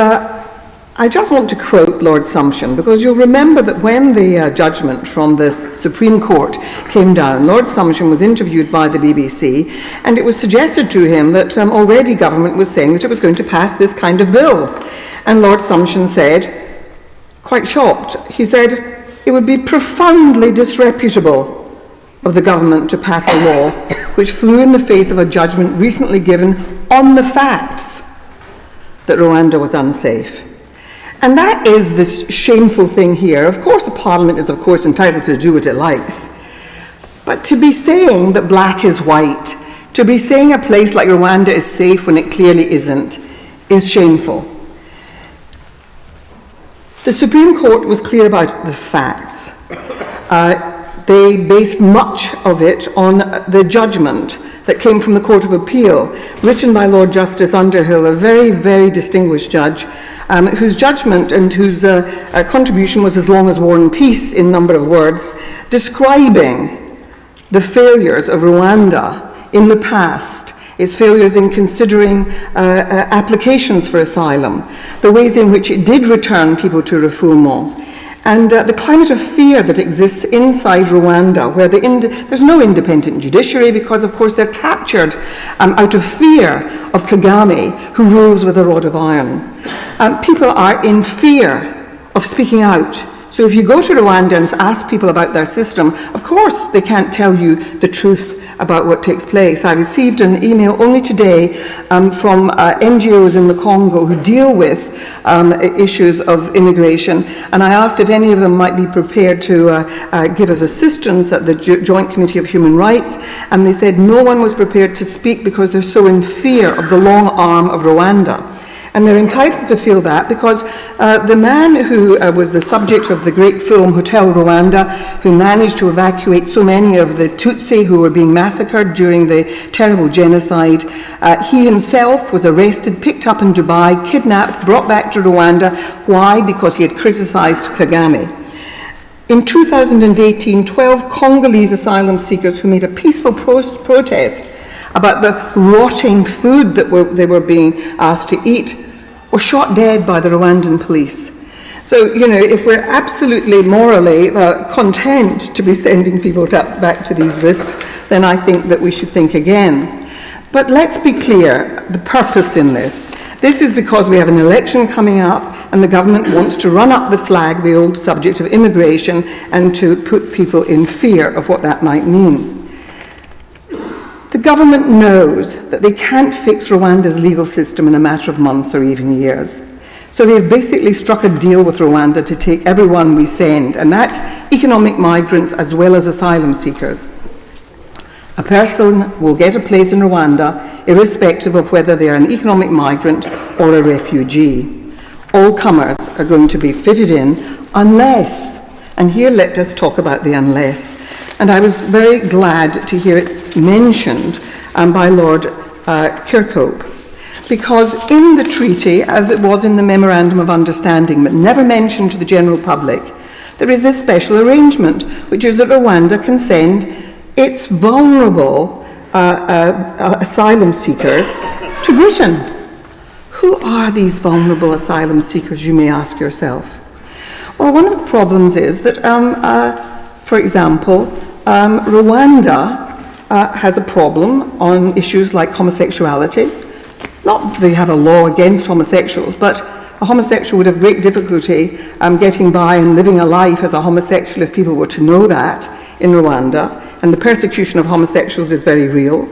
I just want to quote Lord Sumption, because you'll remember that when the judgment from the Supreme Court came down, Lord Sumption was interviewed by the BBC, and it was suggested to him that already government was saying that it was going to pass this kind of bill. And Lord Sumption said, quite shocked, he said, it would be profoundly disreputable of the government to pass a law which flew in the face of a judgment recently given on the facts that Rwanda was unsafe. And that is this shameful thing here. Of course, the Parliament is, of course, entitled to do what it likes. But to be saying that black is white, to be saying a place like Rwanda is safe when it clearly isn't, is shameful. The Supreme Court was clear about the facts. They based much of it on the judgment that came from the Court of Appeal, written by Lord Justice Underhill, a very, very distinguished judge, whose judgment and whose contribution was as long as War and Peace in number of words, describing the failures of Rwanda in the past, its failures in considering applications for asylum, the ways in which it did return people to refoulement, and the climate of fear that exists inside Rwanda, where there's no independent judiciary because, of course, they're captured out of fear of Kagame, who rules with a rod of iron. People are in fear of speaking out. So if you go to Rwanda and ask people about their system, of course they can't tell you the truth about what takes place. I received an email only today from NGOs in the Congo who deal with issues of immigration, and I asked if any of them might be prepared to give us assistance at the Joint Committee of Human Rights, and they said no one was prepared to speak because they're so in fear of the long arm of Rwanda. And they're entitled to feel that because the man who was the subject of the great film Hotel Rwanda, who managed to evacuate so many of the Tutsi who were being massacred during the terrible genocide, he himself was arrested, picked up in Dubai, kidnapped, brought back to Rwanda. Why? Because he had criticized Kagame. In 2018, 12 Congolese asylum seekers who made a peaceful protest about the rotting food that they were being asked to eat were shot dead by the Rwandan police. So, you know, if we're absolutely morally content to be sending people back to these risks, then I think that we should think again. But let's be clear, the purpose in this. This is because we have an election coming up and the government wants to run up the flag, the old subject of immigration, and to put people in fear of what that might mean. The government knows that they can't fix Rwanda's legal system in a matter of months or even years. So they've basically struck a deal with Rwanda to take everyone we send, and that's economic migrants as well as asylum seekers. A person will get a place in Rwanda irrespective of whether they are an economic migrant or a refugee. All comers are going to be fitted in unless, and here let us talk about the unless. And I was very glad to hear it mentioned by Lord Kirkhope, because in the treaty, as it was in the Memorandum of Understanding, but never mentioned to the general public, there is this special arrangement, which is that Rwanda can send its vulnerable asylum seekers to Britain. Who are these vulnerable asylum seekers, you may ask yourself? Well, one of the problems is that, for example, Rwanda has a problem on issues like homosexuality. not they have a law against homosexuals, but a homosexual would have great difficulty getting by and living a life as a homosexual if people were to know that in Rwanda, and the persecution of homosexuals is very real.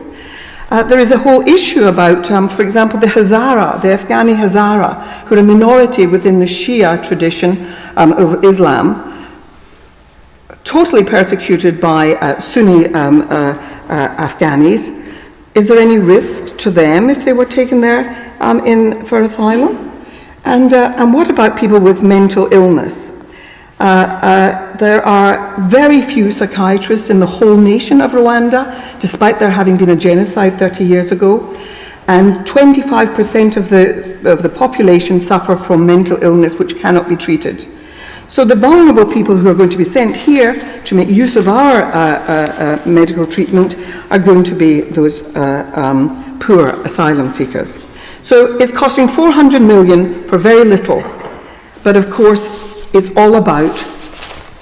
There is a whole issue about, for example, the Hazara, the Afghani Hazara, who are a minority within the Shia tradition of Islam, totally persecuted by Sunni Afghanis. Is there any risk to them if they were taken there for asylum? And what about people with mental illness? There are very few psychiatrists in the whole nation of Rwanda, despite there having been a genocide 30 years ago. And 25% of the population suffer from mental illness which cannot be treated. So the vulnerable people who are going to be sent here to make use of our medical treatment are going to be those poor asylum seekers. So it's costing 400 million for very little. But of course, it's all about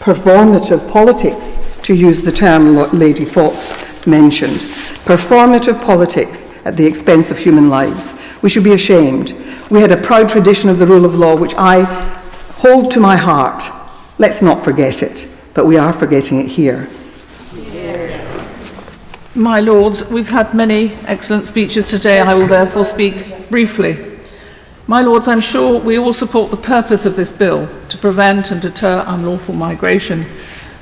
performative politics, to use the term Lady Fox mentioned. Performative politics at the expense of human lives. We should be ashamed. We had a proud tradition of the rule of law, which I hold to my heart. Let's not forget it, but we are forgetting it here. My Lords, we've had many excellent speeches today. I will therefore speak briefly. My Lords, I'm sure we all support the purpose of this bill, to prevent and deter unlawful migration.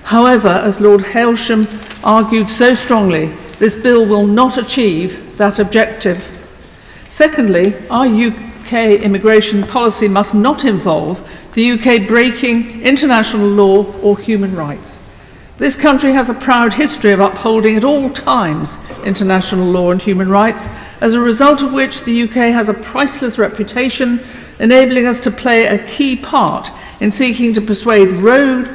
However, as Lord Hailsham argued so strongly, this bill will not achieve that objective. Secondly, our UK immigration policy must not involve the UK breaking international law or human rights. This country has a proud history of upholding at all times international law and human rights, as a result of which the UK has a priceless reputation, enabling us to play a key part in seeking to persuade rogue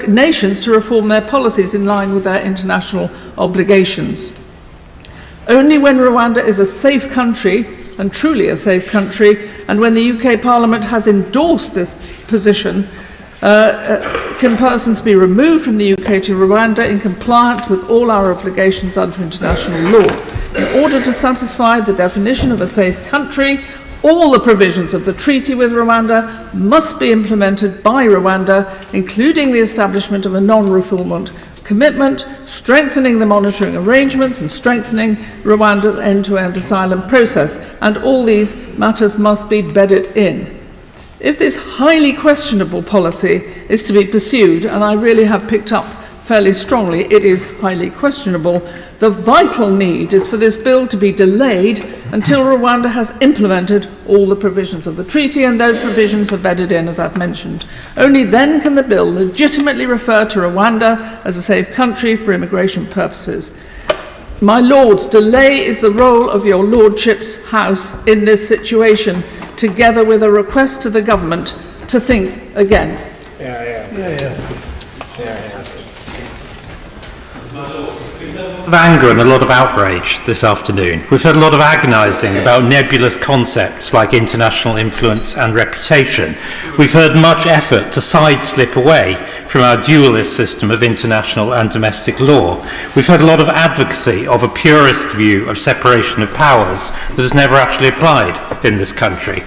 nations to reform their policies in line with their international obligations. Only when Rwanda is a safe country, and truly a safe country, and when the UK Parliament has endorsed this position, can persons be removed from the UK to Rwanda in compliance with all our obligations under international law. In order to satisfy the definition of a safe country, all the provisions of the treaty with Rwanda must be implemented by Rwanda, including the establishment of a non-refoulement commitment, strengthening the monitoring arrangements, and strengthening Rwanda's end-to-end asylum process. And all these matters must be bedded in. If this highly questionable policy is to be pursued, and I really have picked up fairly strongly, it is highly questionable, the vital need is for this bill to be delayed until Rwanda has implemented all the provisions of the treaty, and those provisions are bedded in, as I've mentioned. Only then can the bill legitimately refer to Rwanda as a safe country for immigration purposes. My Lords, delay is the role of your Lordship's House in this situation, together with a request to the government to think again. Of anger and a lot of outrage this afternoon. We've heard a lot of agonising about nebulous concepts like international influence and reputation. We've heard much effort to slip away from our dualist system of international and domestic law. We've heard a lot of advocacy of a purist view of separation of powers that has never actually applied in this country.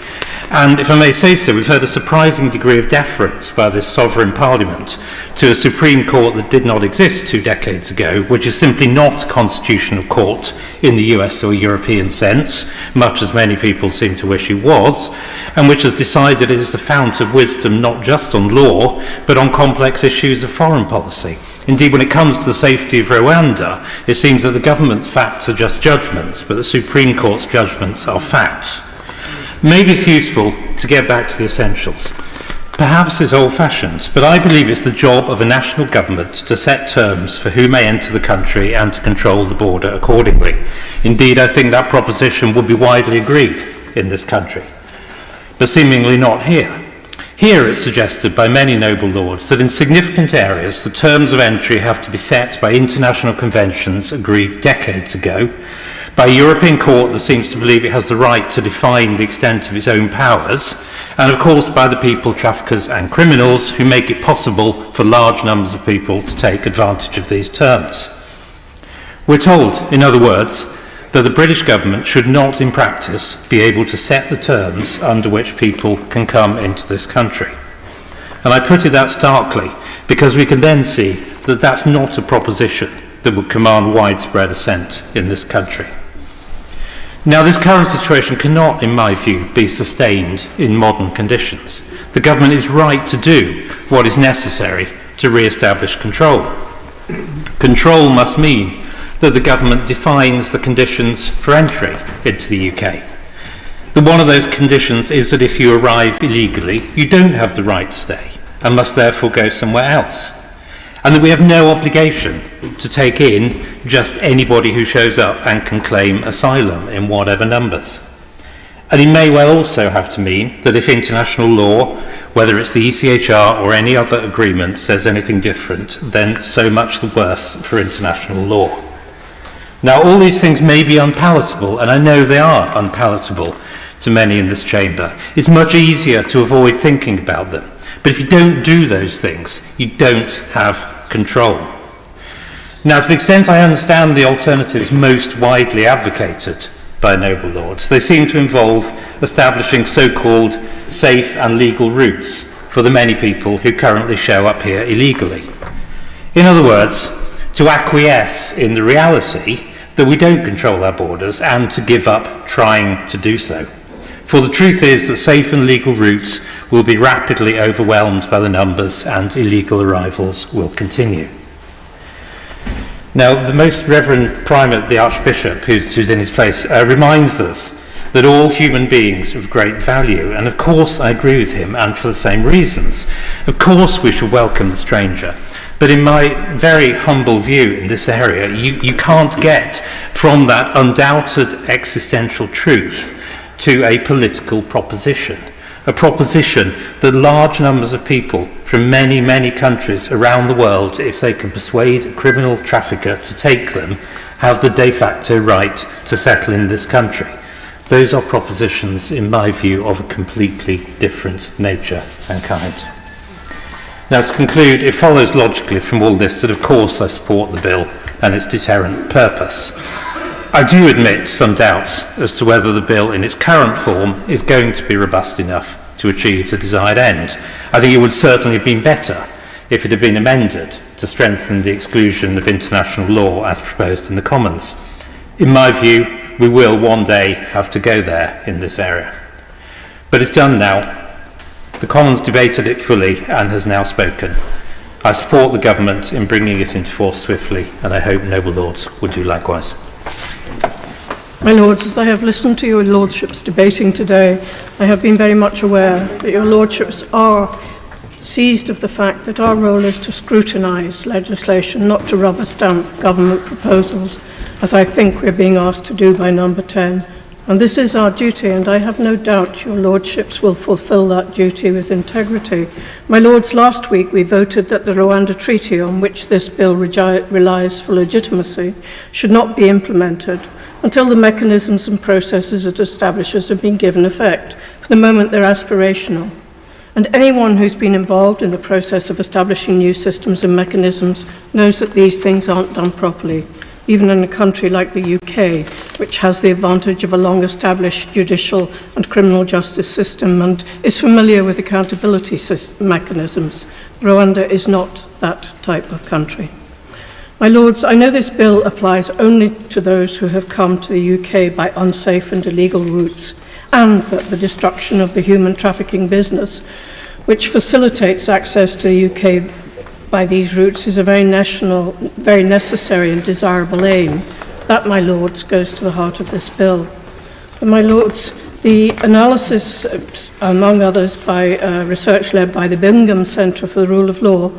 And if I may say so, we've heard a surprising degree of deference by this sovereign parliament to a Supreme Court that did not exist 2 decades ago, which is simply not a constitutional court in the US or European sense, much as many people seem to wish it was, and which has decided it is the fount of wisdom not just on law, but on complex issues of foreign policy. Indeed, when it comes to the safety of Rwanda, it seems that the government's facts are just judgments, but the Supreme Court's judgments are facts. Maybe it's useful to get back to the essentials. Perhaps it's old-fashioned, but I believe it's the job of a national government to set terms for who may enter the country and to control the border accordingly. Indeed, I think that proposition would be widely agreed in this country, but seemingly not here. Here it's suggested by many noble lords that in significant areas the terms of entry have to be set by international conventions agreed decades ago, by a European court that seems to believe it has the right to define the extent of its own powers, and of course by the people, traffickers and criminals who make it possible for large numbers of people to take advantage of these terms. We're told, in other words, that the British government should not, in practice, be able to set the terms under which people can come into this country. And I put it that starkly because we can then see that that's not a proposition that would command widespread assent in this country. Now, this current situation cannot, in my view, be sustained in modern conditions. The government is right to do what is necessary to re-establish control. Control must mean that the government defines the conditions for entry into the UK. That one of those conditions is that if you arrive illegally, you don't have the right to stay and must therefore go somewhere else. And that we have no obligation to take in just anybody who shows up and can claim asylum in whatever numbers. And it may well also have to mean that if international law, whether it's the ECHR or any other agreement, says anything different, then so much the worse for international law. Now, all these things may be unpalatable, and I know they are unpalatable to many in this chamber. It's much easier to avoid thinking about them. But if you don't do those things, you don't have control. Now, to the extent I understand the alternatives most widely advocated by noble lords, they seem to involve establishing so-called safe and legal routes for the many people who currently show up here illegally. In other words, to acquiesce in the reality that we don't control our borders and to give up trying to do so. For the truth is that safe and legal routes will be rapidly overwhelmed by the numbers and illegal arrivals will continue. Now, the Most Reverend Primate, the Archbishop, who's in his place, reminds us that all human beings are of great value, and of course I agree with him, and for the same reasons. Of course we should welcome the stranger, but in my very humble view in this area, you can't get from that undoubted existential truth to a political proposition. A proposition that large numbers of people from many, many countries around the world, if they can persuade a criminal trafficker to take them, have the de facto right to settle in this country. Those are propositions, in my view, of a completely different nature and kind. Now, to conclude, it follows logically from all this that, of course, I support the bill and its deterrent purpose. I do admit some doubts as to whether the bill in its current form is going to be robust enough to achieve the desired end. I think it would certainly have been better if it had been amended to strengthen the exclusion of international law as proposed in the Commons. In my view, we will one day have to go there in this area. But it's done now. The Commons debated it fully and has now spoken. I support the government in bringing it into force swiftly, and I hope noble lords would do likewise. My Lords, as I have listened to your Lordships debating today, I have been very much aware that your Lordships are seized of the fact that our role is to scrutinise legislation, not to rubber stamp government proposals, as I think we're being asked to do by number 10. And this is our duty, and I have no doubt your Lordships will fulfil that duty with integrity. My Lords, last week we voted that the Rwanda Treaty, on which this bill relies for legitimacy, should not be implemented until the mechanisms and processes it establishes have been given effect. For the moment, they're aspirational. And anyone who's been involved in the process of establishing new systems and mechanisms knows that these things aren't done properly, even in a country like the UK, which has the advantage of a long-established judicial and criminal justice system and is familiar with accountability mechanisms. Rwanda is not that type of country. My Lords, I know this bill applies only to those who have come to the UK by unsafe and illegal routes, and that the destruction of the human trafficking business, which facilitates access to the UK by these routes, is a very necessary and desirable aim. That, my Lords, goes to the heart of this bill. And my Lords, the analysis, among others, by research led by the Bingham Centre for the Rule of Law,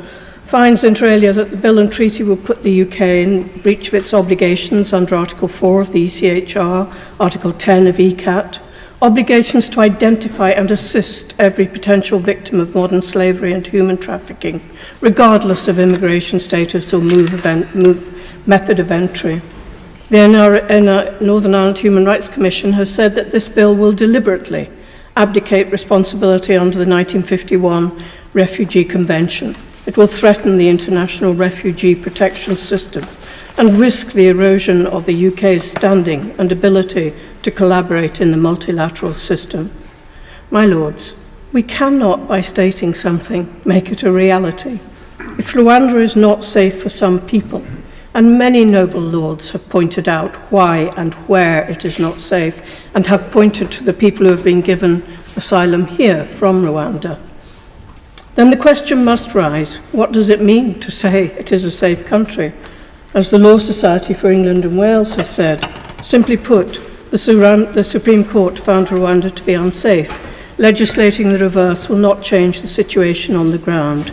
finds inter alia that the bill and treaty will put the UK in breach of its obligations under Article 4 of the ECHR, Article 10 of ECAT, obligations to identify and assist every potential victim of modern slavery and human trafficking, regardless of immigration status or method of entry. The Northern Ireland Human Rights Commission has said that this bill will deliberately abdicate responsibility under the 1951 Refugee Convention. It will threaten the international refugee protection system. and risk the erosion of the UK's standing and ability to collaborate in the multilateral system. My Lords, we cannot, by stating something, make it a reality. If Rwanda is not safe for some people, and many noble lords have pointed out why and where it is not safe, and have pointed to the people who have been given asylum here from Rwanda, then the question must rise, what does it mean to say it is a safe country? As the Law Society for England and Wales has said, simply put, the Supreme Court found Rwanda to be unsafe. Legislating the reverse will not change the situation on the ground.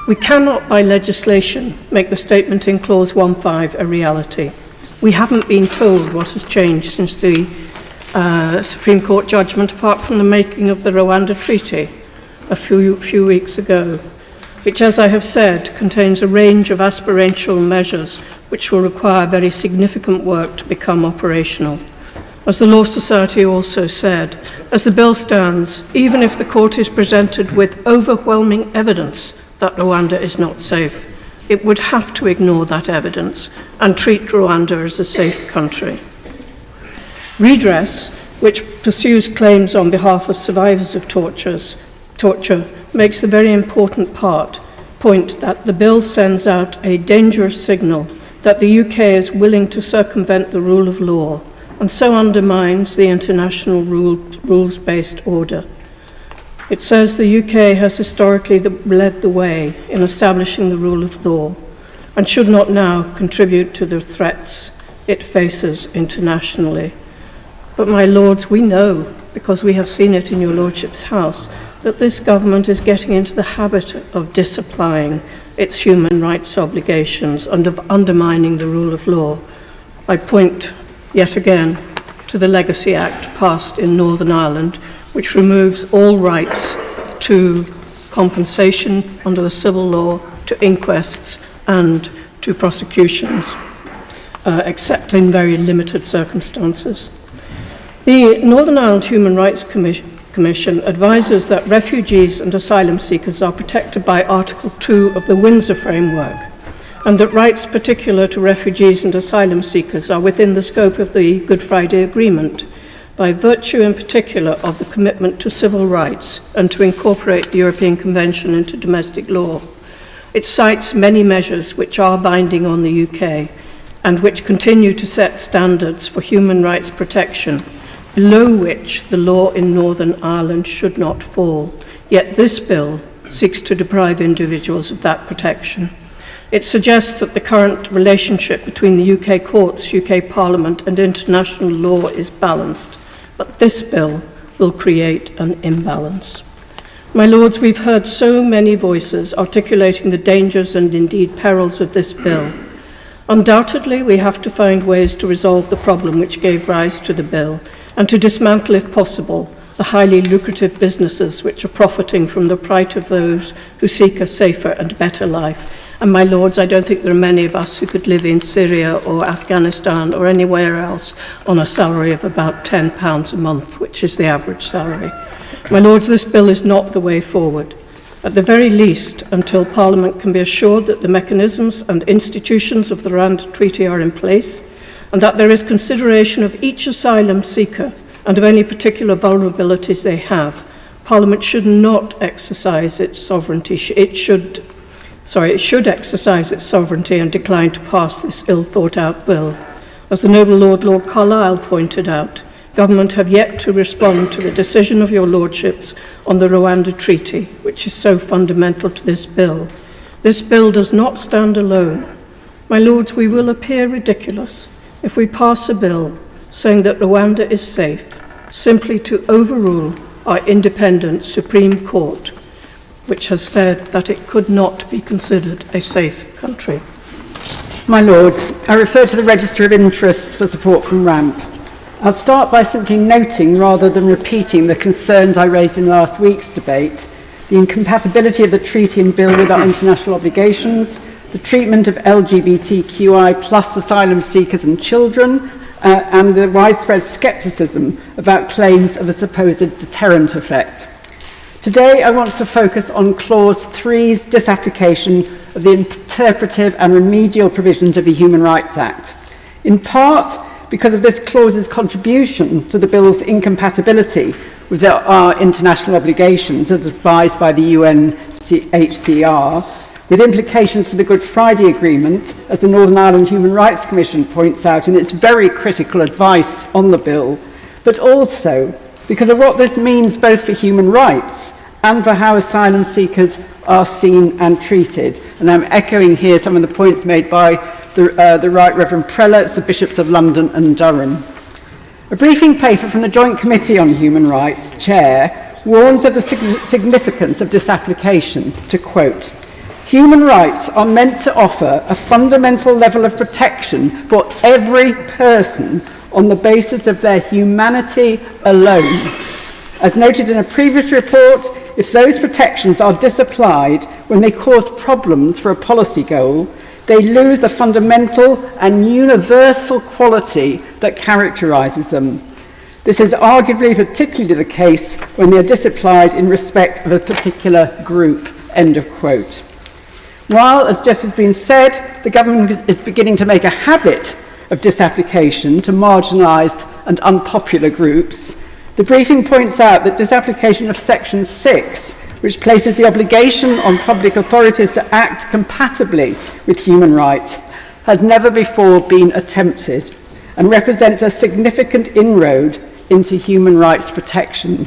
We cannot, by legislation, make the statement in Clause 1.5 a reality. We haven't been told what has changed since the Supreme Court judgment, apart from the making of the Rwanda Treaty a few weeks ago, which, as I have said, contains a range of aspirational measures which will require very significant work to become operational. As the Law Society also said, as the bill stands, even if the court is presented with overwhelming evidence that Rwanda is not safe, it would have to ignore that evidence and treat Rwanda as a safe country. Redress, which pursues claims on behalf of survivors of torture, makes the very important point that the bill sends out a dangerous signal that the UK is willing to circumvent the rule of law and so undermines the international rules-based order. It says the UK has historically led the way in establishing the rule of law and should not now contribute to the threats it faces internationally. But, my Lords, we know, because we have seen it in your Lordship's House, that this government is getting into the habit of disapplying its human rights obligations and of undermining the rule of law. I point, yet again, to the Legacy Act passed in Northern Ireland, which removes all rights to compensation under the civil law, to inquests and to prosecutions, except in very limited circumstances. The Northern Ireland Human Rights Commission advises that refugees and asylum seekers are protected by Article 2 of the Windsor Framework, and that rights particular to refugees and asylum seekers are within the scope of the Good Friday Agreement, by virtue in particular of the commitment to civil rights and to incorporate the European Convention into domestic law. It cites many measures which are binding on the UK and which continue to set standards for human rights protection, below which the law in Northern Ireland should not fall. Yet this bill seeks to deprive individuals of that protection. It suggests that the current relationship between the UK courts, UK Parliament and international law is balanced, but this bill will create an imbalance. My Lords, we've heard so many voices articulating the dangers and indeed perils of this bill. Undoubtedly, we have to find ways to resolve the problem which gave rise to the bill and to dismantle, if possible, the highly lucrative businesses which are profiting from the plight of those who seek a safer and better life. And my Lords, I don't think there are many of us who could live in Syria or Afghanistan or anywhere else on a salary of about £10 a month, which is the average salary. My Lords, this bill is not the way forward. At the very least, until Parliament can be assured that the mechanisms and institutions of the Rwanda Treaty are in place, and that there is consideration of each asylum seeker and of any particular vulnerabilities they have, Parliament should not exercise its sovereignty. It should exercise its sovereignty and decline to pass this ill-thought-out bill. As the Noble Lord Carlisle pointed out, Government have yet to respond to the decision of your Lordships on the Rwanda Treaty, which is so fundamental to this bill. This bill does not stand alone. My Lords, we will appear ridiculous if we pass a bill saying that Rwanda is safe, simply to overrule our independent Supreme Court, which has said that it could not be considered a safe country. My Lords, I refer to the Register of Interests for support from RAMP. I'll start by simply noting, rather than repeating, the concerns I raised in last week's debate: the incompatibility of the treaty and bill with our international obligations, the treatment of LGBTQI plus asylum seekers and children, and the widespread scepticism about claims of a supposed deterrent effect. Today, I want to focus on Clause 3's disapplication of the interpretive and remedial provisions of the Human Rights Act, in part because of this clause's contribution to the bill's incompatibility with our international obligations as advised by the UNHCR, with implications for the Good Friday Agreement, as the Northern Ireland Human Rights Commission points out in its very critical advice on the bill, but also because of what this means both for human rights and for how asylum seekers are seen and treated. And I'm echoing here some of the points made by the Right Reverend Prelates, the Bishops of London and Durham. A briefing paper from the Joint Committee on Human Rights chair warns of the significance of disapplication, to quote, "Human rights are meant to offer a fundamental level of protection for every person on the basis of their humanity alone. As noted in a previous report, if those protections are disapplied when they cause problems for a policy goal, they lose the fundamental and universal quality that characterises them. This is arguably particularly the case when they are disapplied in respect of a particular group," end of quote. While, as just has been said, the government is beginning to make a habit of disapplication to marginalised and unpopular groups, the briefing points out that disapplication of Section 6, which places the obligation on public authorities to act compatibly with human rights, has never before been attempted and represents a significant inroad into human rights protection.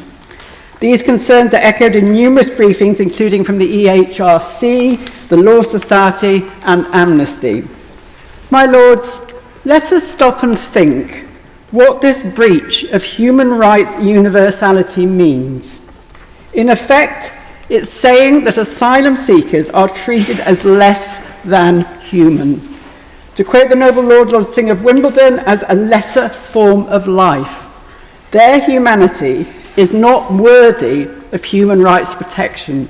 These concerns are echoed in numerous briefings, including from the EHRC, the Law Society and Amnesty. My Lords, let us stop and think what this breach of human rights universality means. In effect, it's saying that asylum seekers are treated as less than human. To quote the Noble Lord Singh of Wimbledon, as a lesser form of life. Their humanity is not worthy of human rights protection.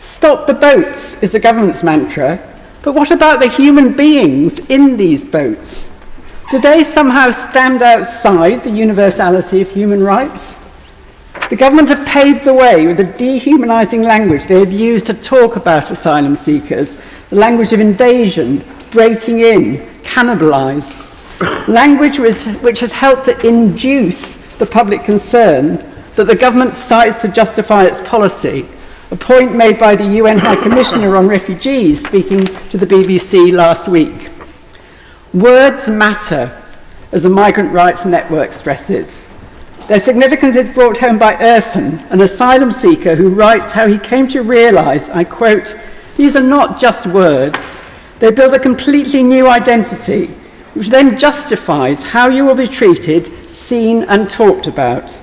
Stop the boats is the government's mantra, but what about the human beings in these boats? Do they somehow stand outside the universality of human rights? The government have paved the way with the dehumanising language they have used to talk about asylum seekers, the language of invasion, breaking in, cannibalise, language which has helped to induce the public concern that the government cites to justify its policy, a point made by the UN High Commissioner on Refugees speaking to the BBC last week. Words matter, as the Migrant Rights Network stresses. Their significance is brought home by Irfan, an asylum seeker who writes how he came to realise, I quote, "These are not just words. They build a completely new identity, which then justifies how you will be treated, seen and talked about.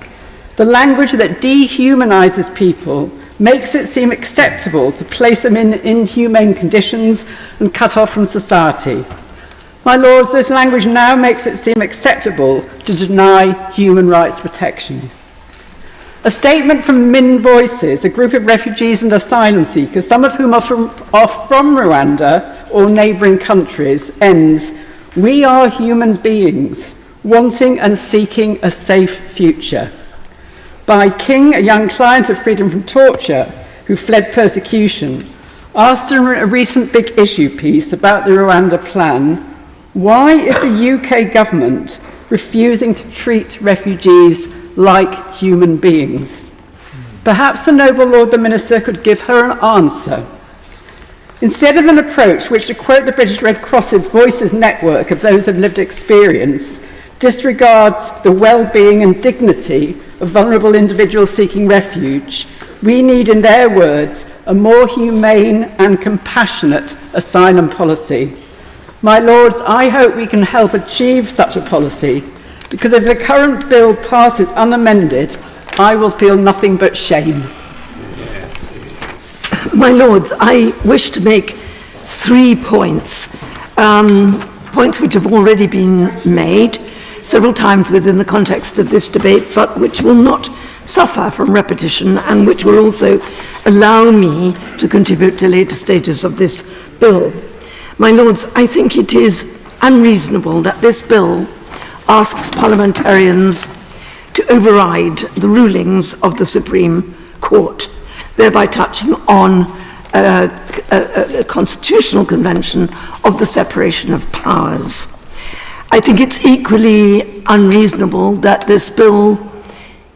The language that dehumanises people makes it seem acceptable to place them in inhumane conditions and cut off from society. My Lords, this language now makes it seem acceptable to deny human rights protection." A statement from Min Voices, a group of refugees and asylum seekers, some of whom are from Rwanda or neighbouring countries, ends, "We are human beings, wanting and seeking a safe future." By King, a young client of freedom from torture who fled persecution, asked in a recent big issue piece about the Rwanda plan, why is the UK government refusing to treat refugees like human beings? Perhaps the Noble Lord the Minister could give her an answer. Instead of an approach which, to quote the British Red Cross's Voices network of those of lived experience, disregards the well-being and dignity of vulnerable individuals seeking refuge, we need, in their words, a more humane and compassionate asylum policy. My Lords, I hope we can help achieve such a policy, because if the current bill passes unamended, I will feel nothing but shame. My Lords, I wish to make 3 points, points which have already been made several times within the context of this debate, but which will not suffer from repetition and which will also allow me to contribute to later stages of this bill. My Lords, I think it is unreasonable that this bill asks parliamentarians to override the rulings of the Supreme court, thereby touching on a constitutional convention of the separation of powers. I think it's equally unreasonable that this bill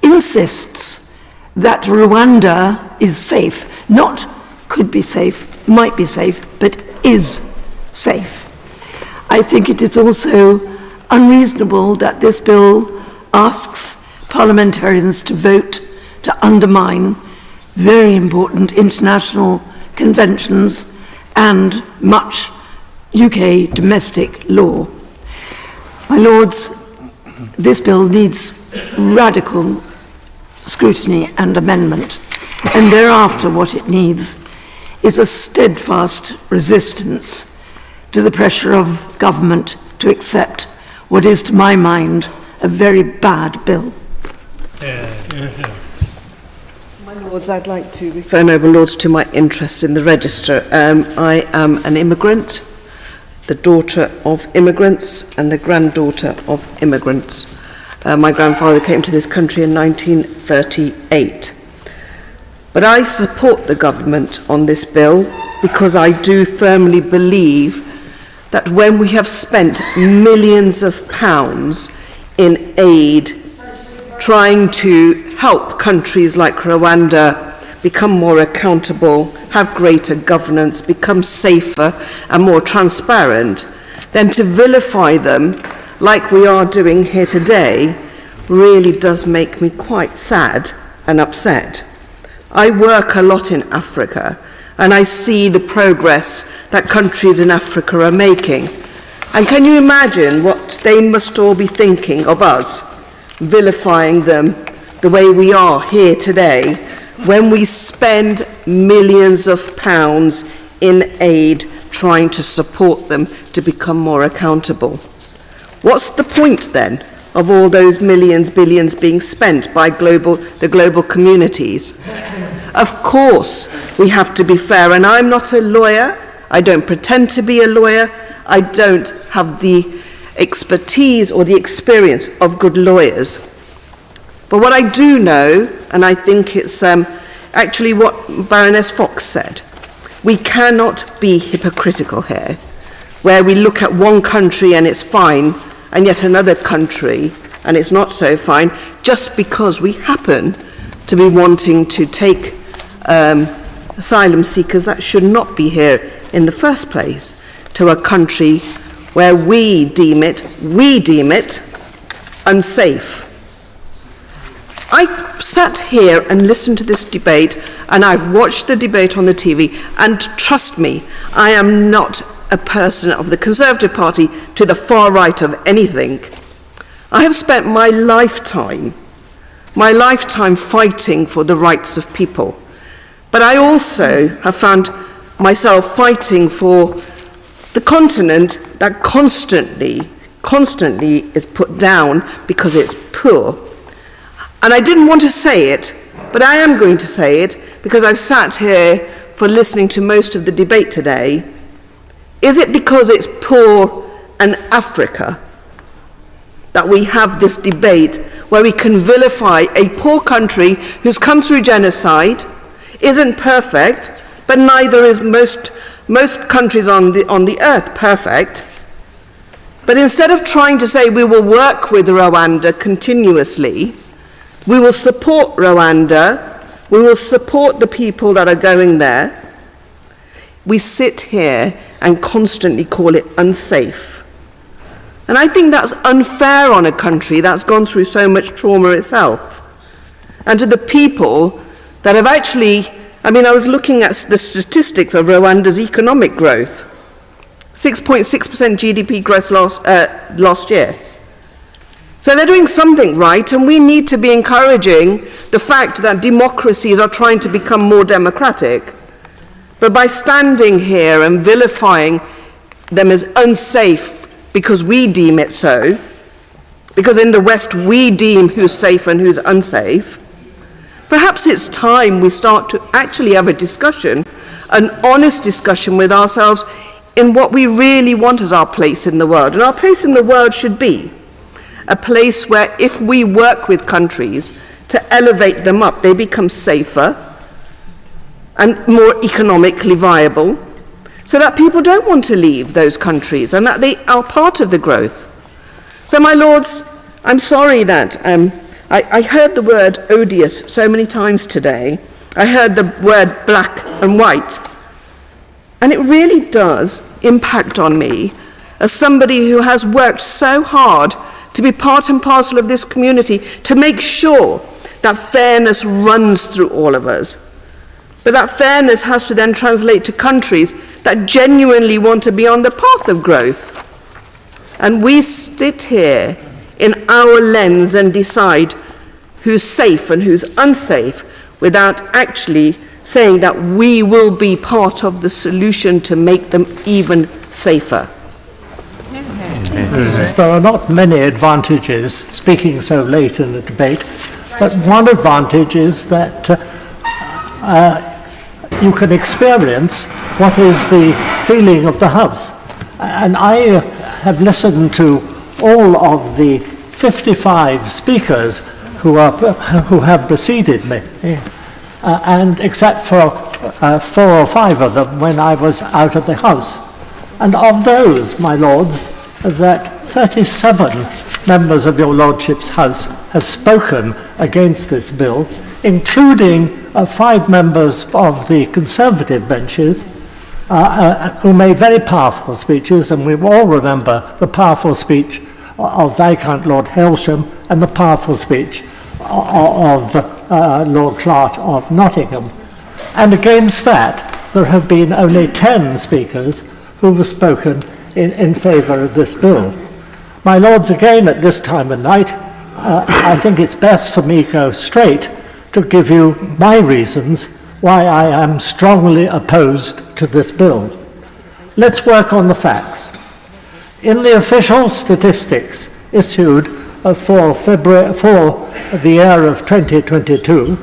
insists that Rwanda is safe, not could be safe, might be safe, but is safe. I think it is also unreasonable that this bill asks parliamentarians to vote to undermine very important international conventions and much UK domestic law. My Lords, this bill needs radical scrutiny and amendment, and thereafter what it needs is a steadfast resistance to the pressure of government to accept what is, to my mind, a very bad bill. My Lords, I'd like to refer, noble Lords, to my interest in the register. I am an immigrant, the daughter of immigrants and the granddaughter of immigrants. My grandfather came to this country in 1938. But I support the government on this bill because I do firmly believe that when we have spent millions of pounds in aid trying to help countries like Rwanda become more accountable, have greater governance, become safer and more transparent, then to vilify them like we are doing here today really does make me quite sad and upset. I work a lot in Africa and I see the progress that countries in Africa are making. And can you imagine what they must all be thinking of us, vilifying them the way we are here today, when we spend millions of pounds in aid trying to support them to become more accountable? What's the point then of all those millions, billions being spent by the global communities? Of course, we have to be fair, and I'm not a lawyer. I don't pretend to be a lawyer. I don't have the expertise or the experience of good lawyers. But what I do know, and I think it's actually what Baroness Fox said, we cannot be hypocritical here, where we look at one country and it's fine, and yet another country and it's not so fine, just because we happen to be wanting to take asylum seekers that should not be here in the first place to a country where we deem it unsafe. I sat here and listened to this debate, and I've watched the debate on the TV, and trust me, I am not a person of the Conservative Party to the far right of anything. I have spent my lifetime fighting for the rights of people. But I also have found myself fighting for the continent that constantly is put down because it's poor. And I didn't want to say it, but I am going to say it because I've sat here for listening to most of the debate today. Is it because it's poor and Africa that we have this debate where we can vilify a poor country who's come through genocide, isn't perfect, but neither is most countries on the earth perfect? But instead of trying to say we will work with Rwanda continuously, we will support Rwanda, we will support the people that are going there, we sit here and constantly call it unsafe. And I think that's unfair on a country that's gone through so much trauma itself. And to the people that have actually, I was looking at the statistics of Rwanda's economic growth. 6.6% GDP growth last year. So they're doing something right, and we need to be encouraging the fact that democracies are trying to become more democratic. But by standing here and vilifying them as unsafe because we deem it so, because in the West we deem who's safe and who's unsafe, perhaps it's time we start to actually have a discussion, an honest discussion with ourselves in what we really want as our place in the world. And our place in the world should be a place where if we work with countries to elevate them up. They become safer and more economically viable, so that people don't want to leave those countries and that they are part of the growth. So, my lords, I'm sorry that I heard the word odious so many times today. I heard the word black and white. And it really does impact on me as somebody who has worked so hard to be part and parcel of this community, to make sure that fairness runs through all of us. But that fairness has to then translate to countries that genuinely want to be on the path of growth. And we sit here in our lens and decide who's safe and who's unsafe without actually saying that we will be part of the solution to make them even safer. There are not many advantages, speaking so late in the debate, but one advantage is that you can experience what is the feeling of the House. And I have listened to all of the 55 speakers who have preceded me, and except for 4 or 5 of them when I was out of the House. And of those, my lords, that 37 members of your lordship's House have spoken against this bill, including 5 members of the Conservative benches who made very powerful speeches, and we all remember the powerful speech of Viscount Lord Hailsham and the powerful speech of Lord Clark of Nottingham. And against that, there have been only 10 speakers who have spoken in favour of this bill. My lords, again at this time of night, I think it's best for me to go straight to give you my reasons why I am strongly opposed to this bill. Let's work on the facts. In the official statistics issued for the year of 2022,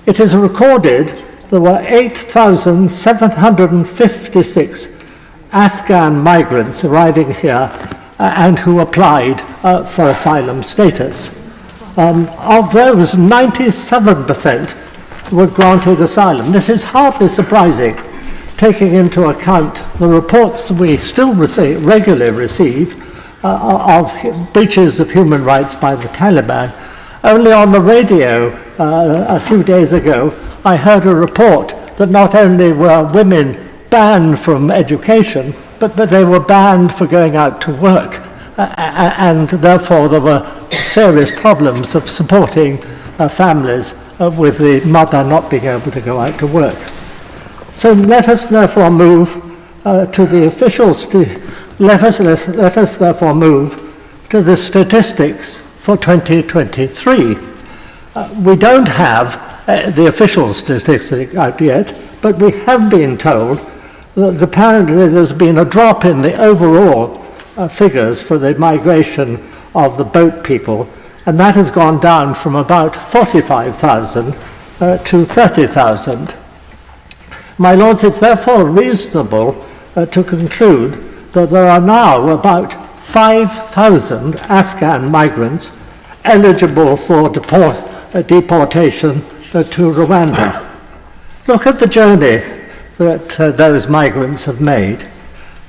it is recorded there were 8,756 Afghan migrants arriving here and who applied for asylum status. Of those, 97% were granted asylum. This is hardly surprising, taking into account the reports we still regularly receive of breaches of human rights by the Taliban. Only on the radio a few days ago, I heard a report that not only were women banned from education, but they were banned for going out to work, and therefore there were serious problems of supporting families with the mother not being able to go out to work. So let us therefore move to the officials. Let us therefore move to the statistics for 2023. We don't have the official statistics out yet, but we have been told that apparently there's been a drop in the overall figures for the migration of the boat people, and that has gone down from about 45,000 to 30,000. My lords, it's therefore reasonable to conclude that there are now about 5,000 Afghan migrants eligible for deportation to Rwanda. Look at the journey that those migrants have made.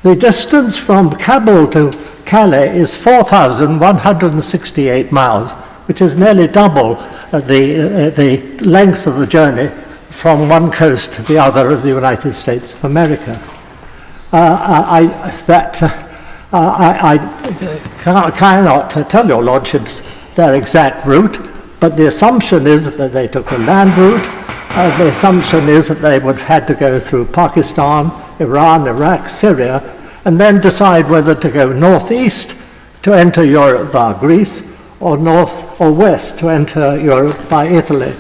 The distance from Kabul to Calais is 4,168 miles, which is nearly double the length of the journey from one coast to the other of the United States of America. I cannot tell your lordships their exact route, but the assumption is that they took a land route. The assumption is that they would have had to go through Pakistan, Iran, Iraq, Syria, and then decide whether to go northeast to enter Europe via Greece, or north or west to enter Europe by Italy.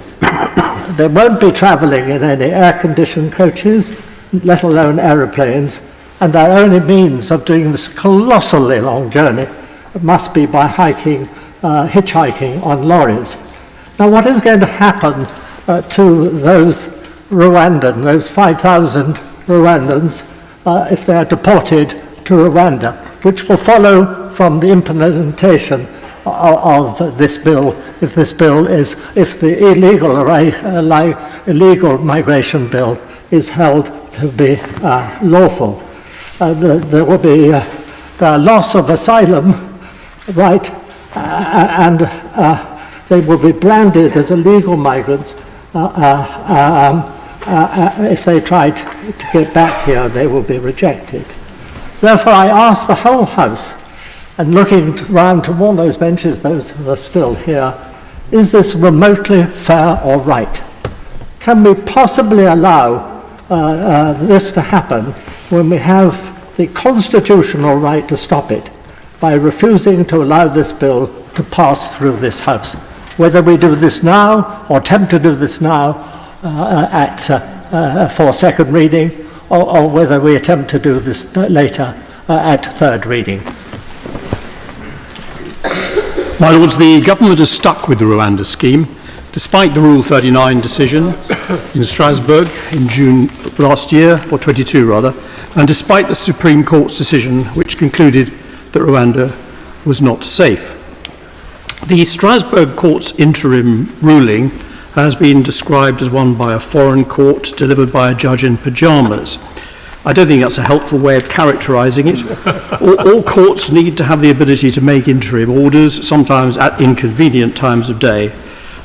They won't be travelling in any air-conditioned coaches, let alone aeroplanes, and their only means of doing this colossally long journey must be by hitchhiking on lorries. Now, what is going to happen to those those 5,000 Rwandans, if they are deported to Rwanda, which will follow from the implementation of this bill if the illegal migration bill is held to be lawful. There will be the loss of asylum right, and they will be branded as illegal migrants. If they try to get back here, they will be rejected. Therefore, I ask the whole House, and looking round to all those benches, those who are still here, is this remotely fair or right? Can we possibly allow this to happen when we have the constitutional right to stop it by refusing to allow this bill to pass through this House? Whether we do this now or attempt to do this now for second reading, or whether we attempt to do this later at third reading. My Lords, the Government is stuck with the Rwanda scheme, despite the Rule 39 decision in Strasbourg in June last year, or 22 rather, and despite the Supreme Court's decision which concluded that Rwanda was not safe. The Strasbourg Court's interim ruling has been described as one by a foreign court delivered by a judge in pyjamas. I don't think that's a helpful way of characterising it. All courts need to have the ability to make interim orders, sometimes at inconvenient times of day,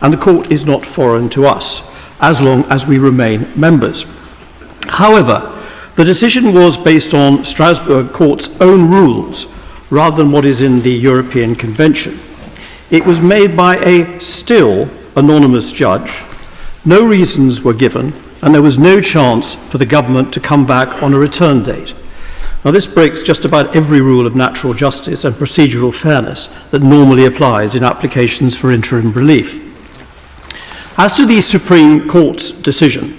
and the court is not foreign to us, as long as we remain members. However, the decision was based on Strasbourg Court's own rules, rather than what is in the European Convention. It was made by a still anonymous judge. No reasons were given, and there was no chance for the government to come back on a return date. Now, this breaks just about every rule of natural justice and procedural fairness that normally applies in applications for interim relief. As to the Supreme Court's decision,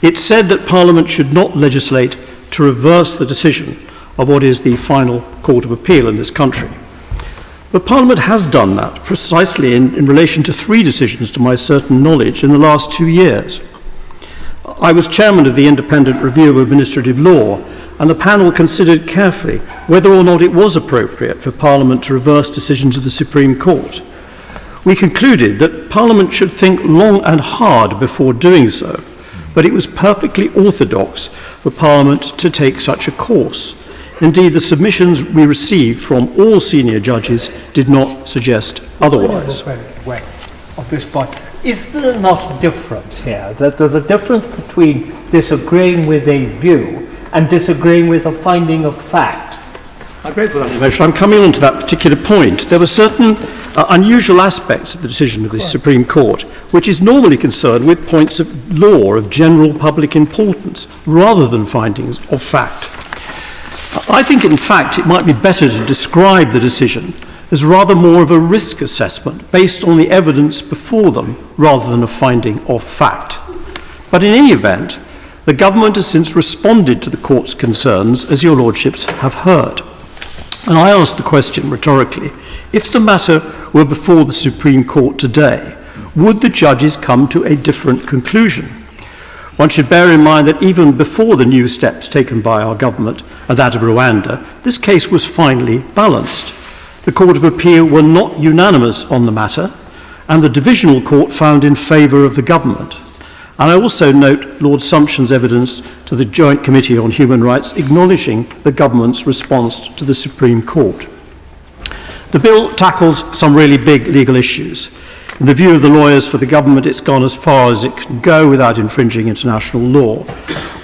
it said that Parliament should not legislate to reverse the decision of what is the final Court of Appeal in this country. But Parliament has done that precisely in relation to 3 decisions, to my certain knowledge, in the last 2 years. I was chairman of the Independent Review of Administrative Law, and the panel considered carefully whether or not it was appropriate for Parliament to reverse decisions of the Supreme Court. We concluded that Parliament should think long and hard before doing so, but it was perfectly orthodox for Parliament to take such a course. Indeed, the submissions we received from all senior judges did not suggest otherwise. Of this point, is there not a difference here? That there's a difference between disagreeing with a view and disagreeing with a finding of fact? I'm grateful for that motion. I'm coming on to that particular point. There were certain unusual aspects of the decision of the Supreme Court, which is normally concerned with points of law of general public importance, rather than findings of fact. I think, in fact, it might be better to describe the decision as rather more of a risk assessment based on the evidence before them, rather than a finding of fact. But in any event, the government has since responded to the court's concerns, as your lordships have heard. And I ask the question rhetorically, if the matter were before the Supreme Court today, would the judges come to a different conclusion? One should bear in mind that even before the new steps taken by our government and that of Rwanda, this case was finely balanced. The Court of Appeal were not unanimous on the matter, and the Divisional Court found in favour of the government. And I also note Lord Sumption's evidence to the Joint Committee on Human Rights acknowledging the government's response to the Supreme Court. The bill tackles some really big legal issues. In the view of the lawyers for the government, it's gone as far as it can go without infringing international law.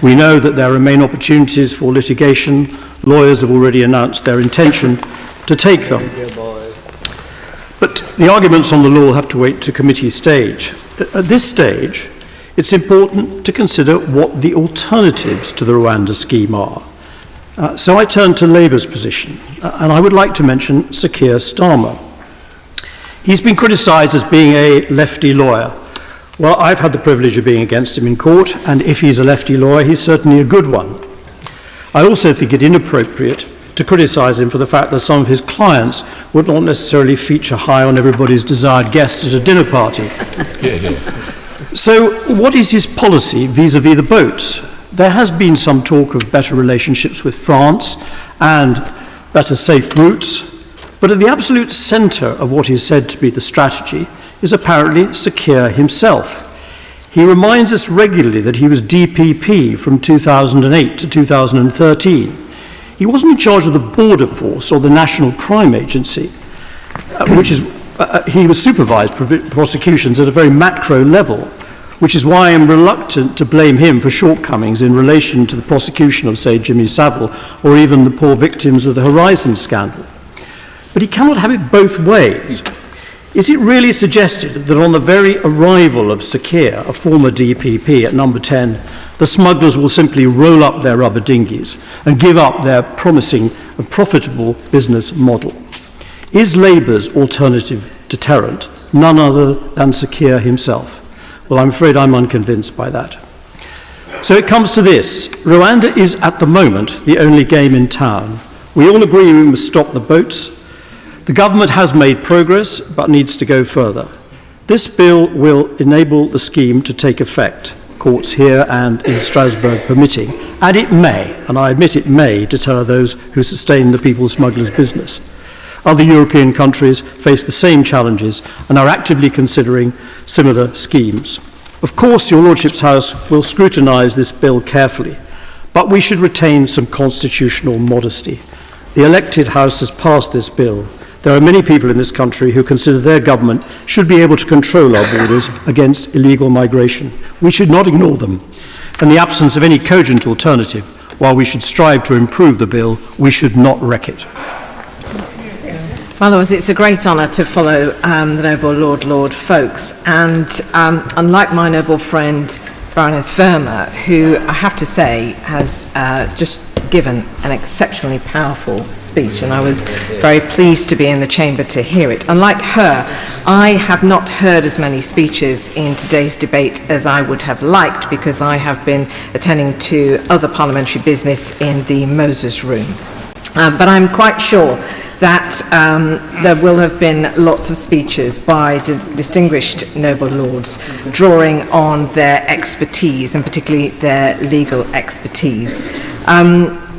We know that there remain opportunities for litigation. Lawyers have already announced their intention to take them. But the arguments on the law have to wait to committee stage. At this stage, it's important to consider what the alternatives to the Rwanda scheme are. So I turn to Labour's position, and I would like to mention Sir Keir Starmer. He's been criticised as being a lefty lawyer. Well, I've had the privilege of being against him in court, and if he's a lefty lawyer, he's certainly a good one. I also think it inappropriate to criticise him for the fact that some of his clients would not necessarily feature high on everybody's desired guest at a dinner party. So what is his policy vis-à-vis the boats? There has been some talk of better relationships with France and better safe routes. But at the absolute centre of what is said to be the strategy is apparently Sir Keir himself. He reminds us regularly that he was DPP from 2008 to 2013. He wasn't in charge of the Border Force or the National Crime Agency, he was supervised prosecutions at a very macro level, which is why I am reluctant to blame him for shortcomings in relation to the prosecution of, say, Jimmy Savile or even the poor victims of the Horizon scandal. But he cannot have it both ways. Is it really suggested that on the very arrival of Sir Keir, a former DPP at number 10, the smugglers will simply roll up their rubber dinghies and give up their promising and profitable business model? Is Labour's alternative deterrent none other than Sir Keir himself? Well, I'm afraid I'm unconvinced by that. So it comes to this. Rwanda is at the moment the only game in town. We all agree we must stop the boats. The government has made progress, but needs to go further. This bill will enable the scheme to take effect, courts here and in Strasbourg permitting, and it may, and I admit it may, deter those who sustain the people smugglers' business. Other European countries face the same challenges and are actively considering similar schemes. Of course, your Lordship's House will scrutinise this bill carefully, but we should retain some constitutional modesty. The elected House has passed this bill. There are many people in this country who consider their government should be able to control our borders against illegal migration. We should not ignore them. In the absence of any cogent alternative, while we should strive to improve the bill, we should not wreck it. My Lords, it's a great honour to follow the noble Lord Folkes, and unlike my noble friend Baroness Verma, who I have to say has just given an exceptionally powerful speech, and I was very pleased to be in the chamber to hear it. Unlike her, I have not heard as many speeches in today's debate as I would have liked, because I have been attending to other parliamentary business in the Moses room. But I'm quite sure that there will have been lots of speeches by distinguished noble lords drawing on their expertise, and particularly their legal expertise.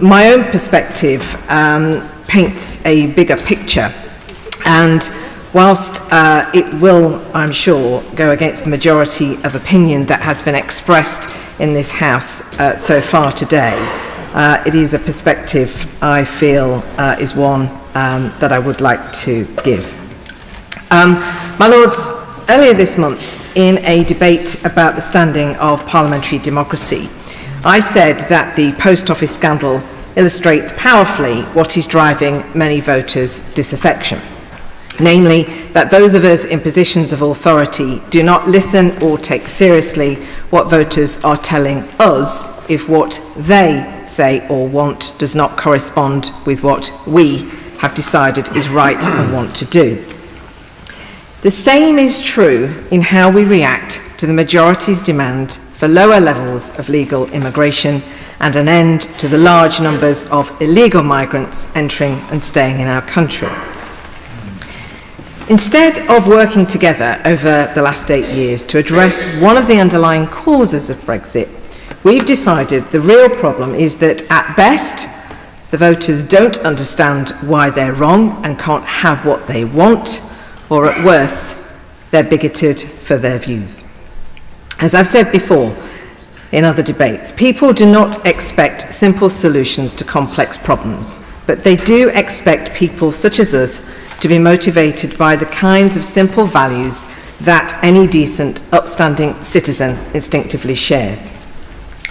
My own perspective paints a bigger picture, and whilst it will, I'm sure, go against the majority of opinion that has been expressed in this House so far today, it is a perspective I feel is one that I would like to give. My Lords, earlier this month, in a debate about the standing of parliamentary democracy, I said that the post office scandal illustrates powerfully what is driving many voters' disaffection. Namely, that those of us in positions of authority do not listen or take seriously what voters are telling us if what they say or want does not correspond with what we have decided is right and want to do. The same is true in how we react to the majority's demand for lower levels of legal immigration and an end to the large numbers of illegal migrants entering and staying in our country. Instead of working together over the last 8 years to address one of the underlying causes of Brexit, we've decided the real problem is that, at best, the voters don't understand why they're wrong and can't have what they want, or at worst, they're bigoted for their views. As I've said before in other debates, people do not expect simple solutions to complex problems, but they do expect people such as us to be motivated by the kinds of simple values that any decent, upstanding citizen instinctively shares.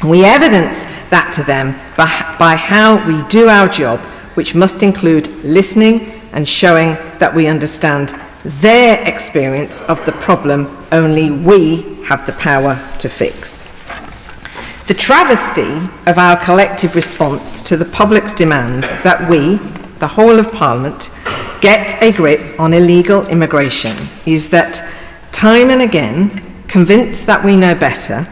We evidence that to them by how we do our job, which must include listening and showing that we understand their experience of the problem only we have the power to fix. The travesty of our collective response to the public's demand that we, the whole of Parliament, get a grip on illegal immigration is that, time and again, convinced that we know better,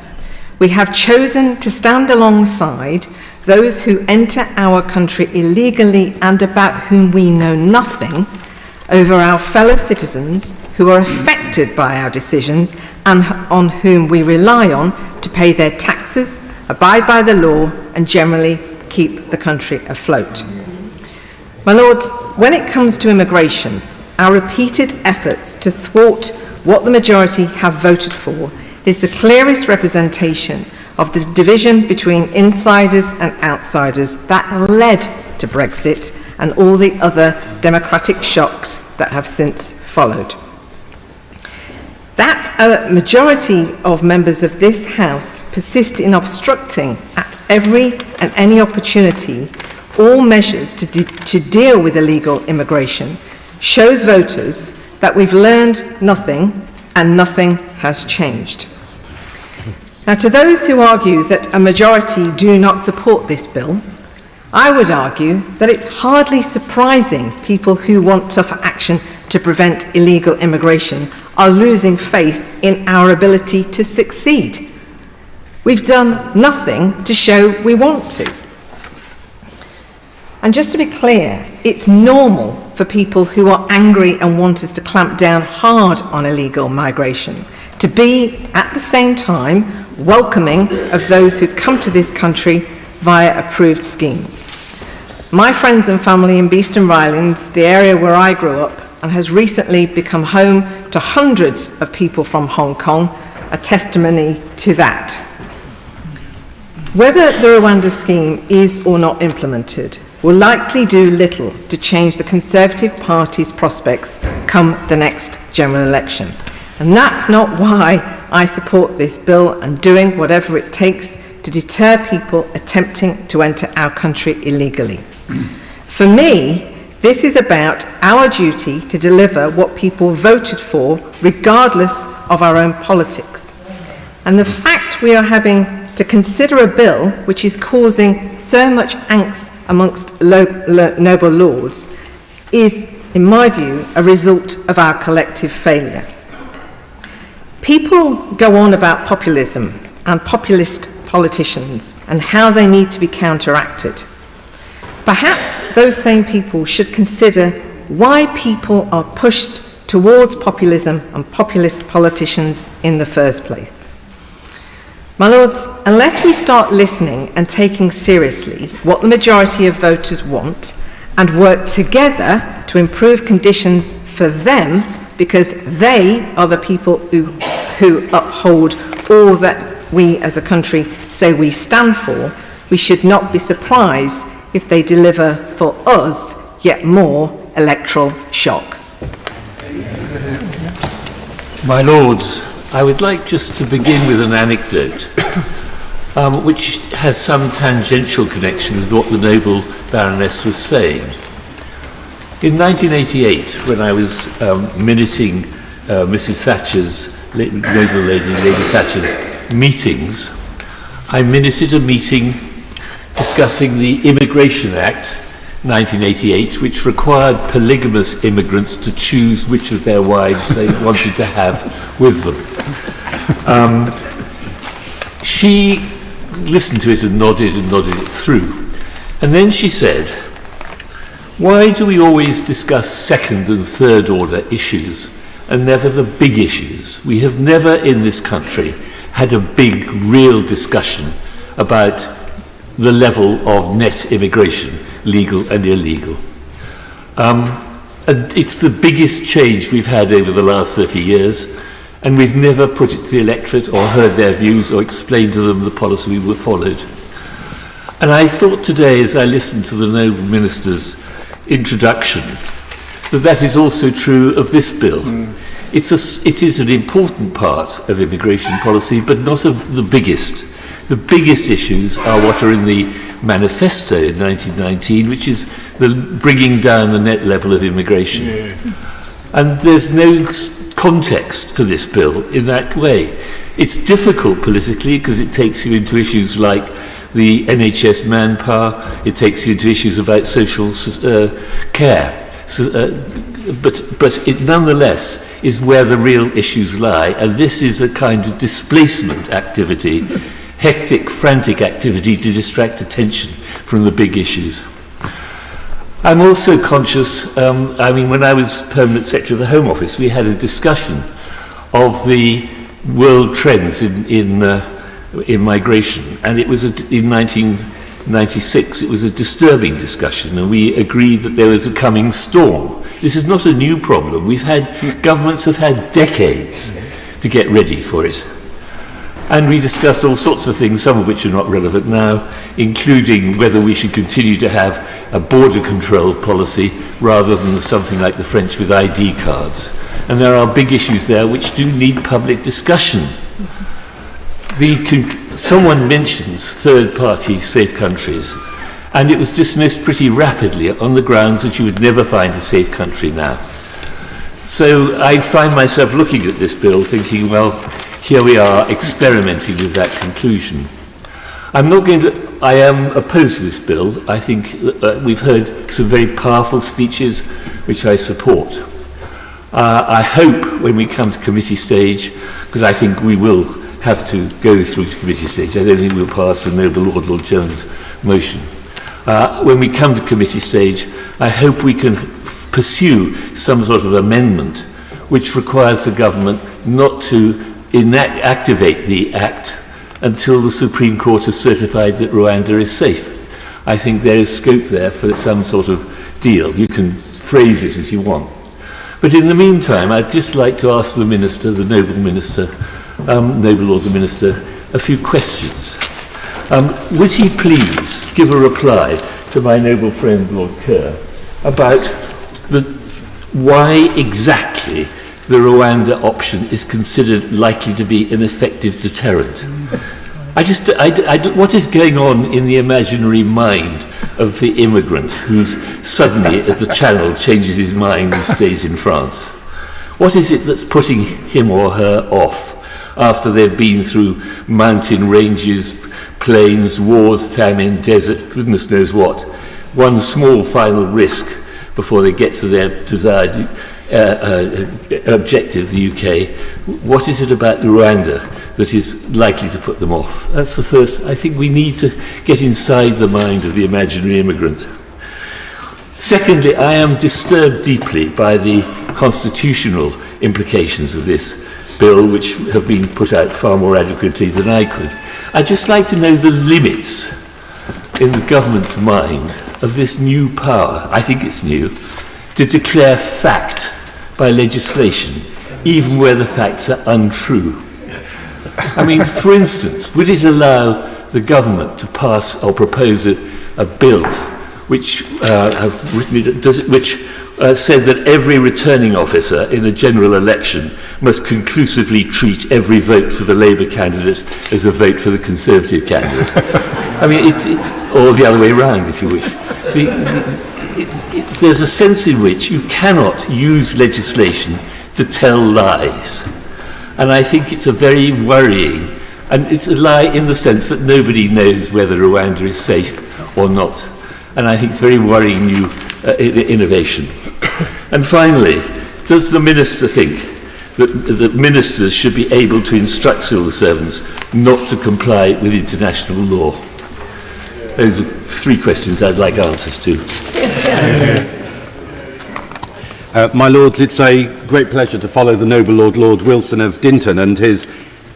we have chosen to stand alongside those who enter our country illegally and about whom we know nothing, over our fellow citizens who are affected by our decisions and on whom we rely on to pay their taxes, abide by the law, and generally keep the country afloat. My Lords, when it comes to immigration, our repeated efforts to thwart what the majority have voted for is the clearest representation of the division between insiders and outsiders that led to Brexit and all the other democratic shocks that have since followed. That a majority of members of this House persist in obstructing at every and any opportunity all measures to deal with illegal immigration shows voters that we've learned nothing and nothing has changed. Now, to those who argue that a majority do not support this bill, I would argue that it's hardly surprising people who want tougher action to prevent illegal immigration are losing faith in our ability to succeed. We've done nothing to show we want to. And just to be clear, it's normal for people who are angry and want us to clamp down hard on illegal migration to be, at the same time, welcoming of those who come to this country via approved schemes. My friends and family in Beeston Rylands, the area where I grew up, and has recently become home to hundreds of people from Hong Kong, are testimony to that. Whether the Rwanda scheme is or not implemented will likely do little to change the Conservative Party's prospects come the next general election. And that's not why I support this bill and doing whatever it takes to deter people attempting to enter our country illegally. For me, this is about our duty to deliver what people voted for, regardless of our own politics. And the fact we are having to consider a bill which is causing so much angst amongst noble lords is, in my view, a result of our collective failure. People go on about populism and populist politicians and how they need to be counteracted. Perhaps those same people should consider why people are pushed towards populism and populist politicians in the first place. My Lords, unless we start listening and taking seriously what the majority of voters want and work together to improve conditions for them, because they are the people who uphold all that we as a country say we stand for, we should not be surprised if they deliver for us yet more electoral shocks. My Lords, I would like just to begin with an anecdote which has some tangential connection with what the noble Baroness was saying. In 1988, when I was minuting Mrs. Thatcher's, noble Lady Thatcher's meetings, I minuted a meeting discussing the Immigration Act 1988, which required polygamous immigrants to choose which of their wives they wanted to have with them. She listened to it and nodded it through. And then she said, "Why do we always discuss second and third order issues and never the big issues? We have never in this country had a big, real discussion about the level of net immigration, legal and illegal. And it's the biggest change we've had over the last 30 years, and we've never put it to the electorate or heard their views or explained to them the policy we followed." And I thought today, as I listened to the noble minister's introduction, that is also true of this bill. It is an important part of immigration policy, but not of the biggest. The biggest issues are what are in the manifesto in 1919, which is the bringing down the net level of immigration. Yeah. And there's no context for this bill in that way. It's difficult politically because it takes you into issues like the NHS manpower, it takes you into issues about social care. But it nonetheless is where the real issues lie, and this is a kind of displacement activity, hectic, frantic activity to distract attention from the big issues. I'm also conscious, when I was Permanent Secretary of the Home Office, we had a discussion of the world trends in migration, and it was in 96. It was a disturbing discussion, and we agreed that there was a coming storm. This is not a new problem. Governments have had decades to get ready for it. And we discussed all sorts of things, some of which are not relevant now, including whether we should continue to have a border control policy rather than something like the French with ID cards. And there are big issues there which do need public discussion. Someone mentions third-party safe countries, and it was dismissed pretty rapidly on the grounds that you would never find a safe country now. So I find myself looking at this bill thinking, well, here we are experimenting with that conclusion. I am opposed to this bill. I think we've heard some very powerful speeches which I support. I hope when we come to committee stage, because I think we will have to go through to committee stage, I don't think we'll pass the Noble Lord Jones motion. When we come to committee stage, I hope we can pursue some sort of amendment which requires the government not to activate the Act until the Supreme Court has certified that Rwanda is safe. I think there is scope there for some sort of deal. You can phrase it as you want. But in the meantime, I'd just like to ask the Minister, the Noble Lord the Minister, a few questions. Would he please give a reply to my noble friend Lord Kerr about why exactly the Rwanda option is considered likely to be an effective deterrent? What is going on in the imaginary mind of the immigrant who's suddenly at the Channel changes his mind and stays in France? What is it that's putting him or her off after they've been through mountain ranges, plains, wars, famine, desert, goodness knows what? One small final risk before they get to their desired objective, the UK. What is it about Rwanda that is likely to put them off? That's the first. I think we need to get inside the mind of the imaginary immigrant. Secondly, I am disturbed deeply by the constitutional implications of this bill, which have been put out far more adequately than I could. I'd just like to know the limits in the government's mind of this new power, I think it's new, to declare fact by legislation, even where the facts are untrue. I mean, for instance, would it allow the government to pass or propose a bill which said that every returning officer in a general election must conclusively treat every vote for the Labour candidate as a vote for the Conservative candidate? I mean, or the other way around, if you wish. There's a sense in which you cannot use legislation to tell lies. And I think it's a very worrying, and it's a lie in the sense that nobody knows whether Rwanda is safe or not. And I think it's very worrying new innovation. And finally, does the Minister think that ministers should be able to instruct civil servants not to comply with international law? Those are three questions I'd like answers to. My Lords, it's a great pleasure to follow the Noble Lord Wilson of Dinton and his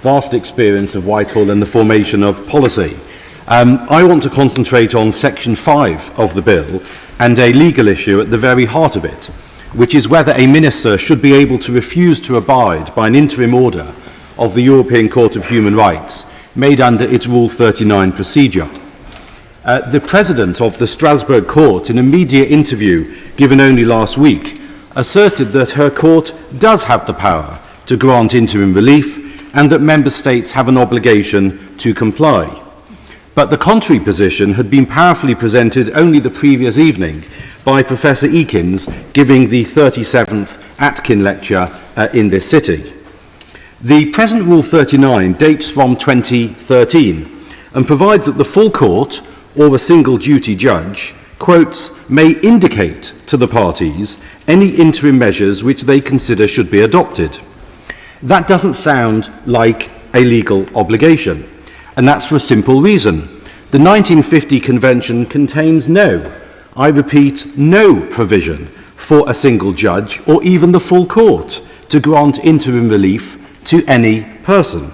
vast experience of Whitehall and the formation of policy. I want to concentrate on Section 5 of the bill and a legal issue at the very heart of it, which is whether a minister should be able to refuse to abide by an interim order of the European Court of Human Rights made under its Rule 39 procedure. The President of the Strasbourg Court, in a media interview given only last week, asserted that her court does have the power to grant interim relief and that member states have an obligation to comply. But the contrary position had been powerfully presented only the previous evening by Professor Eakins giving the 37th Atkin Lecture in this city. The present Rule 39 dates from 2013 and provides that the full court or a single duty judge, quotes, may indicate to the parties any interim measures which they consider should be adopted. That doesn't sound like a legal obligation, and that's for a simple reason. The 1950 Convention contains no, I repeat, no provision for a single judge or even the full court to grant interim relief to any person.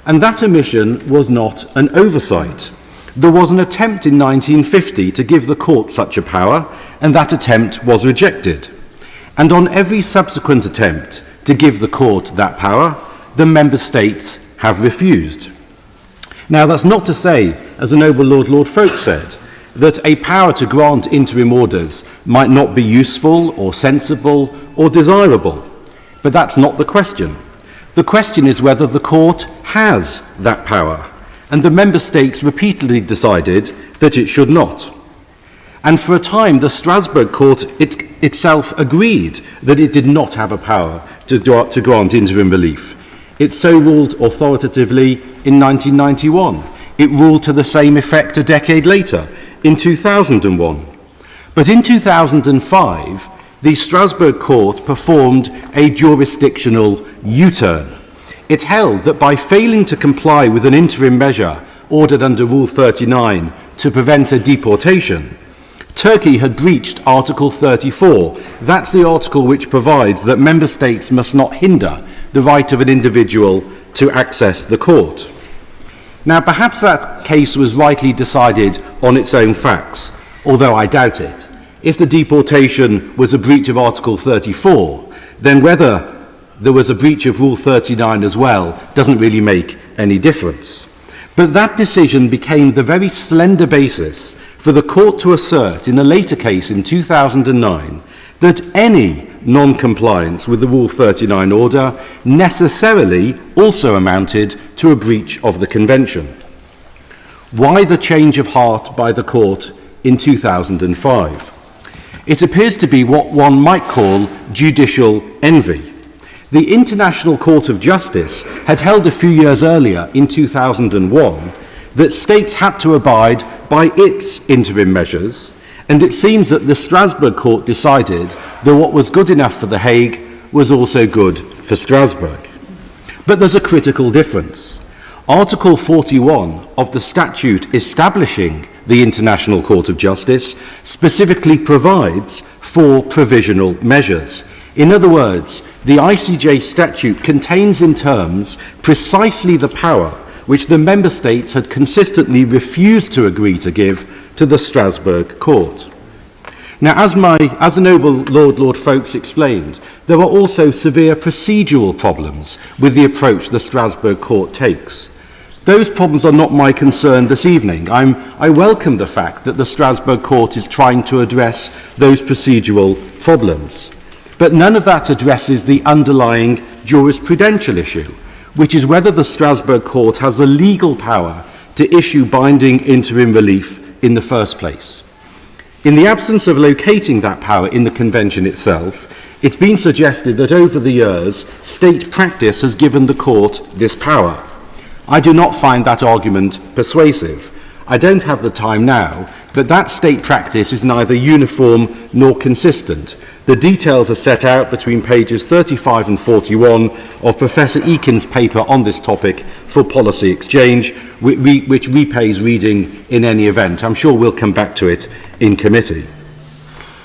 And that omission was not an oversight. There was an attempt in 1950 to give the court such a power, and that attempt was rejected. And on every subsequent attempt to give the court that power, the member states have refused. Now, that's not to say, as the noble Lord Folk said, that a power to grant interim orders might not be useful or sensible or desirable, but that's not the question. The question is whether the court has that power, and the member states repeatedly decided that it should not. And for a time, the Strasbourg court itself agreed that it did not have a power to grant interim relief. It so ruled authoritatively in 1991. It ruled to the same effect a decade later, in 2001. But in 2005, the Strasbourg court performed a jurisdictional U-turn. It held that by failing to comply with an interim measure ordered under Rule 39 to prevent a deportation, Turkey had breached Article 34. That's the article which provides that member states must not hinder the right of an individual to access the court. Now, perhaps that case was rightly decided on its own facts, although I doubt it. If the deportation was a breach of Article 34, then whether there was a breach of Rule 39 as well doesn't really make any difference. But that decision became the very slender basis for the court to assert in a later case in 2009 that any non-compliance with the Rule 39 order necessarily also amounted to a breach of the Convention. Why the change of heart by the court in 2005? It appears to be what one might call judicial envy. The International Court of Justice had held a few years earlier, in 2001, that states had to abide by its interim measures, and it seems that the Strasbourg court decided that what was good enough for The Hague was also good for Strasbourg. But there's a critical difference. Article 41 of the statute establishing the International Court of Justice specifically provides for provisional measures. In other words, the ICJ statute contains in terms precisely the power which the member states had consistently refused to agree to give to the Strasbourg court. Now, as the noble Lord Folks explained, there are also severe procedural problems with the approach the Strasbourg court takes. Those problems are not my concern this evening. I welcome the fact that the Strasbourg court is trying to address those procedural problems. But none of that addresses the underlying jurisprudential issue, which is whether the Strasbourg court has the legal power to issue binding interim relief in the first place. In the absence of locating that power in the Convention itself, it's been suggested that over the years, state practice has given the court this power. I do not find that argument persuasive. I don't have the time now, but that state practice is neither uniform nor consistent. The details are set out between pages 35 and 41 of Professor Eakin's paper on this topic for Policy Exchange, which repays reading in any event. I'm sure we'll come back to it in committee.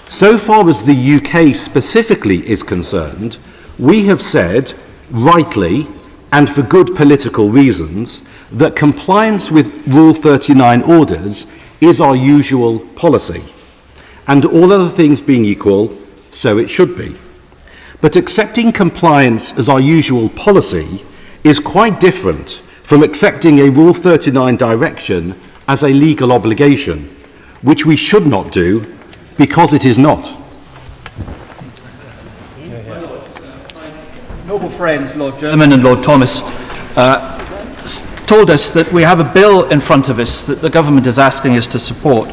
So far as the UK specifically is concerned, we have said, rightly, and for good political reasons, that compliance with Rule 39 orders is our usual policy, and all other things being equal, so it should be. But accepting compliance as our usual policy is quite different from accepting a Rule 39 direction as a legal obligation, which we should not do because it is not. Noble friends, Lord Jermyn and Lord Thomas, told us that we have a bill in front of us that the government is asking us to support,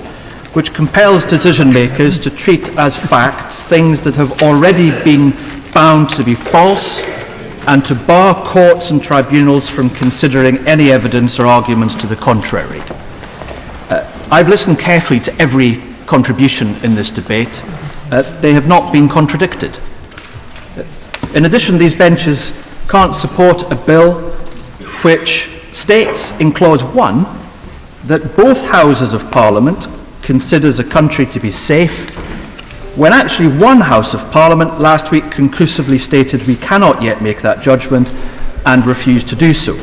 which compels decision makers to treat as facts things that have already been found to be false, and to bar courts and tribunals from considering any evidence or arguments to the contrary. I've listened carefully to every contribution in this debate. They have not been contradicted. In addition, these benches can't support a bill which states in Clause 1 that both Houses of Parliament considers a country to be safe, when actually one House of Parliament last week conclusively stated we cannot yet make that judgment and refused to do so.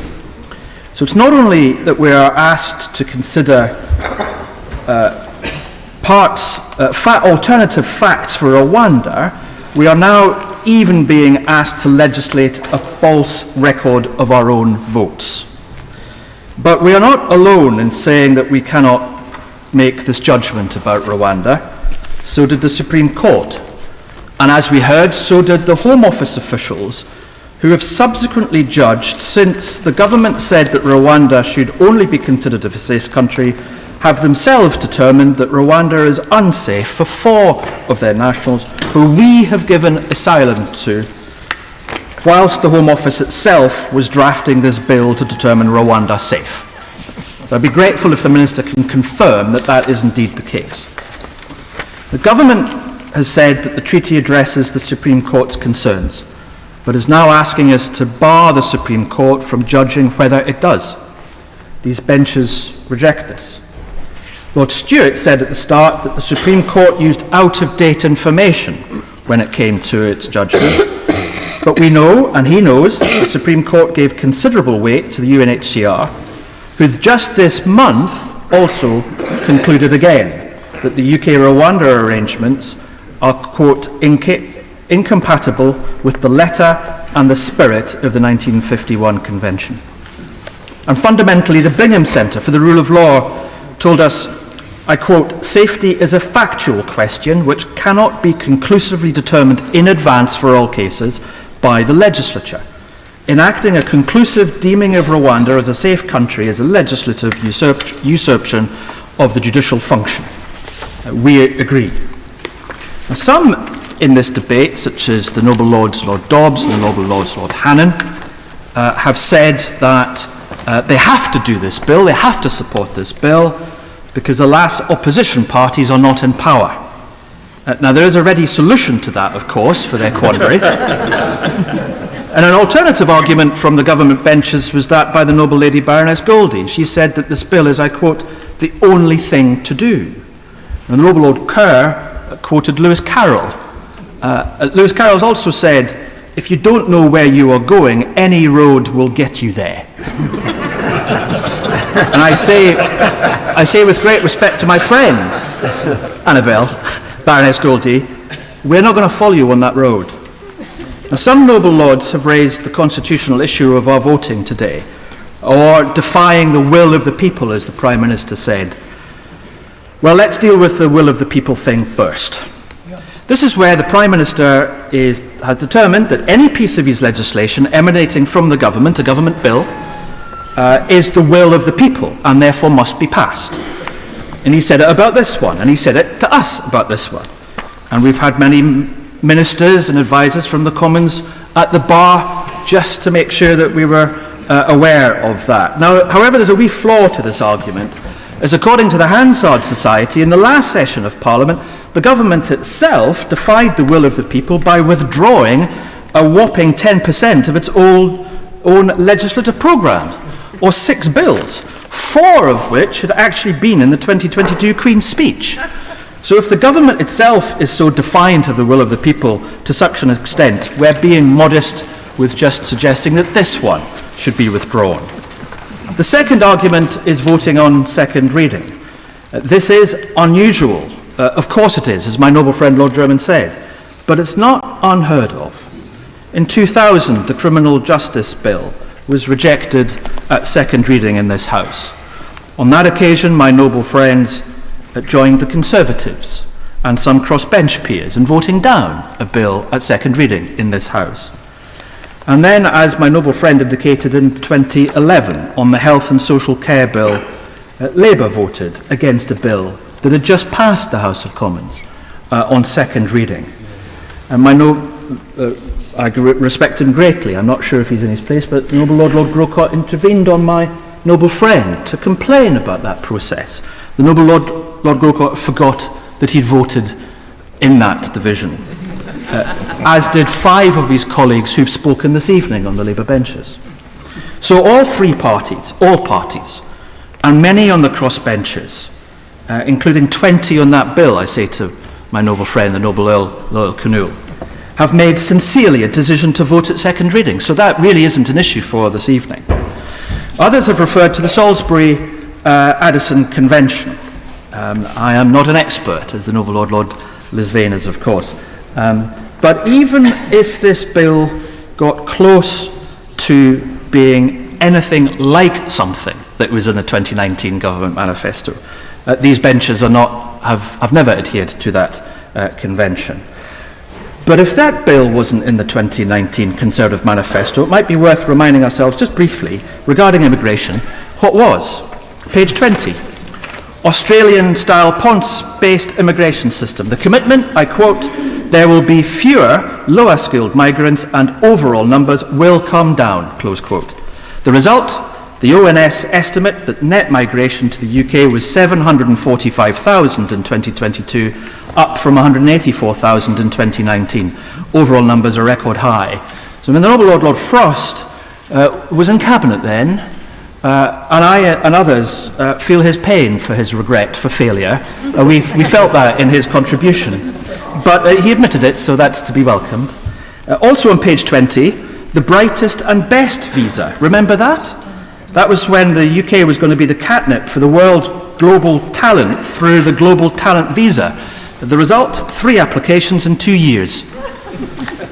So it's not only that we are asked to consider alternative facts for Rwanda, we are now even being asked to legislate a false record of our own votes. But we are not alone in saying that we cannot make this judgment about Rwanda. So did the Supreme Court. And as we heard, so did the Home Office officials, who have subsequently judged, since the government said that Rwanda should only be considered a safe country, have themselves determined that Rwanda is unsafe for 4 of their nationals who we have given asylum to, whilst the Home Office itself was drafting this bill to determine Rwanda safe. So I'd be grateful if the Minister can confirm that that is indeed the case. The government has said that the treaty addresses the Supreme Court's concerns, but is now asking us to bar the Supreme Court from judging whether it does. These benches reject this. Lord Stewart said at the start that the Supreme Court used out-of-date information when it came to its judgment. But we know, and he knows, that the Supreme Court gave considerable weight to the UNHCR, who just this month also concluded again that the UK-Rwanda arrangements are, quote, incompatible with the letter and the spirit of the 1951 Convention. And fundamentally, the Bingham Centre for the Rule of Law told us, I quote, safety is a factual question which cannot be conclusively determined in advance for all cases by the legislature. Enacting a conclusive deeming of Rwanda as a safe country is a legislative usurpation of the judicial function. We agree. Now, some in this debate, such as the Noble Lords Lord Dobbs and the Noble Lords Lord Hannon, have said that they have to do this bill, they have to support this bill, because alas, opposition parties are not in power. Now there is a ready solution to that, of course, for their quandary. And an alternative argument from the government benches was that by the Noble Lady Baroness Goldie. She said that this bill is, I quote, the only thing to do. And the Noble Lord Kerr quoted Lewis Carroll. Lewis Carroll has also said, if you don't know where you are going, any road will get you there. And I say with great respect to my friend, Annabel, Baroness Goldie, we're not going to follow you on that road. Now, some noble lords have raised the constitutional issue of our voting today, or defying the will of the people, as the Prime Minister said. Well, let's deal with the will of the people thing first. This is where the Prime Minister has determined that any piece of his legislation emanating from the government, a government bill, is the will of the people and therefore must be passed. And he said it about this one, and he said it to us about this one. And we've had many ministers and advisors from the Commons at the bar just to make sure that we were aware of that. Now, however, there's a wee flaw to this argument, as according to the Hansard Society, in the last session of Parliament, the government itself defied the will of the people by withdrawing a whopping 10% of its own legislative programme, or 6 bills, 4 of which had actually been in the 2022 Queen's speech. So if the government itself is so defiant of the will of the people to such an extent, we're being modest with just suggesting that this one should be withdrawn. The second argument is voting on second reading. This is unusual. Of course it is, as my noble friend Lord Drummond said, but it's not unheard of. In 2000, the Criminal Justice Bill was rejected at second reading in this House. On that occasion, my noble friends joined the Conservatives and some crossbench peers in voting down a bill at second reading in this House. And then, as my noble friend indicated in 2011, on the Health and Social Care Bill, Labour voted against a bill that had just passed the House of Commons on second reading. And I respect him greatly. I'm not sure if he's in his place, but Noble Lord Grocott intervened on my noble friend to complain about that process. The Noble Lord Grocott forgot that he'd voted in that division, as did 5 of his colleagues who've spoken this evening on the Labour benches. So all parties, and many on the crossbenches, including 20 on that bill, I say to my noble friend, the Noble Earl Canoe, have made sincerely a decision to vote at second reading. So that really isn't an issue for this evening. Others have referred to the Salsbury Addison Convention. I am not an expert, as the Noble Lord Lisvane is, of course. But even if this bill got close to being anything like something that was in the 2019 Government Manifesto, these benches have never adhered to that convention. But if that bill wasn't in the 2019 Conservative Manifesto, it might be worth reminding ourselves just briefly regarding immigration what was. Page 20. Australian-style Ponce-based immigration system. The commitment, I quote, there will be fewer lower-skilled migrants and overall numbers will come down, close quote. The result, the ONS estimate that net migration to the UK was 745,000 in 2022, up from 184,000 in 2019. Overall numbers are record high. So when the Noble Lord Frost was in Cabinet then, and I and others feel his pain for his regret for failure. We felt that in his contribution. But he admitted it, so that's to be welcomed. Also on page 20, the brightest and best visa. Remember that? That was when the UK was going to be the catnip for the world's global talent through the global talent visa. The result, 3 applications in 2 years.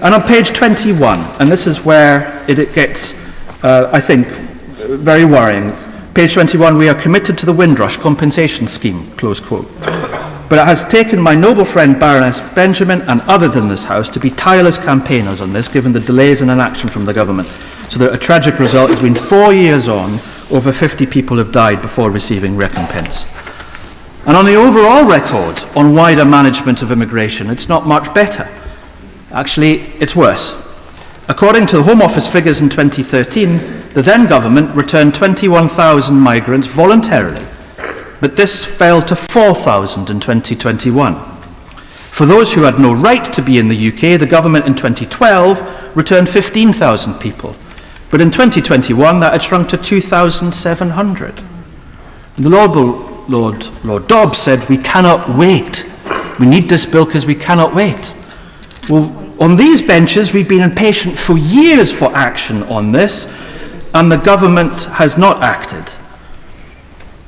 And on page 21, and this is where it gets, I think, very worrying. Page 21, we are committed to the Windrush compensation scheme, close quote. But it has taken my noble friend Baroness Benjamin and others in this House to be tireless campaigners on this, given the delays in inaction from the government. So that a tragic result has been 4 years on, over 50 people have died before receiving recompense. And on the overall record on wider management of immigration, it's not much better. Actually, it's worse. According to the Home Office figures in 2013, the then government returned 21,000 migrants voluntarily, but this fell to 4,000 in 2021. For those who had no right to be in the UK, the government in 2012 returned 15,000 people, but in 2021 that had shrunk to 2,700. The Lord Dobbs said, we cannot wait. We need this bill because we cannot wait. Well, on these benches, we've been impatient for years for action on this, and the government has not acted.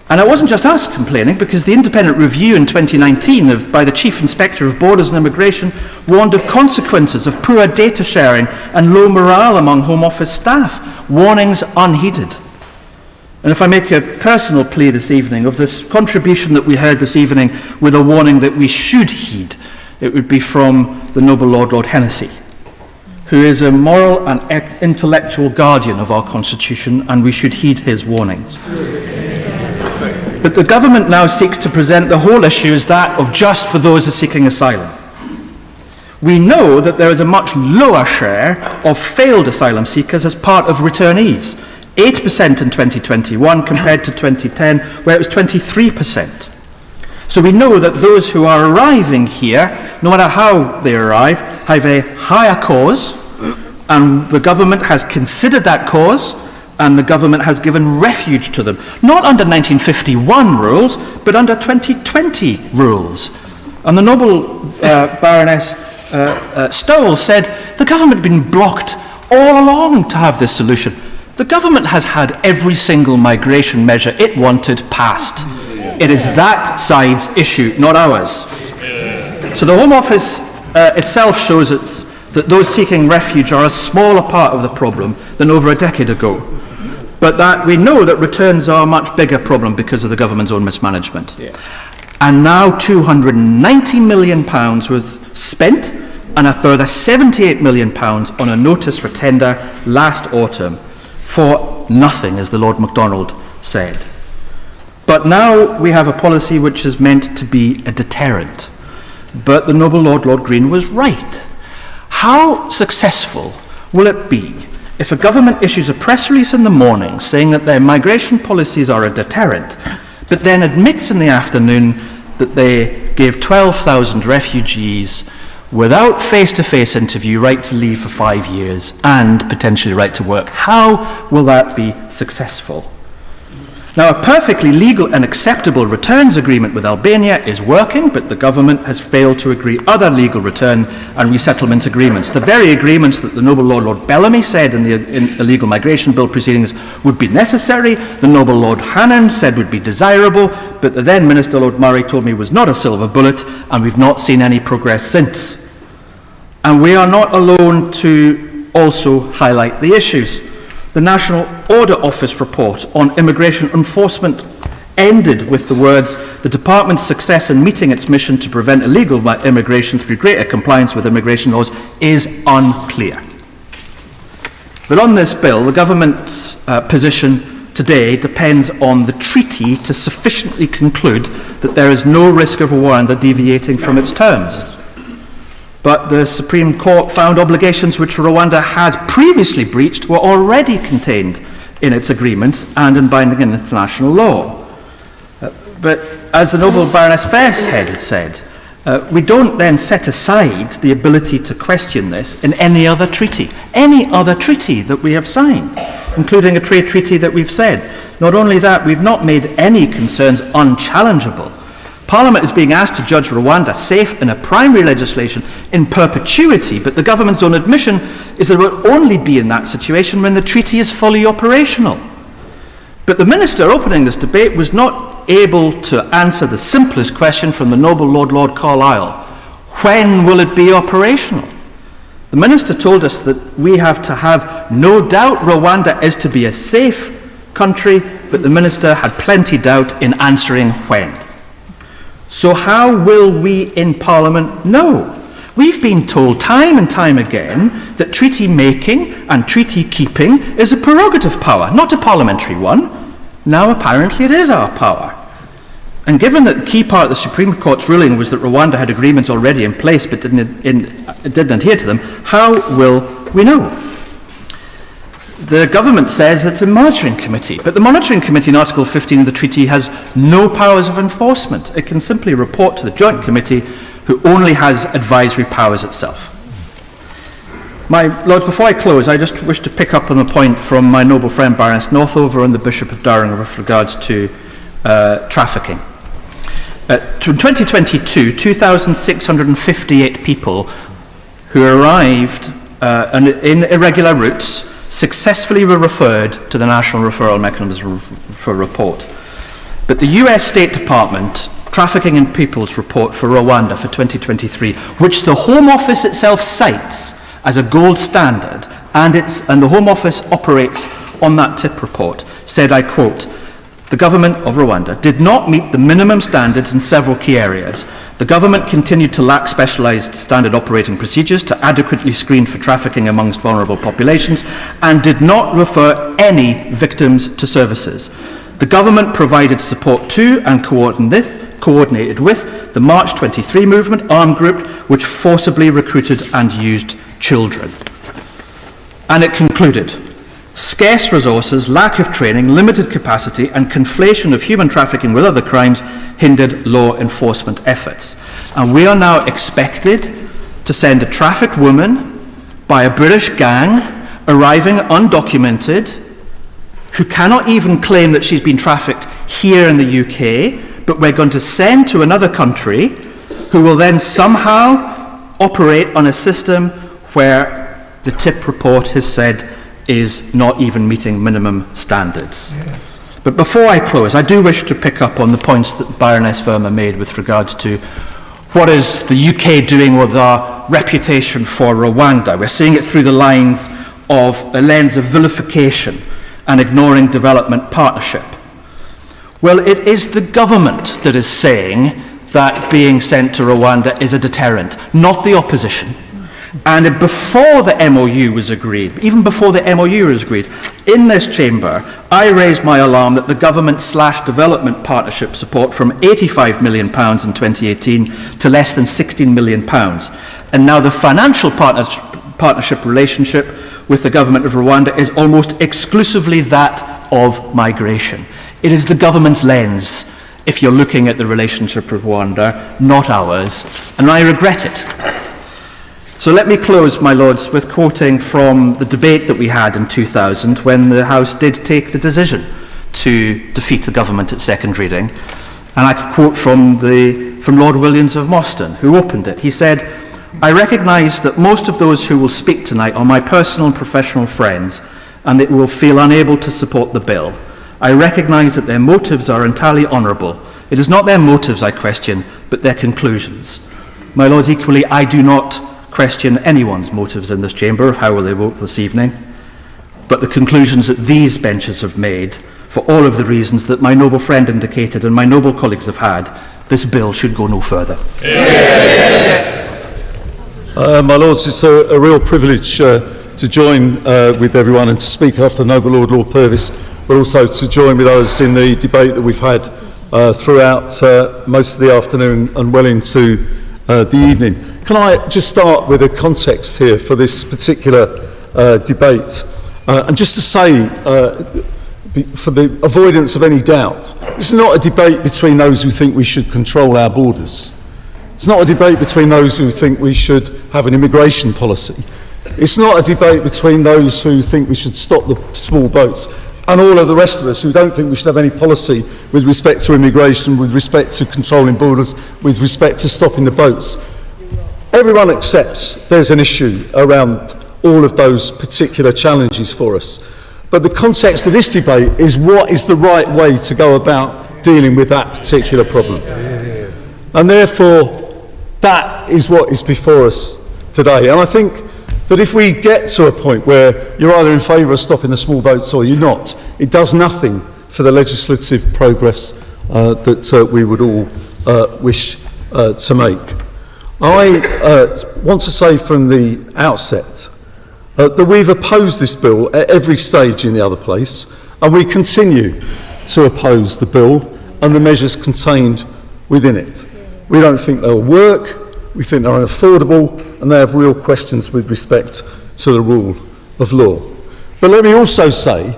And it wasn't just us complaining, because the independent review in 2019 by the Chief Inspector of Borders and Immigration warned of consequences of poor data sharing and low morale among Home Office staff. Warnings unheeded. And if I make a personal plea this evening of this contribution that we heard this evening with a warning that we should heed, it would be from the Noble Lord Hennessy, who is a moral and intellectual guardian of our Constitution, and we should heed his warnings. But the government now seeks to present the whole issue as that of just for those who are seeking asylum. We know that there is a much lower share of failed asylum seekers as part of returnees, 8% in 2021 compared to 2010, where it was 23%. So we know that those who are arriving here, no matter how they arrive, have a higher cause, and the government has considered that cause, and the government has given refuge to them, not under 1951 rules, but under 2020 rules. And the Noble Baroness Stowell said, the government had been blocked all along to have this solution. The government has had every single migration measure it wanted passed. It is that side's issue, not ours. So the Home Office itself shows us that those seeking refuge are a smaller part of the problem than over a decade ago. But that we know that returns are a much bigger problem because of the government's own mismanagement. Yeah. And now £290 million was spent, and a further £78 million on a notice for tender last autumn for nothing, as the Lord MacDonald said. But now we have a policy which is meant to be a deterrent. But the Noble Lord Green was right. How successful will it be if a government issues a press release in the morning saying that their migration policies are a deterrent, but then admits in the afternoon that they gave 12,000 refugees without face-to-face interview right to leave for 5 years and potentially right to work? How will that be successful? Now, a perfectly legal and acceptable returns agreement with Albania is working, but the government has failed to agree other legal return and resettlement agreements. The very agreements that the Noble Lord Bellamy said in the illegal migration bill proceedings would be necessary, the Noble Lord Hannan said would be desirable, but the then Minister Lord Murray told me was not a silver bullet, and we've not seen any progress since. And we are not alone to also highlight the issues. The National Order Office report on immigration enforcement ended with the words, "The Department's success in meeting its mission to prevent illegal immigration through greater compliance with immigration laws is unclear." But on this bill, the government's position today depends on the treaty to sufficiently conclude that there is no risk of Rwanda deviating from its terms. But the Supreme Court found obligations which Rwanda had previously breached were already contained in its agreements and in binding international law. But as the Noble Baroness Fairhead had said, we don't then set aside the ability to question this in any other treaty that we have signed, including a trade treaty that we've said. Not only that, we've not made any concerns unchallengeable. Parliament is being asked to judge Rwanda safe in a primary legislation in perpetuity, but the government's own admission is that it will only be in that situation when the treaty is fully operational. But the Minister opening this debate was not able to answer the simplest question from the Noble Lord Carlisle. When will it be operational? The Minister told us that we have to have no doubt Rwanda is to be a safe country, but the Minister had plenty doubt in answering when. So how will we in Parliament know? We've been told time and time again that treaty making and treaty keeping is a prerogative power, not a parliamentary one. Now apparently it is our power. And given that the key part of the Supreme Court's ruling was that Rwanda had agreements already in place but didn't adhere to them, how will we know? The government says it's a monitoring committee, but the monitoring committee in Article 15 of the treaty has no powers of enforcement. It can simply report to the joint committee, who only has advisory powers itself. My Lords, before I close, I just wish to pick up on a point from my noble friend Baroness Northover and the Bishop of Durham with regards to trafficking. In 2022, 2,658 people who arrived in irregular routes successfully were referred to the National Referral Mechanism for report. But the US State Department Trafficking in Peoples report for Rwanda for 2023, which the Home Office itself cites as a gold standard, and the Home Office operates on that TIP report, said, I quote, "The government of Rwanda did not meet the minimum standards in several key areas. The government continued to lack specialised standard operating procedures to adequately screen for trafficking amongst vulnerable populations and did not refer any victims to services. The government provided support to and coordinated with the March 23 movement armed group which forcibly recruited and used children." And it concluded, "Scarce resources, lack of training, limited capacity and conflation of human trafficking with other crimes hindered law enforcement efforts." And we are now expected to send a trafficked woman by a British gang arriving undocumented, who cannot even claim that she's been trafficked here in the UK, but we're going to send to another country who will then somehow operate on a system where the TIP report has said is not even meeting minimum standards. Yeah. But before I close, I do wish to pick up on the points that Baroness Verma made with regards to what is the UK doing with our reputation for Rwanda. We're seeing it through the lens of vilification and ignoring development partnership. Well, it is the government that is saying that being sent to Rwanda is a deterrent, not the opposition. And before the MOU was agreed, even before the MOU was agreed, in this chamber, I raised my alarm that the government/development partnership support from £85 million in 2018 to less than £16 million. And now the financial partnership relationship with the government of Rwanda is almost exclusively that of migration. It is the government's lens, if you're looking at the relationship with Rwanda, not ours, and I regret it. So let me close, my lords, with quoting from the debate that we had in 2000 when the House did take the decision to defeat the government at second reading. And I could quote from Lord Williams of Moston, who opened it. He said, "I recognise that most of those who will speak tonight are my personal and professional friends, and that will feel unable to support the bill. I recognise that their motives are entirely honourable. It is not their motives I question, but their conclusions." My Lords, equally, I do not question anyone's motives in this chamber of how will they vote this evening, but the conclusions that these benches have made, for all of the reasons that my noble friend indicated and my noble colleagues have had, this bill should go no further. My Lords, it's a real privilege to join with everyone and to speak after Noble Lord Purvis, but also to join with others in the debate that we've had throughout most of the afternoon and well into the evening. Can I just start with a context here for this particular debate? And just to say, for the avoidance of any doubt, this is not a debate between those who think we should control our borders. It's not a debate between those who think we should have an immigration policy. It's not a debate between those who think we should stop the small boats and all of the rest of us who don't think we should have any policy with respect to immigration, with respect to controlling borders, with respect to stopping the boats. Everyone accepts there's an issue around all of those particular challenges for us. But the context of this debate is what is the right way to go about dealing with that particular problem. And therefore, that is what is before us today. And I think that if we get to a point where you're either in favour of stopping the small boats or you're not, it does nothing for the legislative progress that we would all wish to make. I want to say from the outset that we've opposed this bill at every stage in the other place, and we continue to oppose the bill and the measures contained within it. We don't think they'll work, we think they're unaffordable, and they have real questions with respect to the rule of law. But let me also say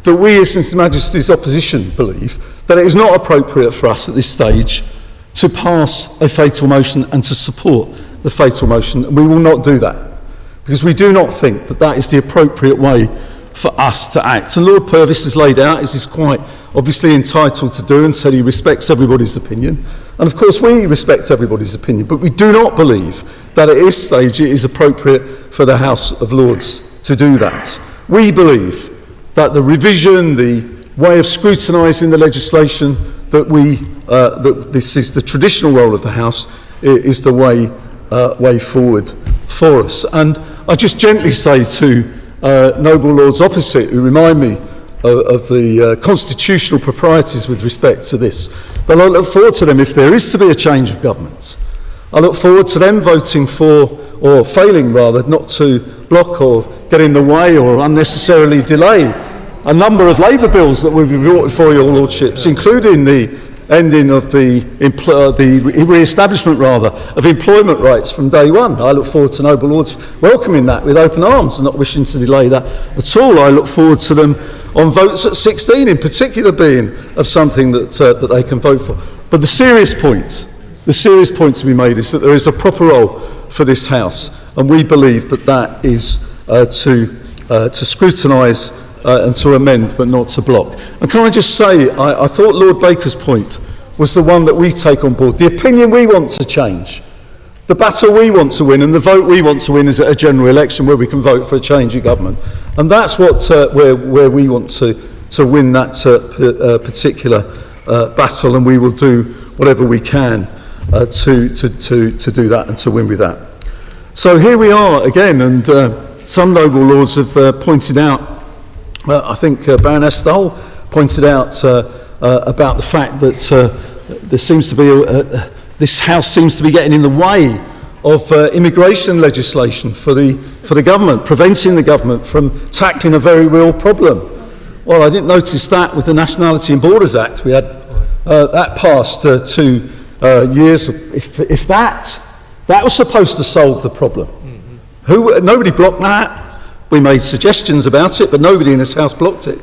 that we as His Majesty's opposition believe that it is not appropriate for us at this stage to pass a fatal motion and to support the fatal motion, and we will not do that, because we do not think that that is the appropriate way for us to act. And Lord Purvis has laid out, as he's quite obviously entitled to do, and said he respects everybody's opinion. And of course we respect everybody's opinion, but we do not believe that at this stage it is appropriate for the House of Lords to do that. We believe that the revision, the way of scrutinising the legislation, that this is the traditional role of the House, is the way forward for us. And I just gently say to noble lords opposite, who remind me of the constitutional proprieties with respect to this, but I look forward to them, if there is to be a change of government, I look forward to them voting for, or failing rather, not to block or get in the way or unnecessarily delay a number of Labour bills that will be brought before your lordships, including the ending of the re-establishment rather of employment rights from day one. I look forward to noble lords welcoming that with open arms and not wishing to delay that at all. I look forward to them on votes at 16 in particular being of something that they can vote for. But the serious point to be made is that there is a proper role for this House, and we believe that that is to scrutinise and to amend, but not to block. And can I just say, I thought Lord Baker's point was the one that we take on board. The opinion we want to change, the battle we want to win, and the vote we want to win is at a general election where we can vote for a change of government. And that's what where we want to win that particular battle, and we will do whatever we can to do that and to win with that. So here we are again, and some noble lords have pointed out, I think Baroness Stoll pointed out about the fact that there seems to be this House seems to be getting in the way of immigration legislation for the government, preventing the government from tackling a very real problem. Well, I didn't notice that with the Nationality and Borders Act. We had that passed 2 years. If that was supposed to solve the problem, nobody blocked that. We made suggestions about it, but nobody in this House blocked it.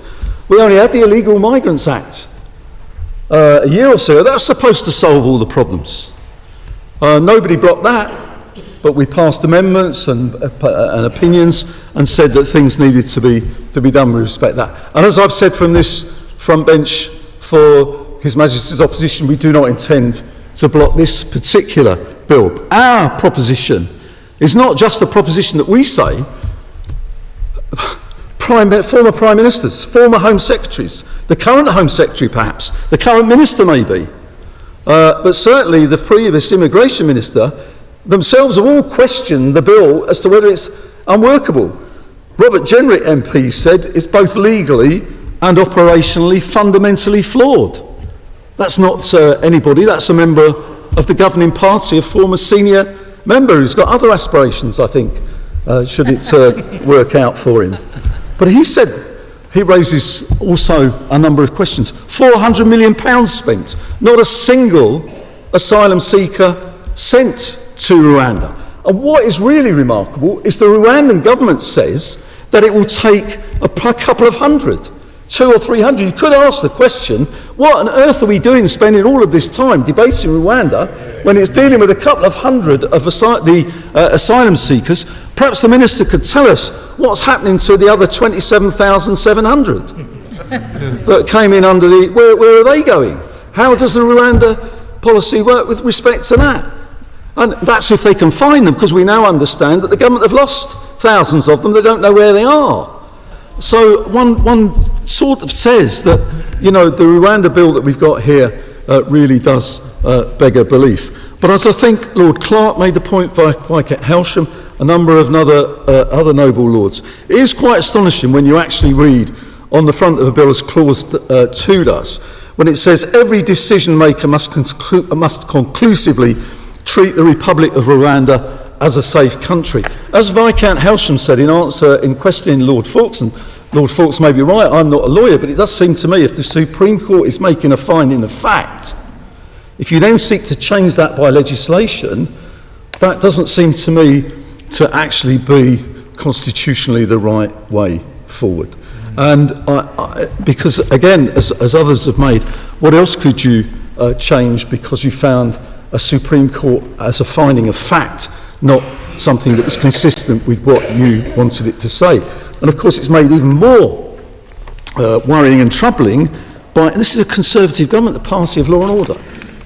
We only had the Illegal Migrants Act a year or so. That was supposed to solve all the problems. Nobody blocked that, but we passed amendments and opinions and said that things needed to be done with respect to that. And as I've said from this front bench for His Majesty's opposition, we do not intend to block this particular bill. Our proposition is not just the proposition that we say. Former Prime Ministers, former Home Secretaries, the current Home Secretary perhaps, the current Minister maybe, but certainly the previous Immigration Minister themselves have all questioned the bill as to whether it's unworkable. Robert Jenrick MP said it's both legally and operationally fundamentally flawed. That's not anybody, that's a member of the governing party, a former senior member who's got other aspirations, I think, should it work out for him. But he said, he raises also a number of questions. £400 million spent, not a single asylum seeker sent to Rwanda. And what is really remarkable is the Rwandan government says that it will take a couple of hundred, 200 or 300. You could ask the question, what on earth are we doing spending all of this time debating Rwanda when it's dealing with a couple of hundred of asylum seekers? Perhaps the Minister could tell us what's happening to the other 27,700 that came in under the... Where are they going? How does the Rwanda policy work with respect to that? And that's if they can find them, because we now understand that the government have lost thousands of them. They don't know where they are. So one sort of says that, you know, the Rwanda bill that we've got here really does beg a belief. But as I think Lord Clark made the point, Viscount Helsham, a number of other noble lords, it is quite astonishing when you actually read on the front of the bill, as clause 2 does, when it says every decision maker must conclusively treat the Republic of Rwanda as a safe country. As Viscount Helsham said in answer in questioning Lord Fawkes, and Lord Fawkes may be right, I'm not a lawyer, but it does seem to me if the Supreme Court is making a finding of fact, if you then seek to change that by legislation, that doesn't seem to me to actually be constitutionally the right way forward. And because, again, as others have made, what else could you change because you found a Supreme Court as a finding of fact, not something that was consistent with what you wanted it to say? And of course it's made even more worrying and troubling by, and this is a Conservative government, the party of law and order.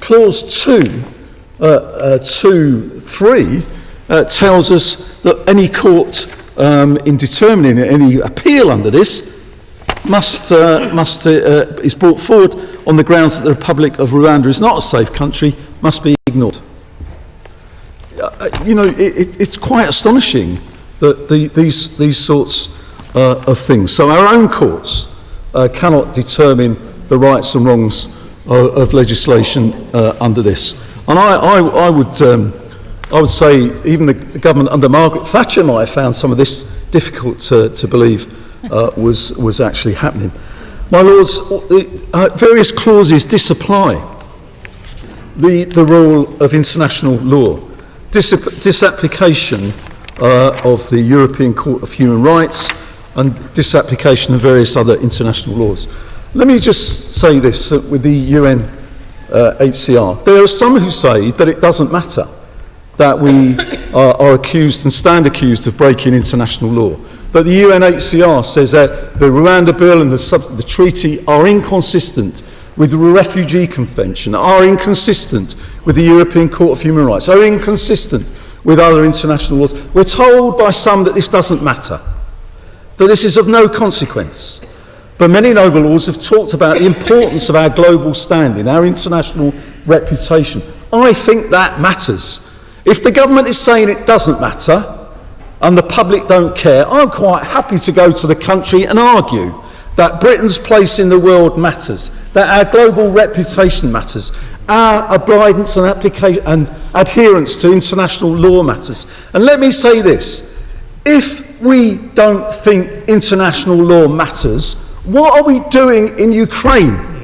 Clause 2.3 tells us that any court in determining any appeal under this is brought forward on the grounds that the Republic of Rwanda is not a safe country, must be ignored. You know, it's quite astonishing that these sorts of things. So our own courts cannot determine the rights and wrongs of legislation under this. And I would say even the government under Margaret Thatcher might have found some of this difficult to believe was actually happening. My Lords, various clauses disapply the rule of international law. Disapplication of the European Court of Human Rights and disapplication of various other international laws. Let me just say this with the UNHCR. There are some who say that it doesn't matter that we are accused and stand accused of breaking international law, that the UNHCR says that the Rwanda Bill and the treaty are inconsistent with the Refugee Convention, are inconsistent with the European Court of Human Rights, are inconsistent with other international laws. We're told by some that this doesn't matter, that this is of no consequence. But many noble lords have talked about the importance of our global standing, our international reputation. I think that matters. If the government is saying it doesn't matter and the public don't care, I'm quite happy to go to the country and argue that Britain's place in the world matters, that our global reputation matters, our obedience and application and adherence to international law matters. And let me say this, if we don't think international law matters, what are we doing in Ukraine?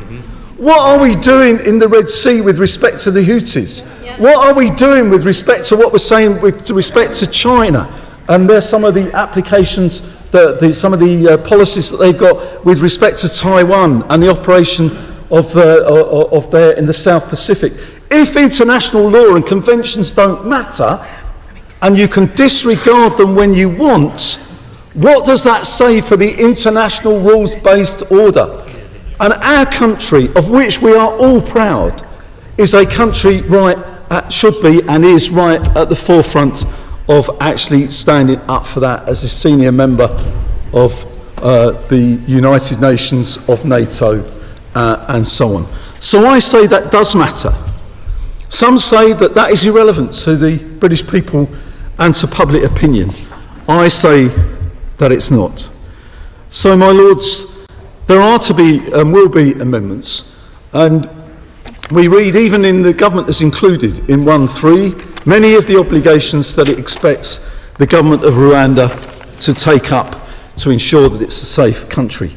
What are we doing in the Red Sea with respect to the Houthis? What are we doing with respect to what we're saying with respect to China? And there's some of the applications, some of the policies that they've got with respect to Taiwan and the operation of there in the South Pacific. If international law and conventions don't matter, and you can disregard them when you want, what does that say for the international rules-based order? And our country, of which we are all proud, is a country should be and is right at the forefront of actually standing up for that as a senior member of the United Nations, of NATO, and so on. So I say that does matter. Some say that that is irrelevant to the British people and to public opinion. I say that it's not. So, my lords, there are to be and will be amendments, and we read, even in the government as included in 1.3, many of the obligations that it expects the government of Rwanda to take up to ensure that it's a safe country.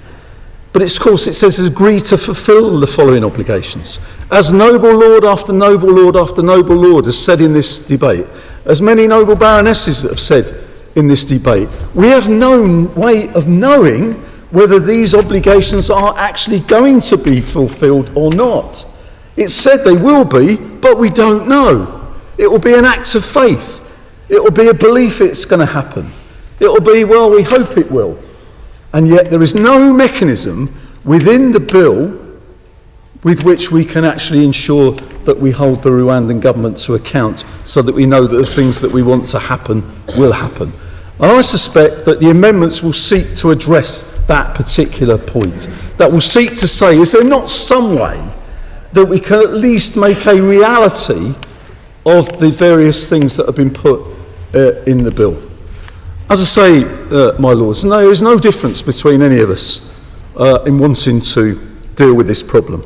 But of course it says agree to fulfil the following obligations. As noble lord after noble lord after noble lord has said in this debate, as many noble baronesses have said in this debate, we have no way of knowing whether these obligations are actually going to be fulfilled or not. It's said they will be, but we don't know. It will be an act of faith. It will be a belief it's going to happen. It will be, well, we hope it will. And yet there is no mechanism within the bill with which we can actually ensure that we hold the Rwandan government to account so that we know that the things that we want to happen will happen. And I suspect that the amendments will seek to address that particular point. That will seek to say, is there not some way that we can at least make a reality of the various things that have been put in the bill? As I say, my lords, there is no difference between any of us in wanting to deal with this problem.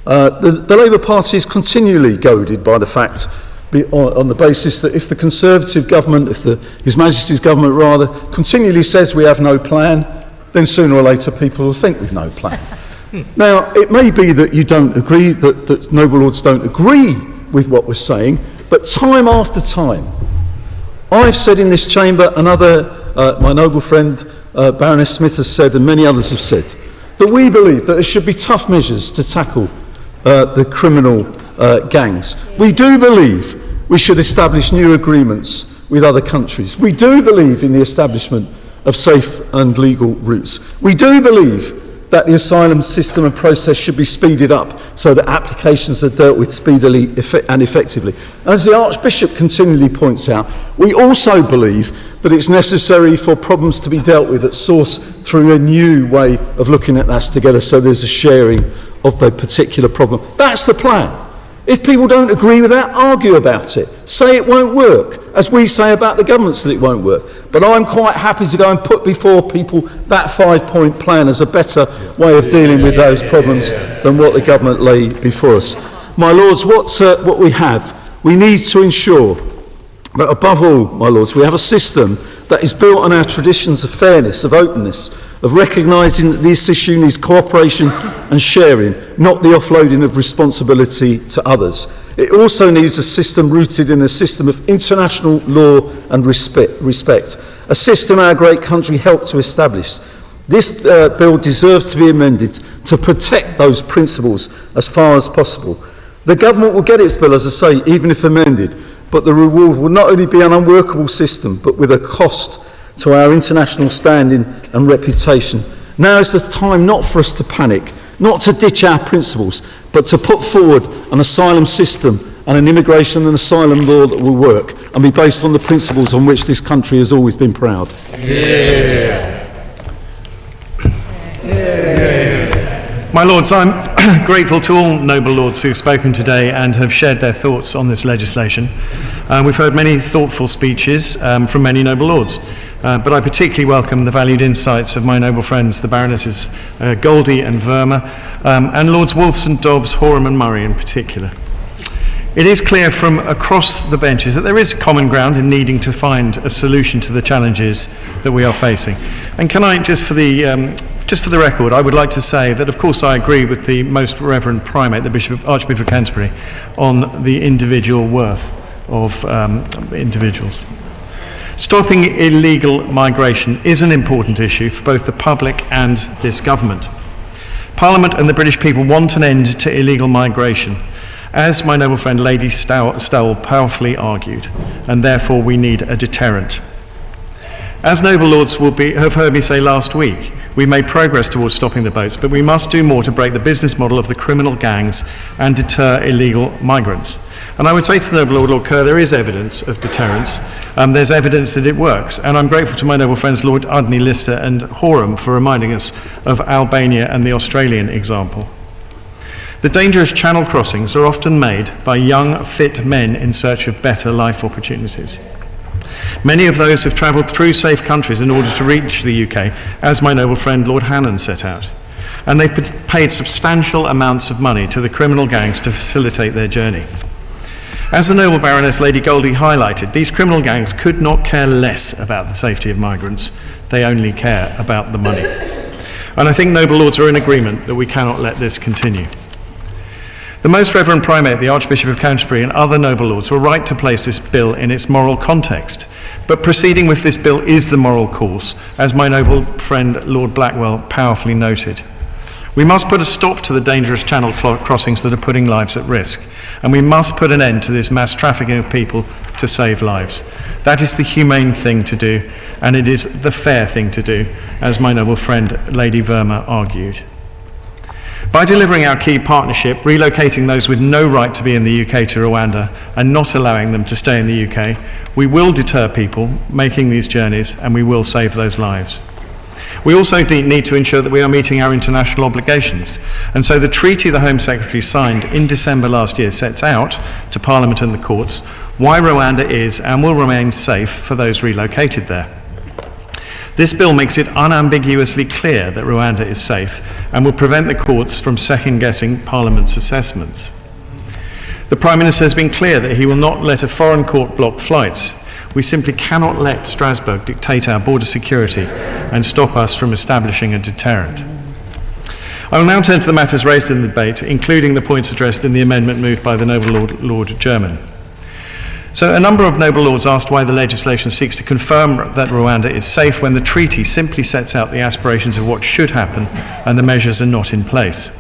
The Labour Party is continually goaded by the fact, on the basis that if the Conservative government, His Majesty's government rather, continually says we have no plan, then sooner or later people will think we've no plan. Now, it may be that you don't agree, that noble lords don't agree with what we're saying, but time after time, I've said in this chamber, and my noble friend Baroness Smith has said, and many others have said, that we believe that there should be tough measures to tackle the criminal gangs. We do believe we should establish new agreements with other countries. We do believe in the establishment of safe and legal routes. We do believe that the asylum system and process should be speeded up so that applications are dealt with speedily and effectively. As the Archbishop continually points out, we also believe that it's necessary for problems to be dealt with at source through a new way of looking at that together, so there's a sharing of the particular problem. That's the plan. If people don't agree with that, argue about it. Say it won't work, as we say about the governments that it won't work. But I'm quite happy to go and put before people that 5-point plan as a better way of dealing with those problems than what the government lay before us. My lords, what we have, we need to ensure that above all, my lords, we have a system that is built on our traditions of fairness, of openness, of recognising that this issue needs cooperation and sharing, not the offloading of responsibility to others. It also needs a system rooted in a system of international law and respect, a system our great country helped to establish. This bill deserves to be amended to protect those principles as far as possible. The government will get its bill, as I say, even if amended, but the reward will not only be an unworkable system, but with a cost to our international standing and reputation. Now is the time not for us to panic, not to ditch our principles, but to put forward an asylum system and an immigration and asylum law that will work and be based on the principles on which this country has always been proud. My lords, I'm grateful to all noble lords who've spoken today and have shared their thoughts on this legislation. We've heard many thoughtful speeches from many noble lords, but I particularly welcome the valued insights of my noble friends, the Baronesses Goldie and Verma, and Lords Wolfson, Dobbs, Horam and Murray in particular. It is clear from across the benches that there is common ground in needing to find a solution to the challenges that we are facing. And can I, just for the record, I would like to say that, of course, I agree with the Most Reverend Primate, the Archbishop of Canterbury, on the individual worth of individuals. Stopping illegal migration is an important issue for both the public and this government. Parliament and the British people want an end to illegal migration, as my noble friend Lady Stowell powerfully argued, and therefore we need a deterrent. As noble lords have heard me say last week, We've made progress towards stopping the boats, but we must do more to break the business model of the criminal gangs and deter illegal migrants. And I would say to the Noble Lord Kerr, there is evidence of deterrence. There's evidence that it works. And I'm grateful to my noble friends Lord Udney, Lister and Horam for reminding us of Albania and the Australian example. The dangerous channel crossings are often made by young, fit men in search of better life opportunities. Many of those have travelled through safe countries in order to reach the UK, as my noble friend Lord Hannan set out. And they've paid substantial amounts of money to the criminal gangs to facilitate their journey. As the noble Baroness Lady Goldie highlighted, these criminal gangs could not care less about the safety of migrants. They only care about the money. And I think noble lords are in agreement that we cannot let this continue. The Most Reverend Primate, the Archbishop of Canterbury, and other noble lords were right to place this bill in its moral context. But proceeding with this bill is the moral course, as my noble friend Lord Blackwell powerfully noted. We must put a stop to the dangerous channel crossings that are putting lives at risk, and we must put an end to this mass trafficking of people to save lives. That is the humane thing to do, and it is the fair thing to do, as my noble friend Lady Verma argued. By delivering our key partnership, relocating those with no right to be in the UK to Rwanda and not allowing them to stay in the UK, we will deter people making these journeys and we will save those lives. We also need to ensure that we are meeting our international obligations, and so the treaty the Home Secretary signed in December last year sets out to Parliament and the courts why Rwanda is and will remain safe for those relocated there. This bill makes it unambiguously clear that Rwanda is safe and will prevent the courts from second-guessing Parliament's assessments. The Prime Minister has been clear that he will not let a foreign court block flights. We simply cannot let Strasbourg dictate our border security and stop us from establishing a deterrent. I will now turn to the matters raised in the debate, including the points addressed in the amendment moved by the noble Lord Adjournment. So a number of noble lords asked why the legislation seeks to confirm that Rwanda is safe when the treaty simply sets out the aspirations of what should happen and the measures are not in place.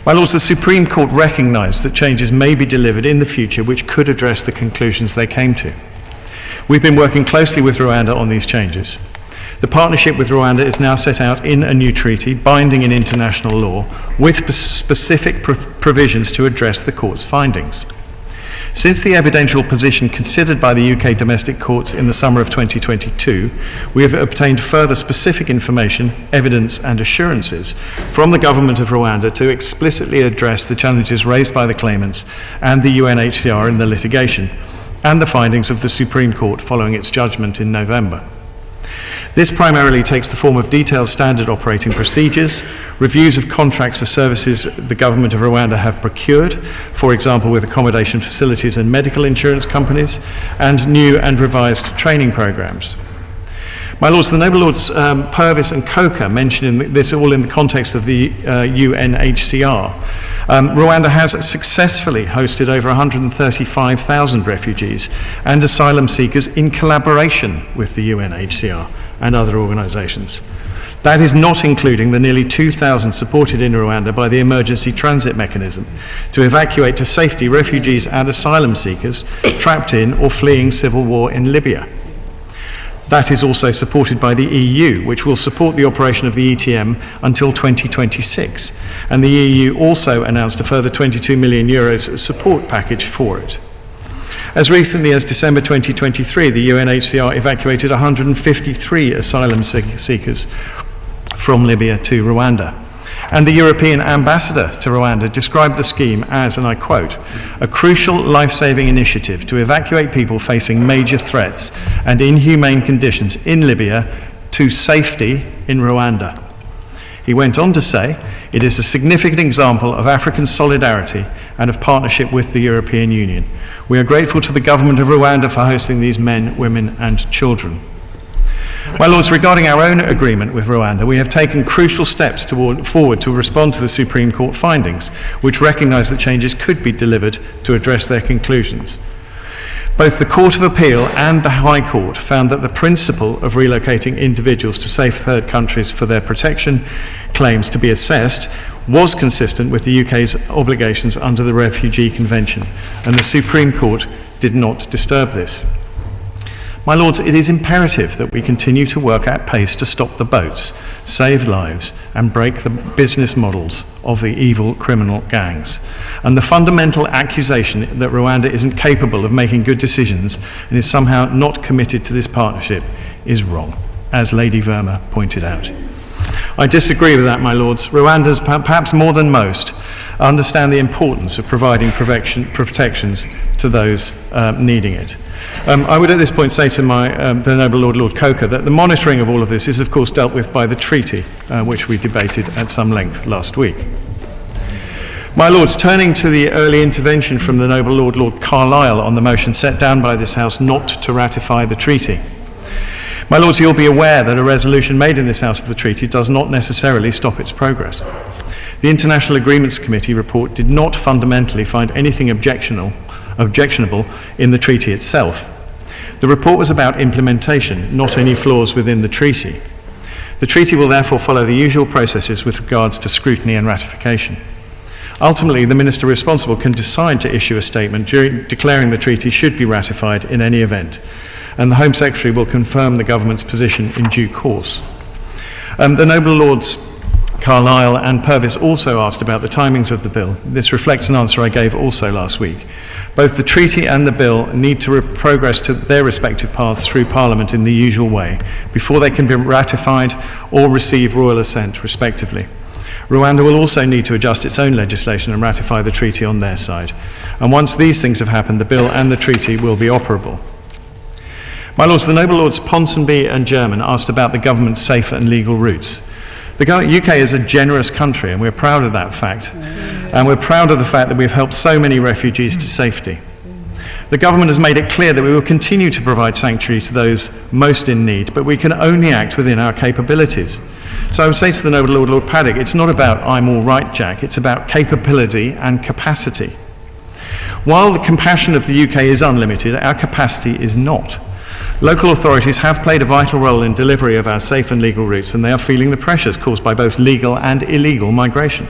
My lords, the Supreme Court recognised that changes may be delivered in the future which could address the conclusions they came to. We've been working closely with Rwanda on these changes. The partnership with Rwanda is now set out in a new treaty, binding in international law, with specific provisions to address the court's findings. Since the evidential position considered by the UK domestic courts in the summer of 2022, we have obtained further specific information, evidence and assurances from the government of Rwanda to explicitly address the challenges raised by the claimants and the UNHCR in the litigation, and the findings of the Supreme Court following its judgment in November. This primarily takes the form of detailed standard operating procedures, reviews of contracts for services the government of Rwanda have procured, for example with accommodation facilities and medical insurance companies, and new and revised training programs. My lords, the noble lords Purvis and Coker mentioned this all in the context of the UNHCR. Rwanda has successfully hosted over 135,000 refugees and asylum seekers in collaboration with the UNHCR and other organisations. That is not including the nearly 2,000 supported in Rwanda by the Emergency Transit Mechanism to evacuate to safety refugees and asylum seekers trapped in or fleeing civil war in Libya. That is also supported by the EU, which will support the operation of the ETM until 2026. And the EU also announced a further €22 million support package for it. As recently as December 2023, the UNHCR evacuated 153 asylum seekers from Libya to Rwanda. And the European ambassador to Rwanda described the scheme as, and I quote, a crucial life-saving initiative to evacuate people facing major threats and inhumane conditions in Libya to safety in Rwanda. He went on to say, it is a significant example of African solidarity and of partnership with the European Union. We are grateful to the government of Rwanda for hosting these men, women and children. My lords, regarding our own agreement with Rwanda, we have taken crucial steps forward to respond to the Supreme Court findings, which recognise that changes could be delivered to address their conclusions. Both the Court of Appeal and the High Court found that the principle of relocating individuals to safe third countries for their protection claims to be assessed was consistent with the UK's obligations under the Refugee Convention, and the Supreme Court did not disturb this. My Lords, it is imperative that we continue to work at pace to stop the boats, save lives, and break the business models of the evil criminal gangs. And the fundamental accusation that Rwanda isn't capable of making good decisions and is somehow not committed to this partnership is wrong, as Lady Verma pointed out. I disagree with that, my Lords. Rwandans, perhaps more than most, understand the importance of providing protections to those needing it. I would at this point say to the Noble Lord Coker, that the monitoring of all of this is of course dealt with by the treaty, which we debated at some length last week. My Lords, turning to the early intervention from the Noble Lord Carlisle on the motion set down by this House not to ratify the treaty. My Lords, you'll be aware that a resolution made in this House of the treaty does not necessarily stop its progress. The International Agreements Committee report did not fundamentally find anything objectionable in the treaty itself. The report was about implementation, not any flaws within the treaty. The treaty will therefore follow the usual processes with regards to scrutiny and ratification. Ultimately, the Minister responsible can decide to issue a statement declaring the treaty should be ratified in any event, and the Home Secretary will confirm the government's position in due course. The Noble Lords Carlisle and Purvis also asked about the timings of the bill. This reflects an answer I gave also last week. Both the treaty and the bill need to progress to their respective paths through Parliament in the usual way, before they can be ratified or receive royal assent, respectively. Rwanda will also need to adjust its own legislation and ratify the treaty on their side. And once these things have happened, the bill and the treaty will be operable. My Lords, the Noble Lords Ponsonby and German asked about the government's safer and legal routes. The UK is a generous country, and we're proud of that fact. And we're proud of the fact that we've helped so many refugees to safety. The government has made it clear that we will continue to provide sanctuary to those most in need, but we can only act within our capabilities. So I would say to the Noble Lord Paddock, it's not about I'm all right, Jack, it's about capability and capacity. While the compassion of the UK is unlimited, our capacity is not. Local authorities have played a vital role in delivery of our safe and legal routes, and they are feeling the pressures caused by both legal and illegal migration.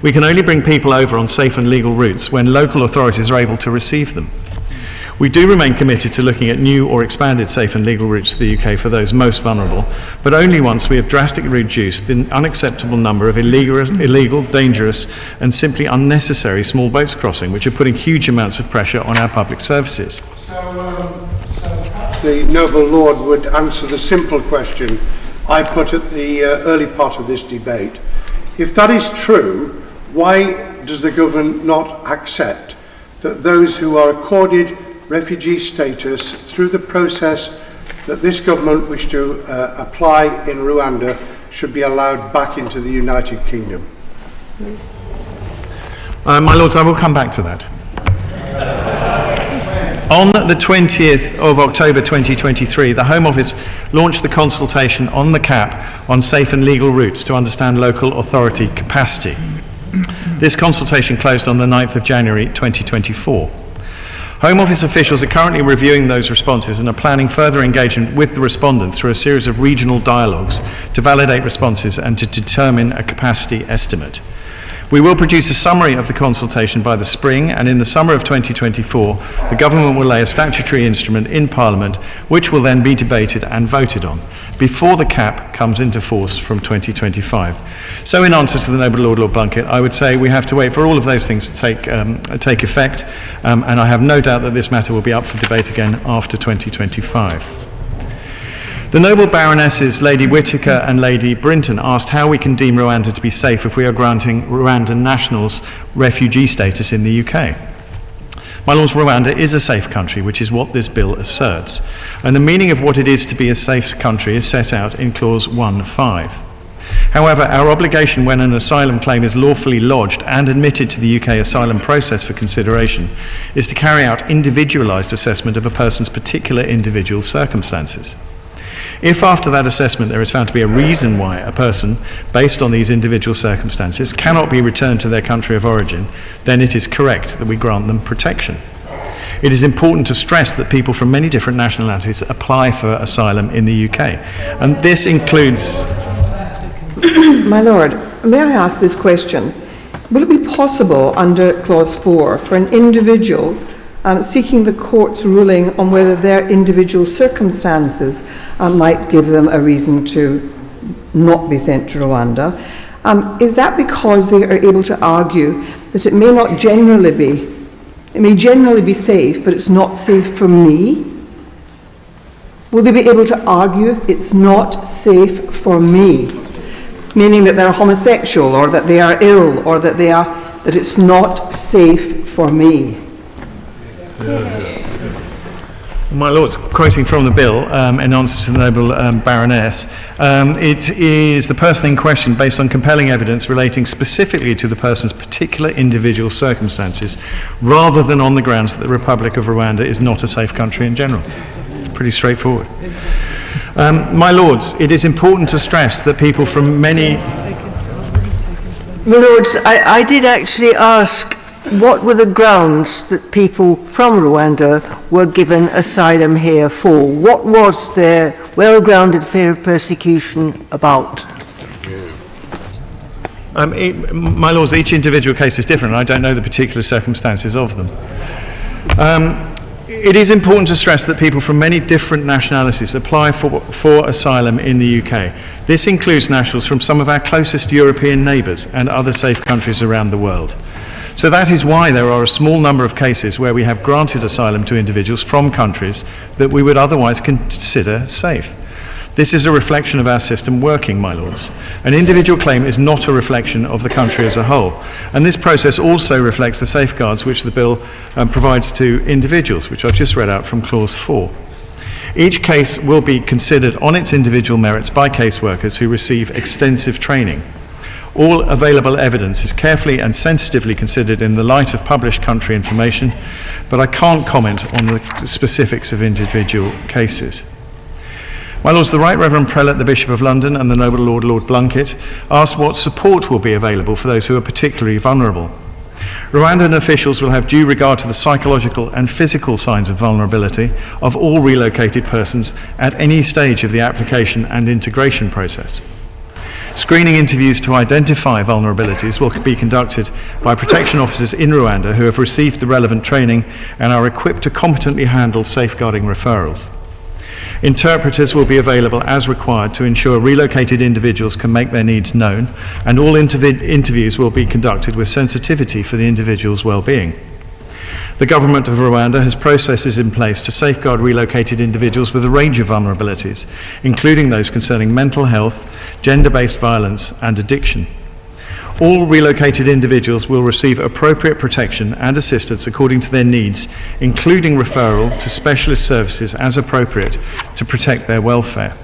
We can only bring people over on safe and legal routes when local authorities are able to receive them. We do remain committed to looking at new or expanded safe and legal routes to the UK for those most vulnerable, but only once we have drastically reduced the unacceptable number of illegal, dangerous, and simply unnecessary small boats crossing, which are putting huge amounts of pressure on our public services. The Noble Lord would answer the simple question I put at the early part of this debate. If that is true, why does the government not accept that those who are accorded refugee status through the process that this government wished to apply in Rwanda should be allowed back into the United Kingdom? My Lords, I will come back to that. On the 20th of October 2023, the Home Office launched the consultation on the cap on safe and legal routes to understand local authority capacity. This consultation closed on the 9th of January 2024. Home Office officials are currently reviewing those responses and are planning further engagement with the respondent through a series of regional dialogues to validate responses and to determine a capacity estimate. We will produce a summary of the consultation by the spring, and in the summer of 2024, the government will lay a statutory instrument in Parliament, which will then be debated and voted on, before the cap comes into force from 2025. So in answer to the Noble Lord Blunkett, I would say we have to wait for all of those things to take effect, and I have no doubt that this matter will be up for debate again after 2025. The Noble Baronesses Lady Whittaker and Lady Brinton asked how we can deem Rwanda to be safe if we are granting Rwandan nationals refugee status in the UK. My Lords, Rwanda is a safe country, which is what this bill asserts, and the meaning of what it is to be a safe country is set out in clause 1.5. However, our obligation when an asylum claim is lawfully lodged and admitted to the UK asylum process for consideration is to carry out individualised assessment of a person's particular individual circumstances. If after that assessment there is found to be a reason why a person, based on these individual circumstances, cannot be returned to their country of origin, then it is correct that we grant them protection. It is important to stress that people from many different nationalities apply for asylum in the UK, and this includes... My Lord, may I ask this question? Will it be possible under Clause 4 for an individual seeking the court's ruling on whether their individual circumstances might give them a reason to not be sent to Rwanda. Is that because they are able to argue that it may generally be safe, but it's not safe for me? Will they be able to argue it's not safe for me? Meaning that they're homosexual, or that they are ill, or that it's not safe for me. My Lords, quoting from the bill, in answer to the Noble Baroness, it is the person in question based on compelling evidence relating specifically to the person's particular individual circumstances, rather than on the grounds that the Republic of Rwanda is not a safe country in general. Pretty straightforward. My Lords, it is important to stress that people from many... My Lords, I did actually ask what were the grounds that people from Rwanda were given asylum here for. What was their well-grounded fear of persecution about? My Lords, each individual case is different. I don't know the particular circumstances of them. It is important to stress that people from many different nationalities apply for asylum in the UK. This includes nationals from some of our closest European neighbours and other safe countries around the world. So that is why there are a small number of cases where we have granted asylum to individuals from countries that we would otherwise consider safe. This is a reflection of our system working, my Lords. An individual claim is not a reflection of the country as a whole, and this process also reflects the safeguards which the bill provides to individuals, which I've just read out from Clause 4. Each case will be considered on its individual merits by caseworkers who receive extensive training. All available evidence is carefully and sensitively considered in the light of published country information, but I can't comment on the specifics of individual cases. My Lords, the Right Reverend Prelate, the Bishop of London, and the Noble Lord, Lord Blunkett, asked what support will be available for those who are particularly vulnerable. Rwandan officials will have due regard to the psychological and physical signs of vulnerability of all relocated persons at any stage of the application and integration process. Screening interviews to identify vulnerabilities will be conducted by protection officers in Rwanda who have received the relevant training and are equipped to competently handle safeguarding referrals. Interpreters will be available as required to ensure relocated individuals can make their needs known, and all interviews will be conducted with sensitivity for the individual's well-being. The government of Rwanda has processes in place to safeguard relocated individuals with a range of vulnerabilities, including those concerning mental health, gender-based violence, and addiction. All relocated individuals will receive appropriate protection and assistance according to their needs, including referral to specialist services as appropriate to protect their welfare.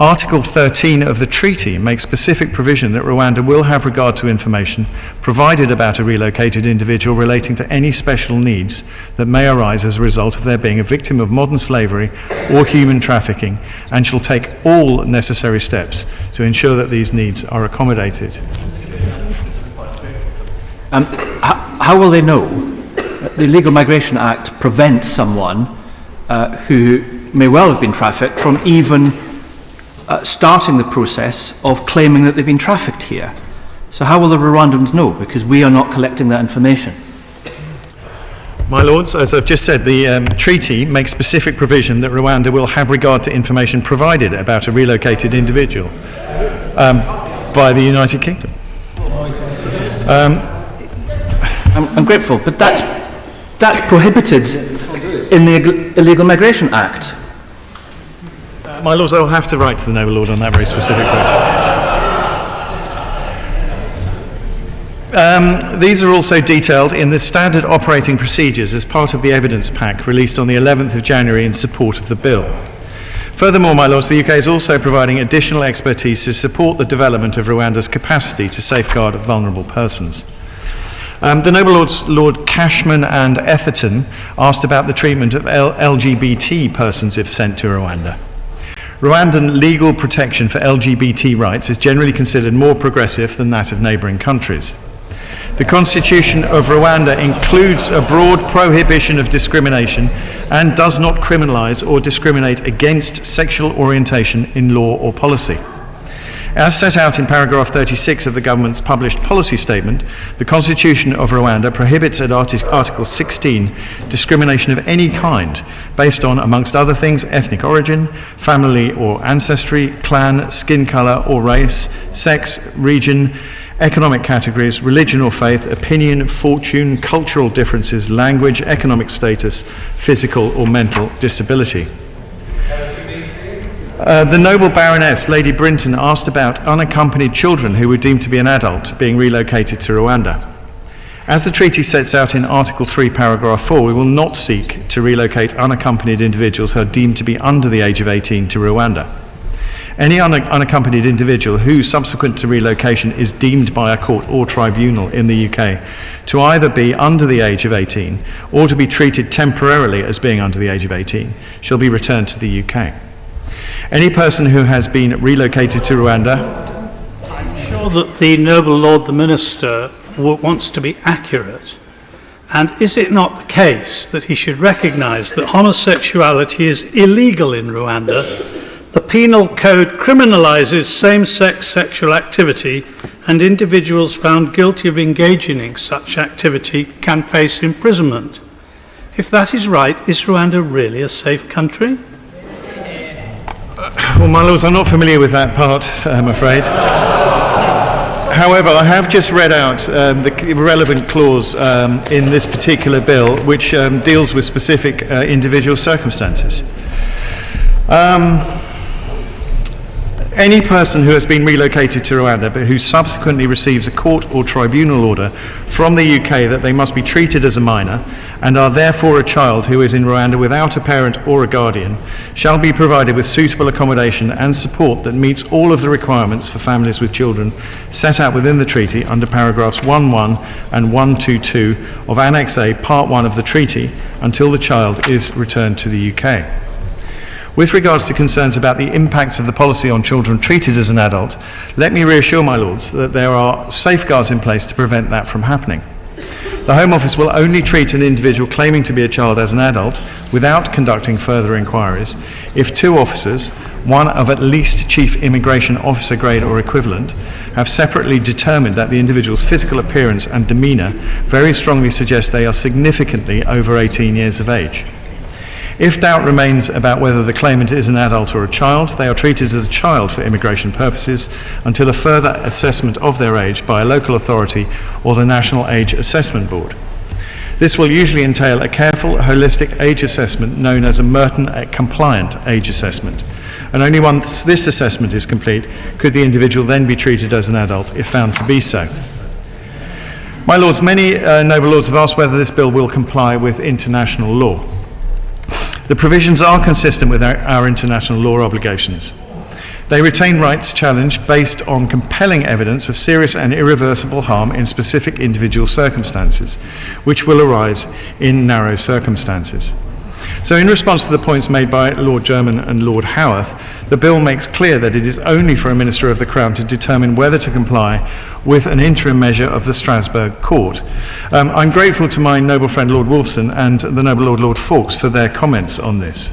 Article 13 of the treaty makes specific provision that Rwanda will have regard to information provided about a relocated individual relating to any special needs that may arise as a result of their being a victim of modern slavery or human trafficking, and shall take all necessary steps to ensure that these needs are accommodated. How will they know? The Illegal Migration Act prevents someone who may well have been trafficked from even starting the process of claiming that they've been trafficked here. So how will the Rwandans know? Because we are not collecting that information. My Lords, as I've just said, the treaty makes specific provision that Rwanda will have regard to information provided about a relocated individual by the United Kingdom. I'm grateful, but that's prohibited in the Illegal Migration Act. My Lords, I will have to write to the Noble Lord on that very specific point. These are also detailed in the standard operating procedures as part of the evidence pack released on the 11th of January in support of the bill. Furthermore, my Lords, the UK is also providing additional expertise to support the development of Rwanda's capacity to safeguard vulnerable persons. The Noble Lords, Lord Cashman and Etherton, asked about the treatment of LGBT persons if sent to Rwanda. Rwandan legal protection for LGBT rights is generally considered more progressive than that of neighbouring countries. The Constitution of Rwanda includes a broad prohibition of discrimination and does not criminalise or discriminate against sexual orientation in law or policy. As set out in paragraph 36 of the government's published policy statement, the Constitution of Rwanda prohibits at Article 16 discrimination of any kind based on, amongst other things, ethnic origin, family or ancestry, clan, skin colour or race, sex, region, economic categories, religion or faith, opinion, fortune, cultural differences, language, economic status, physical or mental disability. The noble Baroness, Lady Brinton, asked about unaccompanied children who were deemed to be an adult being relocated to Rwanda. As the treaty sets out in Article 3, paragraph 4, we will not seek to relocate unaccompanied individuals who are deemed to be under the age of 18 to Rwanda. Any unaccompanied individual who, subsequent to relocation, is deemed by a court or tribunal in the UK to either be under the age of 18 or to be treated temporarily as being under the age of 18 shall be returned to the UK. Any person who has been relocated to Rwanda... I'm sure that the noble Lord the Minister wants to be accurate. And is it not the case that he should recognise that homosexuality is illegal in Rwanda? The penal code criminalises same-sex sexual activity, and individuals found guilty of engaging in such activity can face imprisonment. If that is right, is Rwanda really a safe country? Well, my lords, I'm not familiar with that part, I'm afraid. However, I have just read out the relevant clause in this particular bill, which deals with specific individual circumstances. Any person who has been relocated to Rwanda but who subsequently receives a court or tribunal order from the UK that they must be treated as a minor and are therefore a child who is in Rwanda without a parent or a guardian shall be provided with suitable accommodation and support that meets all of the requirements for families with children set out within the treaty under paragraphs 1.1 and 122 of Annex A, Part 1 of the treaty until the child is returned to the UK. With regards to concerns about the impacts of the policy on children treated as an adult, let me reassure my lords that there are safeguards in place to prevent that from happening. The Home Office will only treat an individual claiming to be a child as an adult without conducting further inquiries if two officers, one of at least Chief Immigration Officer grade or equivalent, have separately determined that the individual's physical appearance and demeanour very strongly suggest they are significantly over 18 years of age. If doubt remains about whether the claimant is an adult or a child, they are treated as a child for immigration purposes until a further assessment of their age by a local authority or the National Age Assessment Board. This will usually entail a careful, holistic age assessment known as a Merton-compliant age assessment. And only once this assessment is complete could the individual then be treated as an adult if found to be so. My lords, many noble lords have asked whether this bill will comply with international law. The provisions are consistent with our international law obligations. They retain rights challenged based on compelling evidence of serious and irreversible harm in specific individual circumstances, which will arise in narrow circumstances. So in response to the points made by Lord Jermyn and Lord Howarth, the bill makes clear that it is only for a Minister of the Crown to determine whether to comply with an interim measure of the Strasbourg Court. I'm grateful to my noble friend Lord Wolfson and the noble Lord Fawkes for their comments on this.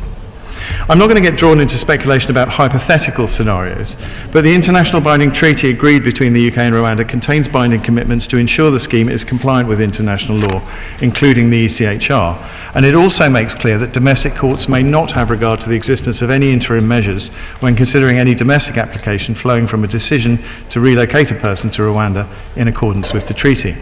I'm not going to get drawn into speculation about hypothetical scenarios, but the international binding treaty agreed between the UK and Rwanda contains binding commitments to ensure the scheme is compliant with international law, including the ECHR, and it also makes clear that domestic courts may not have regard to the existence of any interim measures when considering any domestic application flowing from a decision to relocate a person to Rwanda in accordance with the treaty.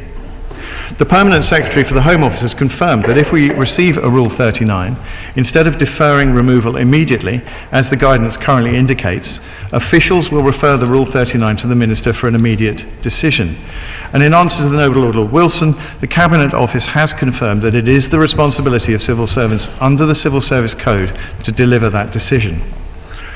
The Permanent Secretary for the Home Office has confirmed that if we receive a Rule 39, instead of deferring removal immediately, as the guidance currently indicates, officials will refer the Rule 39 to the Minister for an immediate decision. And in answer to the noble Lord Wilson, the Cabinet Office has confirmed that it is the responsibility of civil servants under the Civil Service Code to deliver that decision.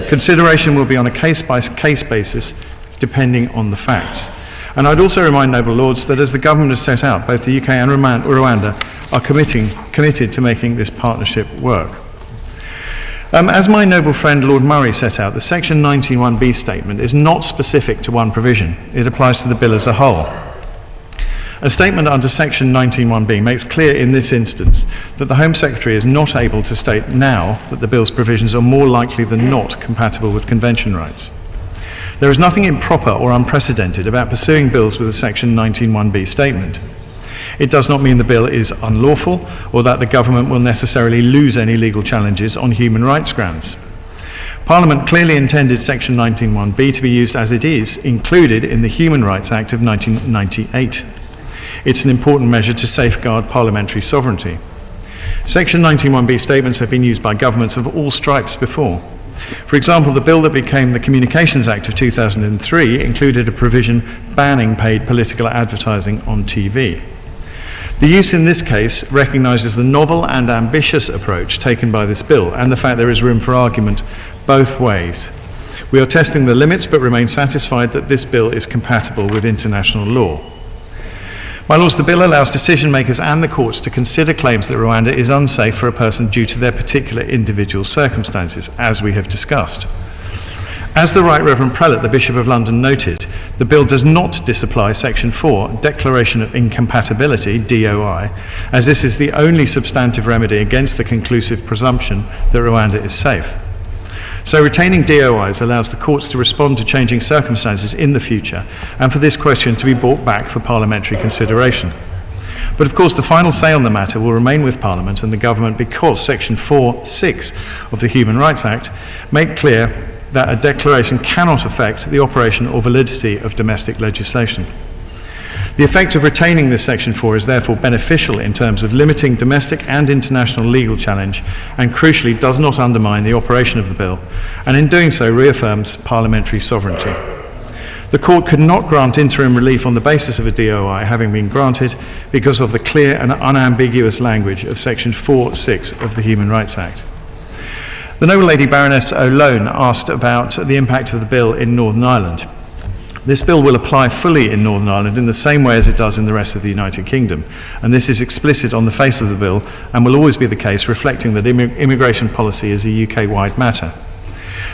Consideration will be on a case-by-case basis, depending on the facts. And I'd also remind noble lords that as the government has set out, both the UK and Rwanda are committed to making this partnership work. As my noble friend Lord Murray set out, the Section 19(1)B statement is not specific to one provision. It applies to the bill as a whole. A statement under Section 19(1)B makes clear in this instance that the Home Secretary is not able to state now that the bill's provisions are more likely than not compatible with convention rights. There is nothing improper or unprecedented about pursuing bills with a Section 19(1)b statement. It does not mean the bill is unlawful or that the government will necessarily lose any legal challenges on human rights grounds. Parliament clearly intended Section 19(1)b to be used as it is included in the Human Rights Act of 1998. It's an important measure to safeguard parliamentary sovereignty. Section 19(1)b statements have been used by governments of all stripes before. For example, the bill that became the Communications Act of 2003 included a provision banning paid political advertising on TV. The use in this case recognises the novel and ambitious approach taken by this bill and the fact there is room for argument both ways. We are testing the limits but remain satisfied that this bill is compatible with international law. My Lords, the bill allows decision makers and the courts to consider claims that Rwanda is unsafe for a person due to their particular individual circumstances, as we have discussed. As the Right Reverend Prelate, the Bishop of London, noted, the bill does not disapply Section 4, Declaration of Incompatibility, DOI, as this is the only substantive remedy against the conclusive presumption that Rwanda is safe. So retaining DOIs allows the courts to respond to changing circumstances in the future and for this question to be brought back for parliamentary consideration. But of course the final say on the matter will remain with Parliament and the government because Section 4(6) of the Human Rights Act make clear that a declaration cannot affect the operation or validity of domestic legislation. The effect of retaining this Section 4 is therefore beneficial in terms of limiting domestic and international legal challenge and crucially does not undermine the operation of the bill and in doing so reaffirms parliamentary sovereignty. The court could not grant interim relief on the basis of a DOI having been granted because of the clear and unambiguous language of Section 4(6) of the Human Rights Act. The Noble Lady Baroness O'Lone asked about the impact of the bill in Northern Ireland. This bill will apply fully in Northern Ireland in the same way as it does in the rest of the United Kingdom, and this is explicit on the face of the bill and will always be the case, reflecting that immigration policy is a UK-wide matter.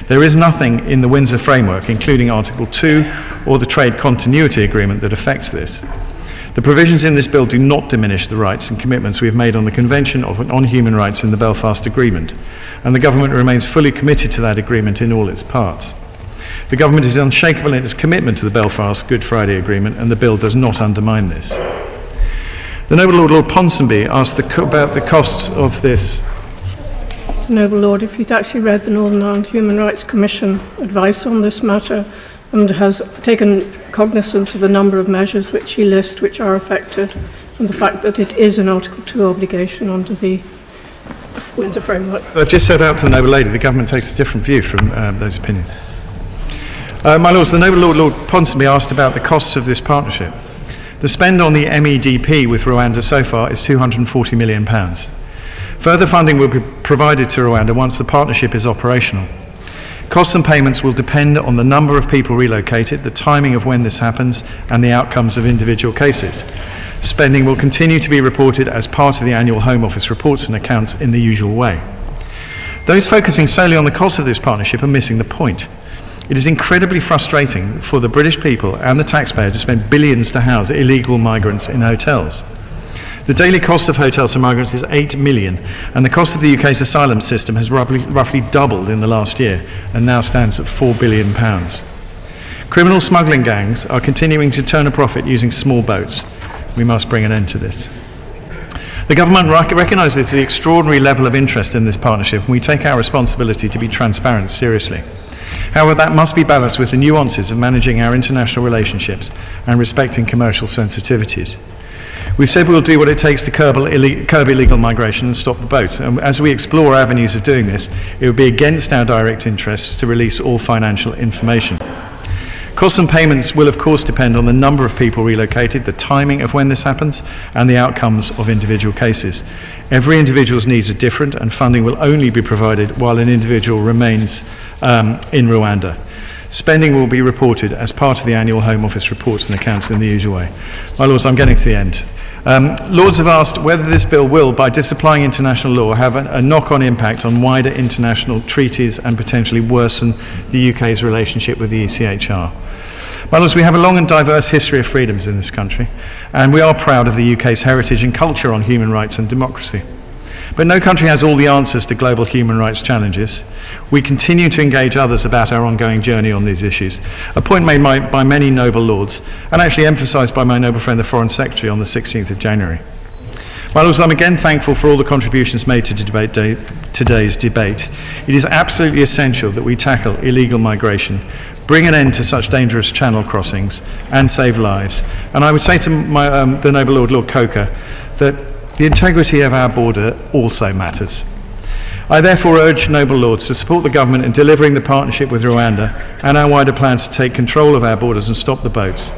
There is nothing in the Windsor Framework, including Article 2 or the Trade Continuity Agreement, that affects this. The provisions in this bill do not diminish the rights and commitments we have made on the Convention on Human Rights in the Belfast Agreement, and the government remains fully committed to that agreement in all its parts. The government is unshakable in its commitment to the Belfast Good Friday Agreement, and the bill does not undermine this. The Noble Lord Ponsonby asked about the costs of this. Noble Lord, if you'd actually read the Northern Ireland Human Rights Commission advice on this matter and has taken cognizance of the number of measures which he lists which are affected and the fact that it is an Article 2 obligation under the Windsor Framework. I've just set out to the Noble Lady, the government takes a different view from those opinions. My Lords, the Noble Lord Ponsonby asked about the costs of this partnership. The spend on the MEDP with Rwanda so far is £240 million. Further funding will be provided to Rwanda once the partnership is operational. Costs and payments will depend on the number of people relocated, the timing of when this happens, and the outcomes of individual cases. Spending will continue to be reported as part of the annual Home Office reports and accounts in the usual way. Those focusing solely on the cost of this partnership are missing the point. It is incredibly frustrating for the British people and the taxpayer to spend billions to house illegal migrants in hotels. The daily cost of hotels for migrants is £8 million, and the cost of the UK's asylum system has roughly doubled in the last year and now stands at £4 billion. Criminal smuggling gangs are continuing to turn a profit using small boats. We must bring an end to this. The government recognises the extraordinary level of interest in this partnership, and we take our responsibility to be transparent seriously. However, that must be balanced with the nuances of managing our international relationships and respecting commercial sensitivities. We've said we'll do what it takes to curb illegal migration and stop the boats, and as we explore avenues of doing this, it would be against our direct interests to release all financial information. Costs and payments will of course depend on the number of people relocated, the timing of when this happens, and the outcomes of individual cases. Every individual's needs are different, and funding will only be provided while an individual remains in Rwanda. Spending will be reported as part of the annual Home Office reports and accounts in the usual way. My Lords, I'm getting to the end. Lords have asked whether this bill will, by disapplying international law, have a knock-on impact on wider international treaties and potentially worsen the UK's relationship with the ECHR. My Lords, we have a long and diverse history of freedoms in this country, and we are proud of the UK's heritage and culture on human rights and democracy. But no country has all the answers to global human rights challenges. We continue to engage others about our ongoing journey on these issues, a point made by many noble lords, and actually emphasised by my noble friend the Foreign Secretary on the 16th of January. My lords, I'm again thankful for all the contributions made to today's debate. It is absolutely essential that we tackle illegal migration, bring an end to such dangerous channel crossings, and save lives. And I would say to the noble Lord, Lord Coker, that the integrity of our border also matters. I therefore urge noble lords to support the government in delivering the partnership with Rwanda and our wider plans to take control of our borders and stop the boats.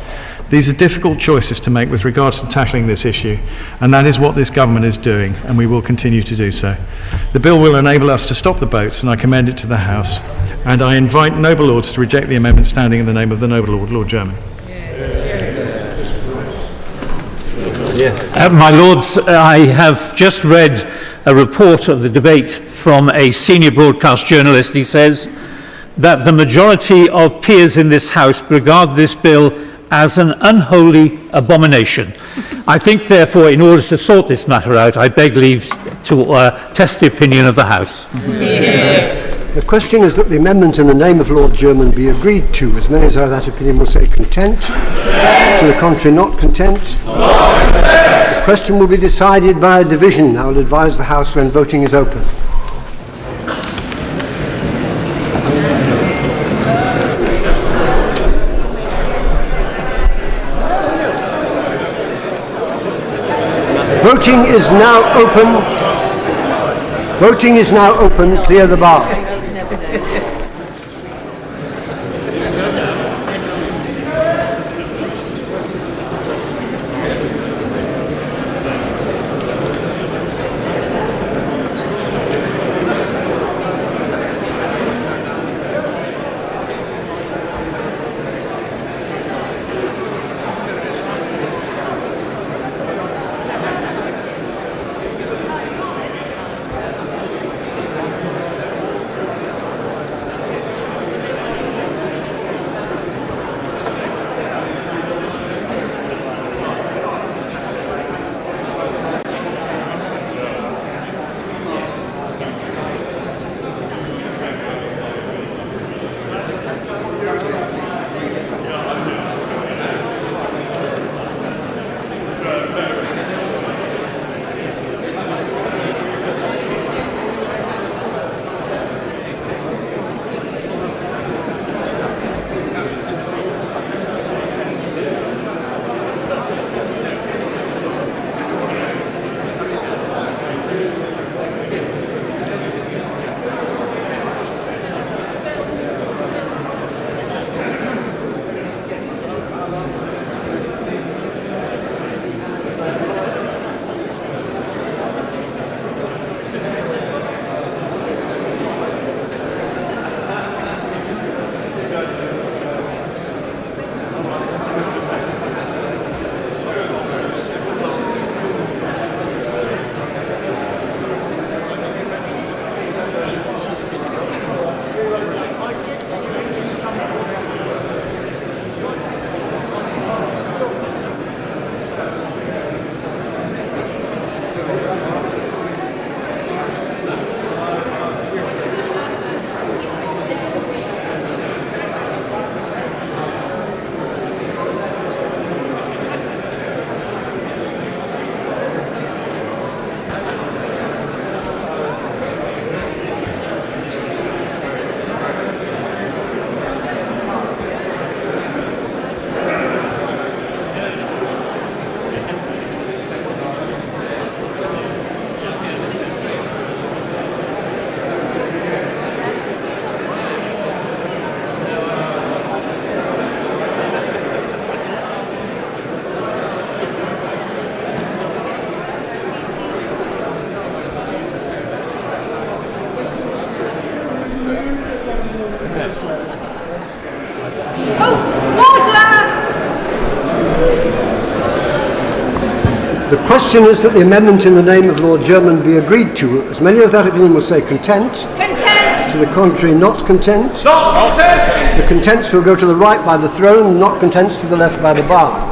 These are difficult choices to make with regards to tackling this issue, and that is what this government is doing, and we will continue to do so. The bill will enable us to stop the boats, and I commend it to the House, and I invite noble lords to reject the amendment standing in the name of the noble Lord, Lord German. Yes. My Lords, I have just read a report of the debate from a senior broadcast journalist. He says that the majority of peers in this House regard this bill as an unholy abomination. I think, therefore, in order to sort this matter out, I beg leave to test the opinion of the House. The question is that the amendment in the name of Lord German be agreed to. As many as are of that opinion will say content. To the contrary, not content. The question will be decided by a division. I will advise the House when voting is open. Voting is now open. Voting is now open. Clear the bar. The question is that the amendment in the name of Lord German be agreed to. As many as that opinion will say content. Content. To the contrary, not content. Not content. The contents will go to the right by the throne, not contents to the left by the bar.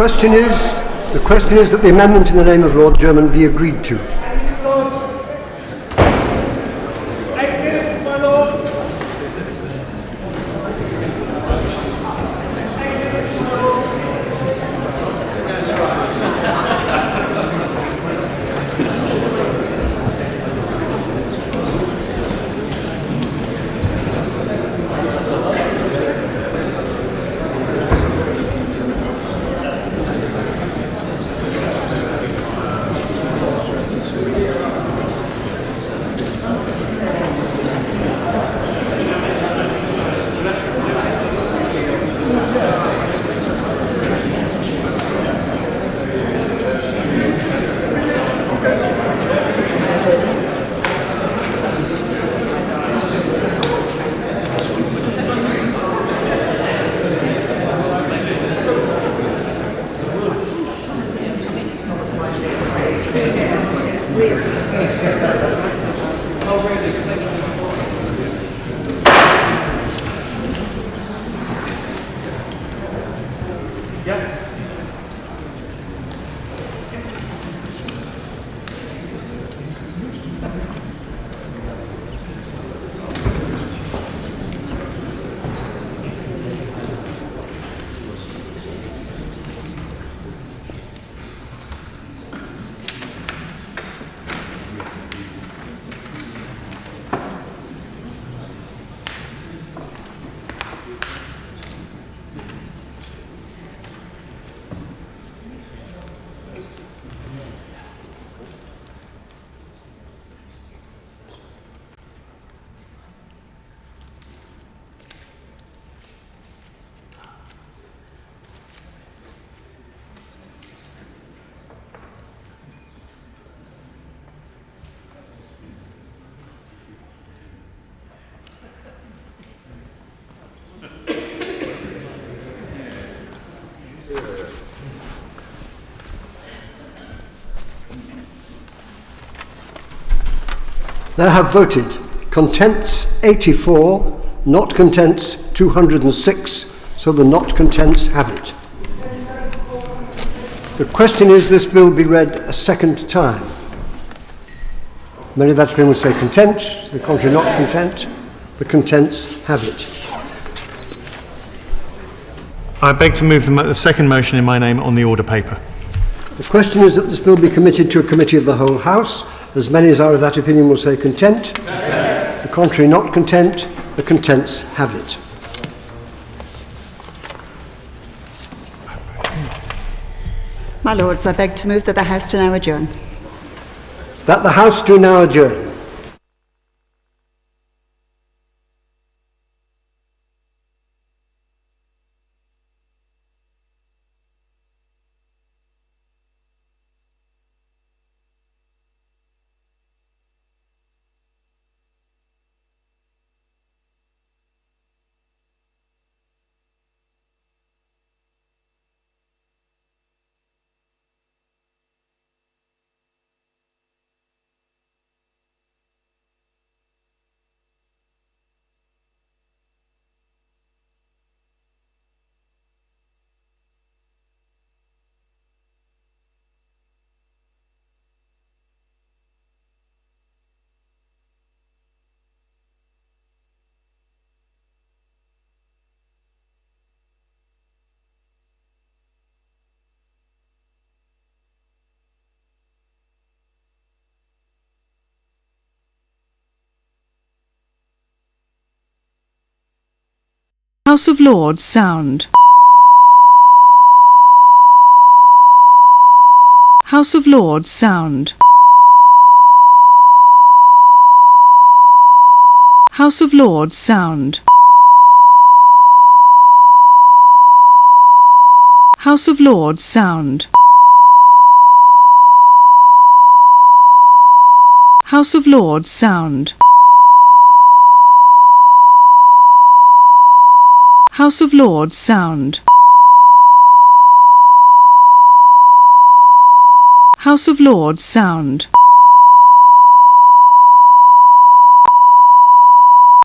question is that the amendment in the name of Lord German be agreed to. There have voted contents 84, not contents 206, so the not contents have it. The question is this bill be read a second time. Many of that opinion will say content, the contrary not content. The contents have it. I beg to move the second motion in my name on the order paper. The question is that this bill be committed to a committee of the whole House. As many as are of that opinion will say content. The contrary not content. The contents have it. My Lords, I beg to move that the House do now adjourn. That the House do now adjourn. House of Lords sound. House of Lords sound. House of Lords sound. House of Lords sound. House of Lords sound. House of Lords sound. House of Lords sound.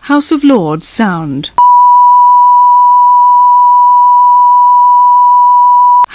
House of Lords sound.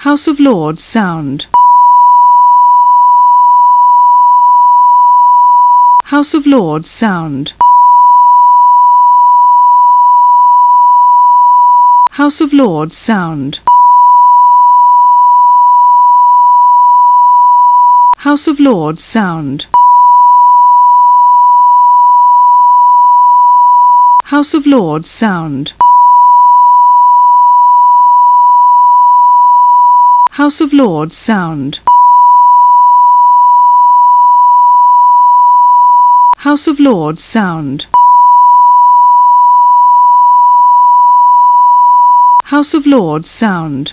House of Lords sound. House of Lords sound. House of Lords sound. House of Lords sound. House of Lords sound. House of Lords sound. House of Lords sound. House of Lords sound.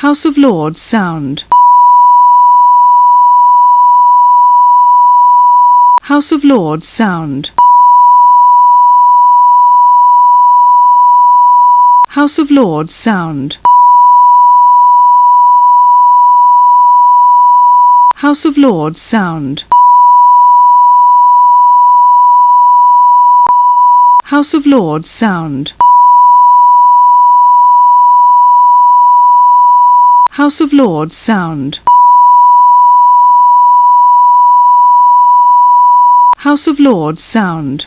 House of Lords sound. House of Lords sound. House of Lords sound. House of Lords sound. House of Lords sound. House of Lords sound. House of Lords sound.